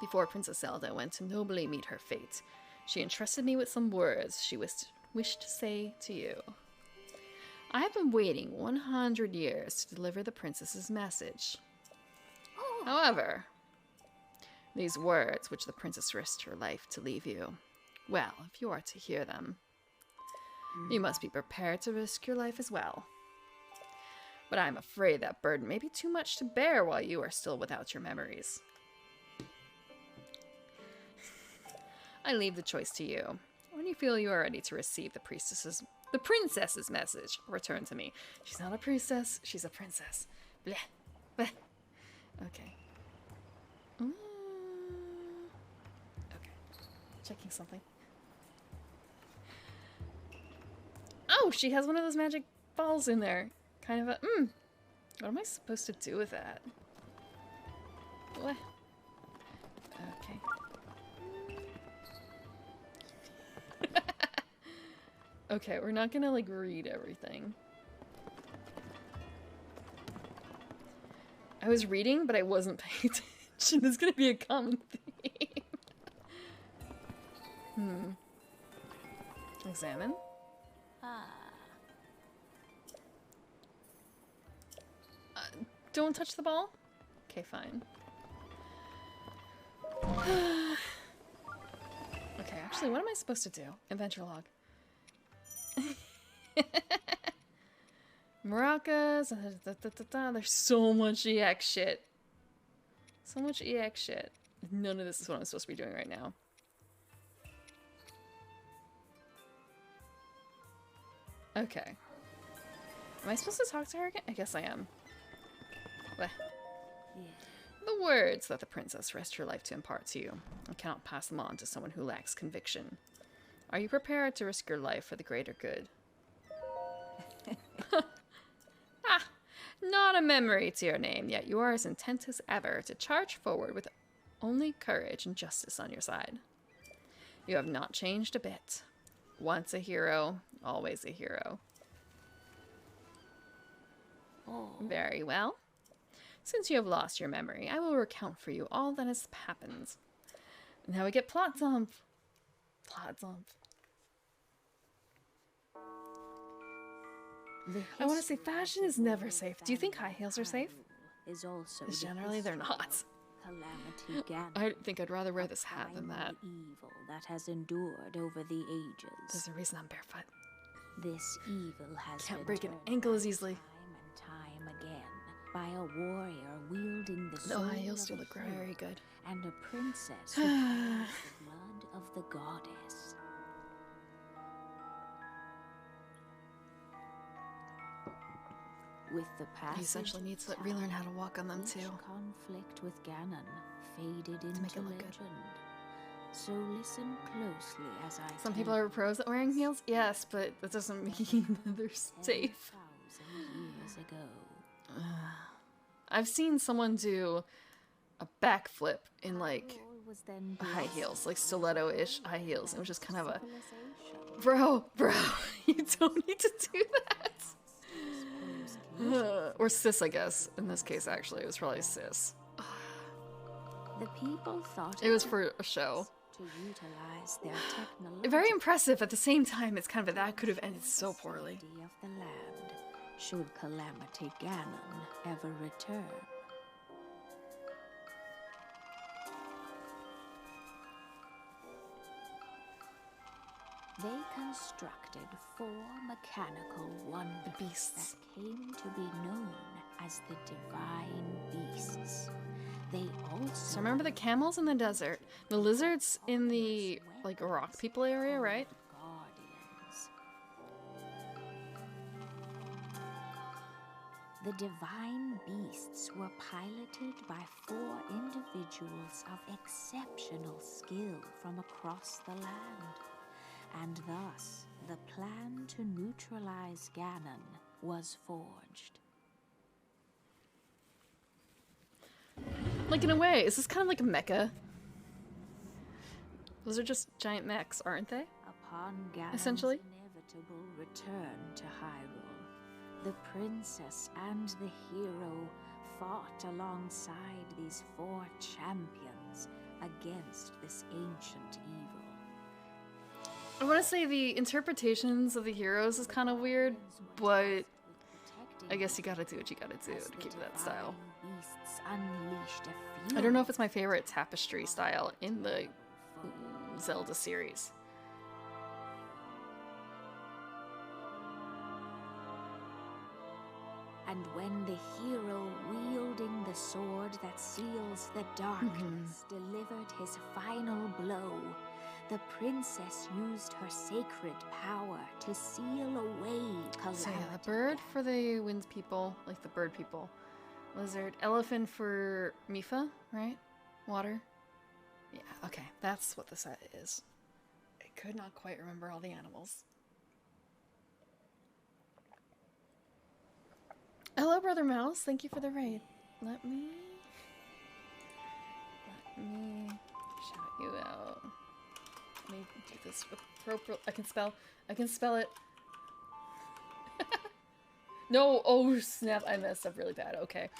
Before Princess Zelda went to nobly meet her fate, she entrusted me with some words she wished to say to you. I have been waiting 100 years to deliver the princess's message. However, these words which the princess risked her life to leave you, well, if you are to hear them, You must be prepared to risk your life as well. But I'm afraid that burden may be too much to bear while you are still without your memories. I leave the choice to you. When you feel you are ready to receive the princess's message, return to me. She's not a princess, she's a princess. Bleh. Bleh. Okay. Okay. Checking something. Oh, she has one of those magic balls in there. Kind of a, what am I supposed to do with that? What? Okay. Okay, we're not gonna, like, read everything. I was reading, but I wasn't paying attention. This is gonna be a common theme. Examine. Don't touch the ball? Okay, fine. Okay, actually, what am I supposed to do? Adventure log. Maracas. There's so much EX shit. So much EX shit. None of this is what I'm supposed to be doing right now. Okay. Am I supposed to talk to her again? I guess I am. Bleh. The words that the princess risked her life to impart to you. I cannot pass them on to someone who lacks conviction. Are you prepared to risk your life for the greater good? Ah, not a memory to your name, yet you are as intent as ever to charge forward with only courage and justice on your side. You have not changed a bit. Once a hero, always a hero. Oh. Very well. Since you have lost your memory, I will recount for you all that has happened. Now we get plot dump. Plot dump. I want to say fashion is never safe. Do you think high heels are safe? Because generally they're not. I think I'd rather wear this hat than that. Evil that has endured over the ages. There's a reason I'm barefoot. This evil has Can't been break an turned ankle as easily. time and time again by a warrior wielding the No, soul high heels do of a look hero very good. and a princess who carries the blood of the goddess. With the passage He essentially needs to of relearn time, how to walk on them each too. conflict with Ganon faded into make it look legend. good. So listen closely as I Some tell people are pros at wearing heels? Yes, but that doesn't mean that they're safe. 10,000 years ago. I've seen someone do a backflip in, like, Hyrule was then high blessed heels, like stiletto-ish high heels. It was just kind of a, civilization. bro, you don't need to do that. Or cis, I guess. In this case, actually, it was probably cis. The people thought It was for a show. to utilize their technology Very impressive. At the same time, it's kind of that could have ended so poorly. of the land, should Calamity Ganon ever return. They constructed 4 mechanical wonders beasts. that came to be known as the Divine Beasts. They also So remember the camels in the desert, the lizards in the, like, rock people area, right? guardians. The divine beasts were piloted by 4 individuals of exceptional skill from across the land. And thus, the plan to neutralize Ganon was forged. Like, in a way, is this kind of like a mecha? Those are just giant mechs, aren't they? Upon Ganon's Essentially. inevitable return to Hyrule, the princess and the hero fought alongside these 4 champions against this ancient evil. I want to say the interpretations of the heroes is kind of weird, but I guess you gotta do what you gotta do to keep that style. I don't know if it's my favorite tapestry style in the Zelda series. And when the hero wielding the sword that seals the darkness delivered his final blow, the princess used her sacred power to seal away calamity. So yeah, the bird for the wind people, like the bird people. Lizard. Elephant for Mifa, right? Water. Yeah, okay. That's what the set is. I could not quite remember all the animals. Hello, Brother Mouse. Thank you for the raid. Let me shout you out. Let me do this appropriate. I can spell it. No, oh snap, I messed up really bad. Okay.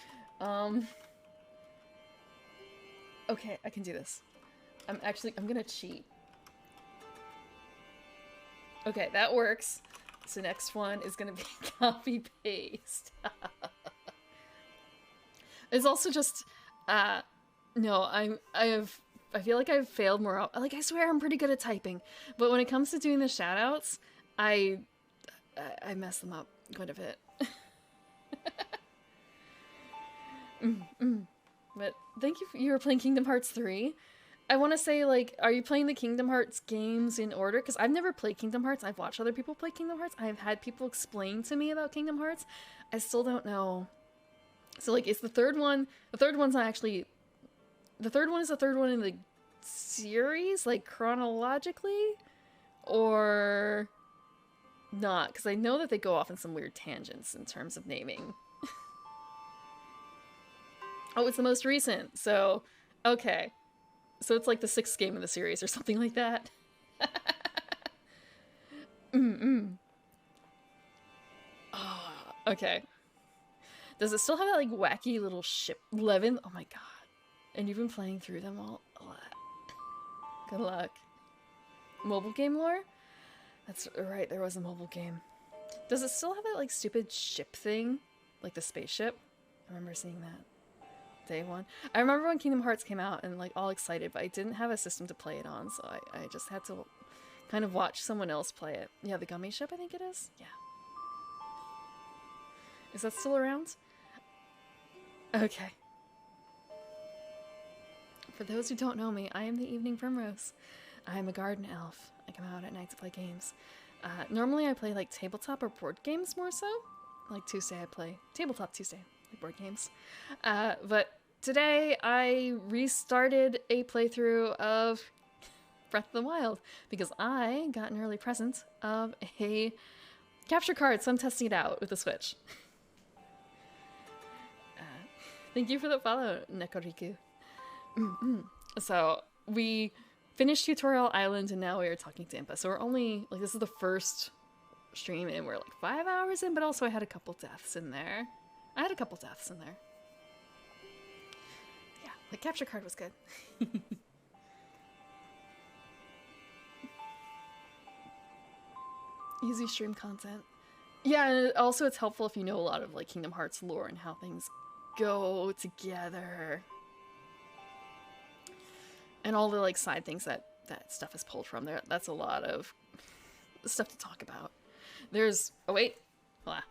Okay, I can do this. I'm gonna cheat. Okay, that works. So next one is gonna be copy paste. It's also just no, I feel like I've failed more. Like, I swear I'm pretty good at typing, but when it comes to doing the shoutouts, I mess them up quite a bit. But thank you. You were playing Kingdom Hearts 3. I want to say, like, are you playing the Kingdom Hearts games in order? Because I've never played Kingdom Hearts. I've watched other people play Kingdom Hearts. I've had people explain to me about Kingdom Hearts. I still don't know. So, like, it's the third one. The third one's not actually... The third one is the third one in the series, like, chronologically? Or not? Because I know that they go off in some weird tangents in terms of naming. Oh, it's the most recent. So, okay. So it's like the 6th game in the series or something like that. Oh, okay. Does it still have that like wacky little ship? 11? Oh my god. And you've been playing through them all? Good luck. Mobile game lore? That's right, there was a mobile game. Does it still have that like stupid ship thing? Like the spaceship? I remember seeing that. Day one. I remember when Kingdom Hearts came out and like all excited, but I didn't have a system to play it on, so I just had to kind of watch someone else play it. Yeah, the gummy ship, I think it is? Yeah. Is that still around? Okay. For those who don't know me, I am the Evening Primrose. I am a garden elf. I come out at night to play games. Normally I play like tabletop or board games more so. Like Tuesday I play tabletop Tuesday. Board games. But today I restarted a playthrough of Breath of the Wild because I got an early present of a capture card, so I'm testing it out with the Switch. Thank you for the follow, Nekoriku. So we finished Tutorial Island and now we are talking to Impa. So we're only, like, this is the first stream and we're like 5 hours in, but also I had a couple deaths in there. Yeah, the capture card was good. Easy stream content. Yeah, and also it's helpful if you know a lot of like Kingdom Hearts lore and how things go together. And all the like side things that stuff is pulled from there. That's a lot of stuff to talk about. There's, oh wait, hold on.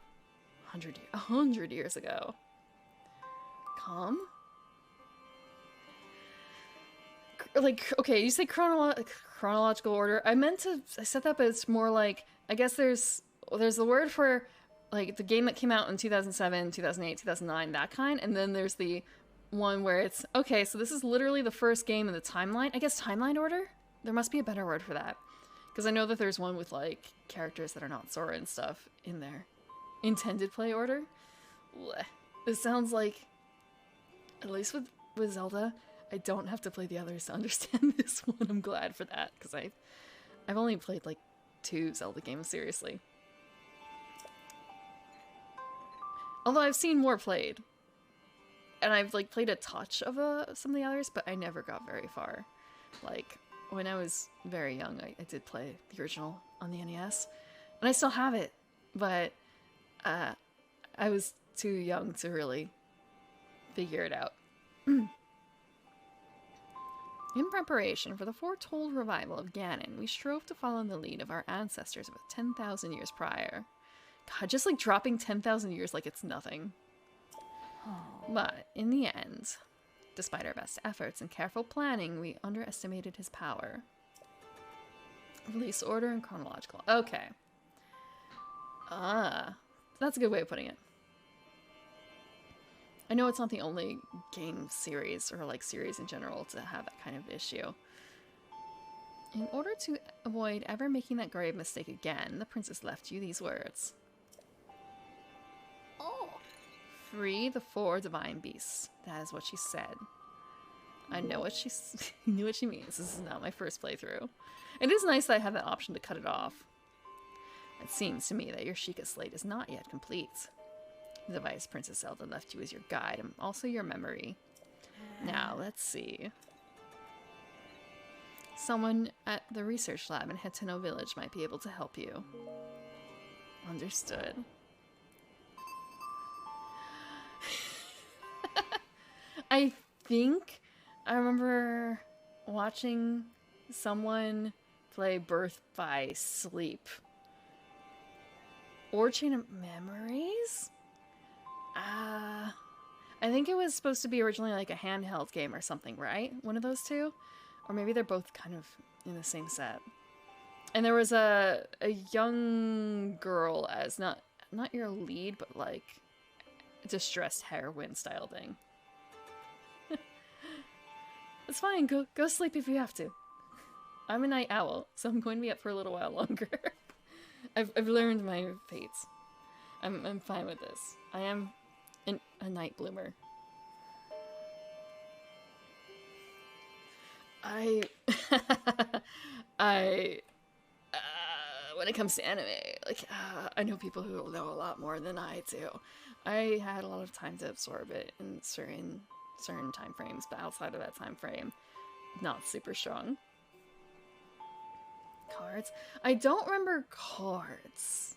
100 years ago. Come? Like, okay, you say chronological order. I said that, but it's more like, I guess there's the word for, like, the game that came out in 2007, 2008, 2009, that kind, and then there's the one where it's, okay, so this is literally the first game in the timeline. I guess timeline order? There must be a better word for that. Because I know that there's one with, like, characters that are not Sora and stuff in there. Intended play order? Blech. It sounds like, at least with Zelda, I don't have to play the others to understand this one. I'm glad for that, because I've only played like 2 Zelda games, seriously. Although I've seen more played. And I've like played a touch of some of the others, but I never got very far. Like, when I was very young, I did play the original on the NES. And I still have it, but I was too young to really figure it out. In preparation for the foretold revival of Ganon, we strove to follow in the lead of our ancestors about 10,000 years prior. God, just like dropping 10,000 years like it's nothing. But in the end, despite our best efforts and careful planning, we underestimated his power. Release order and chronological. Okay. Ah, that's a good way of putting it. I know it's not the only game series, or like series in general, to have that kind of issue. In order to avoid ever making that grave mistake again, the princess left you these words. Oh, Free the 4 divine beasts. That is what she said. I know what she knew what she means. This is not my first playthrough. It is nice that I have that option to cut it off. It seems to me that your Sheikah slate is not yet complete. The device Princess Zelda left you as your guide and also your memory. Now, let's see. Someone at the research lab in Heteno Village might be able to help you. Understood. I think I remember watching someone play Birth by Sleep. Or Chain of Memories? I think it was supposed to be originally like a handheld game or something, right? One of those two? Or maybe they're both kind of in the same set. And there was a young girl as not your lead, but like distressed heroine style thing. It's fine, go sleep if you have to. I'm a night owl, so I'm going to be up for a little while longer. I've learned my fates. I'm fine with this. I am a night bloomer. When it comes to anime, like, I know people who know a lot more than I do. I had a lot of time to absorb it in certain time frames, but outside of that time frame, not super strong. Cards? I don't remember cards.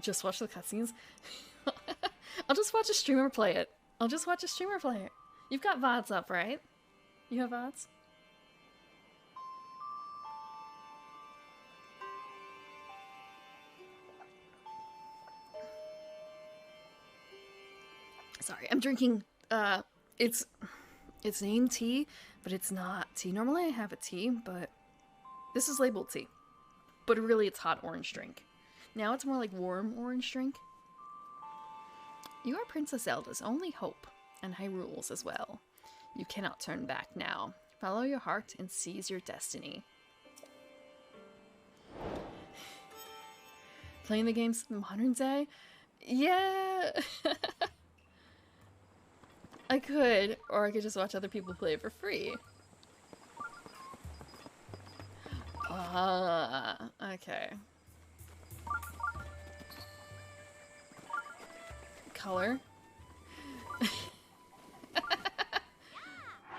Just watch the cutscenes? I'll just watch a streamer play it. You've got VODs up, right? You have VODs? Sorry, I'm drinking, it's named tea, but it's not tea. Normally I have a tea, but this is labeled tea. But really it's hot orange drink. Now it's more like warm orange drink. You are Princess Zelda's only hope, and Hyrule's as well. You cannot turn back now. Follow your heart and seize your destiny. Playing the games modern day? Yeah. I could, or I could just watch other people play it for free. Okay. Color.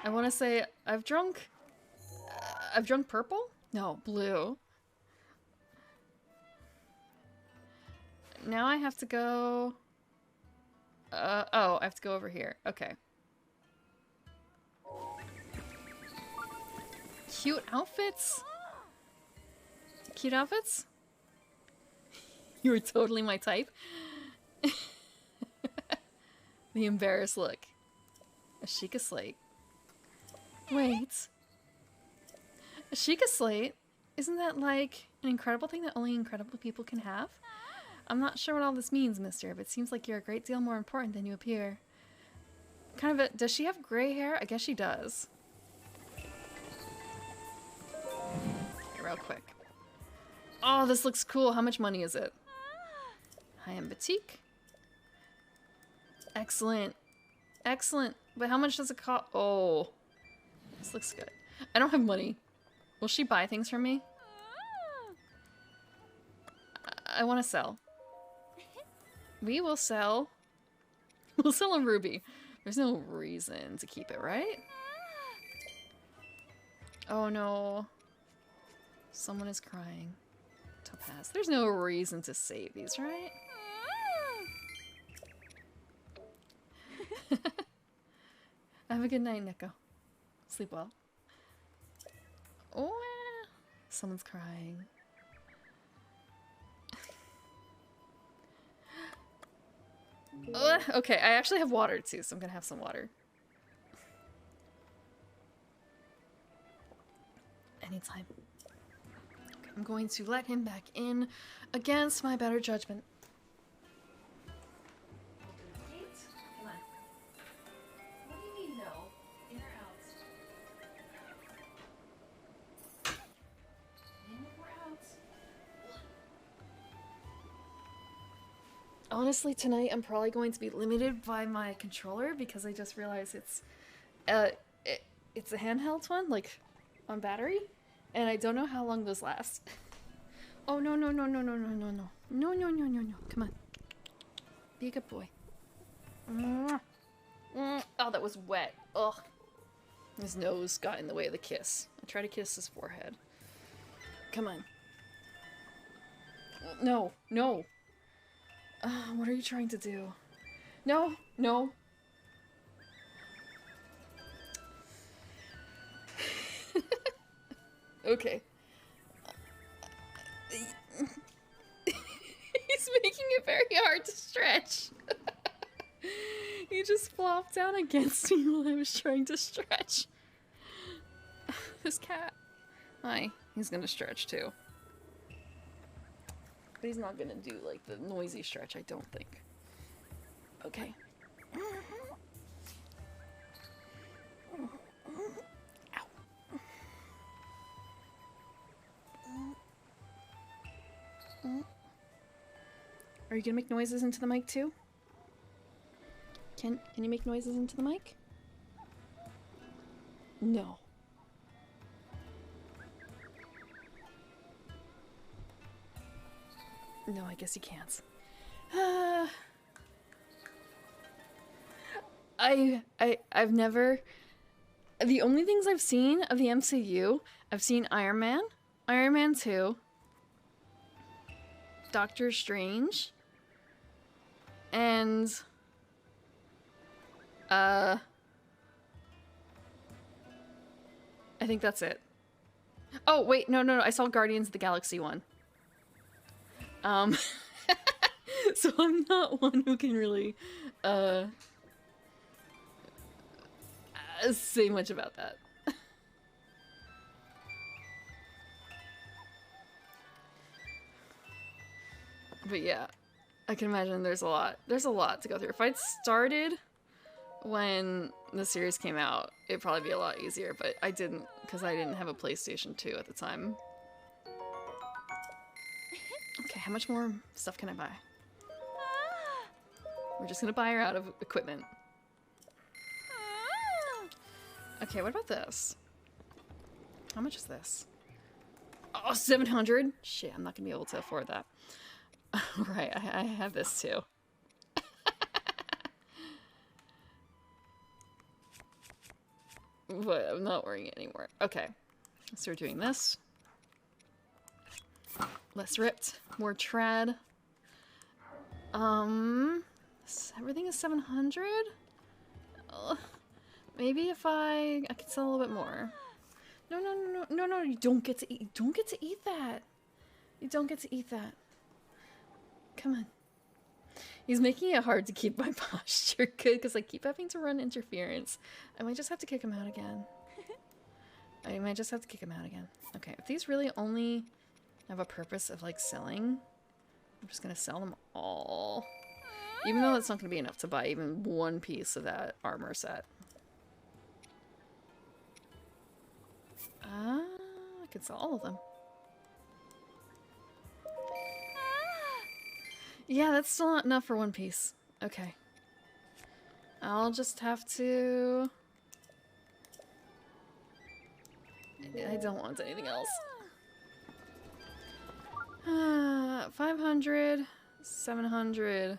I want to say I've drunk purple? No, blue. Now I have to go... oh, I have to go over here. Okay. Cute outfits? Cute outfits? You were totally my type. The embarrassed look. A Sheikah slate. Wait. A Sheikah slate? Isn't that like an incredible thing that only incredible people can have? I'm not sure what all this means, mister, but it seems like you're a great deal more important than you appear. Kind of a... Does she have gray hair? I guess she does. Okay, real quick. Oh, this looks cool. How much money is it? High-end boutique. Excellent. Excellent. But how much does it cost? Oh. This looks good. I don't have money. Will she buy things from me? I want to sell. We will sell. We'll sell a ruby. There's no reason to keep it, right? Oh no. Someone is crying. Topaz. There's no reason to save these, right? Have a good night, Nico. Sleep well. Oh, someone's crying. Okay, I actually have water too, so I'm gonna have some water. Anytime. Okay, I'm going to let him back in against my better judgment. Come on. What do you mean no? In or out? In or out? Honestly, tonight I'm probably going to be limited by my controller because I just realized it's it's a handheld one, like on battery, and I don't know how long those last. Oh no no no no no no no no no no no no no! Come on, be a good boy. Oh, that was wet. Ugh. His nose got in the way of the kiss. I try to kiss his forehead. Come on. No, no. What are you trying to do? No, no. Okay. He's making it very hard to stretch. He just flopped down against me while I was trying to stretch. This cat. Hi. He's gonna stretch too. But he's not gonna do like the noisy stretch, I don't think. Okay. Ow. Are you gonna make noises into the mic too? Can you make noises into the mic? No. No, I guess you can't. I've never. The only things I've seen of the MCU, I've seen Iron Man, Iron Man 2, Doctor Strange, and I think that's it. Oh wait, no, I saw Guardians of the Galaxy one. So I'm not one who can really say much about that. But yeah, I can imagine there's a lot to go through. If I'd started when the series came out, it'd probably be a lot easier, but I didn't because I didn't have a PlayStation 2 at the time. Okay, how much more stuff can I buy? We're just gonna buy her out of equipment. Okay, what about this? How much is this? Oh, 700? Shit, I'm not gonna be able to afford that. Right, I have this too. But I'm not wearing it anymore. Okay, so we're doing this. Less ripped, more trad. Everything is 700? Maybe if I could sell a little bit more. No, you don't get to eat. You don't get to eat that. You don't get to eat that. Come on. He's making it hard to keep my posture good because I keep having to run interference. I might just have to kick him out again. Okay, if these really only have a purpose of like selling, I'm just gonna sell them all. Even though that's not gonna be enough to buy even one piece of that armor set. I could sell all of them. Yeah, that's still not enough for one piece. Okay. I'll just have to... I don't want anything else. 500, 700,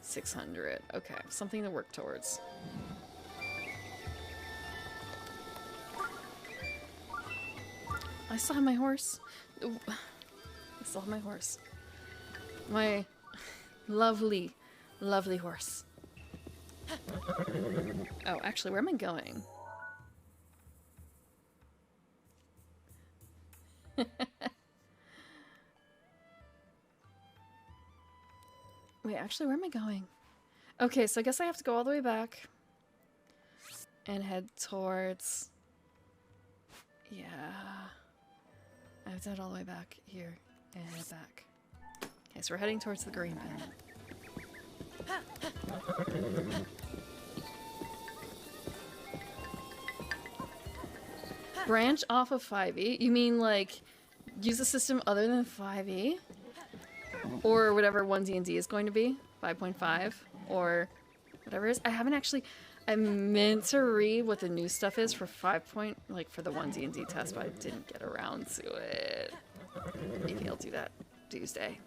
600. Okay, something to work towards. I still have my horse. Ooh. I still have my horse. My lovely, lovely horse. Oh, actually, where am I going? Wait, actually, where am I going? Okay, so I guess I have to go all the way back and head towards... Yeah. I have to head all the way back here and head back. Okay, so we're heading towards the green pen. Branch off of 5e? You mean like use a system other than 5e? Or whatever 1D&D is going to be? 5.5? Or whatever it is? I haven't actually... I meant to read what the new stuff is for 5. Like for the 1D&D test, but I didn't get around to it. Maybe I'll do that Tuesday.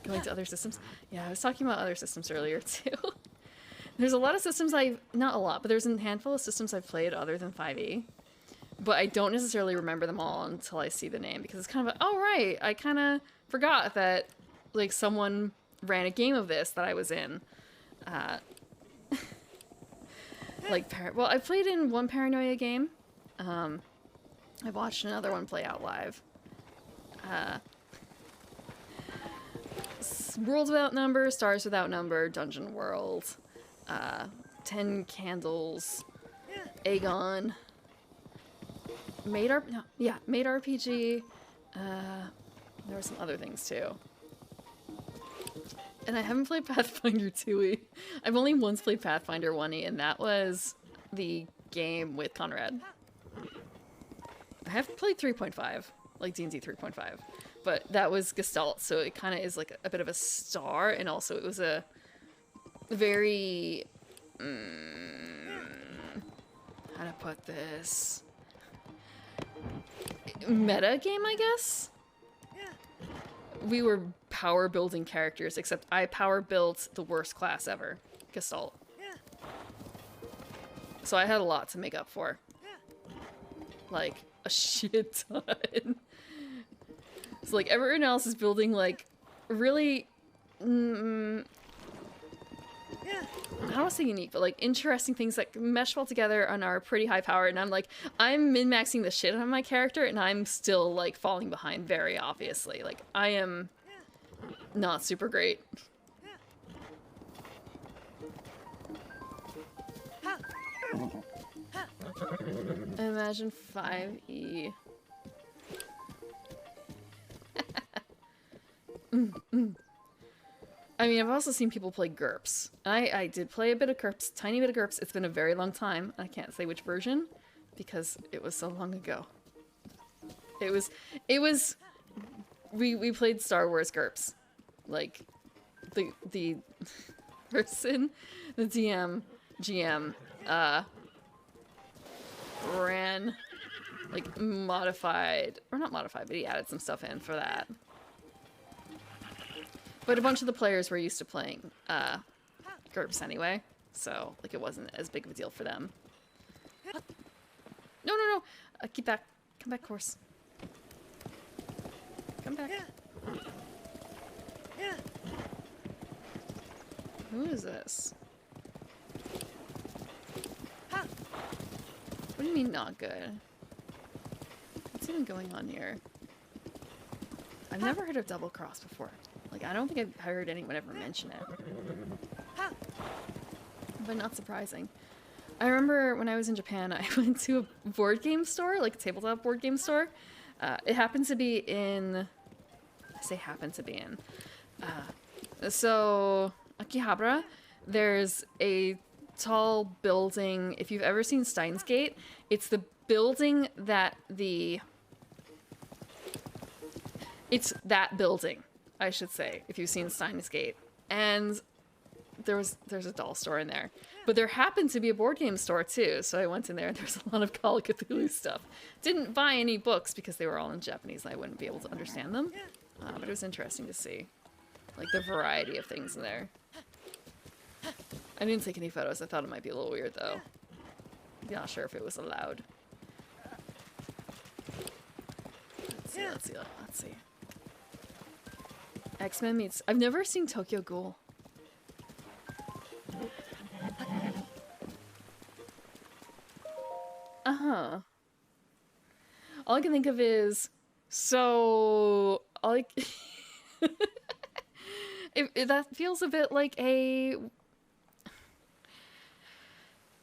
Going to other systems? Yeah, I was talking about other systems earlier too. There's a lot of systems not a lot, but there's a handful of systems I've played other than 5e. But I don't necessarily remember them all until I see the name, because it's kind of oh right, I kind of forgot that like someone ran a game of this that I was in. Well, I played in one Paranoia game. I watched another one play out live. Worlds Without Number, Stars Without Number, Dungeon World, 10 Candles, Aegon, Made RPG. There were some other things too. And I haven't played Pathfinder 2e. I've only once played Pathfinder 1e, and that was the game with Conrad. I have played 3.5, like D&D 3.5, but that was Gestalt, so it kind of is like a bit of a star, and also it was a very... how to put this? Meta game, I guess? We were power building characters, except I power built the worst class ever, Gestalt. So I had a lot to make up for. Like, a shit ton. So like everyone else is building like really I don't want to say unique, but like interesting things that mesh well together and are pretty high powered, and I'm like, I'm min-maxing the shit out of my character, and I'm still like falling behind very obviously. Like, I am not super great. Imagine 5e. I mean, I've also seen people play GURPS. I did play a bit of GURPS, tiny bit of GURPS. It's been a very long time. I can't say which version because it was so long ago. We played Star Wars GURPS. Like, the person, the DM, GM, ran, like, modified, or not modified, but he added some stuff in for that. But a bunch of the players were used to playing GURPS anyway, so like it wasn't as big of a deal for them. No. Keep back. Come back, course. Come back. Who is this? What do you mean not good? What's even going on here? I've never heard of double cross before. Like, I don't think I've heard anyone ever mention it. But not surprising. I remember when I was in Japan, I went to a board game store, like a tabletop board game store. It happened to be in... I say happened to be in. So, Akihabara, there's a tall building. If you've ever seen Steins Gate, it's the building that the... It's that building, I should say, if you've seen Steins Gate. And there's a doll store in there. But there happened to be a board game store too, so I went in there and there's a lot of Call of Cthulhu stuff. Didn't buy any books because they were all in Japanese and I wouldn't be able to understand them. But it was interesting to see, like, the variety of things in there. I didn't take any photos. I thought it might be a little weird though. Not sure if it was allowed. Let's see. X-Men meets... I've never seen Tokyo Ghoul. Uh-huh. All I can think of is... So... that feels a bit like a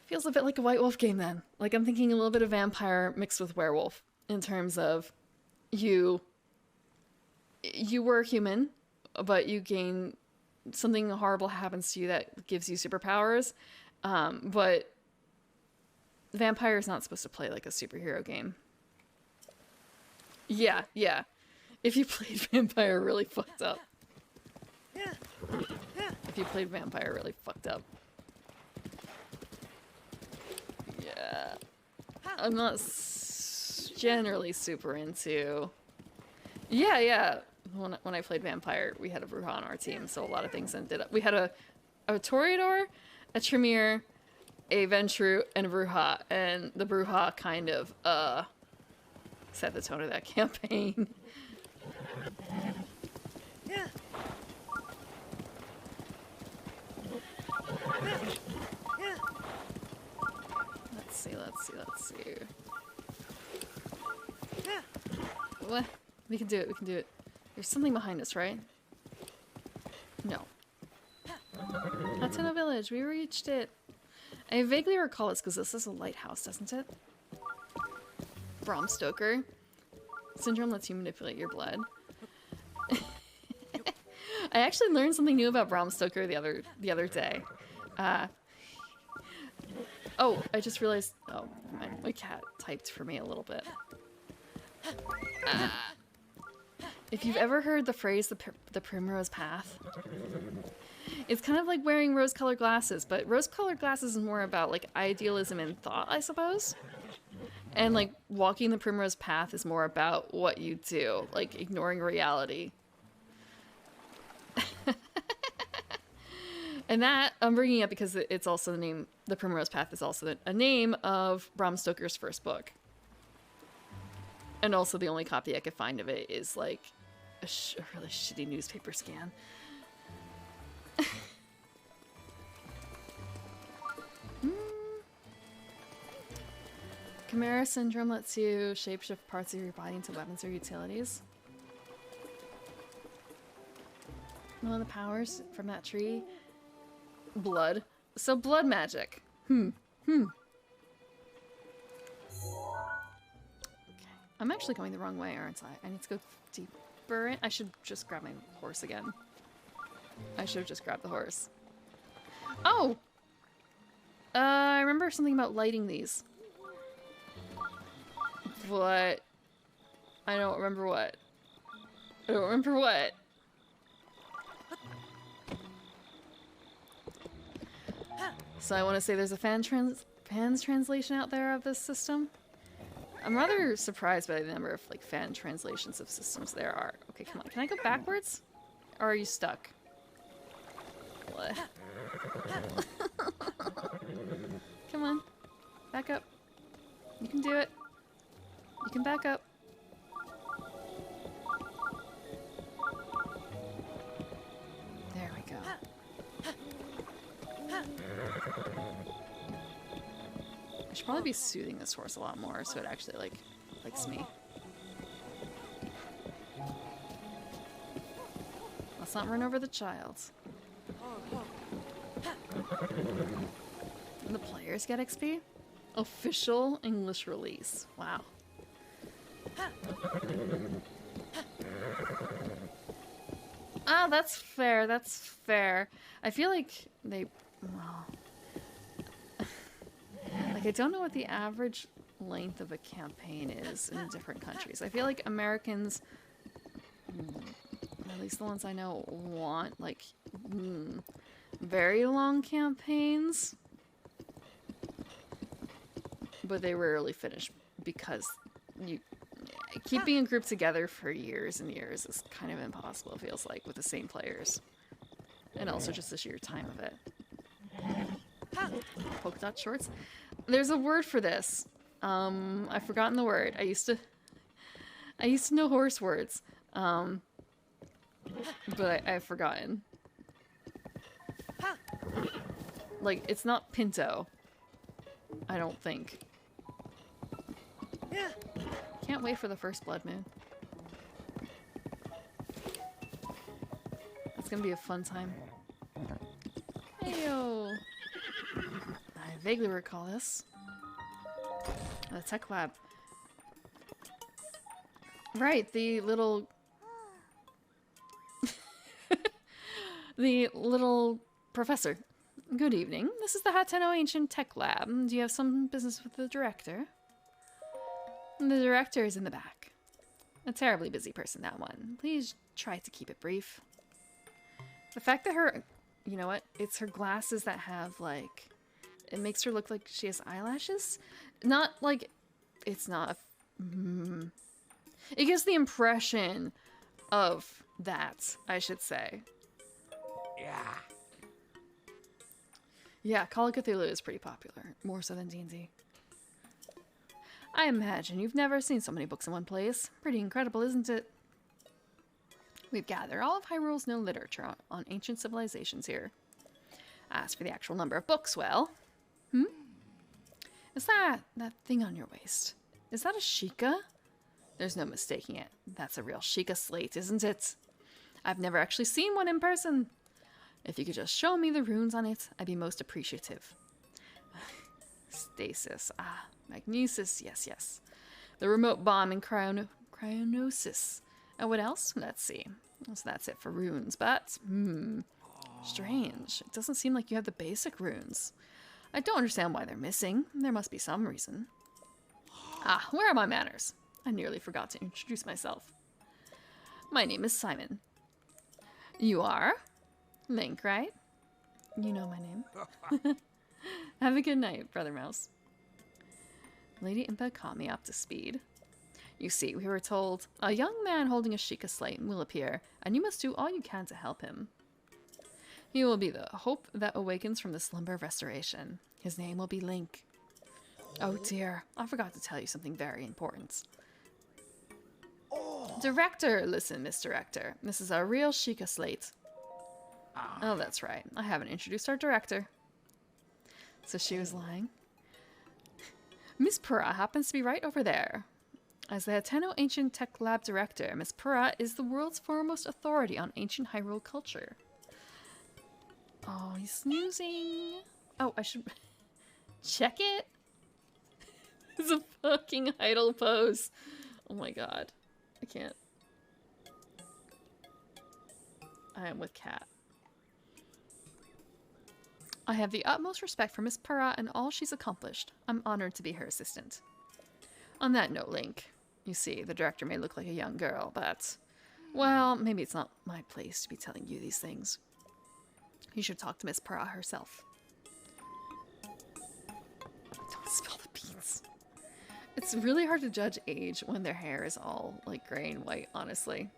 White Wolf game then. Like I'm thinking a little bit of vampire mixed with werewolf in terms of you were human, but you gain something horrible happens to you that gives you superpowers. But vampire is not supposed to play like a superhero game. Yeah. If you played vampire really fucked up. If you played vampire really fucked up. Yeah. I'm not generally super into... Yeah. When I played vampire, we had a Bruja on our team, so a lot of things ended up... We had a Toreador, a Tremere, a Ventrue, and a Bruja, and the Bruja kind of, set the tone of that campaign. Let's see. What? We can do it. There's something behind us, right? No. Hateno Village, we reached it. I vaguely recall this because this is a lighthouse, doesn't it? Bram Stoker. Syndrome lets you manipulate your blood. I actually learned something new about Bram Stoker the other day. Oh, I just realized... Oh, my cat typed for me a little bit. If you've ever heard the phrase, the primrose path, it's kind of like wearing rose-colored glasses, but rose-colored glasses is more about, like, idealism and thought, I suppose. And, like, walking the primrose path is more about what you do, like, ignoring reality. And that, I'm bringing it up because it's also the name, the Primrose Path is also a name of Bram Stoker's first book. And also the only copy I could find of it is, like, a really shitty newspaper scan. Chimera Syndrome lets you shapeshift parts of your body into weapons or utilities. One of the powers from that tree... Blood. So blood magic. Okay. I'm actually going the wrong way, aren't I? I need to go deeper in. I should just grab my horse again. I should have just grabbed the horse. Oh! I remember something about lighting these. But... I don't remember what. So I want to say there's a fan's translation out there of this system. I'm rather surprised by the number of like fan translations of systems there are. Okay, come on. Can I go backwards? Or are you stuck? What? Come on. Back up. You can do it. You can back up. There we go. I should probably be soothing this horse a lot more so it actually, like, likes me. Let's not run over the child. And the players get XP? Official English release. Wow. Ah, that's fair, that's fair. I feel like they... Well, like, I don't know what the average length of a campaign is in different countries. I feel like Americans, at least the ones I know, want, like, very long campaigns. But they rarely finish because keeping a group together for years and years is kind of impossible, it feels like, with the same players. And also just the sheer time of it. Polka dot shorts? There's a word for this. I've forgotten the word. I used to know horse words. But I've forgotten. Like, it's not pinto. I don't think. Can't wait for the first blood moon. That's gonna be a fun time. Heyo! I vaguely recall this. The tech lab. Right, the little... the little professor. Good evening. This is the Hateno Ancient Tech Lab. Do you have some business with the director? The director is in the back. A terribly busy person, that one. Please try to keep it brief. The fact that her... You know what? It's her glasses that have, like... It makes her look like she has eyelashes. Not, like... It's not... It gives the impression of that, I should say. Yeah. Yeah, Call of Cthulhu is pretty popular. More so than D&D. I imagine you've never seen so many books in one place. Pretty incredible, isn't it? We've gathered all of Hyrule's known literature on ancient civilizations here. As for the actual number of books, well... Is that thing on your waist? Is that a Sheikah? There's no mistaking it. That's a real Sheikah slate, isn't it? I've never actually seen one in person. If you could just show me the runes on it, I'd be most appreciative. Stasis. Ah, magnesis. Yes, yes. The remote bomb and cryonosis. And what else? Let's see. So that's it for runes, but... Strange. It doesn't seem like you have the basic runes. I don't understand why they're missing. There must be some reason. Ah, where are my manners? I nearly forgot to introduce myself. My name is Simon. You are? Link, right? You know my name. Have a good night, Brother Mouse. Lady Impa caught me up to speed. You see, we were told, a young man holding a Sheikah slate will appear, and you must do all you can to help him. He will be the hope that awakens from the slumber of restoration. His name will be Link. Oh dear, I forgot to tell you something very important. Director, listen, Miss Director. This is our real Sheikah slate. Oh, that's right. I haven't introduced our director. So she was lying. Miss Pura happens to be right over there. As the Hateno Ancient Tech Lab Director, Miss Pura is the world's foremost authority on ancient Hyrule culture. Oh, he's snoozing. Oh, I should check it. It's a fucking idle pose. Oh my god. I can't. I am with Cat. I have the utmost respect for Miss Pura and all she's accomplished. I'm honored to be her assistant. On that note, Link, you see, the director may look like a young girl, but, well, maybe it's not my place to be telling you these things. You should talk to Miss Pura herself. Don't spill the beans. It's really hard to judge age when their hair is all, like, gray and white, honestly.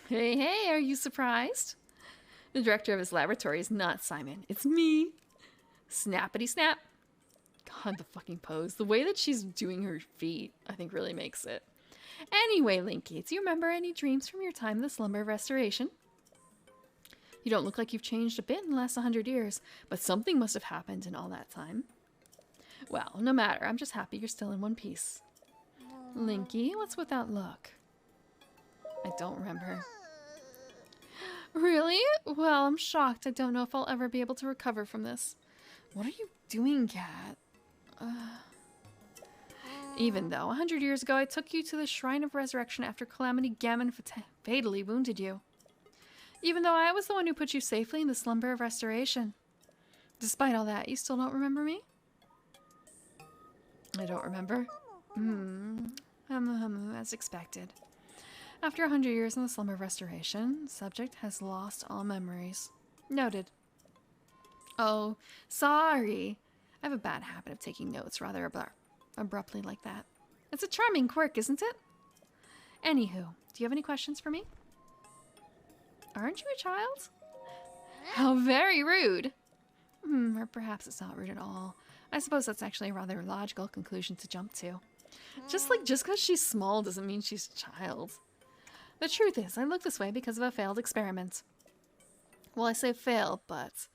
Hey, hey, are you surprised? The director of his laboratory is not Simon. It's me. Snappity snap. God, the fucking pose. The way that she's doing her feet, I think, really makes it. Anyway, Linky, do you remember any dreams from your time in the slumber of restoration? You don't look like you've changed a bit in the last 100 years, but something must have happened in all that time. Well, no matter. I'm just happy you're still in one piece. Linky, what's with that look? I don't remember. Really? Well, I'm shocked. I don't know if I'll ever be able to recover from this. What are you doing, Cat? Even though 100 years ago I took you to the Shrine of Resurrection after Calamity Gammon fatally wounded you. Even though I was the one who put you safely in the slumber of restoration. Despite all that, you still don't remember me? I don't remember. As expected. After 100 years in the slumber of restoration, subject has lost all memories. Noted. Oh, sorry. I have a bad habit of taking notes rather abruptly like that. It's a charming quirk, isn't it? Anywho, do you have any questions for me? Aren't you a child? How very rude. Or perhaps it's not rude at all. I suppose that's actually a rather logical conclusion to jump to. Just because she's small doesn't mean she's a child. The truth is, I look this way because of a failed experiment. Well, I say failed, but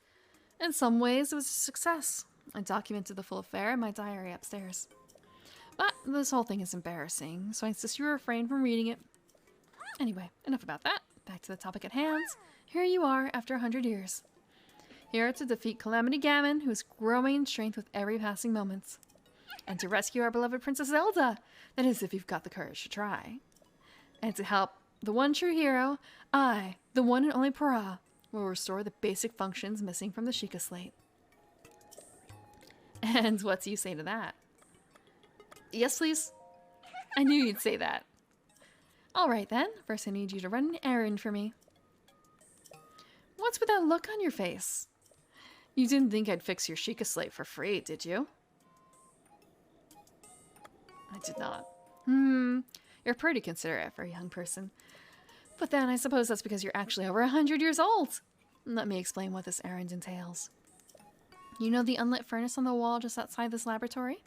in some ways it was a success. I documented the full affair in my diary upstairs. But this whole thing is embarrassing, so I insist you refrain from reading it. Anyway, enough about that. back to the topic at hand. Here you are after 100 years. Here to defeat Calamity Gammon, who is growing in strength with every passing moment. And to rescue our beloved Princess Zelda. That is, if you've got the courage to try. And to help the one true hero, I, the one and only Para, will restore the basic functions missing from the Sheikah Slate. And what do you say to that? Yes, please. I knew you'd say that. Alright then, first I need you to run an errand for me. What's with that look on your face? You didn't think I'd fix your Sheikah Slate for free, did you? I did not. You're pretty considerate for a young person. But then I suppose that's because you're actually over 100 years old. Let me explain what this errand entails. You know the unlit furnace on the wall just outside this laboratory?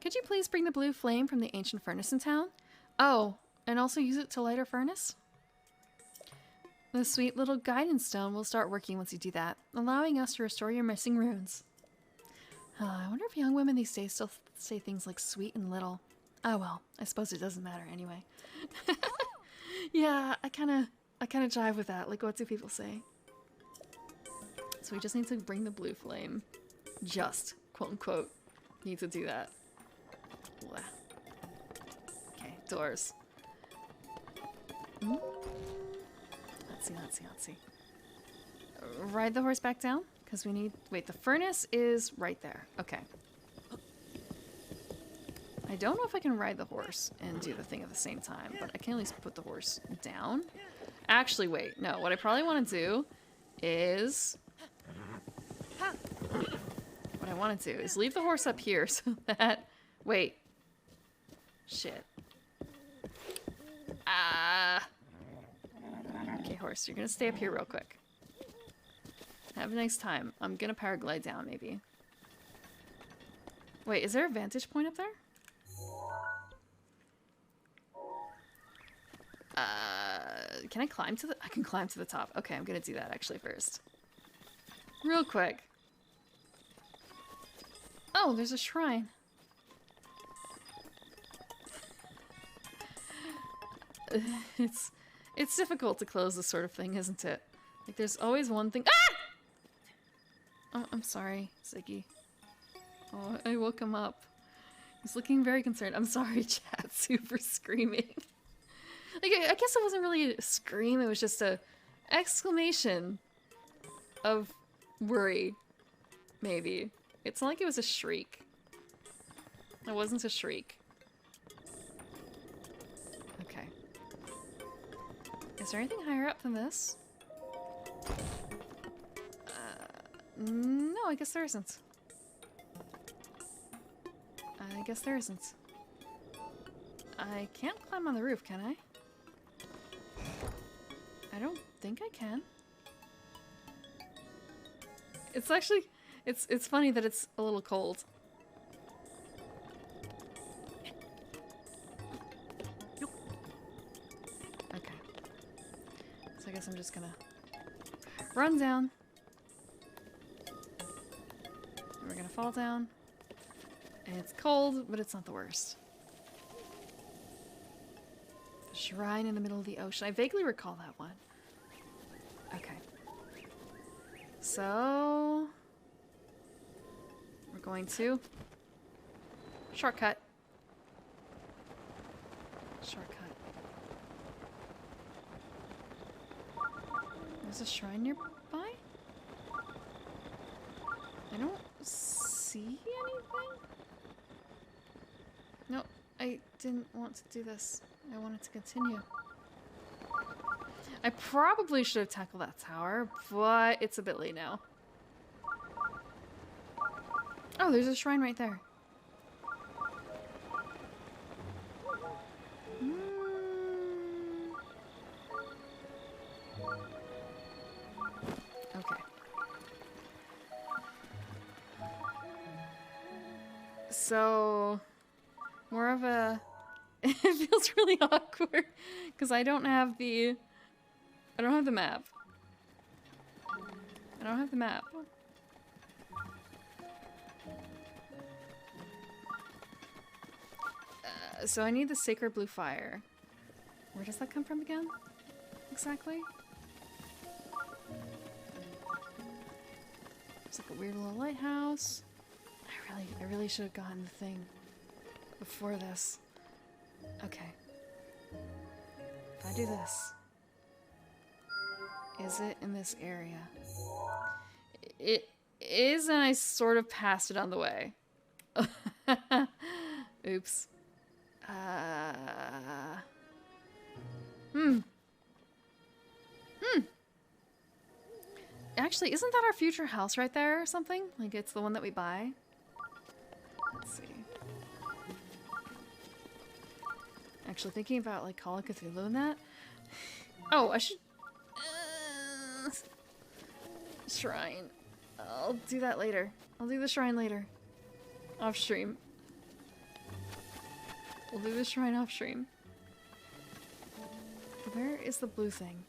Could you please bring the blue flame from the ancient furnace in town? Oh, and also use it to light our furnace? The sweet little guidance stone will start working once you do that, allowing us to restore your missing runes. I wonder if young women these days still say things like sweet and little. Oh well, I suppose it doesn't matter anyway. Yeah, I kind of jive with that. Like, what do people say? So we just need to bring the blue flame. Just, quote unquote, need to do that. Blah. Okay, doors. Let's see. Ride the horse back down? Because we need... Wait, the furnace is right there. Okay. I don't know if I can ride the horse and do the thing at the same time, but I can at least put the horse down. Actually, wait. No, what I probably want to do is... What I want to do is leave the horse up here so that... Wait. Shit. Okay, horse, you're gonna stay up here real quick. Have a nice time. I'm gonna paraglide down, maybe. Wait, is there a vantage point up there? Can I climb to the... I can climb to the top. Okay, I'm gonna do that actually first. Real quick. Oh, there's a shrine. It's difficult to close this sort of thing, isn't it? Like, there's always one thing... Ah! Oh, I'm sorry, Ziggy. Oh, I woke him up. He's looking very concerned. I'm sorry, chat, super screaming. Like, I guess it wasn't really a scream, it was just a exclamation of worry, maybe. It's not like it was a shriek. It wasn't a shriek. Okay. Is there anything higher up than this? No, I guess there isn't. I guess there isn't. I can't climb on the roof, can I? I don't think I can. It's actually... It's funny that it's a little cold. Okay. So I guess I'm just gonna run down. And we're gonna fall down. And it's cold, but it's not the worst. A shrine in the middle of the ocean. I vaguely recall that one. Okay. So... we're going to... shortcut. Shortcut. There's a shrine nearby? I don't see anything? No, I didn't want to do this. I wanted to continue. I probably should have tackled that tower, but it's a bit late now. Oh, there's a shrine right there. Okay. So, more of a... it feels really awkward because I don't have the map. I don't have the map. So I need the sacred blue fire. Where does that come from again? exactly? It's like a weird little lighthouse. I really should have gotten the thing before this. Okay. If I do this, is it in this area? It is, and I sort of passed it on the way. Oops. Actually, isn't that our future house right there or something? Like, it's the one that we buy? Let's see. Actually, thinking about, like, Call of Cthulhu and that. Oh, I should... shrine. I'll do that later. I'll do the shrine later. Off stream. We'll do the shrine off stream. Where is the blue thing?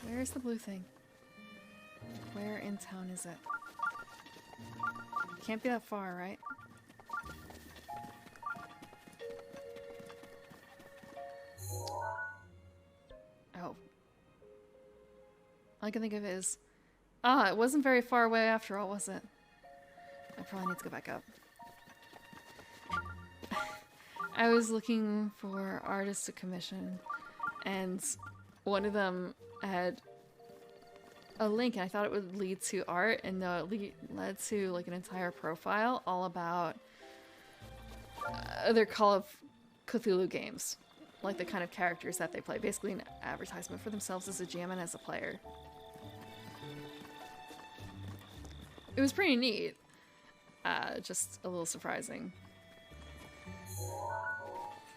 Where is the blue thing? Where in town is it? Can't be that far, right? Oh. All I can think of is... Ah, it wasn't very far away after all, was it? I probably need to go back up. I was looking for artists to commission, and one of them had a link, and I thought it would lead to art, and no, it led to like an entire profile all about their Call of Cthulhu games, like the kind of characters that they play. Basically an advertisement for themselves as a GM and as a player. It was pretty neat. Just a little surprising.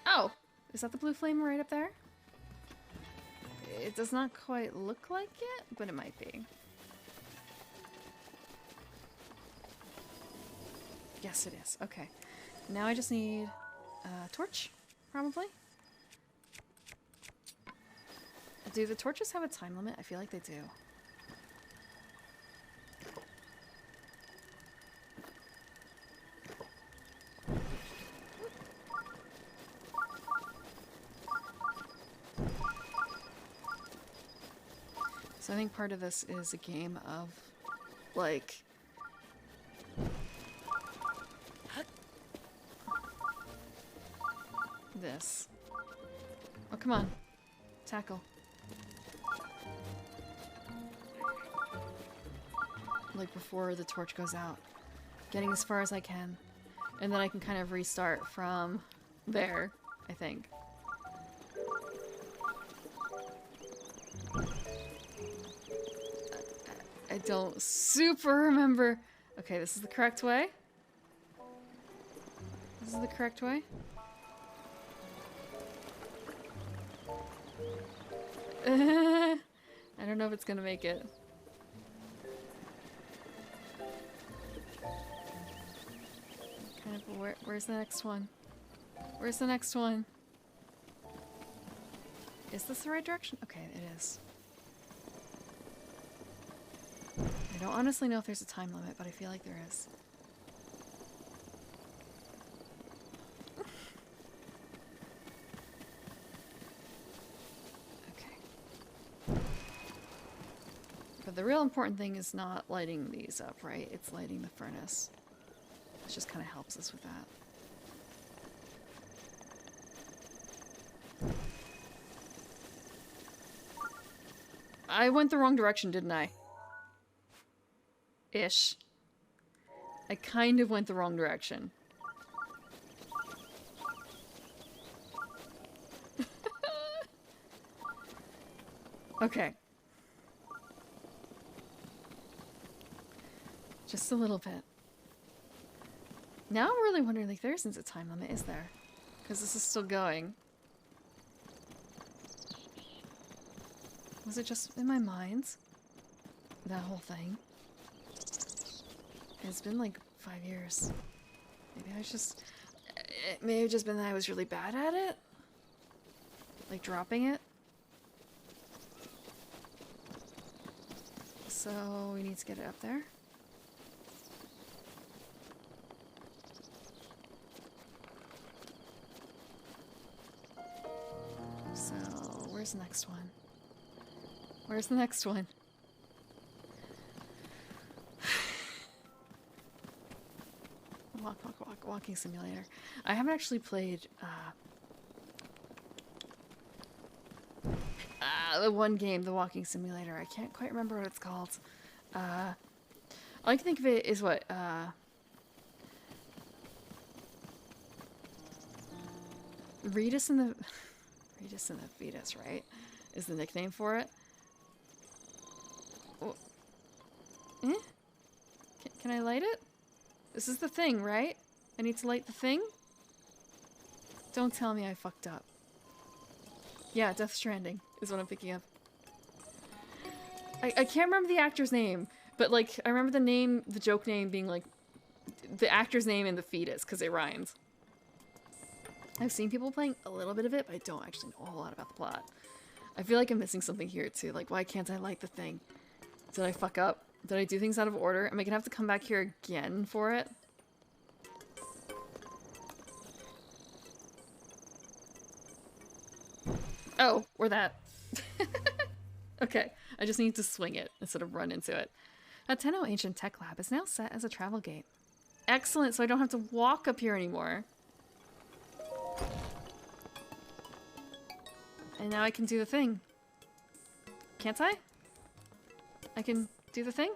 Oh! Is that the blue flame right up there? It does not quite look like it, but it might be. Yes, it is. Okay. Now I just need a torch, probably. Do the torches have a time limit? I feel like they do. So I think part of this is a game of, like... this. Oh, come on. Tackle. Like before the torch goes out. Getting as far as I can. And then I can kind of restart from there, I think. I don't super remember. Okay, this is the correct way. This is the correct way. I don't know if it's gonna make it. Kind of where's the next one? Where's the next one? Is this the right direction? Okay, it is. I don't honestly know if there's a time limit, but I feel like there is. Okay. But the real important thing is not lighting these up, right? It's lighting the furnace. It just kind of helps us with that. I went the wrong direction, didn't I? Ish. I kind of went the wrong direction. Okay. Just a little bit. Now I'm really wondering, like, there isn't a time limit, is there? Because this is still going. Was it just in my mind? That whole thing? It's been like 5 years. Maybe I was just... It may have just been that I was really bad at it. Like dropping it. So we need to get it up there. So the next one? Where's the next one? Walking simulator. I haven't actually played the one game, the walking simulator. I can't quite remember what it's called. All I can think of it is what Redis and the Fetus, right? Is the nickname for it. Oh. Eh? Can I light it? This is the thing, right? I need to light the thing? Don't tell me I fucked up. Yeah, Death Stranding is what I'm thinking of. I can't remember the actor's name, but like, I remember the name, the joke name being like, the actor's name and the fetus, because it rhymed. I've seen people playing a little bit of it, but I don't actually know a whole lot about the plot. I feel like I'm missing something here too, like why can't I light the thing? Did I fuck up? Did I do things out of order? Am I gonna have to come back here again for it? Oh, or that. Okay, I just need to swing it instead of run into it. Ateno Ancient Tech Lab is now set as a travel gate. Excellent, so I don't have to walk up here anymore. And now I can do the thing. Can't I? I can do the thing?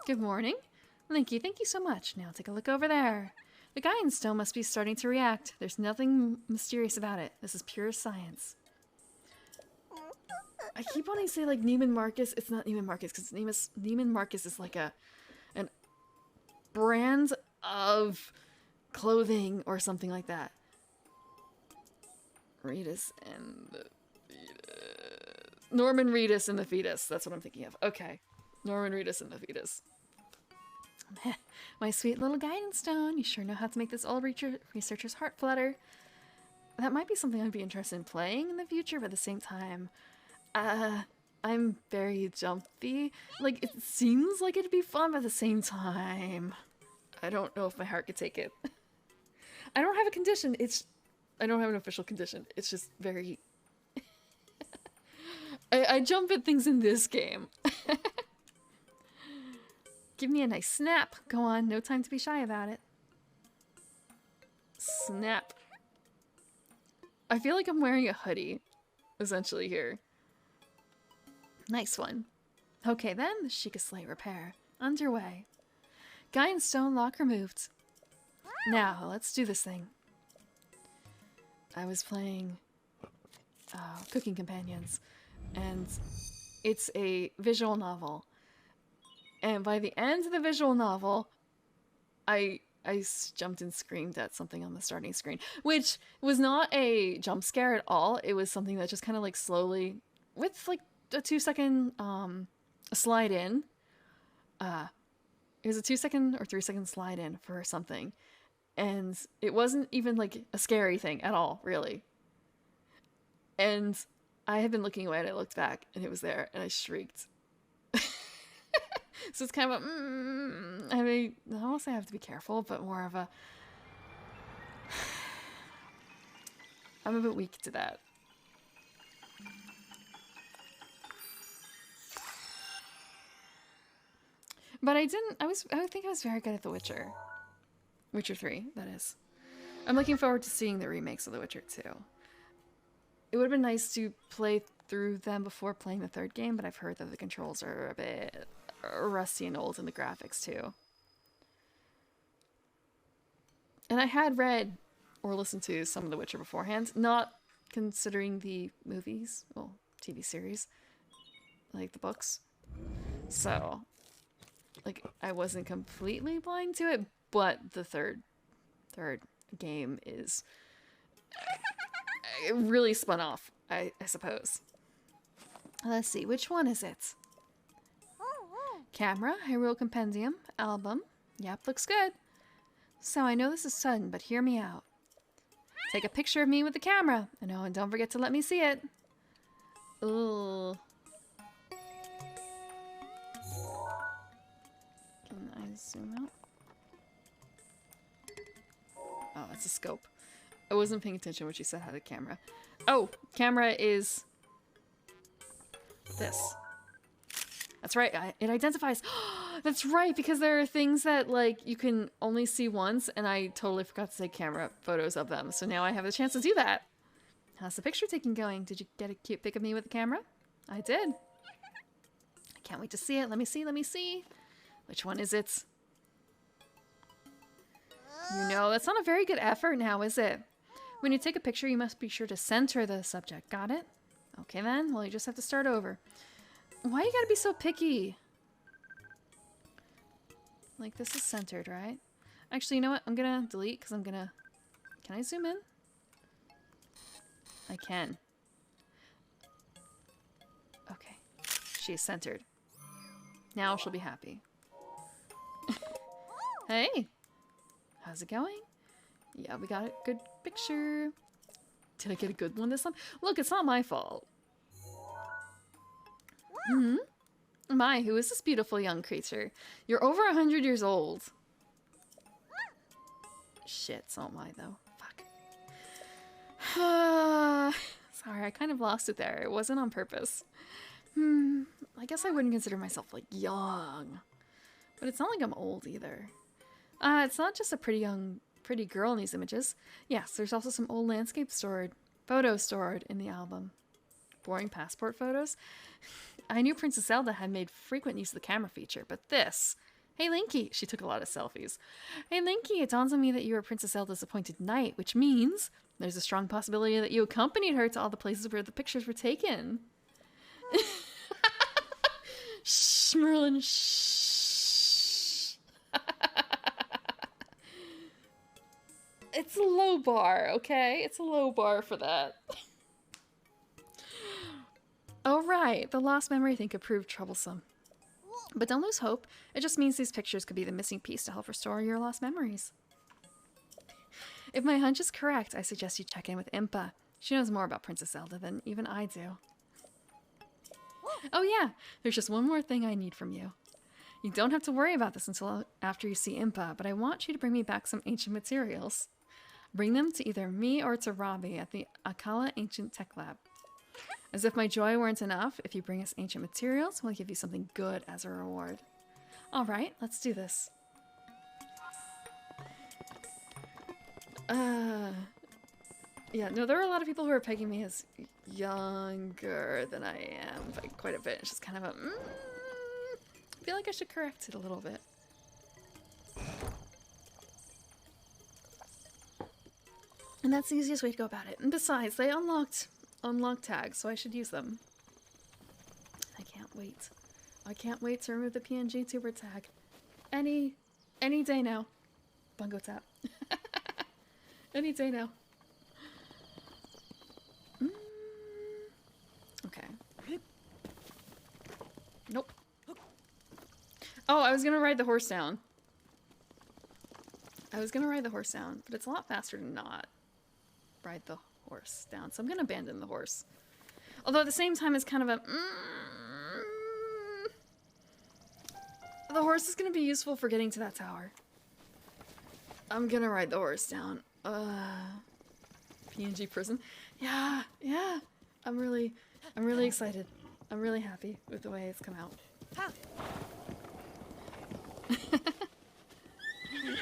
Good morning. Linky, thank you so much. Now take a look over there. The guy in stone must be starting to react. There's nothing mysterious about it. This is pure science. I keep wanting to say like Neiman Marcus. It's not Neiman Marcus because Neiman Marcus is like an brand of clothing or something like that. Reedus and the fetus. Norman Reedus and the fetus. That's what I'm thinking of. Okay. Norman Reedus and the fetus. My sweet little guidance stone. You sure know how to make this old researcher's heart flutter. That might be something I'd be interested in playing in the future, but at the same time, I'm very jumpy. Like, it seems like it'd be fun, but at the same time, I don't know if my heart could take it. I don't have a condition. I don't have an official condition. It's just very... I jump at things in this game. Give me a nice snap. Go on, no time to be shy about it. Snap. I feel like I'm wearing a hoodie, essentially, here. Nice one. Okay then, the Sheikah Slate repair. Underway. Guy and stone lock removed. Now, let's do this thing. I was playing Cooking Companions, and it's a visual novel. And by the end of the visual novel, I jumped and screamed at something on the starting screen, which was not a jump scare at all. It was something that just kind of like slowly, with like a 2-second slide in. It was a 2-second or 3-second slide in for something. And it wasn't even like a scary thing at all, really. And I had been looking away and I looked back and it was there and I shrieked. So it's kind of a, I mean, I don't say I have to be careful, but more of a, I'm a bit weak to that. But I think I was very good at The Witcher. Witcher 3, that is. I'm looking forward to seeing the remakes of The Witcher 2. It would have been nice to play through them before playing the third game, but I've heard that the controls are a bit rusty and old in the graphics too. And I had read or listened to some of The Witcher beforehand, not considering the movies, well, TV series, like the books. So, like, I wasn't completely blind to it, but the third game is it really spun off, I suppose. Let's see, which one is it? Camera, Hyrule Compendium, album. Yep, looks good. So I know this is sudden, but hear me out. Take a picture of me with the camera. And oh, and don't forget to let me see it. Ooh. Can I zoom out? Oh, it's a scope. I wasn't paying attention when she said how to camera. Oh, camera is This. That's right, it identifies. That's right, because there are things that, like, you can only see once, and I totally forgot to take camera photos of them. So now I have the chance to do that. How's the picture taking going? Did you get a cute pic of me with the camera? I did. I can't wait to see it. Let me see, let me see. Which one is it? You know, that's not a very good effort now, is it? When you take a picture, you must be sure to center the subject. Got it? Okay then, well, you just have to start over. Why you gotta be so picky? Like, this is centered, right? Actually, you know what? I'm gonna delete, because I'm gonna... Can I zoom in? I can. Okay. She is centered. Now she'll be happy. Hey! How's it going? Yeah, we got a good picture. Did I get a good one this time? Look, it's not my fault. Hmm? My, who is this beautiful young creature? You're over 100 years old. Shit, so am I, though. Fuck. Sorry, I kind of lost it there. It wasn't on purpose. I guess I wouldn't consider myself, like, young. But it's not like I'm old, either. It's not just a pretty girl in these images. Yes, there's also some old landscape photos stored in the album. Boring passport photos? I knew Princess Zelda had made frequent use of the camera feature, but this... Hey, Linky! She took a lot of selfies. Hey, Linky, it dawns on me that you were Princess Zelda's appointed knight, which means there's a strong possibility that you accompanied her to all the places where the pictures were taken. Shh, Merlin, shh. It's a low bar, okay? It's a low bar for that. Oh, right. The lost memory thing could prove troublesome. But don't lose hope. It just means these pictures could be the missing piece to help restore your lost memories. If my hunch is correct, I suggest you check in with Impa. She knows more about Princess Zelda than even I do. Oh yeah, there's just one more thing I need from you. You don't have to worry about this until after you see Impa, but I want you to bring me back some ancient materials. Bring them to either me or to Robbie at the Akala Ancient Tech Lab. As if my joy weren't enough, if you bring us ancient materials, we'll give you something good as a reward. Alright, let's do this. Yeah, no, there are a lot of people who are pegging me as younger than I am by quite a bit. It's just kind of a, I feel like I should correct it a little bit. And that's the easiest way to go about it. And besides, they unlocked tags, so I should use them. I can't wait. I can't wait to remove the PNG tuber tag. Any day now. Bungo tap. Any day now. Okay. Nope. Oh, I was gonna ride the horse down. But it's a lot faster to not ride the horse down, so I'm gonna abandon the horse. Although at the same time, it's kind of a... The horse is gonna be useful for getting to that tower. I'm gonna ride the horse down. PNG prison. Yeah. I'm really excited. I'm really happy with the way it's come out.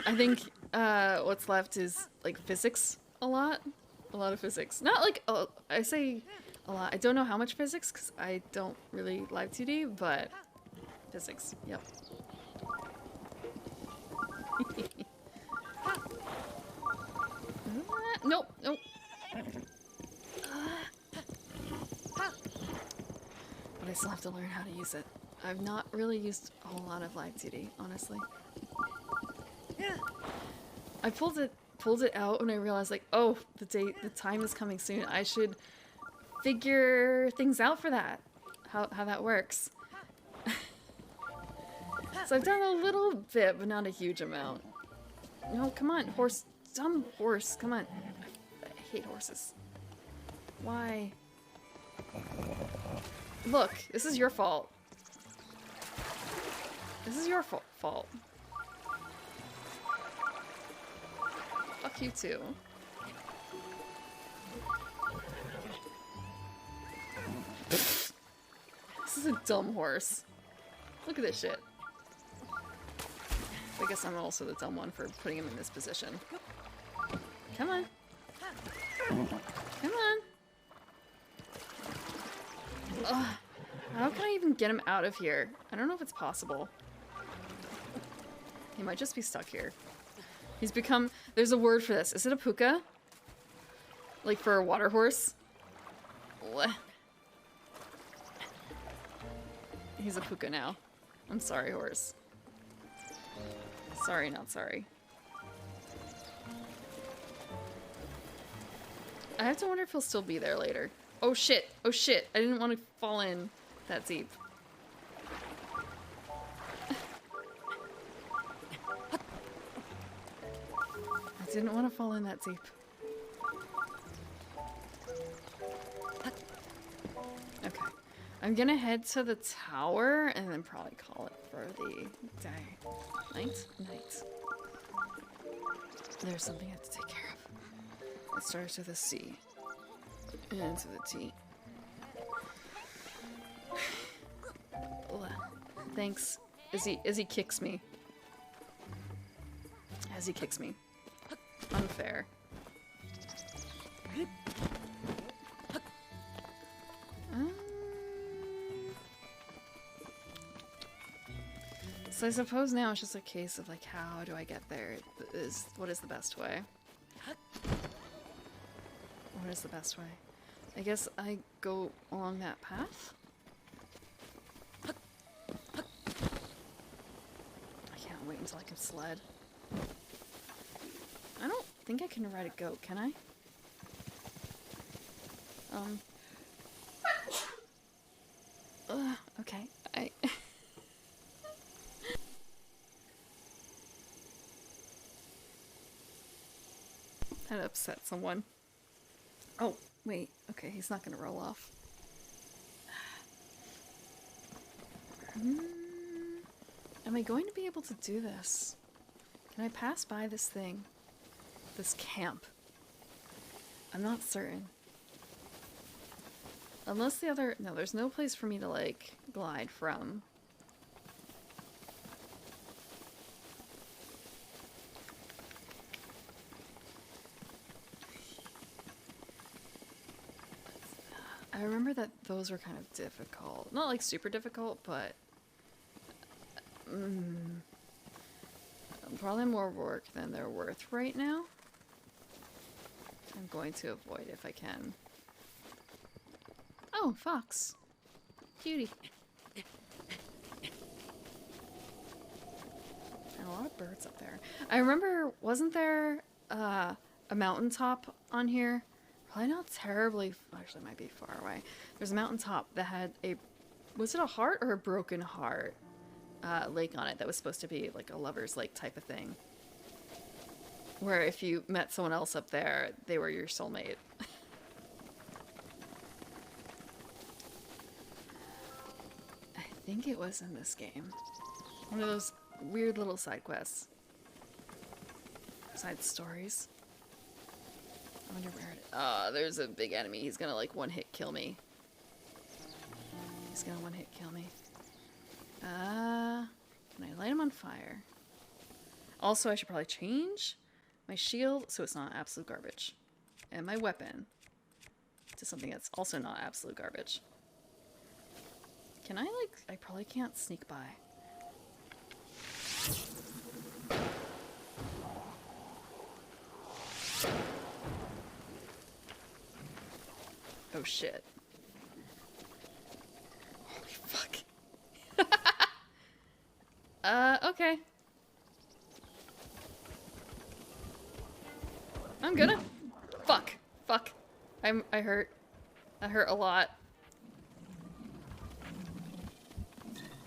I think what's left is like physics a lot of physics. Not like I say a lot. I don't know how much physics because I don't really live 2D, but physics. Yep. Nope. But I still have to learn how to use it. I've not really used a whole lot of live 2D, honestly. I pulled it out when I realized, like, oh, the time is coming soon. I should figure things out for that. How that works. So I've done a little bit, but not a huge amount. No, come on, horse. Dumb horse, come on. I hate horses. Why? Look, this is your fault. This is your fault. Fuck you too. This is a dumb horse. Look at this shit. I guess I'm also the dumb one for putting him in this position. Come on. Come on. Ugh. How can I even get him out of here? I don't know if it's possible. He might just be stuck here. He's become... There's a word for this. Is it a puka? Like for a water horse? What? He's a puka now. I'm sorry, horse. Sorry, not sorry. I have to wonder if he'll still be there later. Oh shit! Oh shit! I didn't want to fall in that deep. I didn't want to fall in that deep. Okay. I'm gonna head to the tower and then probably call it for the day. Night? Night. There's something I have to take care of. It starts with a C. And ends with a T. Thanks. As he kicks me. As he kicks me. Unfair. So I suppose now it's just a case of like, how do I get there? What is the best way? What is the best way? I guess I go along that path? I can't wait until I can sled. I don't think I can ride a goat, can I? Okay. That upset someone. Oh, wait. Okay, he's not gonna roll off. Am I going to be able to do this? Can I pass by this thing? This camp? I'm not certain. Unless the other... No, there's no place for me to, like, glide from. I remember that those were kind of difficult. Not, like, super difficult, but... probably more work than they're worth right now. I'm going to avoid if I can. Oh, fox. Cutie. And a lot of birds up there. I remember, wasn't there a mountaintop on here? Probably not terribly, actually it might be far away. There's a mountaintop that had a, was it a heart or a broken heart lake on it that was supposed to be like a lover's lake type of thing. Where if you met someone else up there, they were your soulmate. I think it was in this game. One of those weird little side quests. Side stories. I wonder where it is. Oh, there's a big enemy. He's gonna like one-hit kill me. He's gonna one-hit kill me. Can I light him on fire? Also, I should probably change my shield so it's not absolute garbage. And my weapon to something that's also not absolute garbage. Can I, like, I probably can't sneak by. Oh shit. Holy fuck. Okay. I'm gonna. Fuck. Fuck. I hurt. That hurt a lot.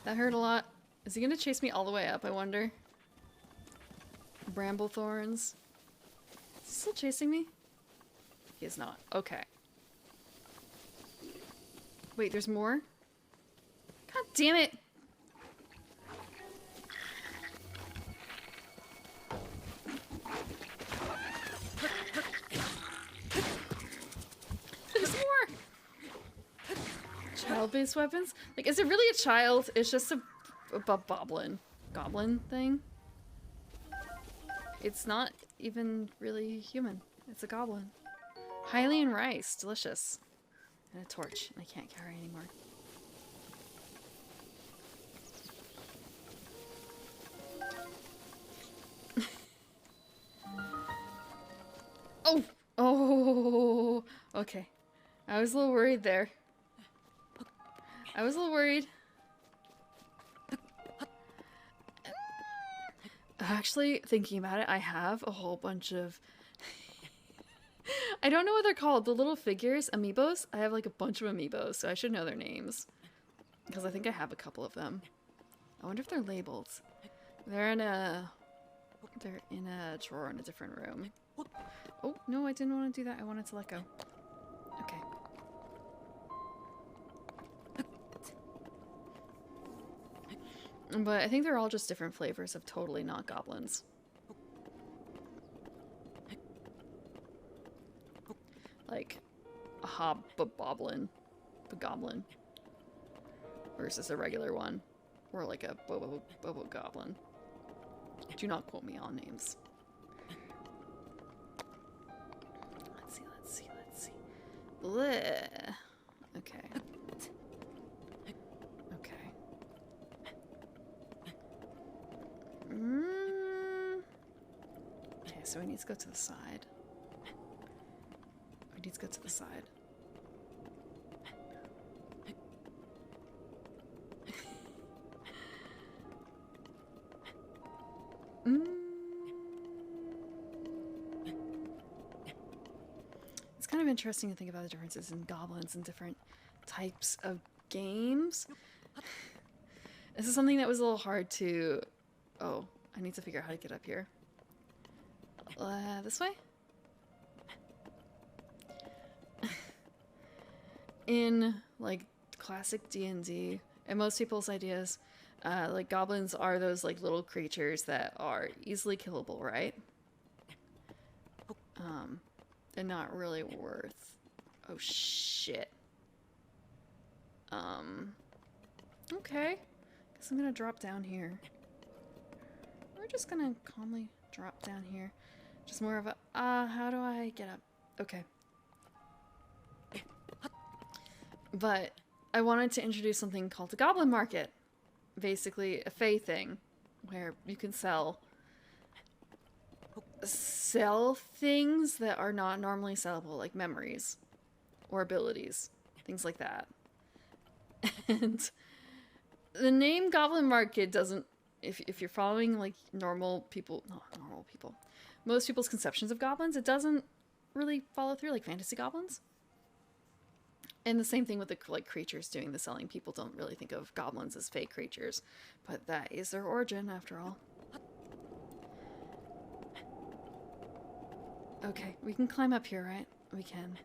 That hurt a lot. Is he gonna chase me all the way up, I wonder? Bramble thorns. Is he still chasing me? He is not. Okay. Wait, there's more? God damn it! There's more! child-based weapons. Like, is it really a child? It's just a goblin thing. It's not even really human. It's a goblin. Hylian rice, delicious. And a torch. I can't carry anymore. Oh! Oh! Okay. I was a little worried there. I was a little worried. Actually, thinking about it, I have a whole bunch of... I don't know what they're called. The little figures, amiibos. I have like a bunch of amiibos, so I should know their names. Because I think I have a couple of them. I wonder if they're labeled. They're in a drawer in a different room. Oh, no, I didn't want to do that. I wanted to let go. Okay. But I think they're all just different flavors of totally not goblins. Like a hobgoblin versus a regular one, or like a bobo goblin. Do not quote me on names. Let's see. Bleh. Okay. Okay. Okay, so we need to go to the side. We need to go to the side. It's kind of interesting to think about the differences in goblins and different types of games. This is something that was a little hard to... Oh, I need to figure out how to get up here. This way? In, like, classic D&D, and most people's ideas, like, goblins are those, like, little creatures that are easily killable, right? They're not really worth... Oh, shit. Okay. Guess I'm gonna drop down here. We're just gonna calmly drop down here. Just more of a, how do I get up? Okay. But I wanted to introduce something called the Goblin Market. Basically a Fae thing where you can sell things that are not normally sellable, like memories or abilities, things like that. And the name Goblin Market doesn't, if you're following like most people's conceptions of goblins, it doesn't really follow through like fantasy goblins. And the same thing with the like creatures doing the selling. People don't really think of goblins as fake creatures, but that is their origin after all. Okay, we can climb up here, right? We can.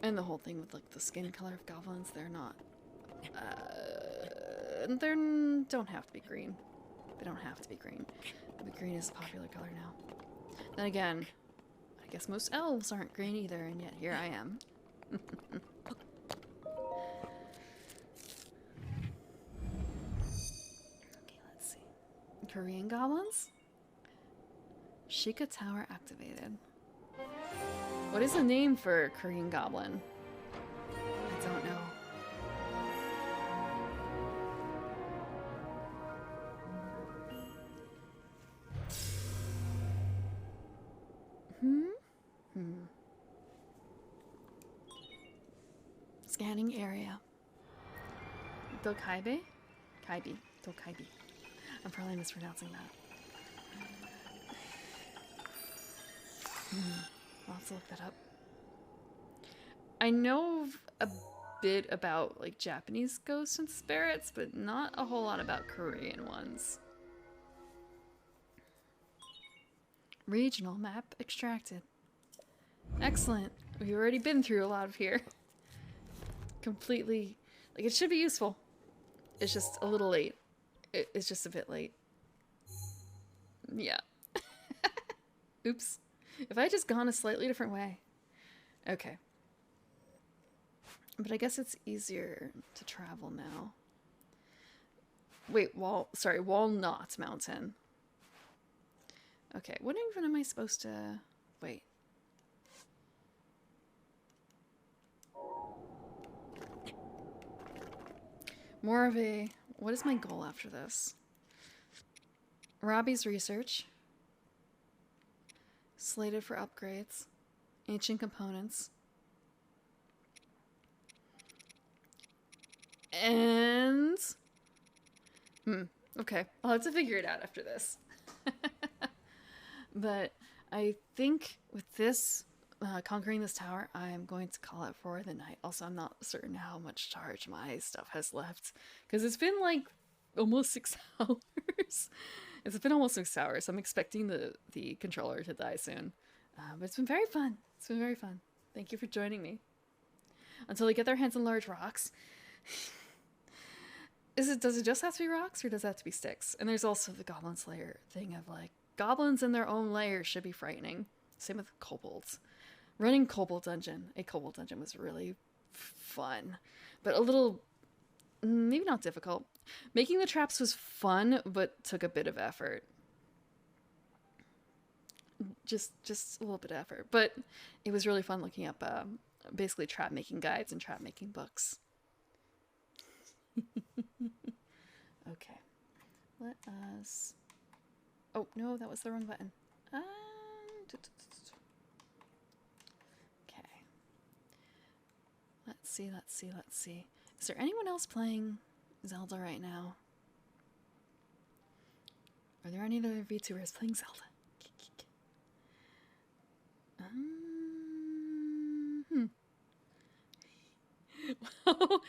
And the whole thing with like the skin color of goblins, they're not they don't have to be green. They don't have to be green. But green is a popular color now. Then again, I guess most elves aren't green either, and yet here I am. Okay, let's see. Korean goblins? Shika Tower activated. What is the name for Korean goblin? I don't know. Scanning area. Dokaibe? Kaibi. Dokaibi. I'm probably mispronouncing that. I'll have to look that up. I know a bit about like Japanese ghosts and spirits, but not a whole lot about Korean ones. Regional map extracted. Excellent. We've already been through a lot of here. Completely, like it should be useful. It's just a little late. It's just a bit late. Yeah. Oops. If I had just gone a slightly different way. Okay. But I guess it's easier to travel now. Wait, Walnut Mountain. Okay, what even am I supposed to... Wait. More of a... What is my goal after this? Robbie's research. Slated for upgrades. Ancient components. And... Okay. I'll have to figure it out after this. But I think with this, conquering this tower, I'm going to call it for the night. Also, I'm not certain how much charge my stuff has left. Because it's been like almost 6 hours. It's been almost 6 hours. I'm expecting the controller to die soon. But it's been very fun. It's been very fun. Thank you for joining me. Until they get their hands on large rocks. Does it just have to be rocks or does it have to be sticks? And there's also the Goblin Slayer thing of like, goblins in their own lair should be frightening. Same with kobolds. Running a kobold dungeon was really fun. But a little, maybe not difficult. Making the traps was fun, but took a bit of effort. Just a little bit of effort. But it was really fun looking up basically trap making guides and trap making books. Okay. Let us... Oh, no, that was the wrong button. Okay. Let's see. Is there anyone else playing Zelda right now? Are there any other VTubers playing Zelda? Well,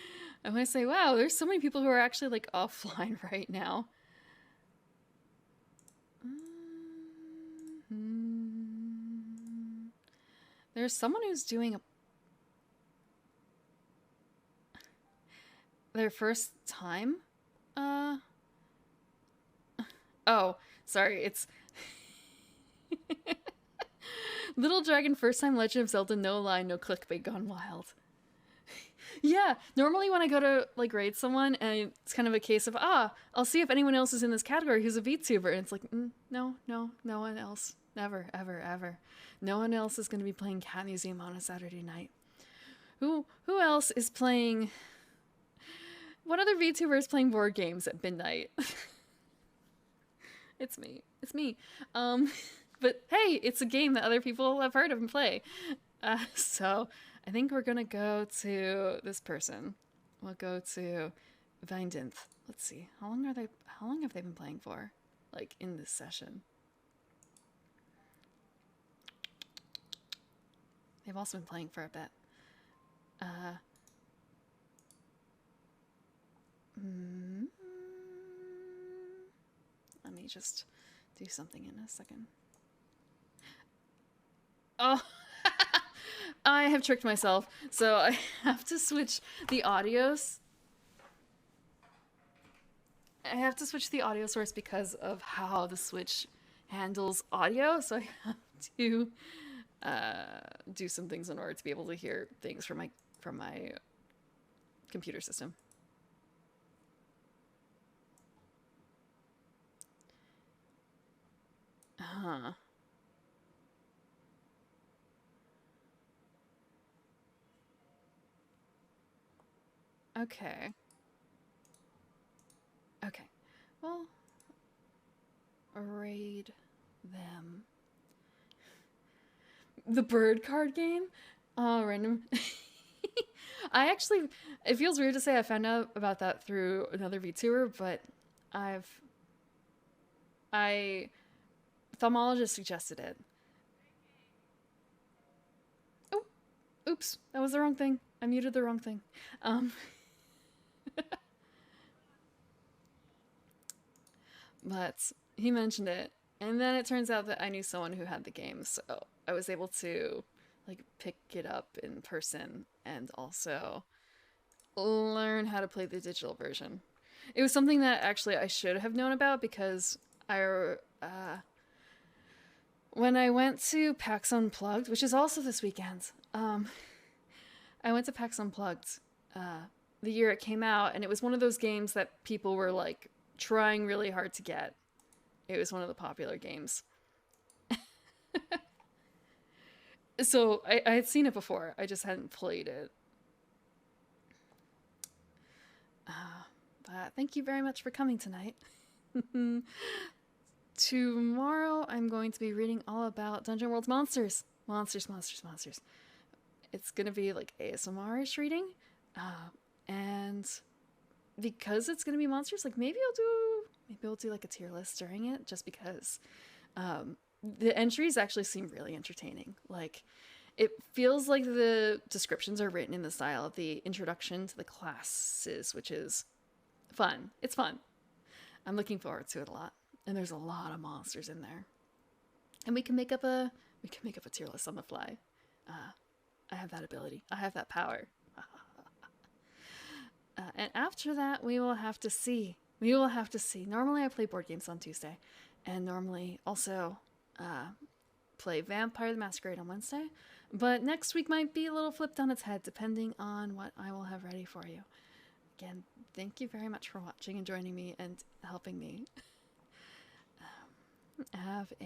I might say, wow, there's so many people who are actually like offline right now. There's someone who's doing their first time. Oh, sorry, it's Little Dragon First Time Legend of Zelda No Line No Clickbait Gone Wild. Yeah, normally when I go to like raid someone and it's kind of a case of I'll see if anyone else is in this category who's a VTuber, and it's like no one else, never ever. No one else is going to be playing Cat Museum on a Saturday night. Who else is playing? What other VTuber is playing board games at midnight? It's me. But hey, it's a game that other people have heard of and play. So I think we're gonna go to this person. We'll go to Vindinth. Let's see. How long have they been playing for? Like in this session. They've also been playing for a bit. Let me just do something in a second. Oh, I have tricked myself. So I have to switch the audios. I have to switch the audio source because of how the Switch handles audio. So I have to do some things in order to be able to hear things from my computer system. Okay. Well, raid them. The bird card game? Oh, random. It feels weird to say I found out about that through another VTuber, but Thaumalogist suggested it. Oh, oops, that was the wrong thing. I muted the wrong thing. But he mentioned it, and then it turns out that I knew someone who had the game, so I was able to like pick it up in person and also learn how to play the digital version. It was something that actually I should have known about because When I went to PAX Unplugged, which is also this weekend, I went to PAX Unplugged the year it came out, and it was one of those games that people were like trying really hard to get. It was one of the popular games. So I had seen it before, I just hadn't played it. But thank you very much for coming tonight. Tomorrow I'm going to be reading all about Dungeon World's monsters. Monsters, monsters, monsters. It's going to be like ASMR-ish reading. And because it's going to be monsters, like maybe I'll do like a tier list during it, just because the entries actually seem really entertaining. Like, it feels like the descriptions are written in the style of the introduction to the classes, which is fun. It's fun. I'm looking forward to it a lot. And there's a lot of monsters in there. And we can make up a tier list on the fly. I have that ability. I have that power. And after that, we will have to see. We will have to see. Normally I play board games on Tuesday. And normally also play Vampire the Masquerade on Wednesday. But next week might be a little flipped on its head, depending on what I will have ready for you. Again, thank you very much for watching and joining me and helping me. Have